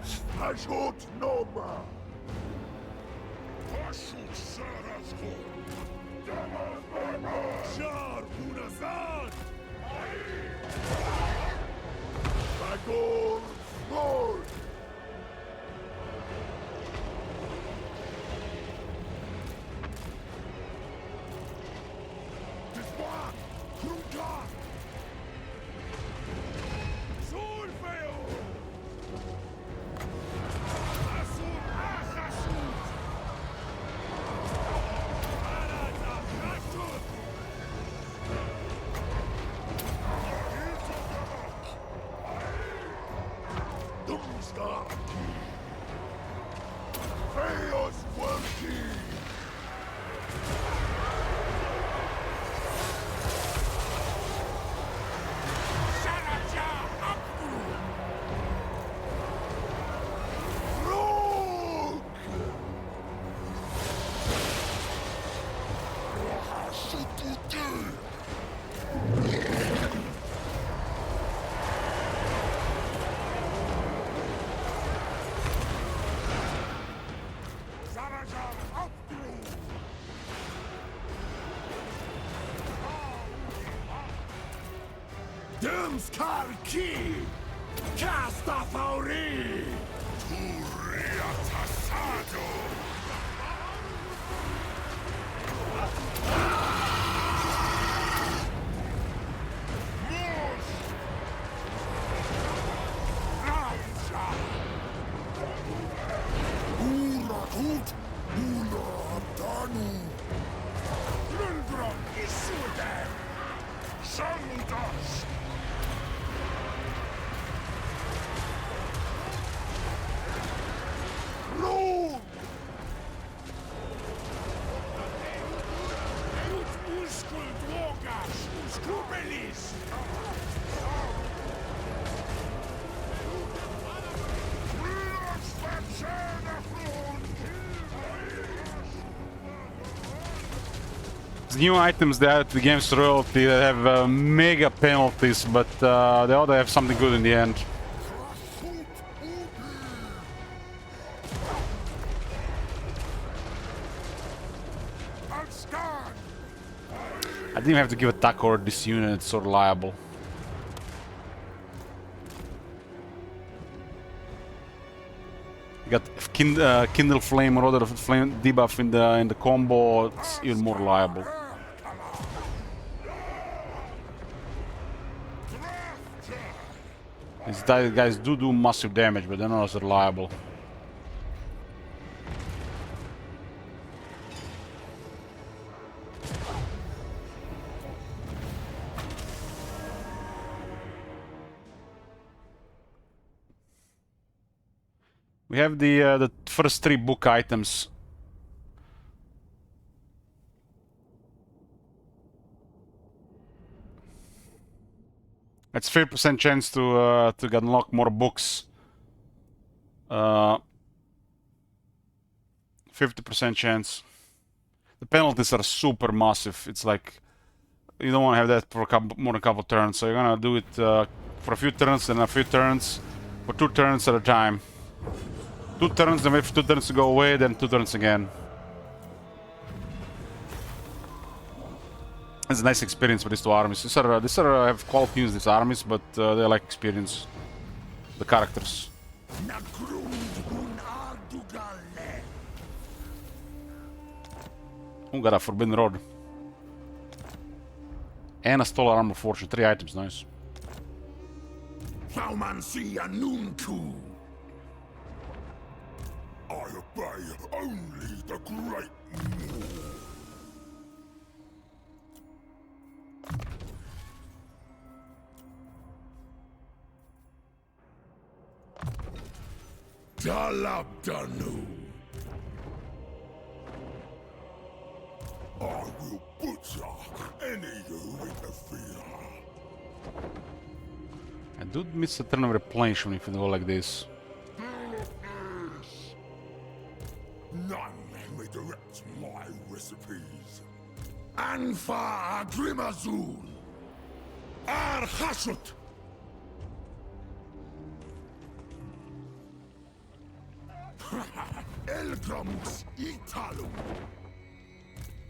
Dumskarki! Castafauri! Turiatasado! New items that add to the game's royalty that have mega penalties, but they ought to have something good in the end. I didn't even have to give attack or this unit, it's so reliable. You got Kindle Flame or other flame debuff in the combo, it's even more reliable. These guys do massive damage, but they're not as reliable. We have the first 3 book items. It's 50% chance to unlock more books. 50% chance. The penalties are super massive. It's like you don't want to have that for more than a couple turns. So you're gonna do it for a few turns and a few turns, for 2 turns at a time. 2 turns, then wait for 2 turns to go away, then 2 turns again. It's a nice experience for these 2 armies. These are have quality units, these armies, but they like experience. The characters. Who got a Forbidden Rod? And a Stolen Armor Fortune. 3 items, nice. I obey only the great Moor. Dalabdanu. I will butcher any who interfere. I do miss a turn of replenishment if you go like this. None may direct my recipes. Anfa Grimazul. Arhashut. Elgramus Italum.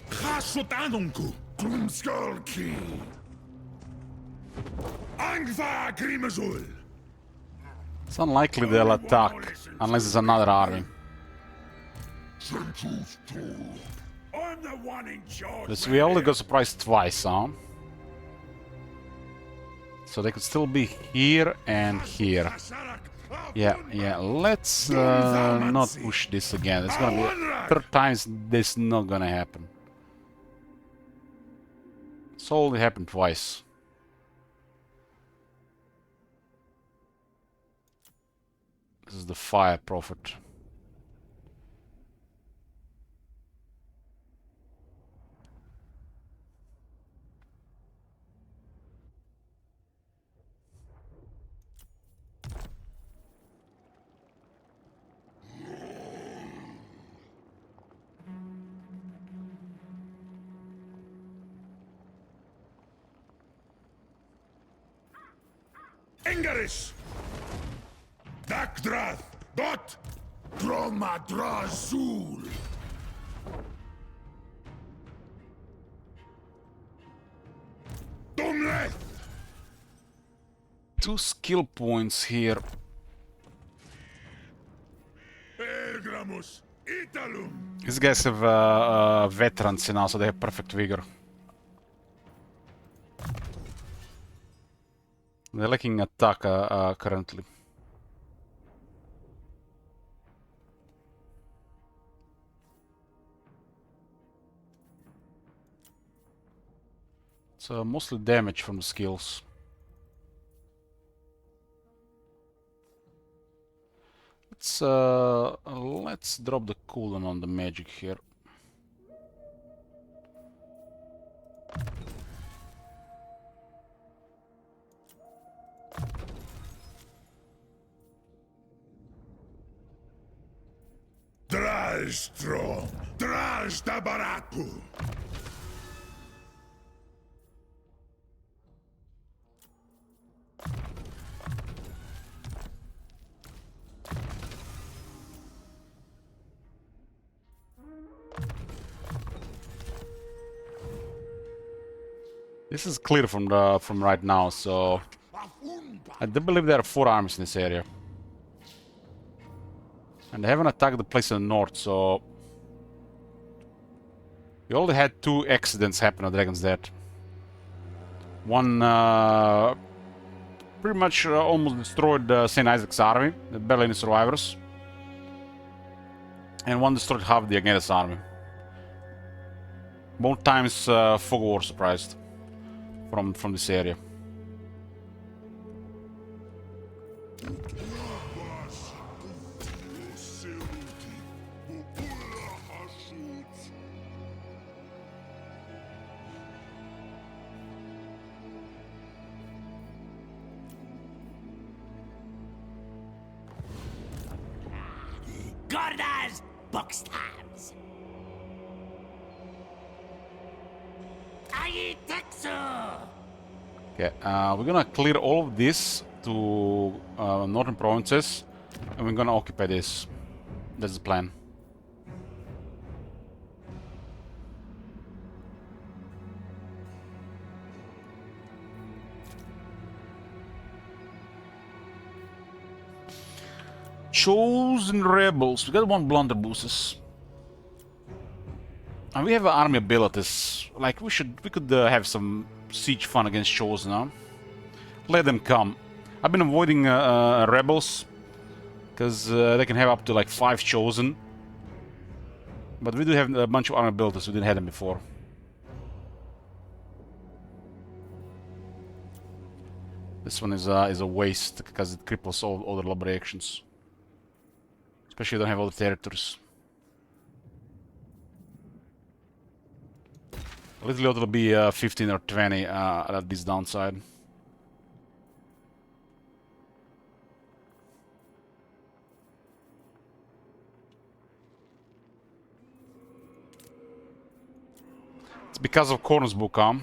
Hashut Anunku. Grumskolki. Angva Grimazul. It's unlikely they'll attack unless it's another army. I'm the one in charge. Because we only got surprised twice, huh? So they could still be here and here. Yeah, let's not push this again. It's gonna be 3rd times this not gonna happen. It's only happened twice. This is the Fire Prophet. Ingarish! Dakdrath! Dot! Dromadrazul! Dumleth! 2 skill points here. Ergramus! Italum! These guys have veterans now, so they have perfect vigor. They're lacking attack currently. It's mostly damage from the skills. Let's drop the cooldown on the magic here. Drajstrom! Drajdabaratu! This is clear from right now, so I do believe there are 4 armies in this area. And they haven't attacked the place in the north, so we already had 2 accidents happen on Dragon's Death. One pretty much almost destroyed St. Isaac's army, the barely any survivors. And one destroyed half the Agnetha's army. Both times Fog War surprised from this area. Gordas Boxtabs! Aiteksu! Okay, we're gonna clear all of this to northern provinces, and we're gonna occupy this. That's the plan. Chosen rebels. We got 1 blunderbusses. And we have army abilities. Like we could have some siege fun against Chosen now. Let them come. I've been avoiding rebels because they can have up to like 5 Chosen. But we do have a bunch of army abilities. We didn't have them before. This one is a waste because it cripples all the lobby actions. Especially if you don't have all the territories. Literally it'll be 15 or 20 at this downside. It's because of Corn's book, huh?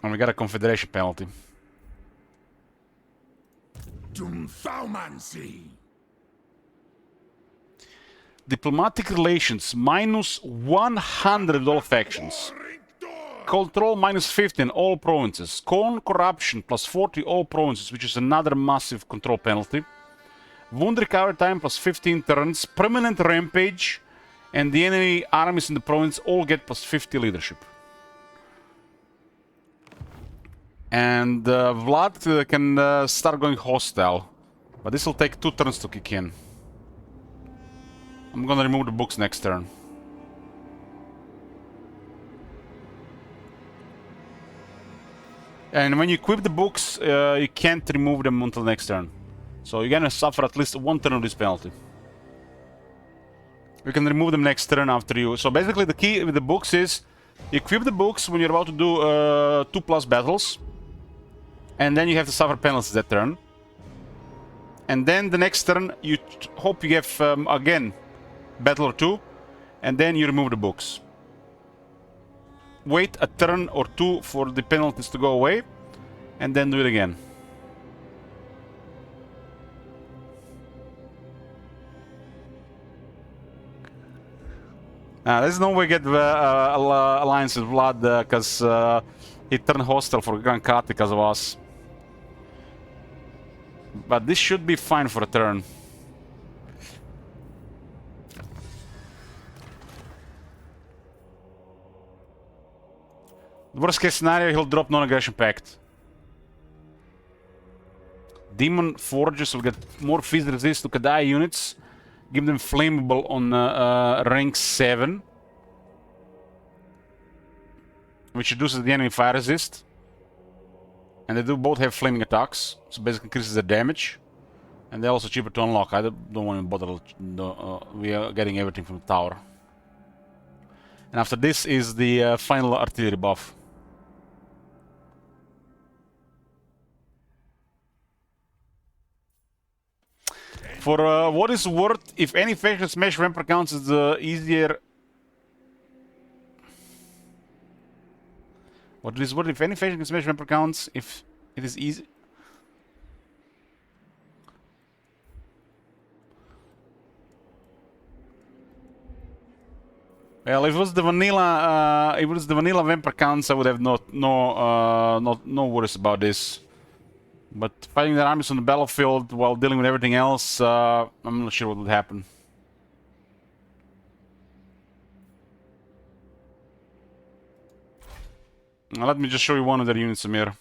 And we got a confederation penalty. Diplomatic relations minus 100 all factions. Control minus 50 in all provinces. Corruption plus 40 all provinces, which is another massive control penalty. Wound recovery time plus 15 turns. Permanent rampage. And the enemy armies in the province all get plus 50 leadership. And Vlad can start going hostile. But this will take 2 turns to kick in. I'm gonna remove the books next turn. And when you equip the books, you can't remove them until next turn. So you're gonna suffer at least 1 turn of this penalty. You can remove them next turn after you. So basically the key with the books is you equip the books when you're about to do 2+ battles. And then you have to suffer penalties that turn. And then the next turn you hope you have again battle or 2. And then you remove the books. Wait a turn or 2 for the penalties to go away. And then do it again. There's no way we get alliance with Vlad because he turned hostile for Grand Khat because of us. But this should be fine for a turn. Worst case scenario, he'll drop non-aggression pact. Demon Forges will get more feast resist to Kadai units. Give them flammable on rank 7. Which reduces the enemy fire resist. And they do both have flaming attacks. So basically increases their damage. And they're also cheaper to unlock. I don't want to bother. We are getting everything from the tower. And after this is the final artillery buff. For what is worth, if any faction smash Vampire counts is easier. What is worth if any faction can smash Vampire counts if it is easy. Well, if it was the vanilla vampire counts, I would have no worries about this. But fighting their armies on the battlefield while dealing with everything else, I'm not sure what would happen. Now, let me just show you one of their units, Amir.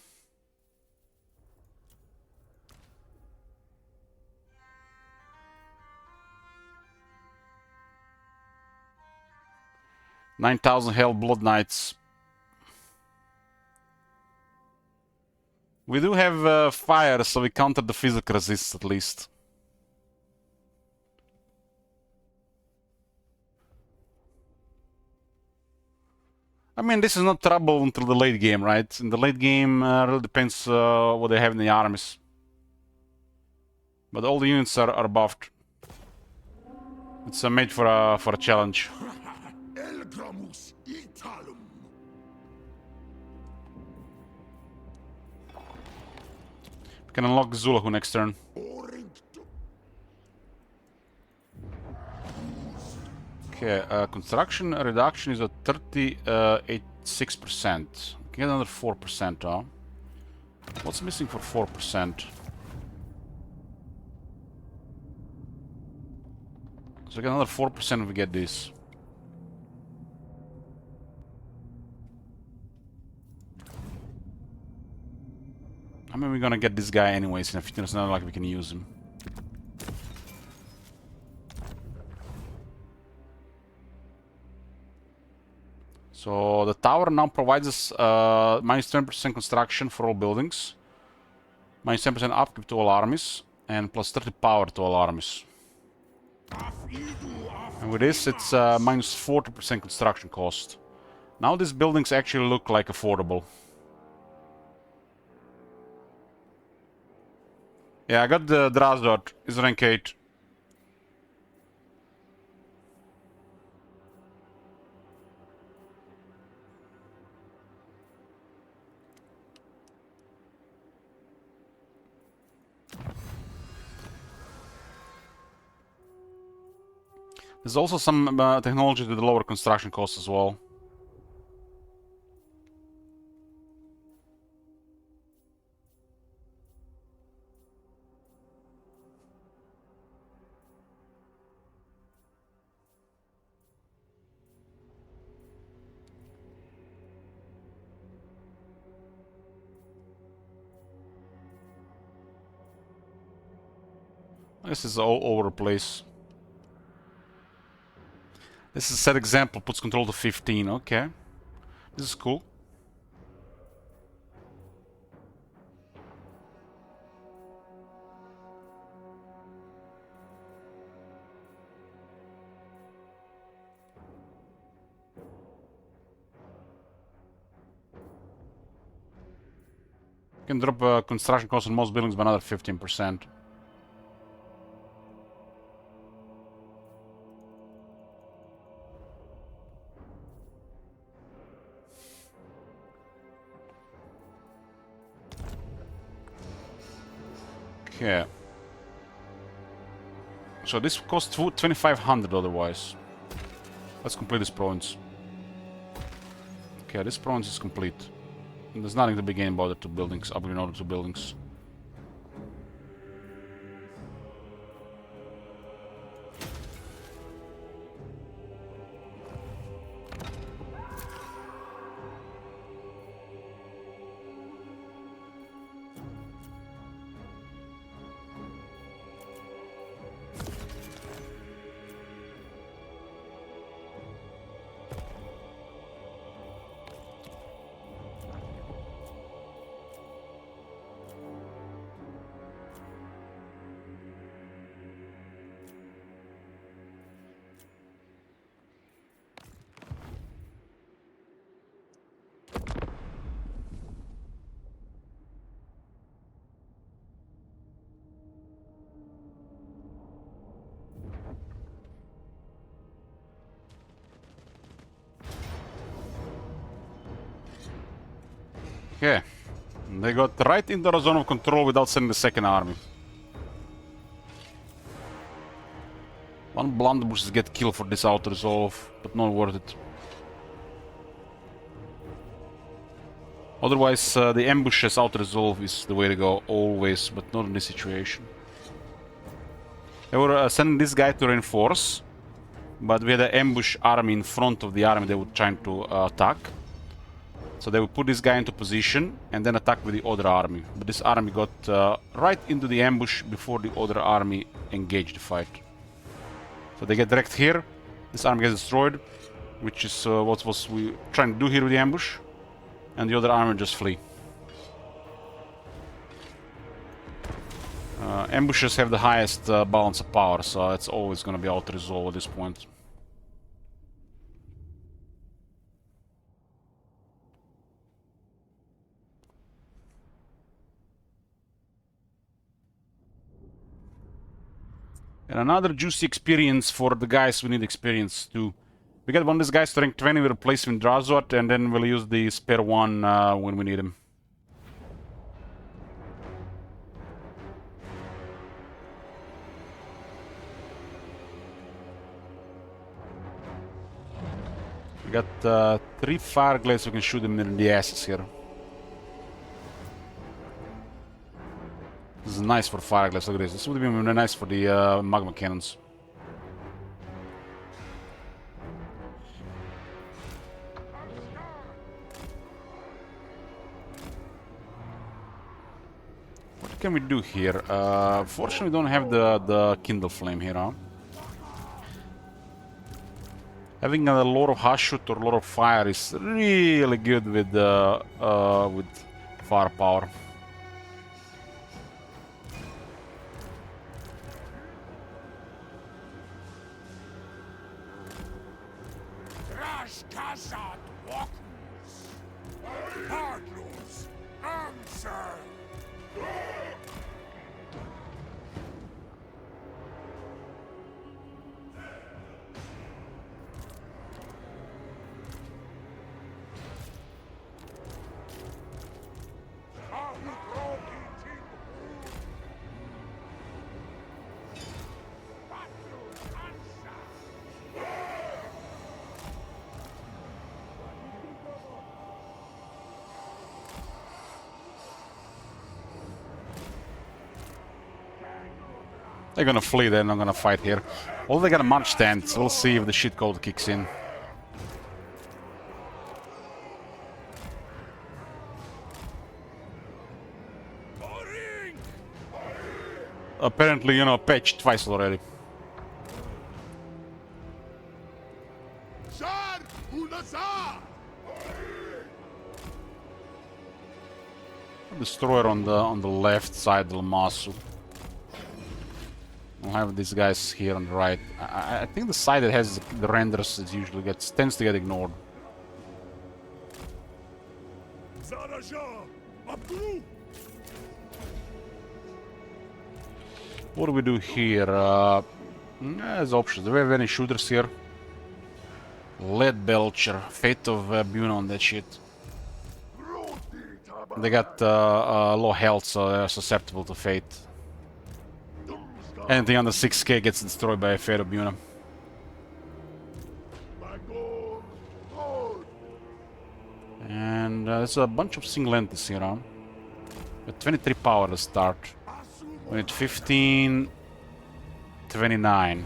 "9,000 Hell Blood Knights." We do have fire, so we counter the physical resist at least. I mean, this is not trouble until the late game, right? In the late game, really depends what they have in the armies. But all the units are buffed. It's made for a challenge. Elgramus Italum. We can unlock Zulahu next turn. Okay, construction reduction is at 36%. Get another 4%, huh? What's missing for 4%? So we get another 4% if we get this. I mean, we're gonna get this guy anyways, and it's not like we can use him. So the tower now provides us minus 10% construction for all buildings, minus 10% upkeep to all armies, and plus 30 power to all armies. And with this, it's minus 40% construction cost. Now these buildings actually look like affordable. Yeah, I got the Zharr. It's rank 8. There's also some technology to the lower construction costs as well. This is all over the place. This is a set example, puts control to 15, okay. This is cool. You can drop construction costs on most buildings by another 15%. Okay. So this costs 2,500 otherwise. Let's complete this province. Okay, this province is complete. And there's nothing to be gained about the 2 buildings, upgrading all the 2 buildings. Okay. They got right into the zone of control without sending the second army. One blunderbuss get killed for this auto-resolve, but not worth it. Otherwise, the ambushes auto-resolve is the way to go, always, but not in this situation. They were sending this guy to reinforce, but we had an ambush army in front of the army they were trying to attack. So they would put this guy into position and then attack with the other army. But this army got right into the ambush before the other army engaged the fight. So they get direct here, this army gets destroyed, which is what was we trying to do here with the ambush, and the other army just flee. Ambushes have the highest balance of power, so it's always going to be auto-resolve at this point. And another juicy experience for the guys who need experience too. We got one of these guys to rank 20, we replace him with Drazot, and then we'll use the spare one when we need him. We got 3 fire glaives, we can shoot them in the asses here. This is nice for fire glaives, look at this. This would be really nice for the magma cannons. What can we do here? Fortunately, we don't have the kindle flame here, huh? Having a lot of Hashut or a lot of fire is really good with firepower. Answer! They're gonna flee, they're not gonna fight here. Well, they got a march stand, so we'll see if the shit code kicks in. Apparently, you know, patched twice already. Zharr! Zharr! Destroyer on the left side of Lamasu. We'll have these guys here on the right. I think the side that has the renders is usually tends to get ignored. What do we do here? There's options. Do we have any shooters here? Lead Belcher, Fate of Buna on that shit. They got low health, so they're susceptible to Fate. Anything under 6k gets destroyed by a Fate of Buna. And there's a bunch of single entities here, huh? With 23 power to start. We need 15, 29.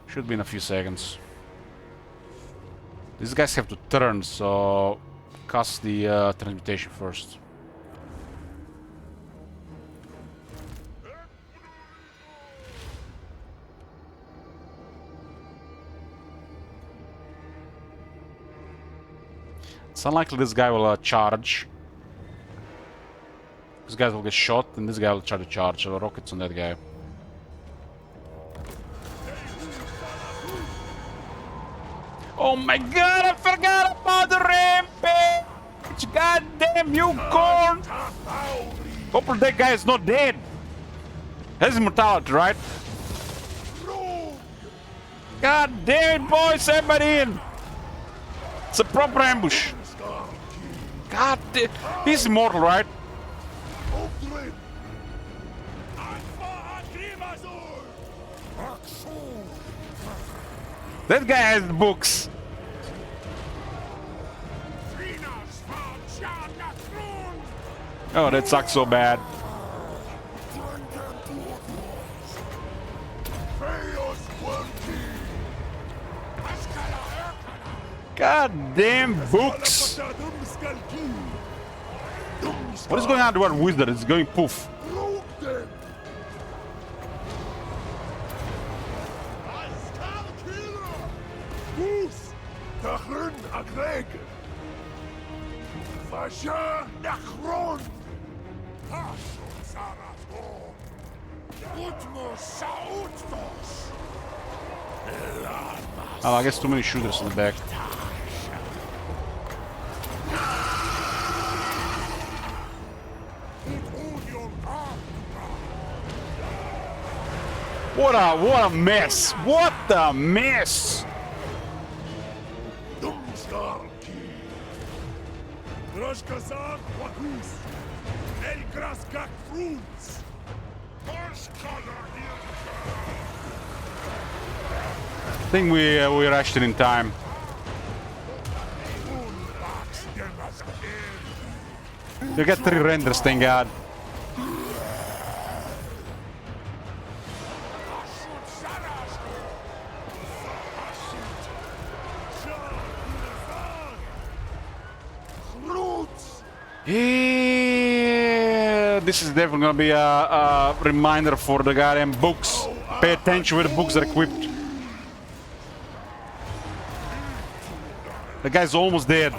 Should be in a few seconds. These guys have to turn, so cast the transmutation first. It's unlikely this guy will charge. This guy will get shot, and this guy will try to charge. So rockets on that guy. Oh my god, I forgot about the rampage! Goddamn you, corn! Hopefully that guy is not dead. Has immortality, right? God damn it, boys, everybody in! It's a proper ambush. God damn, he's immortal, right? That guy has books. Oh, that sucks so bad. God damn books! What is going on to our wizard? It's going poof. Oh, I guess too many shooters in the back. What a mess! What a mess! I think we rushed it in time. You get 3 renders, thank God. Yeah, this is definitely gonna be a reminder for the goddamn books. Pay attention where the books are equipped. The guy's almost dead.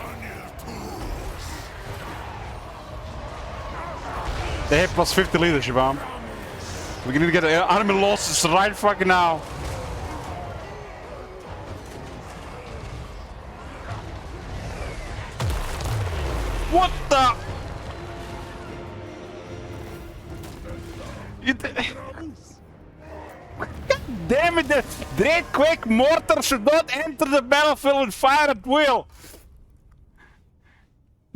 They have plus 50 leadership, huh? We need to get army losses right fucking now. What the? God damn it, the Dreadquake mortar should not enter the battlefield and fire at will.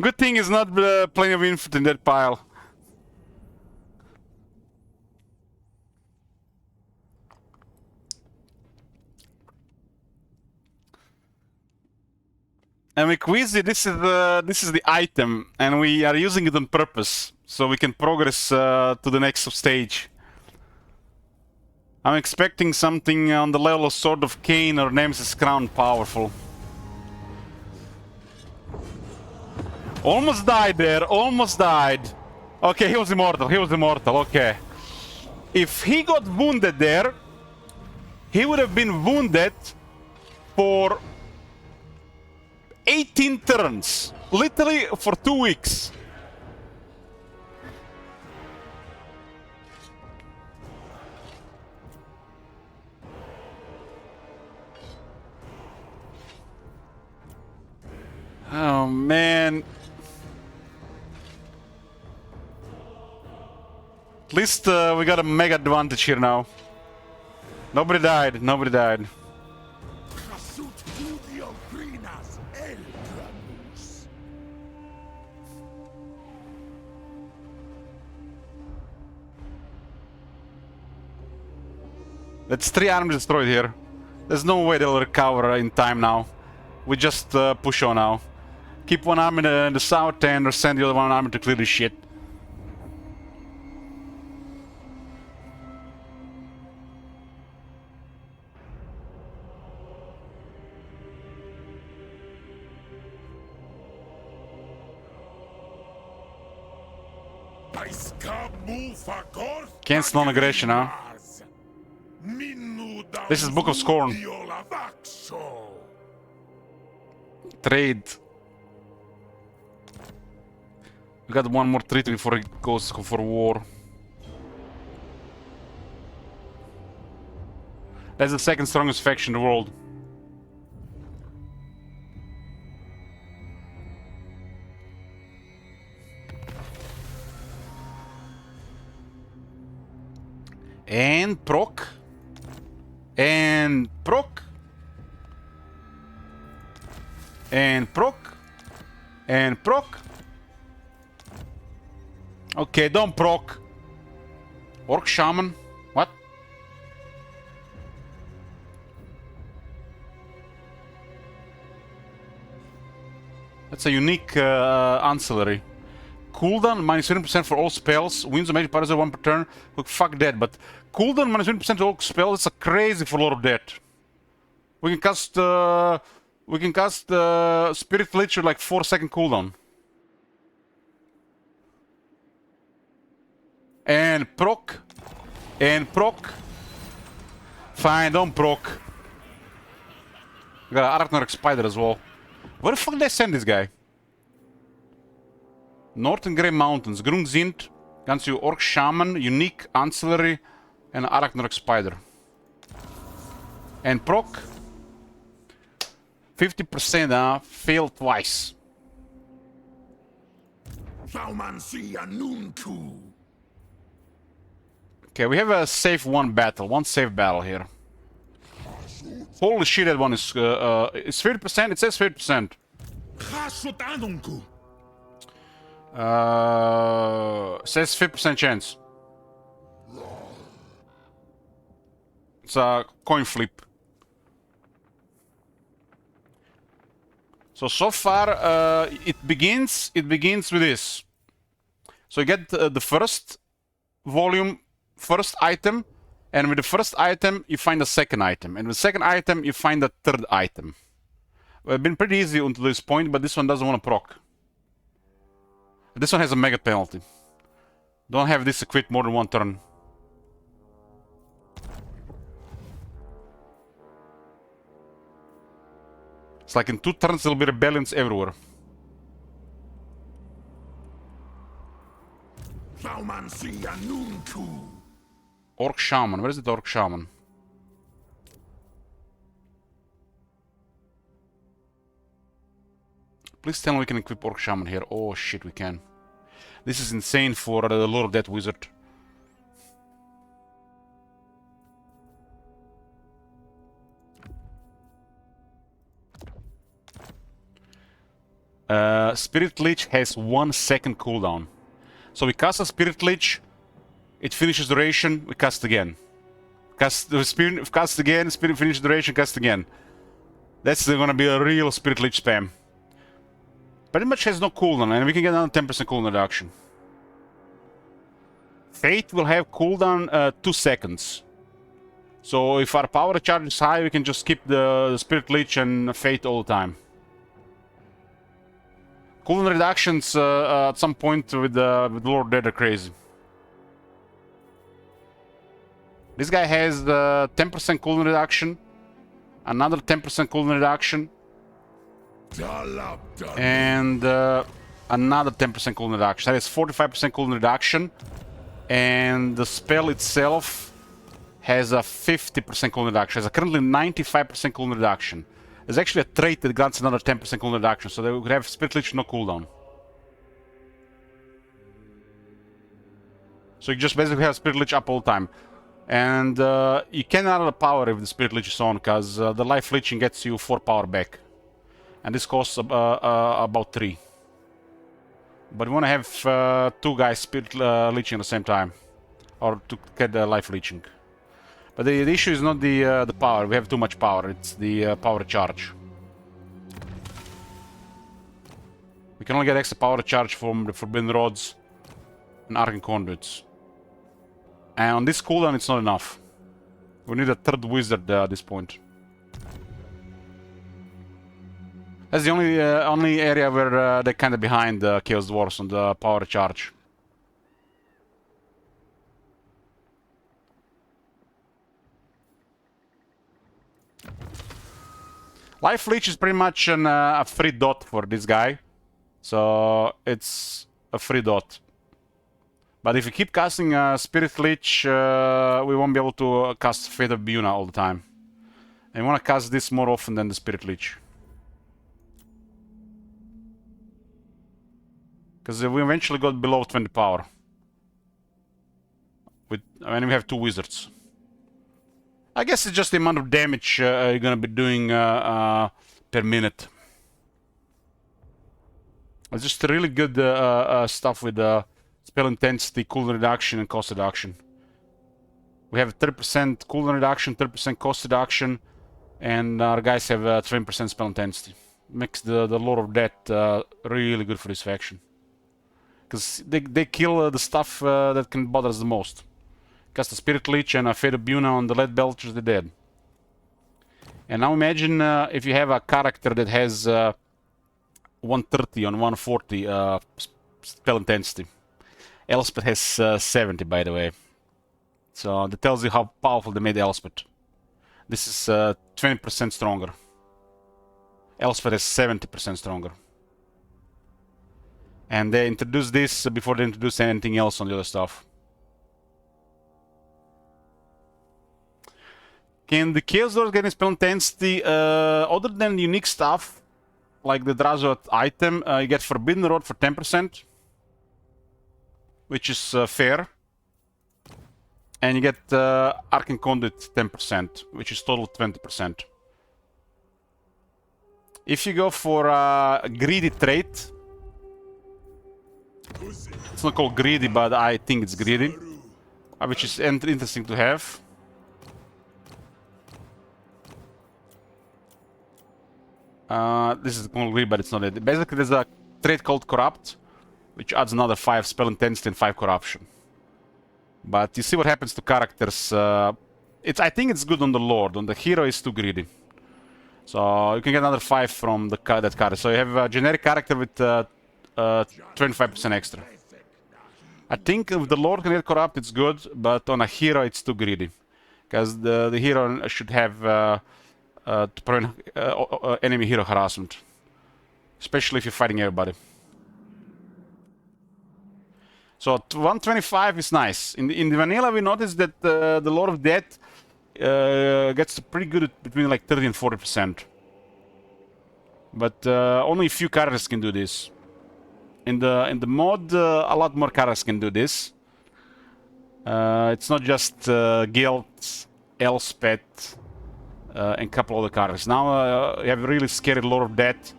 Good thing it's not plenty of infantry in that pile. And with Quizzy, this is the item, and we are using it on purpose, so we can progress to the next stage. I'm expecting something on the level of Sword of Cain or Nemesis Crown powerful. Almost died there, almost died. Okay, he was immortal, okay. If he got wounded there, he would have been wounded for 18 turns, literally for 2 weeks. Oh man. At least we got a mega advantage here now. Nobody died, nobody died. That's 3 armies destroyed here. There's no way they'll recover in time now. We just push on now. Keep one army in the south and send the other one army to clear this shit. Cancel on aggression, huh? This is Book of Scorn. Trade. We got one more treaty before it goes for war. That's the second strongest faction in the world. And proc. And proc. And proc. And proc. Okay, don't proc. Orc shaman. What? That's a unique ancillary. Cooldown minus 20% for all spells. Wins a magic power 1 per turn. Look, fuck that. But cooldown minus 20% to all spells. That's a crazy for a lot of that. We can cast. Spirit Lich with like 4-second cooldown. And proc. And proc. Fine, don't proc. We got an Arachnarok Spider as well. Where the fuck did they send this guy? Northern Grey Mountains, Grunzint, grants you Orc Shaman, Unique Ancillary, and Arachnarok Spider. And proc. 50%, failed twice. Okay, we have a safe one safe battle here. Holy shit, that one is it's 30%, it says 30%. Says 50% chance. It's a coin flip. So far, it begins with this. So you get the first volume, first item, and with the first item, you find the second item. And with the second item, you find the third item. It's been pretty easy until this point, but this one doesn't want to proc. This one has a mega penalty. Don't have this equipped more than one turn. It's like in 2 turns there'll be rebellions everywhere. Orc Shaman, where is the Orc Shaman? Please tell me we can equip Orc Shaman here. Oh shit, we can. This is insane for the Lord of Death Wizard. Spirit Lich has 1 second cooldown. So we cast a Spirit Lich, it finishes duration, we cast again. Cast again, Spirit finishes duration, cast again. That's gonna be a real Spirit Lich spam. Pretty much has no cooldown, and we can get another 10% cooldown reduction. Fate will have cooldown 2 seconds. So if our power charge is high, we can just skip the Spirit Lich and Fate all the time. Cooldown reductions at some point with Lord Dead are crazy. This guy has the 10% cooldown reduction, another 10% cooldown reduction, and another 10% cooldown reduction. That is 45% cooldown reduction, and the spell itself has a 50% cooldown reduction. It has a currently 95% cooldown reduction. There's actually a trait that grants another 10% cooldown reduction, so they would have Spirit Lich no cooldown. So you just basically have Spirit Lich up all the time. And you can add the power if the Spirit Lich is on, because the life leeching gets you 4 power back. And this costs about 3. But we want to have 2 guys Spirit leeching at the same time, or to get the life leeching. But the issue is not the power. We have too much power. It's the power charge. We can only get extra power charge from the Forbidden Rods and Arcane Conduits. And on this cooldown, it's not enough. We need a 3rd wizard at this point. That's the only area where they're kind of behind the Chaos Dwarfs on the power charge. Life Leech is pretty much a free dot for this guy. So it's a free dot. But if you keep casting Spirit Lich, we won't be able to cast Fate of Buna all the time. And we want to cast this more often than the Spirit Lich. Because we eventually got below 20 power. When we have 2 wizards. I guess it's just the amount of damage you're gonna be doing per minute. It's just really good stuff with spell intensity, cooldown reduction, and cost reduction. We have 30% cooldown reduction, 30% cost reduction, and our guys have 20% spell intensity. Makes the Lord of Death really good for this faction. Because they kill the stuff that can bother us the most. Cast a Spirit Leech and a Fate of Buna on the Lead Belchers, they're dead. And now imagine if you have a character that has 130 on 140 spell intensity. Elspeth has 70, by the way. So that tells you how powerful they made Elspeth. This is 20% stronger. Elspeth is 70% stronger. And they introduced this before they introduced anything else on the other stuff. Can the Chaos Lord get any spell intensity? Other than unique stuff, like the Drazot item, you get Forbidden Rod for 10%, which is fair. And you get Arcane Conduit 10%, which is total 20%. If you go for a greedy trait, it's not called greedy, but I think it's greedy, which is interesting to have. This is called greedy, but it's not it. Basically, there's a trait called Corrupt, which adds another 5 spell intensity and 5 corruption. But you see what happens to characters. I think it's good on the Lord. On the hero, it's too greedy. So you can get another 5 from that card. So you have a generic character with 25% extra. I think if the Lord can get corrupt, it's good, but on a hero, it's too greedy. Because the hero should have to prevent enemy hero harassment. Especially if you're fighting everybody. So 125 is nice. In the vanilla, we noticed that the Lord of Death gets pretty good at between like 30 and 40%. But only a few characters can do this. In the mod, a lot more characters can do this. It's not just Guild, Elspeth, and a couple other characters. Now you have really scary Lord of Death.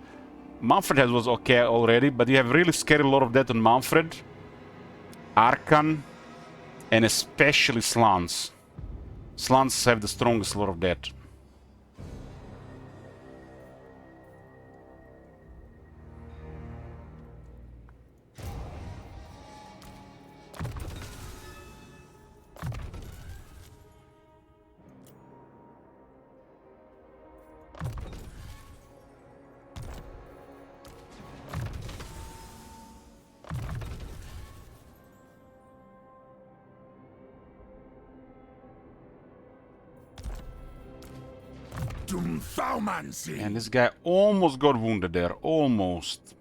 Manfred was okay already, but you have really scary Lord of Death on Manfred, Arkan, and especially Slans. Slans have the strongest Lord of Death. And this guy almost got wounded there. Almost.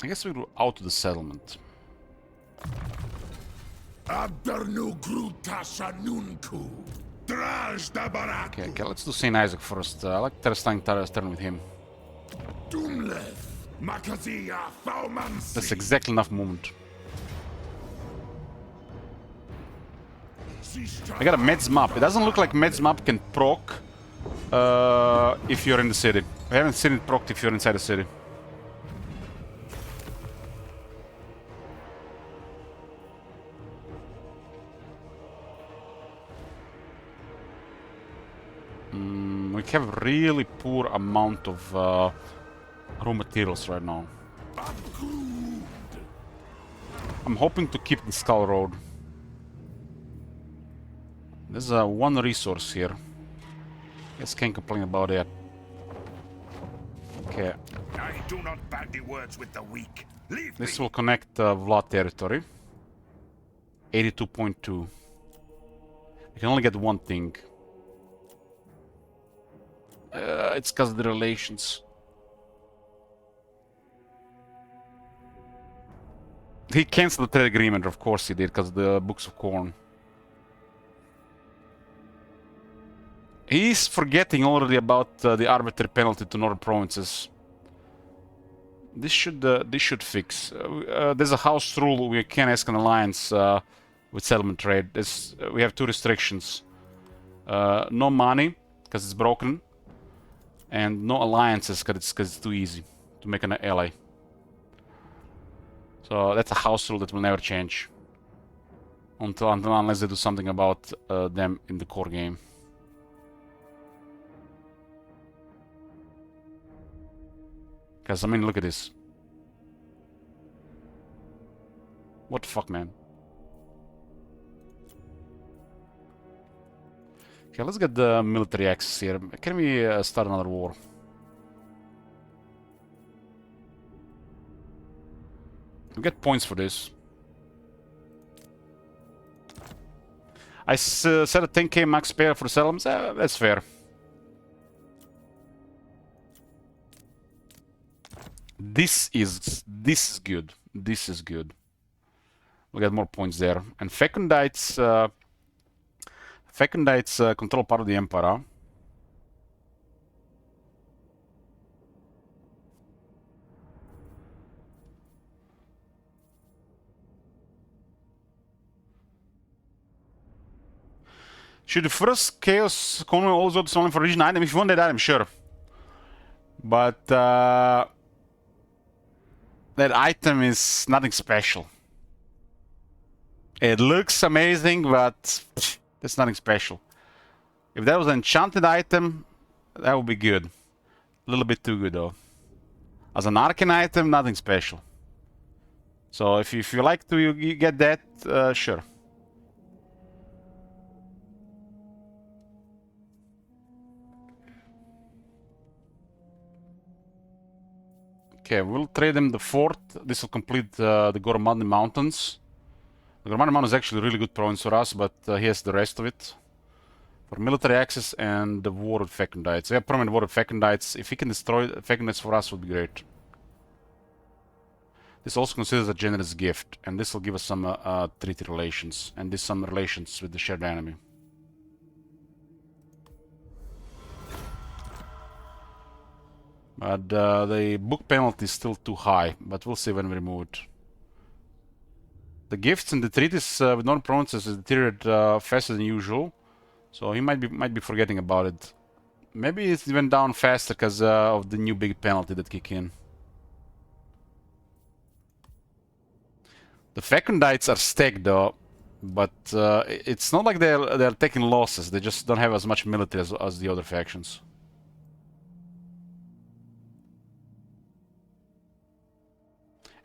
I guess we go out to the settlement. Okay, let's do St. Isaac first. I like Terstang turn with him. That's exactly enough movement. I got a Meds map. It doesn't look like Meds map can proc if you're in the city. I haven't seen it proc if you're inside the city. We have really poor amount of raw materials right now. I'm hoping to keep the Skull Road. There's one resource here. Guess can't complain about that. Okay. I do not bandy words with the weak. Leave This me. will connect Vlad territory. 82.2. We can only get one thing. It's because of the relations. He cancelled the trade agreement, of course he did, because of the Books of Corn. He's forgetting already about the arbitrary penalty to northern provinces. This should fix. There's a house rule: we can't ask an alliance with settlement trade. We have 2 restrictions: no money because it's broken, and no alliances because it's too easy to make an ally. So that's a house rule that will never change unless they do something about them in the core game. Because, I mean, look at this. What the fuck, man? Okay, let's get the military access here. Can we start another war? We get points for this. I set a 10k max pair for settlements. That's fair. This is good. This is good. We get more points there. And Fecundites control part of the empire. Huh? Should the first Chaos Common also be only for region item? If you want that item, sure. But that item is nothing special. It looks amazing, but that's nothing special. If that was an enchanted item, that would be good. A little bit too good though. As an arcane item, nothing special. So if you like to you get that, sure. Okay, we'll trade him the fort. This will complete the Gormandi Mountains. The Gormandi Mountain is actually a really good province for us, but he has the rest of it. For military access and the war with Fecundites. We have permanent war with Fecundites. If he can destroy Fecundites for us, would be great. This also considers a generous gift, and this will give us some treaty relations, and this some relations with the shared enemy. But the book penalty is still too high, but we'll see when we remove it. The gifts and the treaties with northern provinces deteriorate faster than usual, so he might be forgetting about it. Maybe it went down faster because of the new big penalty that kick in. The Fecundites are stacked though, but it's not like they're taking losses. They just don't have as much military as the other factions.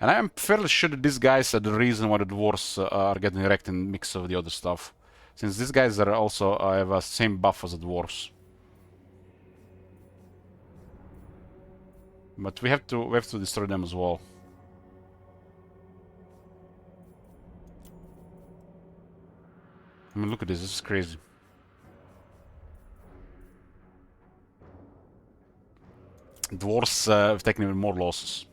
And I'm fairly sure that these guys are the reason why the dwarves are getting wrecked in mix of the other stuff. Since these guys are also have a same buff as the dwarves. But we have to destroy them as well. I mean, look at this. This is crazy. Dwarves have taken even more losses.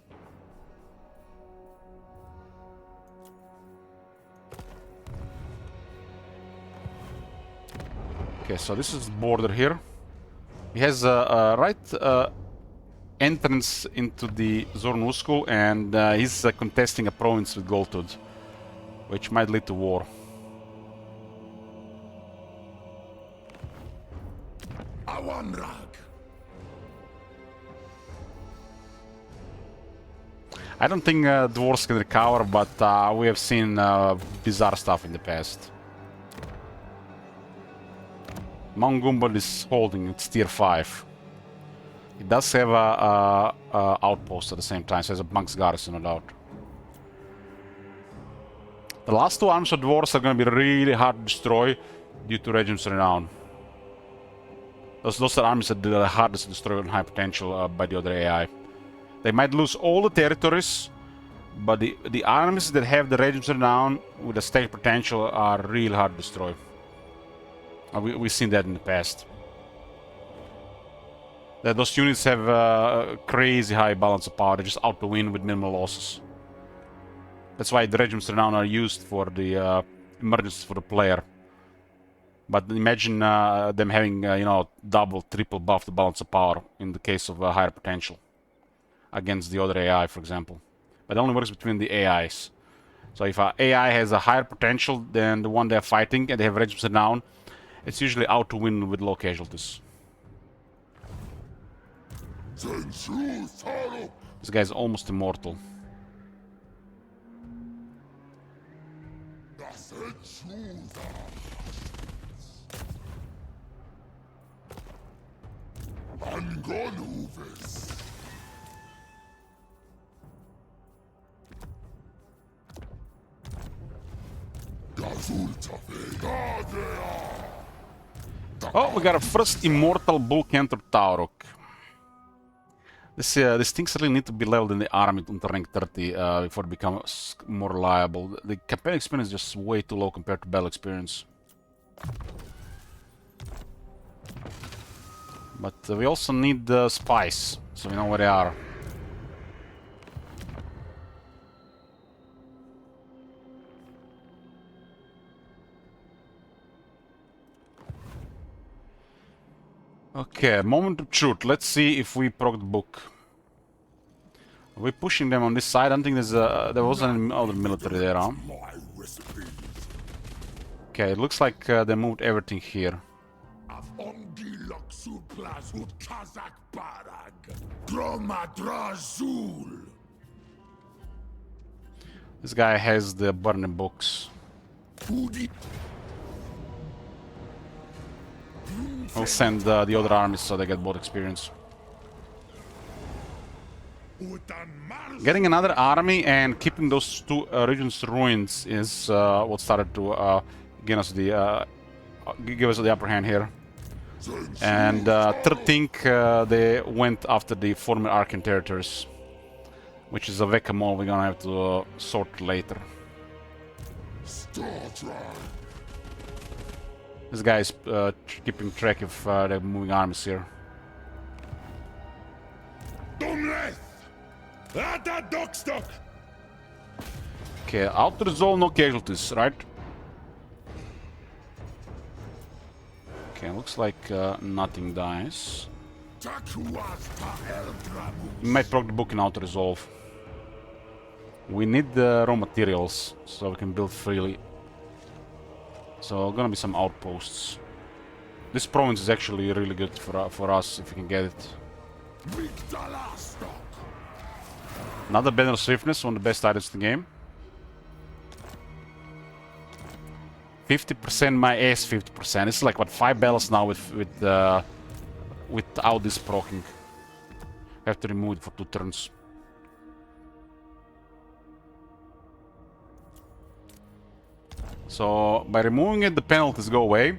Okay, so this is the border here. He has a right entrance into the Zharr, and he's contesting a province with Goltud, which might lead to war. I don't think dwarves can recover, but we have seen bizarre stuff in the past. Mount Gumball is holding, it's tier 5. It does have a outpost at the same time, so it has a monk's garrison, no doubt. The last two arms of dwarves are going to be really hard to destroy due to Regime's Renown. Those are armies that are the hardest to destroy on high potential by the other AI. They might lose all the territories, but the armies that have the Regime's Renown with a state potential are really hard to destroy. We've seen that in the past. Those units have crazy high balance of power. They just out to win with minimal losses. That's why the Regime's Renown are used for the emergencies for the player. But imagine them having, you know, double, triple buff the balance of power in the case of higher potential against the other AI, for example. But it only works between the AIs. So if an AI has a higher potential than the one they're fighting and they have Regime's Renown, it's usually out to win with low casualties. This guy's almost immortal. Oh, we got a first immortal bull cantor Taurok. These things really need to be leveled in the army until rank 30 before it becomes more reliable. The campaign experience is just way too low compared to battle experience. But we also need spies, so we know where they are. Okay, moment of truth. Let's see if we proc the book. Are we pushing them on this side? I don't think there was any other military there, huh? Okay, it looks like they moved everything here. This guy has the burning books. I'll send the other armies so they get both experience. Getting another army and keeping those two regions ruins is what started to give us the upper hand here. And third thing, they went after the former Arcan territories, which is a whack-a-mole we're gonna have to sort later. This guy is keeping track of the moving armies here. Okay, outer zone, no casualties, right? Okay, looks like nothing dies. We might proc the book in outer resolve. We need the raw materials so we can build freely. So gonna be some outposts. This province is actually really good for us if we can get it. Another banner of swiftness, one of the best items in the game. 50% my ass, 50%. It's like what 5 battles now without this proccing. I have to remove it for 2 turns. So by removing it, the penalties go away,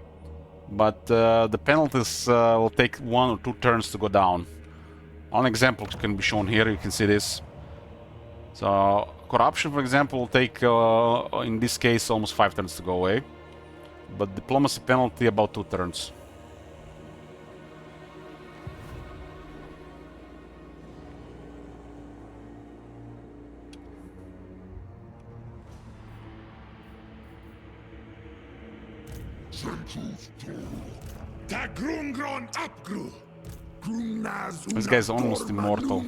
but the penalties will take 1 or 2 turns to go down. One example can be shown here. You can see this. So corruption, for example, will take in this case almost 5 turns to go away, but diplomacy penalty about 2 turns. This guy's almost immortal.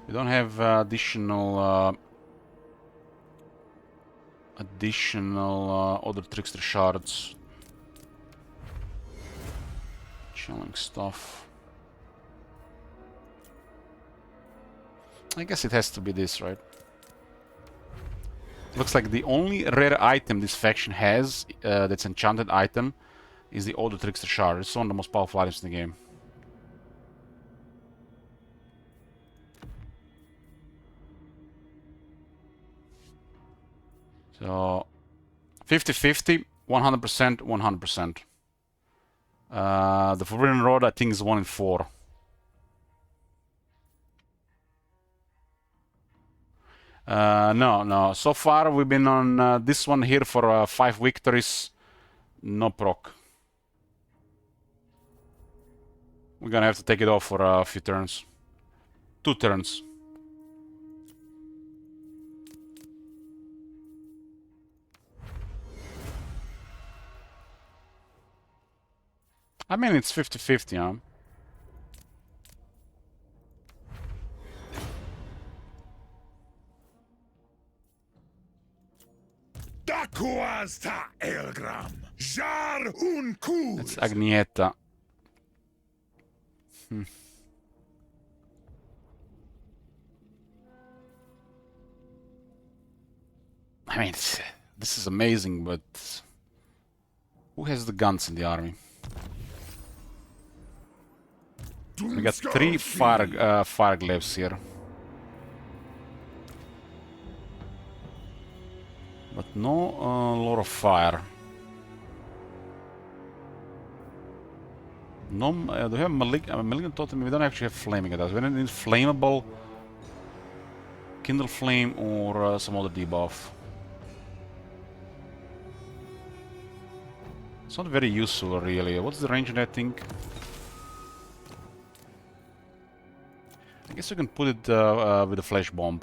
We don't have additional other trickster shards. Chilling stuff. I guess it has to be this, right? Looks like the only rare item this faction has that's enchanted item is the Older Trickster Shard. It's one of the most powerful items in the game. So 50-50, 100%, 100%. The Forbidden Road I think is 1 in 4. No. So far we've been on this one here for 5 victories. No proc. We're gonna have to take it off for a few turns. 2 turns. I mean, it's 50-50, huh? It's Agnieta. I mean, this is amazing, but who has the guns in the army? We got 3 fire glaives here. But no Lord of Fire. No, do we have Malignant Totem? We don't actually have Flaming attacks. We don't need Flammable, Kindle Flame, or some other debuff. It's not very useful, really. What's the range on that thing? I guess we can put it with a Flash Bomb.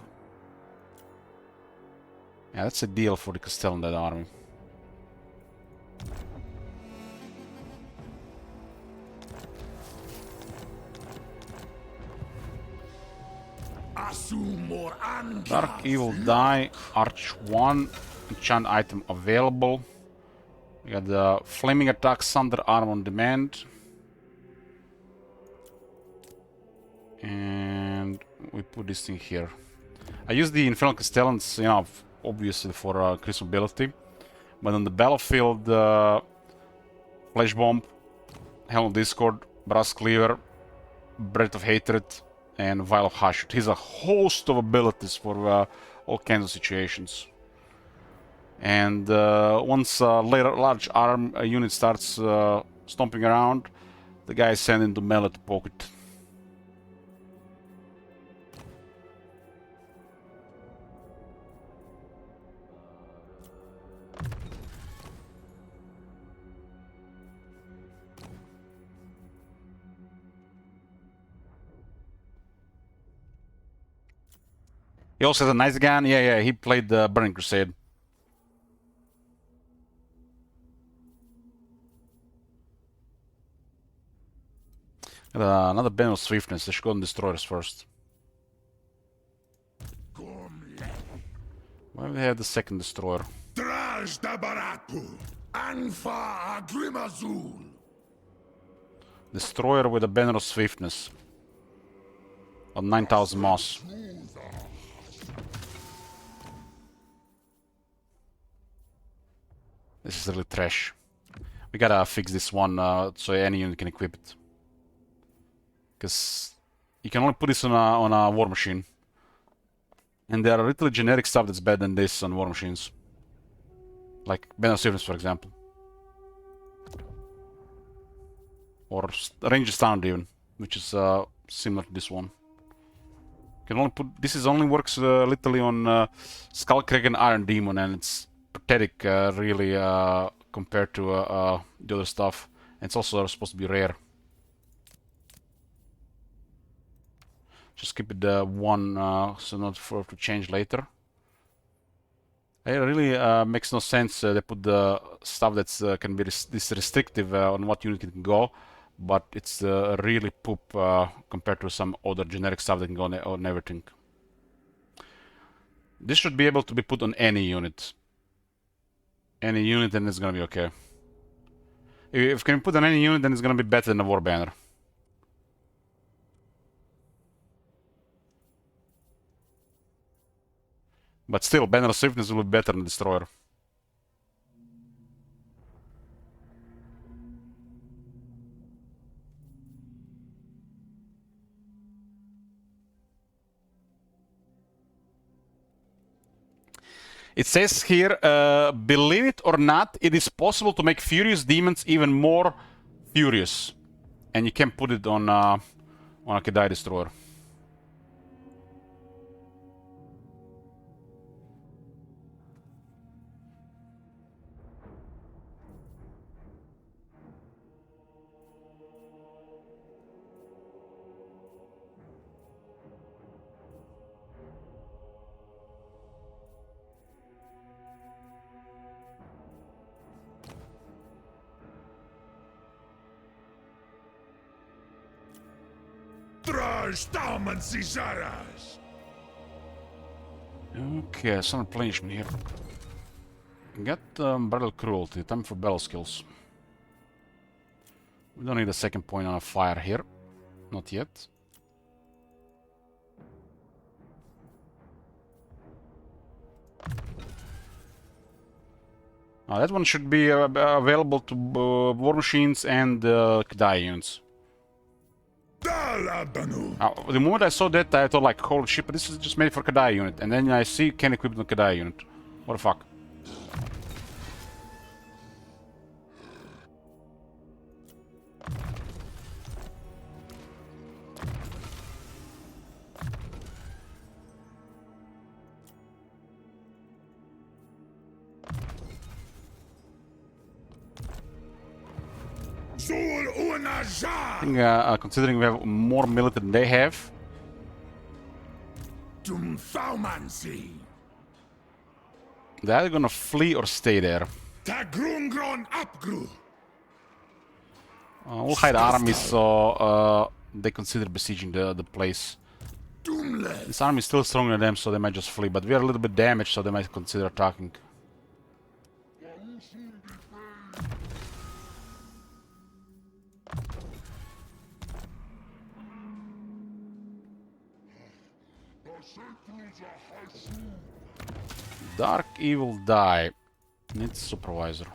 Yeah, that's a deal for the Castellan Dead army. Dark Evil Die, Arch 1, enchant item available. We got the Flaming Attack, Thunder Arm on demand. And we put this thing here. I use the Infernal Castellans, you know, obviously for increased mobility. But on the battlefield, Flash Bomb, Helm of Discord, Brass Cleaver, Breath of Hatred, and Vial of Hush. It has a host of abilities for all kinds of situations. And once later large arm unit starts stomping around, the guy is sent into melee to poke it. He also has a nice gun. Yeah, he played the Burning Crusade. Another Band of Swiftness. Let's go on Destroyers first. Why do we have the second Destroyer? Destroyer with a Banner of Swiftness. On 9,000 moss. This is really trash. We gotta fix this one so any unit can equip it. Because you can only put this on a War Machine. And there are literally generic stuff that's better than this on War Machines. Like Banner of Swiftness, for example. Or Ranger Standard even, which is similar to this one. You can only put this is only works literally on Skullcrag and Iron Demon, and it's pathetic, really, compared to the other stuff. And it's also supposed to be rare. Just keep it one, so not for to change later. It really makes no sense. They put the stuff that's can be this restrictive on what unit can go, but it's really poop compared to some other generic stuff that can go on everything. This should be able to be put on any unit. Any unit, then it's gonna be okay. If you can put on any unit, then it's gonna be better than a War Banner. But still, Banner of Swiftness will be better than Destroyer. It says here, believe it or not, it is possible to make furious demons even more furious. And you can put it on a Kedai Destroyer. Okay, some replenishment here. Get Battle Cruelty, time for battle skills. We don't need a second point on a fire here. Not yet. Now that one should be available to War Machines and Kedai units. The moment I saw that, I thought like, holy shit, but this is just made for Kedai unit. And then I see can equip the Kedai unit. What the fuck? I think, considering we have more military than they have, they're either gonna flee or stay there. We'll hide armies so they consider besieging the place. This army is still stronger than them, so they might just flee, but we are a little bit damaged, so they might consider attacking. Dark Evil die. Needs supervisor.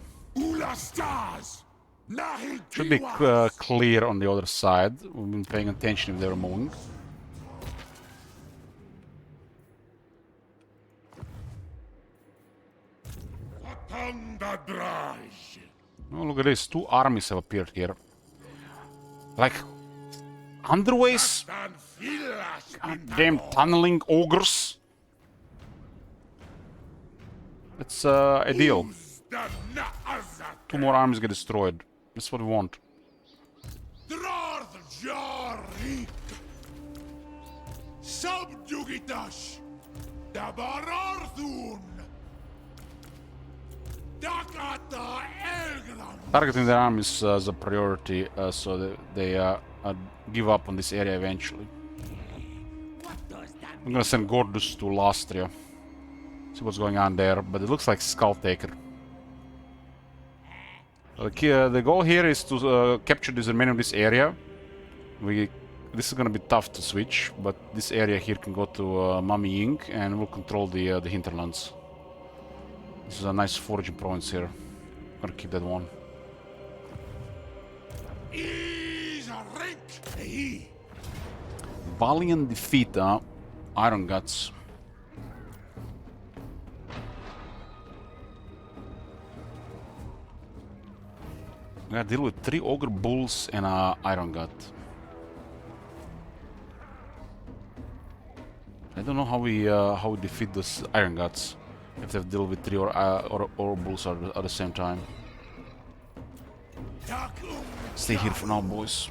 Should be clear on the other side. We've been paying attention if they were moving. Oh, look at this. 2 armies have appeared here. Like, underways? Goddamn tunneling ogres. It's ideal. 2 more armies get destroyed. That's what we want. Targeting their armies is a priority, so they give up on this area eventually. I'm gonna send Gordus to Lastria. See what's going on there, but it looks like Skull Taker. The goal here is to capture this remaining of this area. This is gonna be tough to switch, but this area here can go to Mummy Ying, and we'll control the hinterlands. This is a nice foraging province here. I'm gonna keep that one. Valiant defeat, Iron Guts. We gotta deal with 3 Ogre Bulls and a Iron Gut. I don't know how we defeat this Iron Guts. We have to deal with 3 or Bulls at the same time. Stay here for now, boys.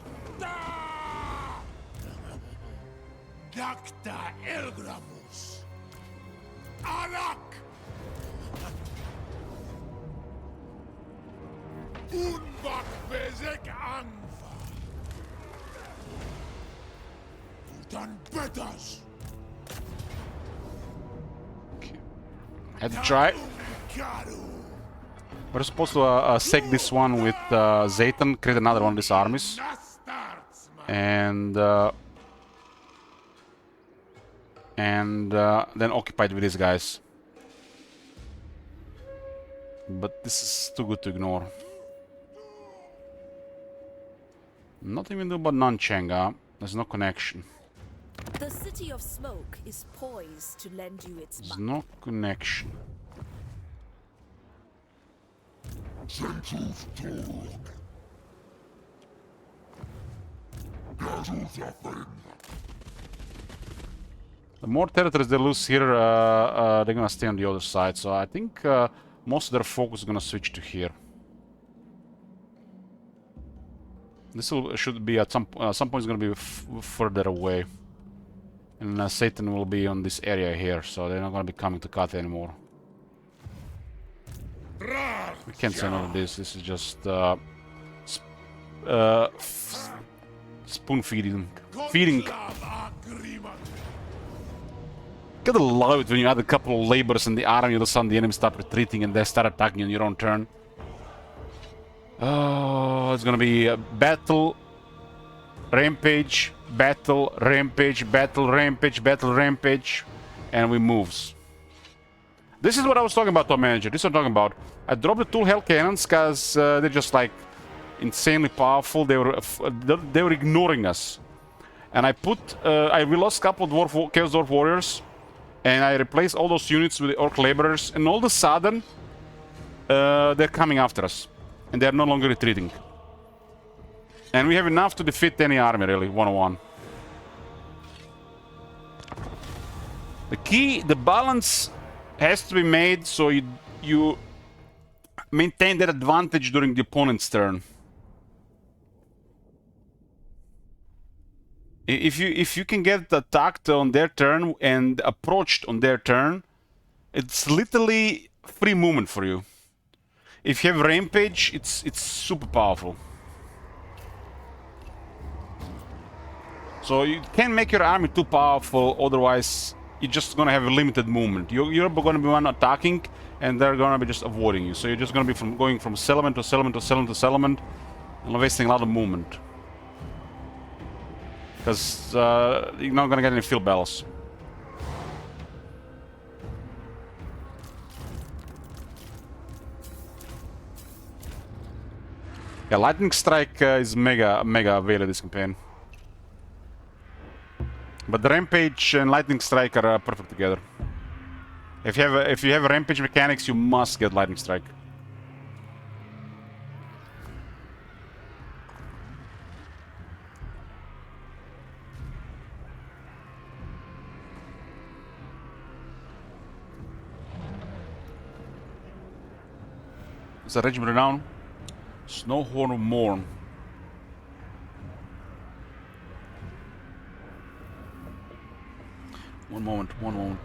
Okay. Had to try. We're supposed to sack this one with Zayton, create another one of these armies, and then occupy it with these guys. But this is too good to ignore. Nothing we can do about Nanchang, there's no connection. The City of Smoke is poised to lend you its There's might. no connection. The more territories they lose here, they're gonna stay on the other side. So I think most of their focus is gonna switch to here. This should be at some point is gonna be further away, and Satan will be on this area here, so they're not gonna be coming to Kate anymore. We can't say no to this. This is just spoon feeding. Gotta love it when you add a couple of laborers in the army, all of a sudden the enemy start retreating and they start attacking on your own turn. Oh, it's gonna be a battle, rampage, battle, rampage, battle, rampage, battle, rampage, and we moves. This is what I was talking about, Top Manager. This is what I'm talking about. I dropped the 2 Hell Cannons because they're just like insanely powerful. They were ignoring us, and we lost a couple of Chaos Dwarf Warriors, and I replaced all those units with the Orc Laborers, and all of a sudden they're coming after us. And they're no longer retreating. And we have enough to defeat any army, really, one-on-one. The key, the balance has to be made so you maintain that advantage during the opponent's turn. If you can get attacked on their turn and approached on their turn, it's literally free movement for you. If you have rampage, it's super powerful. So you can't make your army too powerful, otherwise you're just gonna have a limited movement. You're gonna be one attacking, and they're gonna be just avoiding you. So you're just gonna be going from settlement to settlement to settlement to settlement, and wasting a lot of movement. Because you're not gonna get any field battles. Yeah, lightning strike is mega available this campaign. But the rampage and lightning strike are perfect together. If you have rampage mechanics, you must get lightning strike. Is a regiment renown? Snowhorn of Morn. One moment.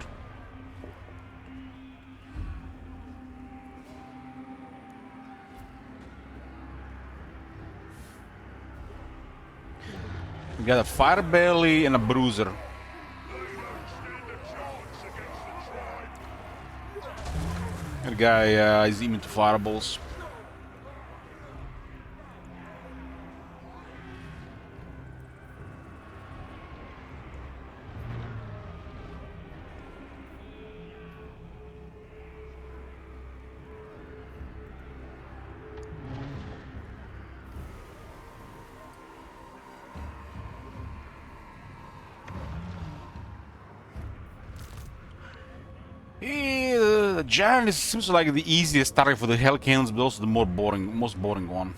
We got a fire belly and a bruiser. That guy is immune to fireballs. The Zharr seems like the easiest target for the Hell Cannons, but also the most boring one.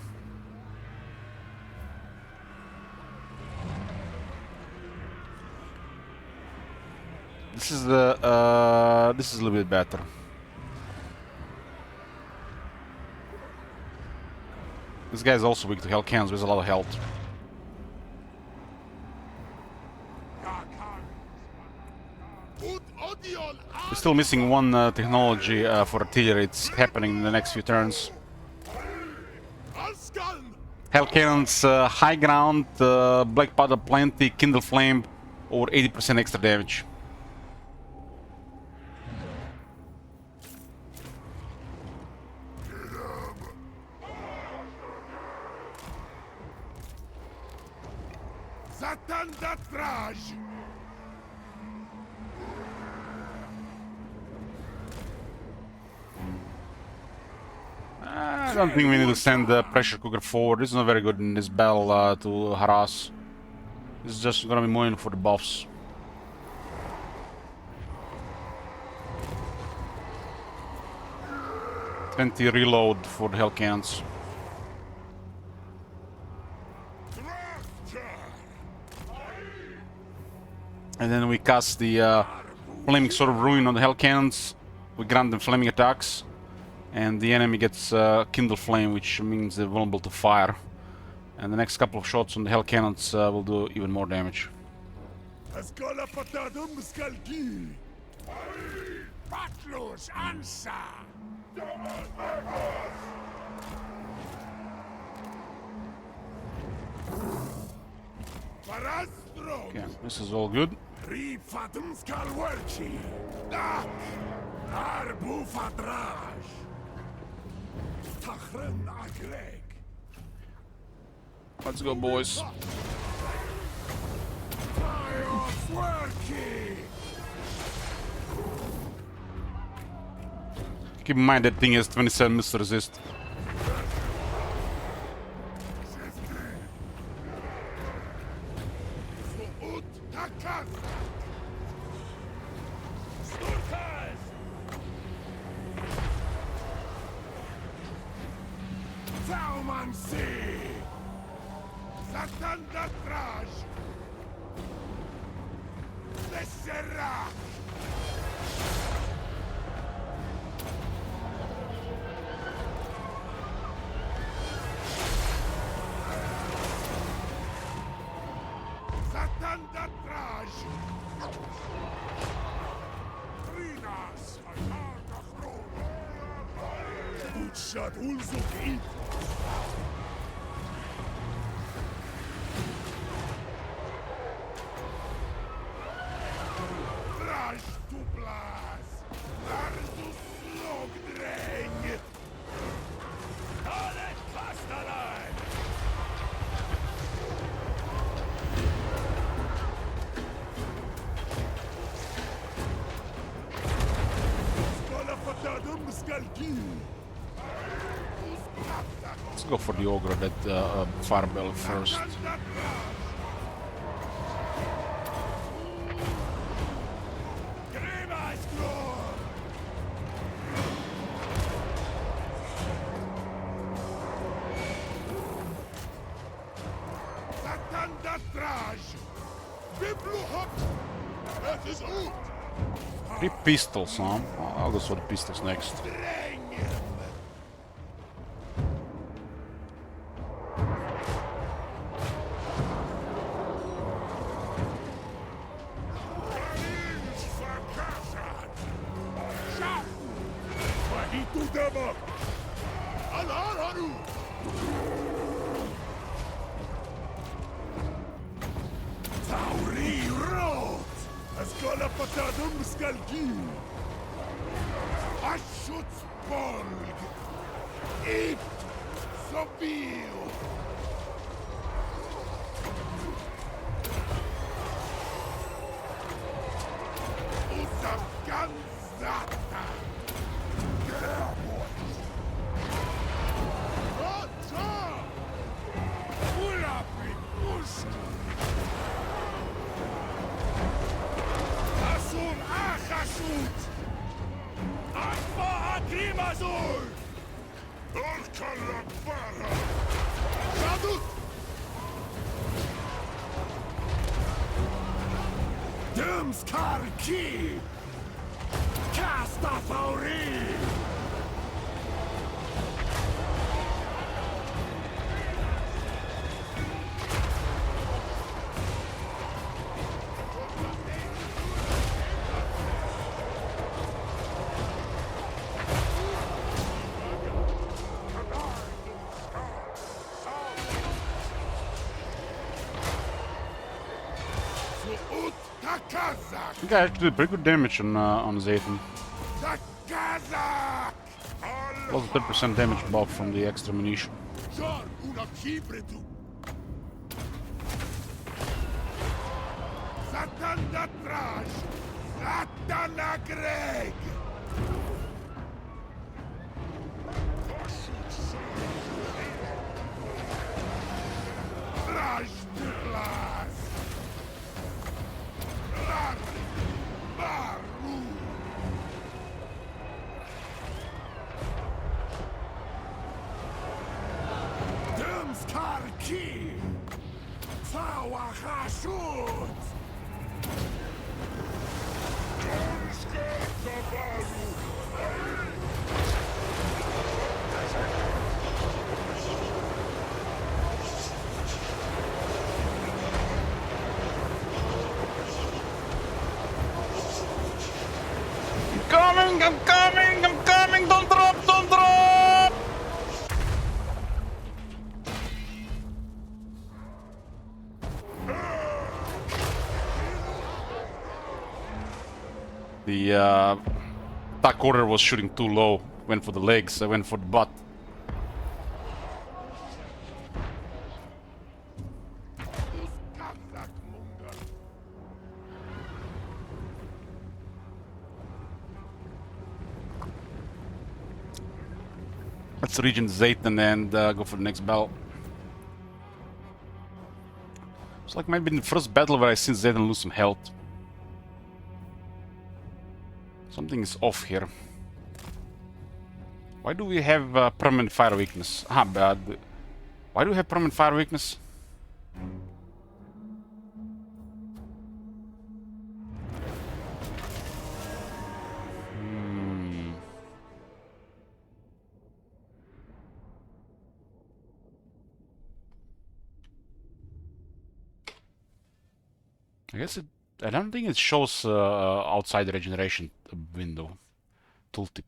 This is a little bit better. This guy is also weak to Hell Cannons with a lot of health. We're still missing one technology for artillery. It's happening in the next few turns. Hell Cannons, high ground, black powder plenty, kindle flame, or 80% extra damage. I don't think we need to send the pressure cooker forward. This is not very good in this battle to harass. This is just gonna be more in for the buffs. $20 reload for the Hell Cannons. And then we cast the Flaming Sword of Ruin on the Hell Cannons. We grant them flaming attacks. And the enemy gets Kindle Flame, which means they're vulnerable to fire. And the next couple of shots on the Hell Cannons will do even more damage. Okay, this is all good. Let's go, boys. Keep in mind that thing has 27 miss to resist. Ansi! Satanda Traj! Desserra! Satanda Traj! Trinas! Ayarda Chrona! Utschat Ulzuk It! Traj Tuplas! Ardus Logdreng! Talet Kastalai! Skala Fatadum Skalki! Let's go for the ogre, that firebell first. Three pistols, huh? I'll go for the pistols next. Karki! Castafauri! I think I actually did pretty good damage on Zayton. Plus a 30% damage buff from the extra ammunition. Zharr una kibretu! Satanda Traj! Satana Greg! Traj Duplas! Larry! Baru! Karki! Fawa Hashut! I'm coming! Don't drop! The attack order was shooting too low. Went for the legs, I went for the butt. Let's regen Zayton and go for the next battle. It's like maybe in the first battle where I seen Zayton lose some health. Something is off here. Why do we have permanent fire weakness? Ah, bad. Why do we have permanent fire weakness? I guess it. I don't think it shows outside the regeneration window tooltip.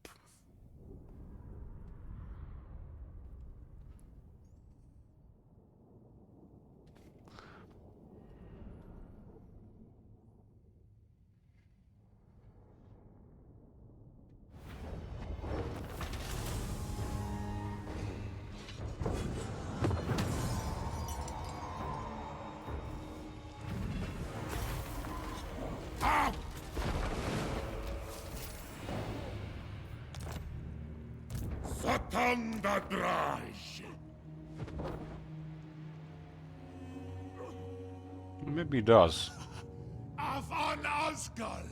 Satanda Draj. Maybe it does. Avan Asgal.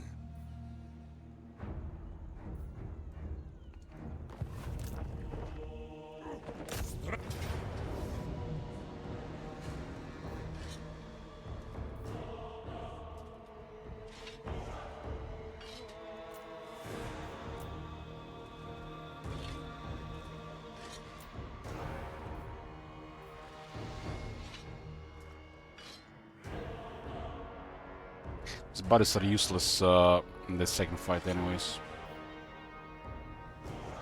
His bodies are useless in the second fight anyways.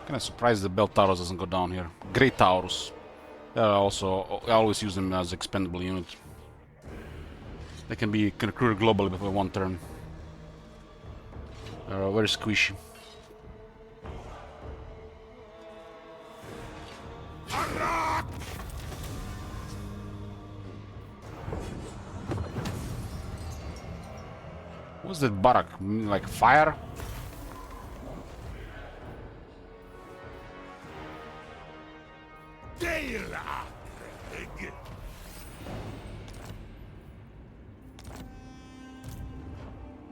Kinda surprised the Bell Taurus doesn't go down here. Great Taurus. I always use them as expendable unit. They can recruited globally before one turn. Very squishy. What's that Barak? Like fire?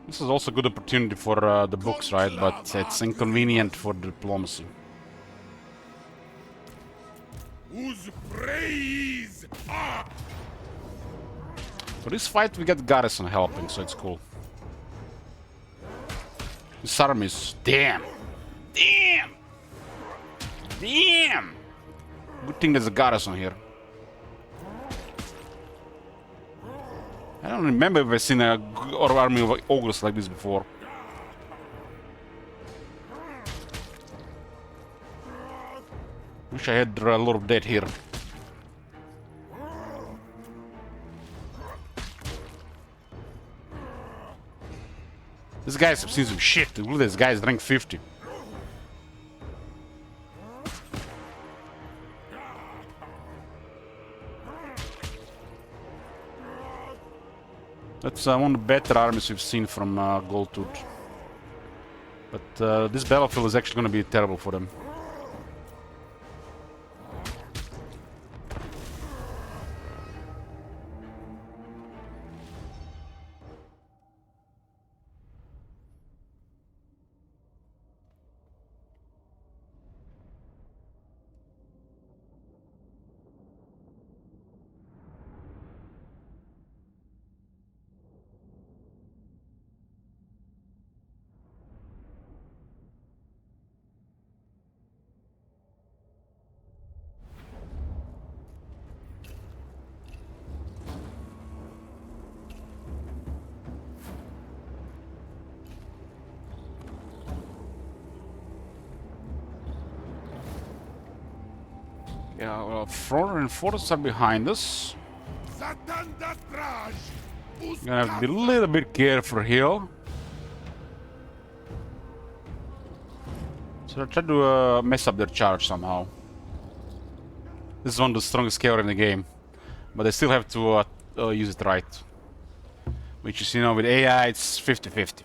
This is also a good opportunity for the books, right? But it's inconvenient for diplomacy. Whose praise are For this fight we get Garrison helping, so it's cool. This army is... Damn! Damn! Damn! Good thing there's a Garrison here. I don't remember if I've seen a army of ogres like this before. Wish I had a lot of dead here. This guy's seen some shit. Look at this guy's rank 50. That's one of the better armies we've seen from Goldtooth. But this battlefield is actually going to be terrible for them. Yeah, well, Front and Fortress are behind us. Satanda Draj. Gonna have to be a little bit careful here. So they're trying to mess up their charge somehow. This is one of the strongest cavalry in the game, but they still have to use it right. Which is, you know, with AI it's 50-50.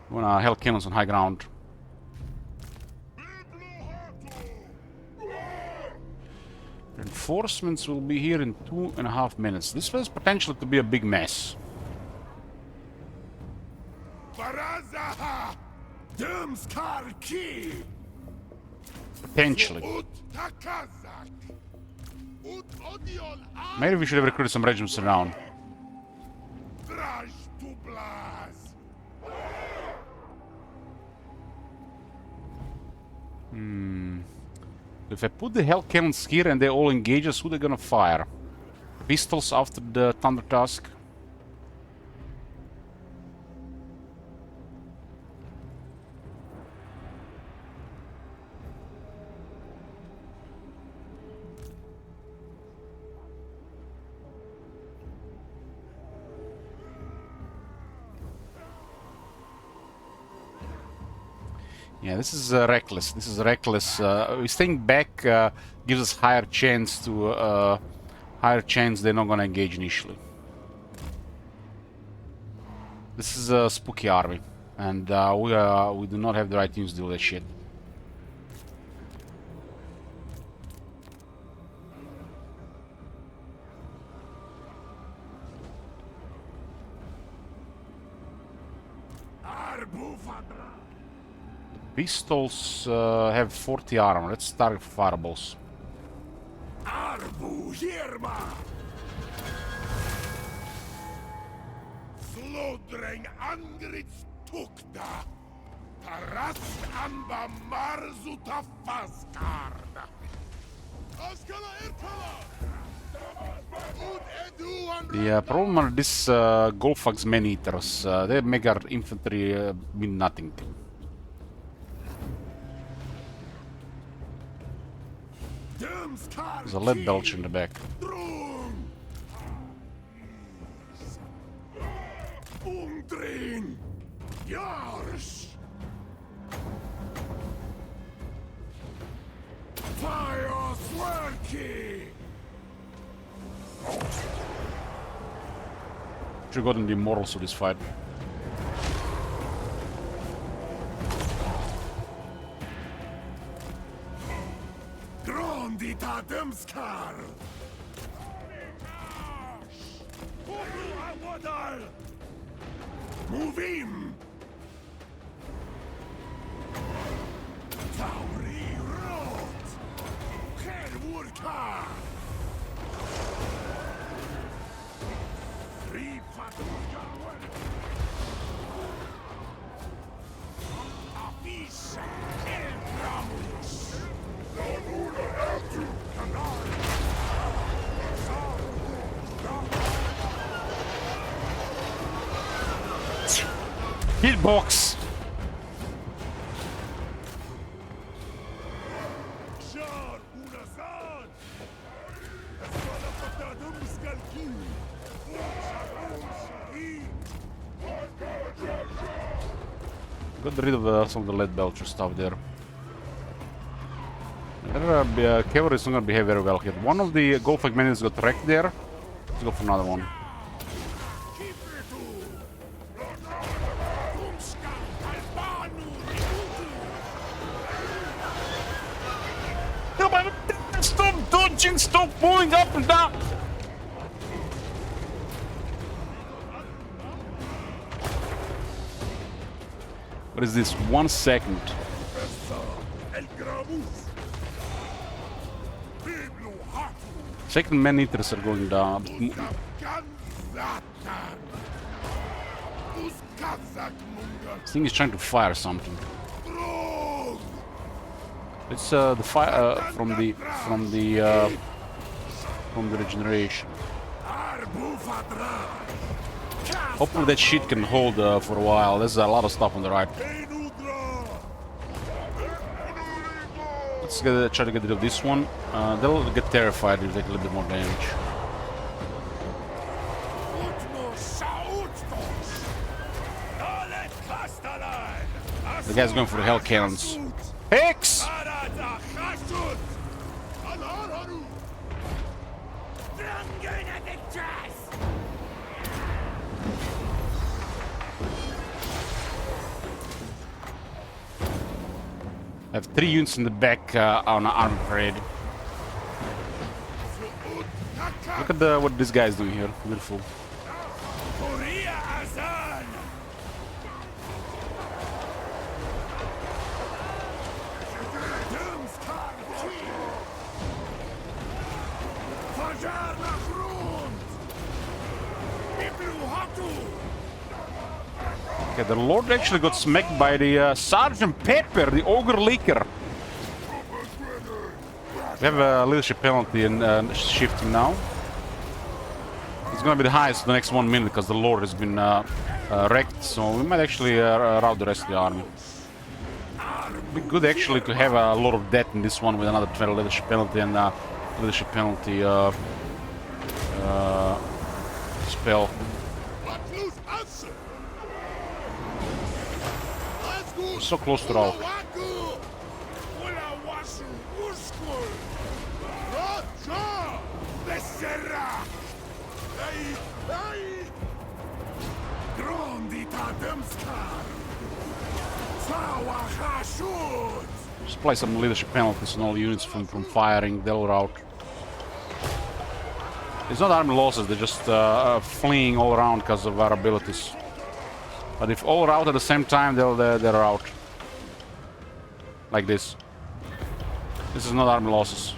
Wanna hell cannons on high ground. Reinforcements will be here in 2.5 minutes. This has potential to be a big mess. Potentially. Maybe we should have recruited some regiments around. If I put the hell cannons here and they all engage us, who they gonna fire? Pistols after the thunder task? Yeah, this is reckless. This is reckless. Staying back gives us higher chance they're not gonna engage initially. This is a spooky army, and we do not have the right teams to do that shit. Pistols have 40 armor. Let's target fireballs. Slaughtering Angrits Tukda. Tarast Amba Marzuta Faskarda. Askala Irkala! The problem are these Golfax man-eaters. They make our infantry mean nothing to. There's a lead belch in the back. Should have gotten the immortals to this fight. Move in! Tauri Road! Kerwurka! Three Patuskawen! Avis! Elbramus! Lamuna Eltu! Kanar! Hitbox! Zharr Unazan! Got rid of some of the lead belcher stuff there. Cavalry is not gonna behave very well here. One of the Golfag menus got wrecked there. Let's go for another one. Stop dodging! Stop moving up and down! What is this? 1 second. Second man-eaters are going down. This thing is trying to fire something. It's the fire from the regeneration. Hopefully that shit can hold for a while. There's a lot of stuff on the right. Let's try to get rid of this one. They'll get terrified if they take a little bit more damage. The guy's going for the hell cannons. Hex! I have 3 units in the back on an army parade. Look at what this guy is doing here. Beautiful. Okay, the Lord actually got smacked by the Sergeant Pepper, the Ogre Leaker. We have a leadership penalty and shifting now. It's gonna be the highest for the next 1 minute because the Lord has been wrecked, so we might actually rout the rest of the army. It'd be good actually to have a lot of death in this one with another 12 leadership penalty and leadership penalty spell. We're so close to rout. Just apply some leadership penalties on all units from firing, they'll rout. It's not army losses, they're just fleeing all around because of our abilities. But if all rout at the same time, they're out. Like this. This is not army losses.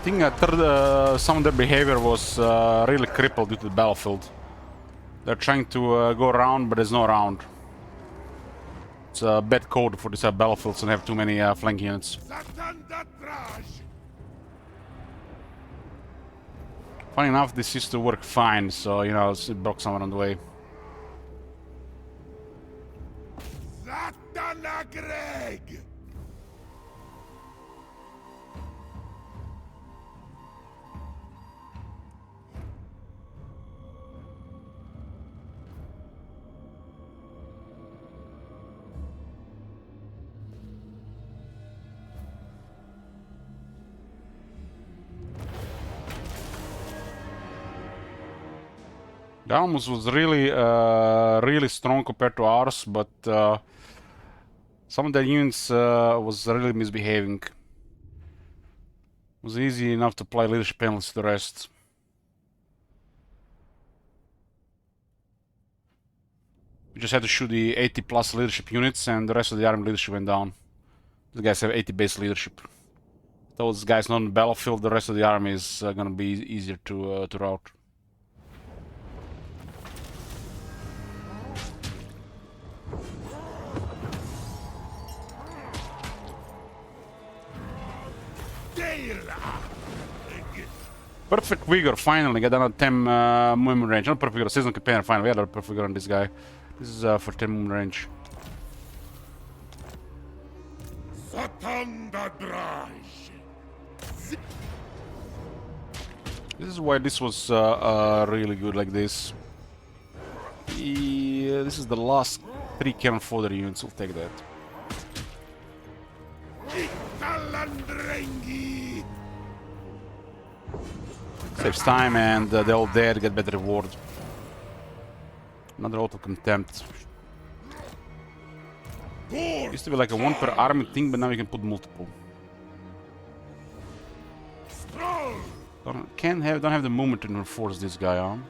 I think some of their behavior was really crippled due to the battlefield. They're trying to go around, but there's no round. It's a bad code for these battlefields and have too many flank units. Funny enough, this used to work fine, so you know it broke somewhere on the way. The Almus was really strong compared to ours, but some of the units was really misbehaving. It was easy enough to apply leadership penalties to the rest. We just had to shoot the 80 plus leadership units, and the rest of the army leadership went down. These guys have 80 base leadership. Those guys not on the battlefield, the rest of the army is gonna be easier to rout. Perfect vigor, finally, got another 10 movement range. Not perfect vigor, season campaign, finally, we had a perfect vigor on this guy. This is for 10 movement range. This is why this was really good like this. Yeah, this is the last 3 cannon fodder units, we'll take that. Saves time and they're all dead, get better reward. Another auto contempt. Used to be like a 1 per army thing, but now you can put multiple. Don't have the movement to enforce this guy on.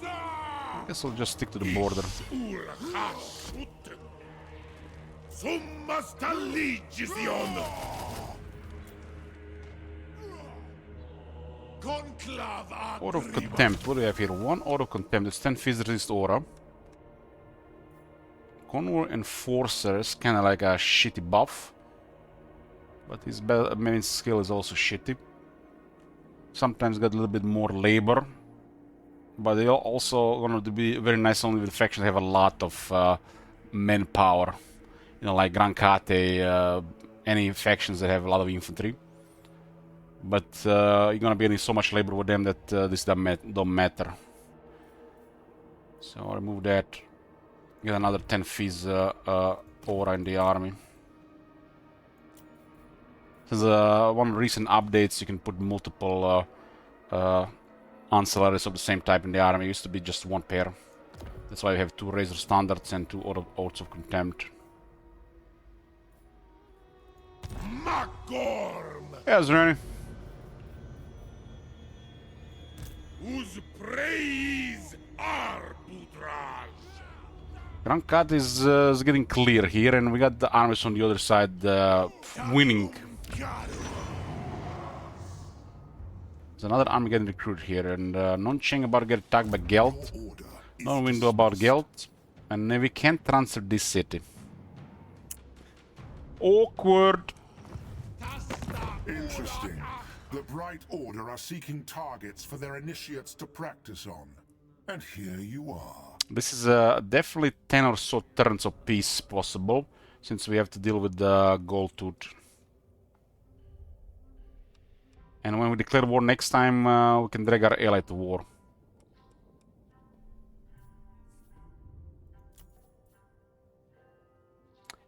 I guess I'll just stick to the border. Aura of Contempt, what do we have here? 1 Aura of Contempt, it's 10 Fizz resist aura. Convoy Enforcer is kinda like a shitty buff. But his main skill is also shitty. Sometimes got a little bit more labor. but they're also going to be very nice only with factions that have a lot of manpower. You know, like Gran Kate, any factions that have a lot of infantry. But you're going to be getting so much labor with them that this don't matter. So I'll remove that. Get another 10 fees aura in the army. Since one of the recent updates, you can put multiple ancillaries of the same type in the army. It used to be just one pair. That's why we have 2 Razor Standards and 2 Oaths of Contempt. Magorm! Yeah, Zharr. Whose praise are Putraj? Grand Cut is getting clear here, and we got the armies on the other side winning. There's another army getting recruited here, and Non-Cheng about to get attacked by Geld. No window about Geld, and we can't transfer this city. Awkward. Interesting. The Bright Order are seeking targets for their initiates to practice on. And here you are. This is definitely 10 or so turns of peace possible, since we have to deal with the Gold Tooth. And when we declare war next time, we can drag our ally to war.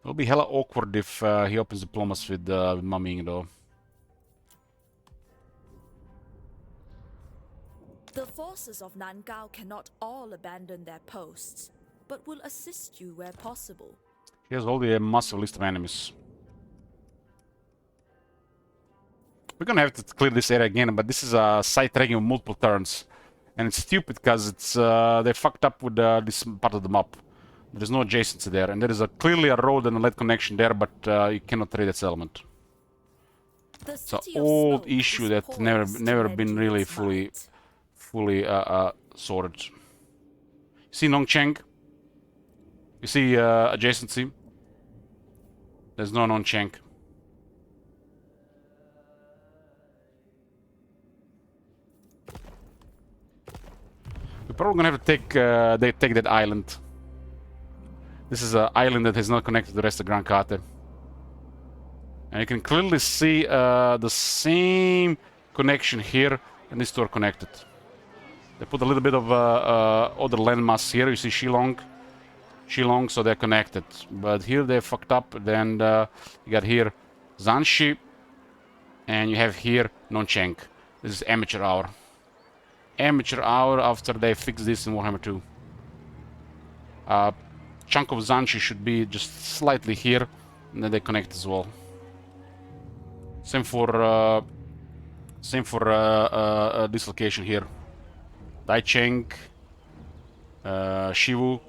It'll be hella awkward if he opens diplomacy with Maming, though. The forces of Nangao cannot all abandon their posts, but will assist you where possible. He has already a massive list of enemies. We're gonna have to clear this area again, but this is a site tracking of multiple turns. And it's stupid because it's they fucked up with this part of the map. There's no adjacency there, and there is clearly a road and a lead connection there, but you cannot trade that settlement. It's an old issue that never been really fully sorted. You see Non-Cheng? You see adjacency? There's no Non-Cheng. We're probably gonna have to take that island. This is an island that is not connected to the rest of Gran Kate. And you can clearly see the same connection here, and these two are connected. They put a little bit of other landmass here. You see Shillong, so they're connected. But here they fucked up. Then you got here Zanshi, and you have here Non-Cheng. This is amateur hour. Amateur hour after they fix this in Warhammer 2. Chunk of Zanshi should be just slightly here, and then they connect as well. Same for this location here. Daicheng, Shivu.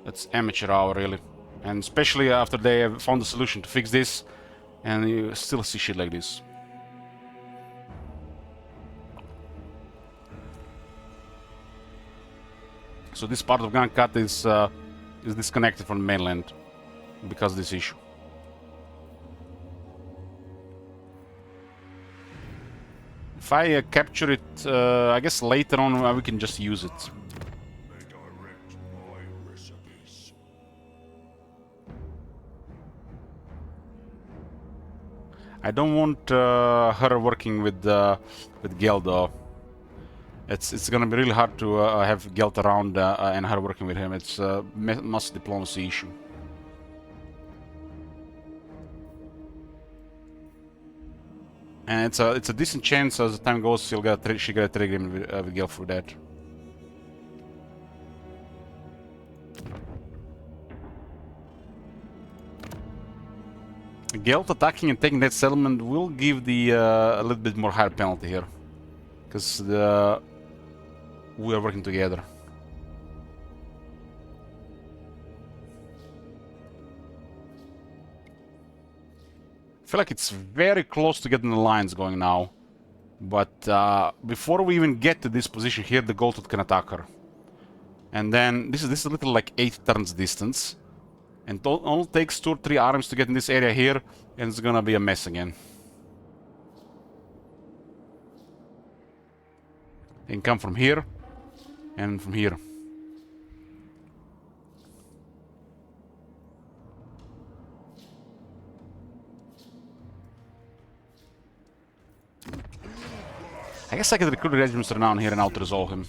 That's amateur hour really, and especially after they have found a solution to fix this, and you still see shit like this. So this part of Gran Kate is disconnected from the mainland because of this issue. If I capture it, I guess later on we can just use it. They direct my recipes. I don't want her working with Geld though. It's gonna be really hard to have Geld around and her working with him. It's a massive diplomacy issue. And it's a decent chance as the time goes she get a trade agreement with Geld for that. Geld attacking and taking that settlement will give the a little bit more higher penalty here, because we are working together. I feel like it's very close to getting the lines going now, but before we even get to this position here, the Gold Tooth can attack her, and then this is a little like 8 turns distance, and it only takes 2 or 3 armies to get in this area here, and it's gonna be a mess again. He can come from here and from here. I guess I could recruit regiments down here and out-resolve him.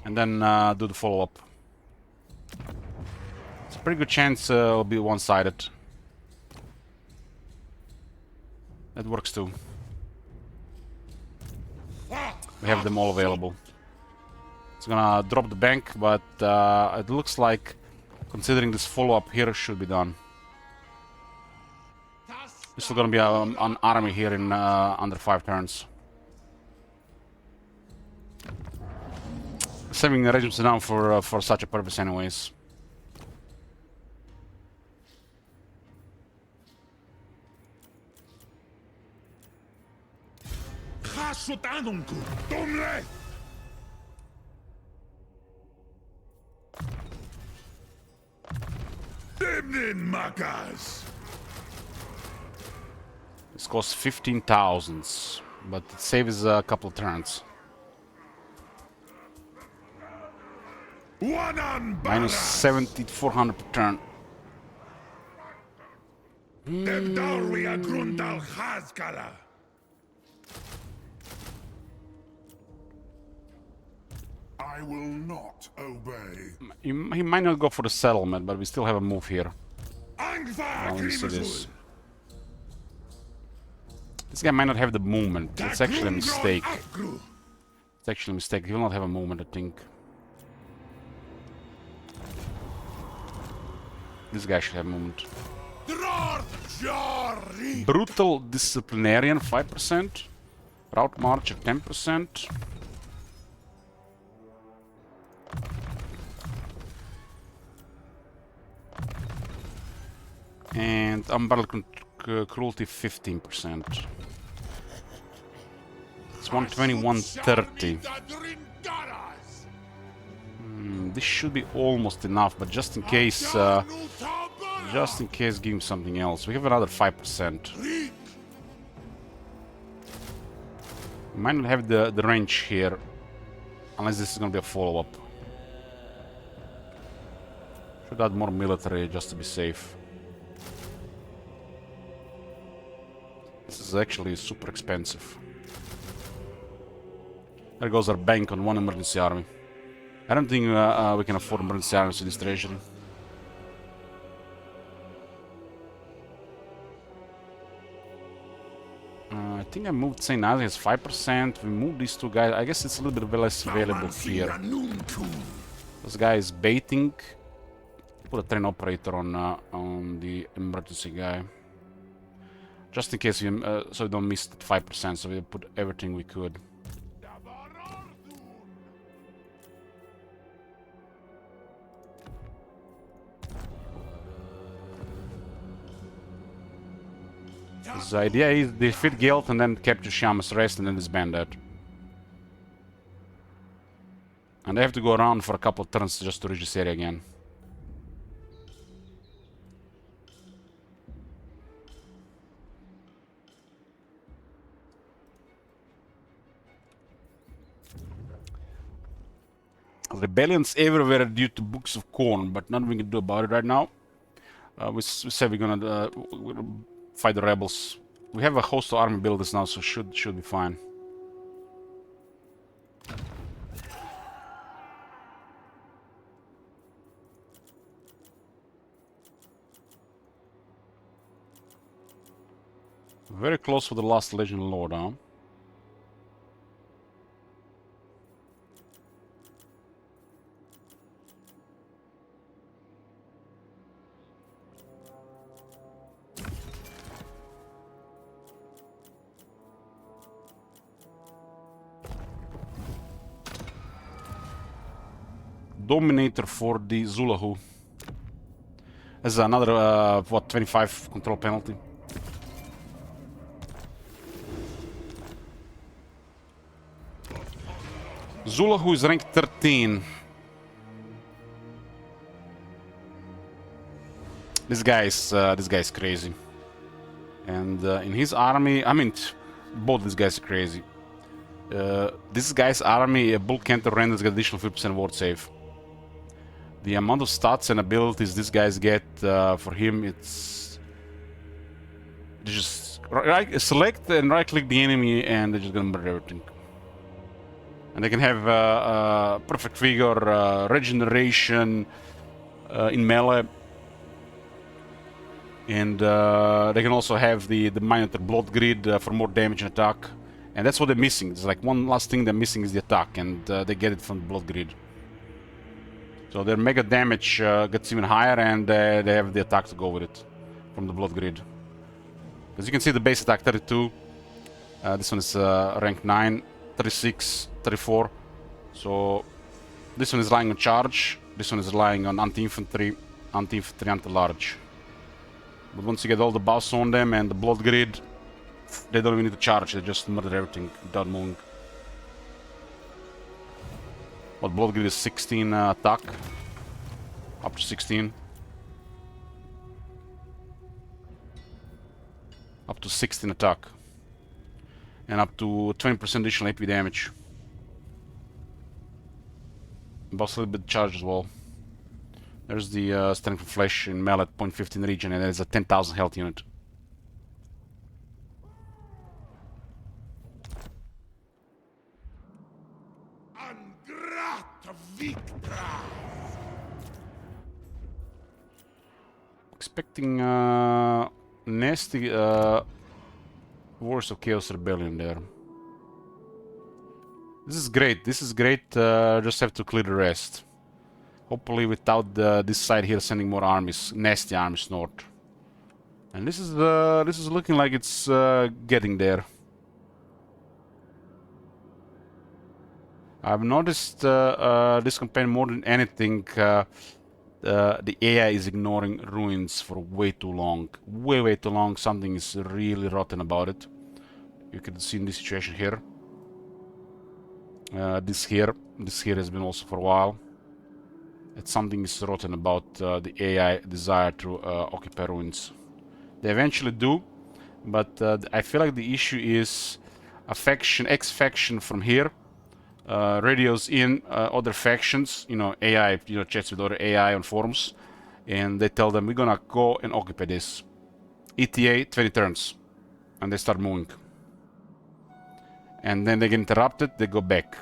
And then do the follow-up. It's a pretty good chance it'll be one-sided. That works too. We have them all available. It's gonna drop the bank, but it looks like, considering this follow-up here, should be done. There's still gonna be an army here in under 5 turns. Saving the regiments down for such a purpose, anyways. This costs 15,000, but it saves a couple of turns. Minus 7,400 per turn. I will not obey. He might not go for the settlement, but we still have a move here. Let me see this. This guy might not have the movement. It's actually a mistake. It's actually a mistake. He will not have a movement, I think. This guy should have movement. Brutal disciplinarian, 5%. Route marcher, 10%. And unbridled cruelty, 15%. It's 120, 130. This should be almost enough, but just in case, give him something else. We have another 5%. We might not have the range here, unless this is going to be a follow-up. Should add more military just to be safe. This is actually super expensive. There goes our bank on one emergency army. I don't think we can afford emergency armies with this treasury. I think I moved St. Nazi has 5%. We moved these two guys. I guess it's a little bit less available here. This guy is baiting. Put a train operator on the emergency guy. Just in case we, so we don't miss that 5%, so we put everything we could. The idea is defeat Guild and then capture Shamus Rest and then disband that. And I have to go around for a couple of turns just to reach this area again. Rebellions everywhere due to books of corn, but nothing we can do about it right now. We said we're gonna fight the rebels. We have a host of army builders now, so should be fine. Very close for the last Legion Lord, huh? Dominator for the Zulahu. As another, what, 25 control penalty. Zulahu is rank 13. This guy is crazy. And in his army, I mean, both these guys are crazy. This guy's army, a bull canter renders get additional 50% ward save. The amount of stats and abilities these guys get for him, it's just select and right click the enemy and they're just gonna murder everything. And they can have perfect figure, regeneration in melee. And they can also have the Minotaur blood grid for more damage and attack. And that's what they're missing. It's like one last thing they're missing is the attack, and they get it from the blood grid. So their mega damage gets even higher, and they have the attack to go with it from the blood grid. As you can see, the base attack 32. This one is rank 9, 36, 34. So this one is relying on charge. This one is relying on anti-infantry, anti-large. But once you get all the buffs on them and the blood grid, they don't even need to charge, they just murder everything without moving. But blood grid is 16 attack, up to 16. Up to 16 attack. And up to 20% additional AP damage. Buffs a little bit charge as well. There's the strength of flesh in melee at 0.15 region, and there's a 10,000 health unit. Expecting nasty Wars of Chaos Rebellion there. This is great. This is great. Just have to clear the rest. Hopefully without this side here sending more armies, nasty armies north. And this is looking like it's getting there. I've noticed this campaign more than anything. The AI is ignoring ruins for way too long. Way too long. Something is really rotten about it. You can see in this situation here. This here has been also for a while. It's something is rotten about the AI desire to occupy ruins. They eventually do, but I feel like the issue is a faction, X-faction from here, radios in other factions, you know, AI, chats with other AI on forums, and they tell them, we're gonna go and occupy this. ETA, 20 turns, and they start moving. And then they get interrupted, they go back.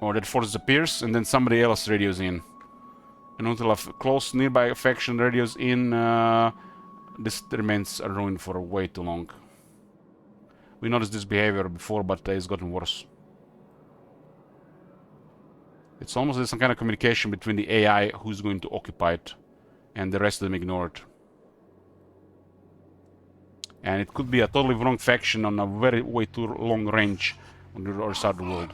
Or that force disappears, and then somebody else radios in. And until a close nearby faction radios in, this remains a ruin for way too long. We noticed this behavior before, but it's gotten worse. It's almost like some kind of communication between the AI who's going to occupy it, and the rest of them ignore it. And it could be a totally wrong faction on a way too long range on the other side of the world.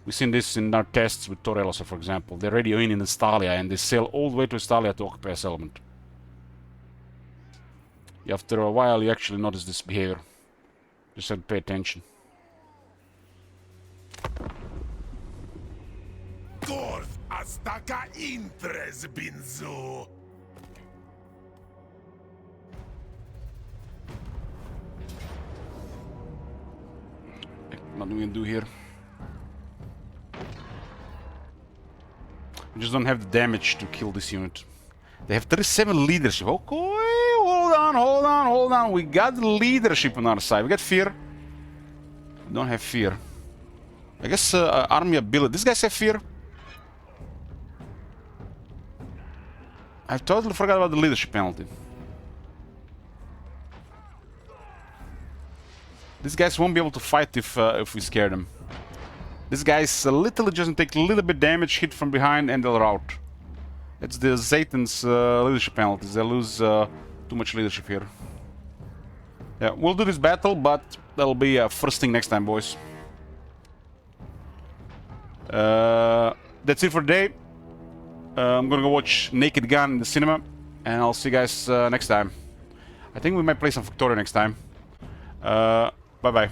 We've seen this in our tests with Torellosa, for example. They radio in Estalia, and they sail all the way to Estalia to occupy a settlement. After a while, you actually notice this behavior. Just have to pay attention. What are we gonna do here? We just don't have the damage to kill this unit. They have 37 leadership. Okay, hold on. We got leadership on our side. We got fear. We don't have fear. I guess army ability. These guys have fear. I totally forgot about the leadership penalty. These guys won't be able to fight if we scare them. These guys literally just take a little bit damage, hit from behind, and they'll rout. It's the Zaytan's leadership penalties. They lose too much leadership here. Yeah, we'll do this battle, but that'll be first thing next time, boys. That's it for today. I'm gonna go watch Naked Gun in the cinema, and I'll see you guys next time. I think we might play some Victoria next time. Bye-bye.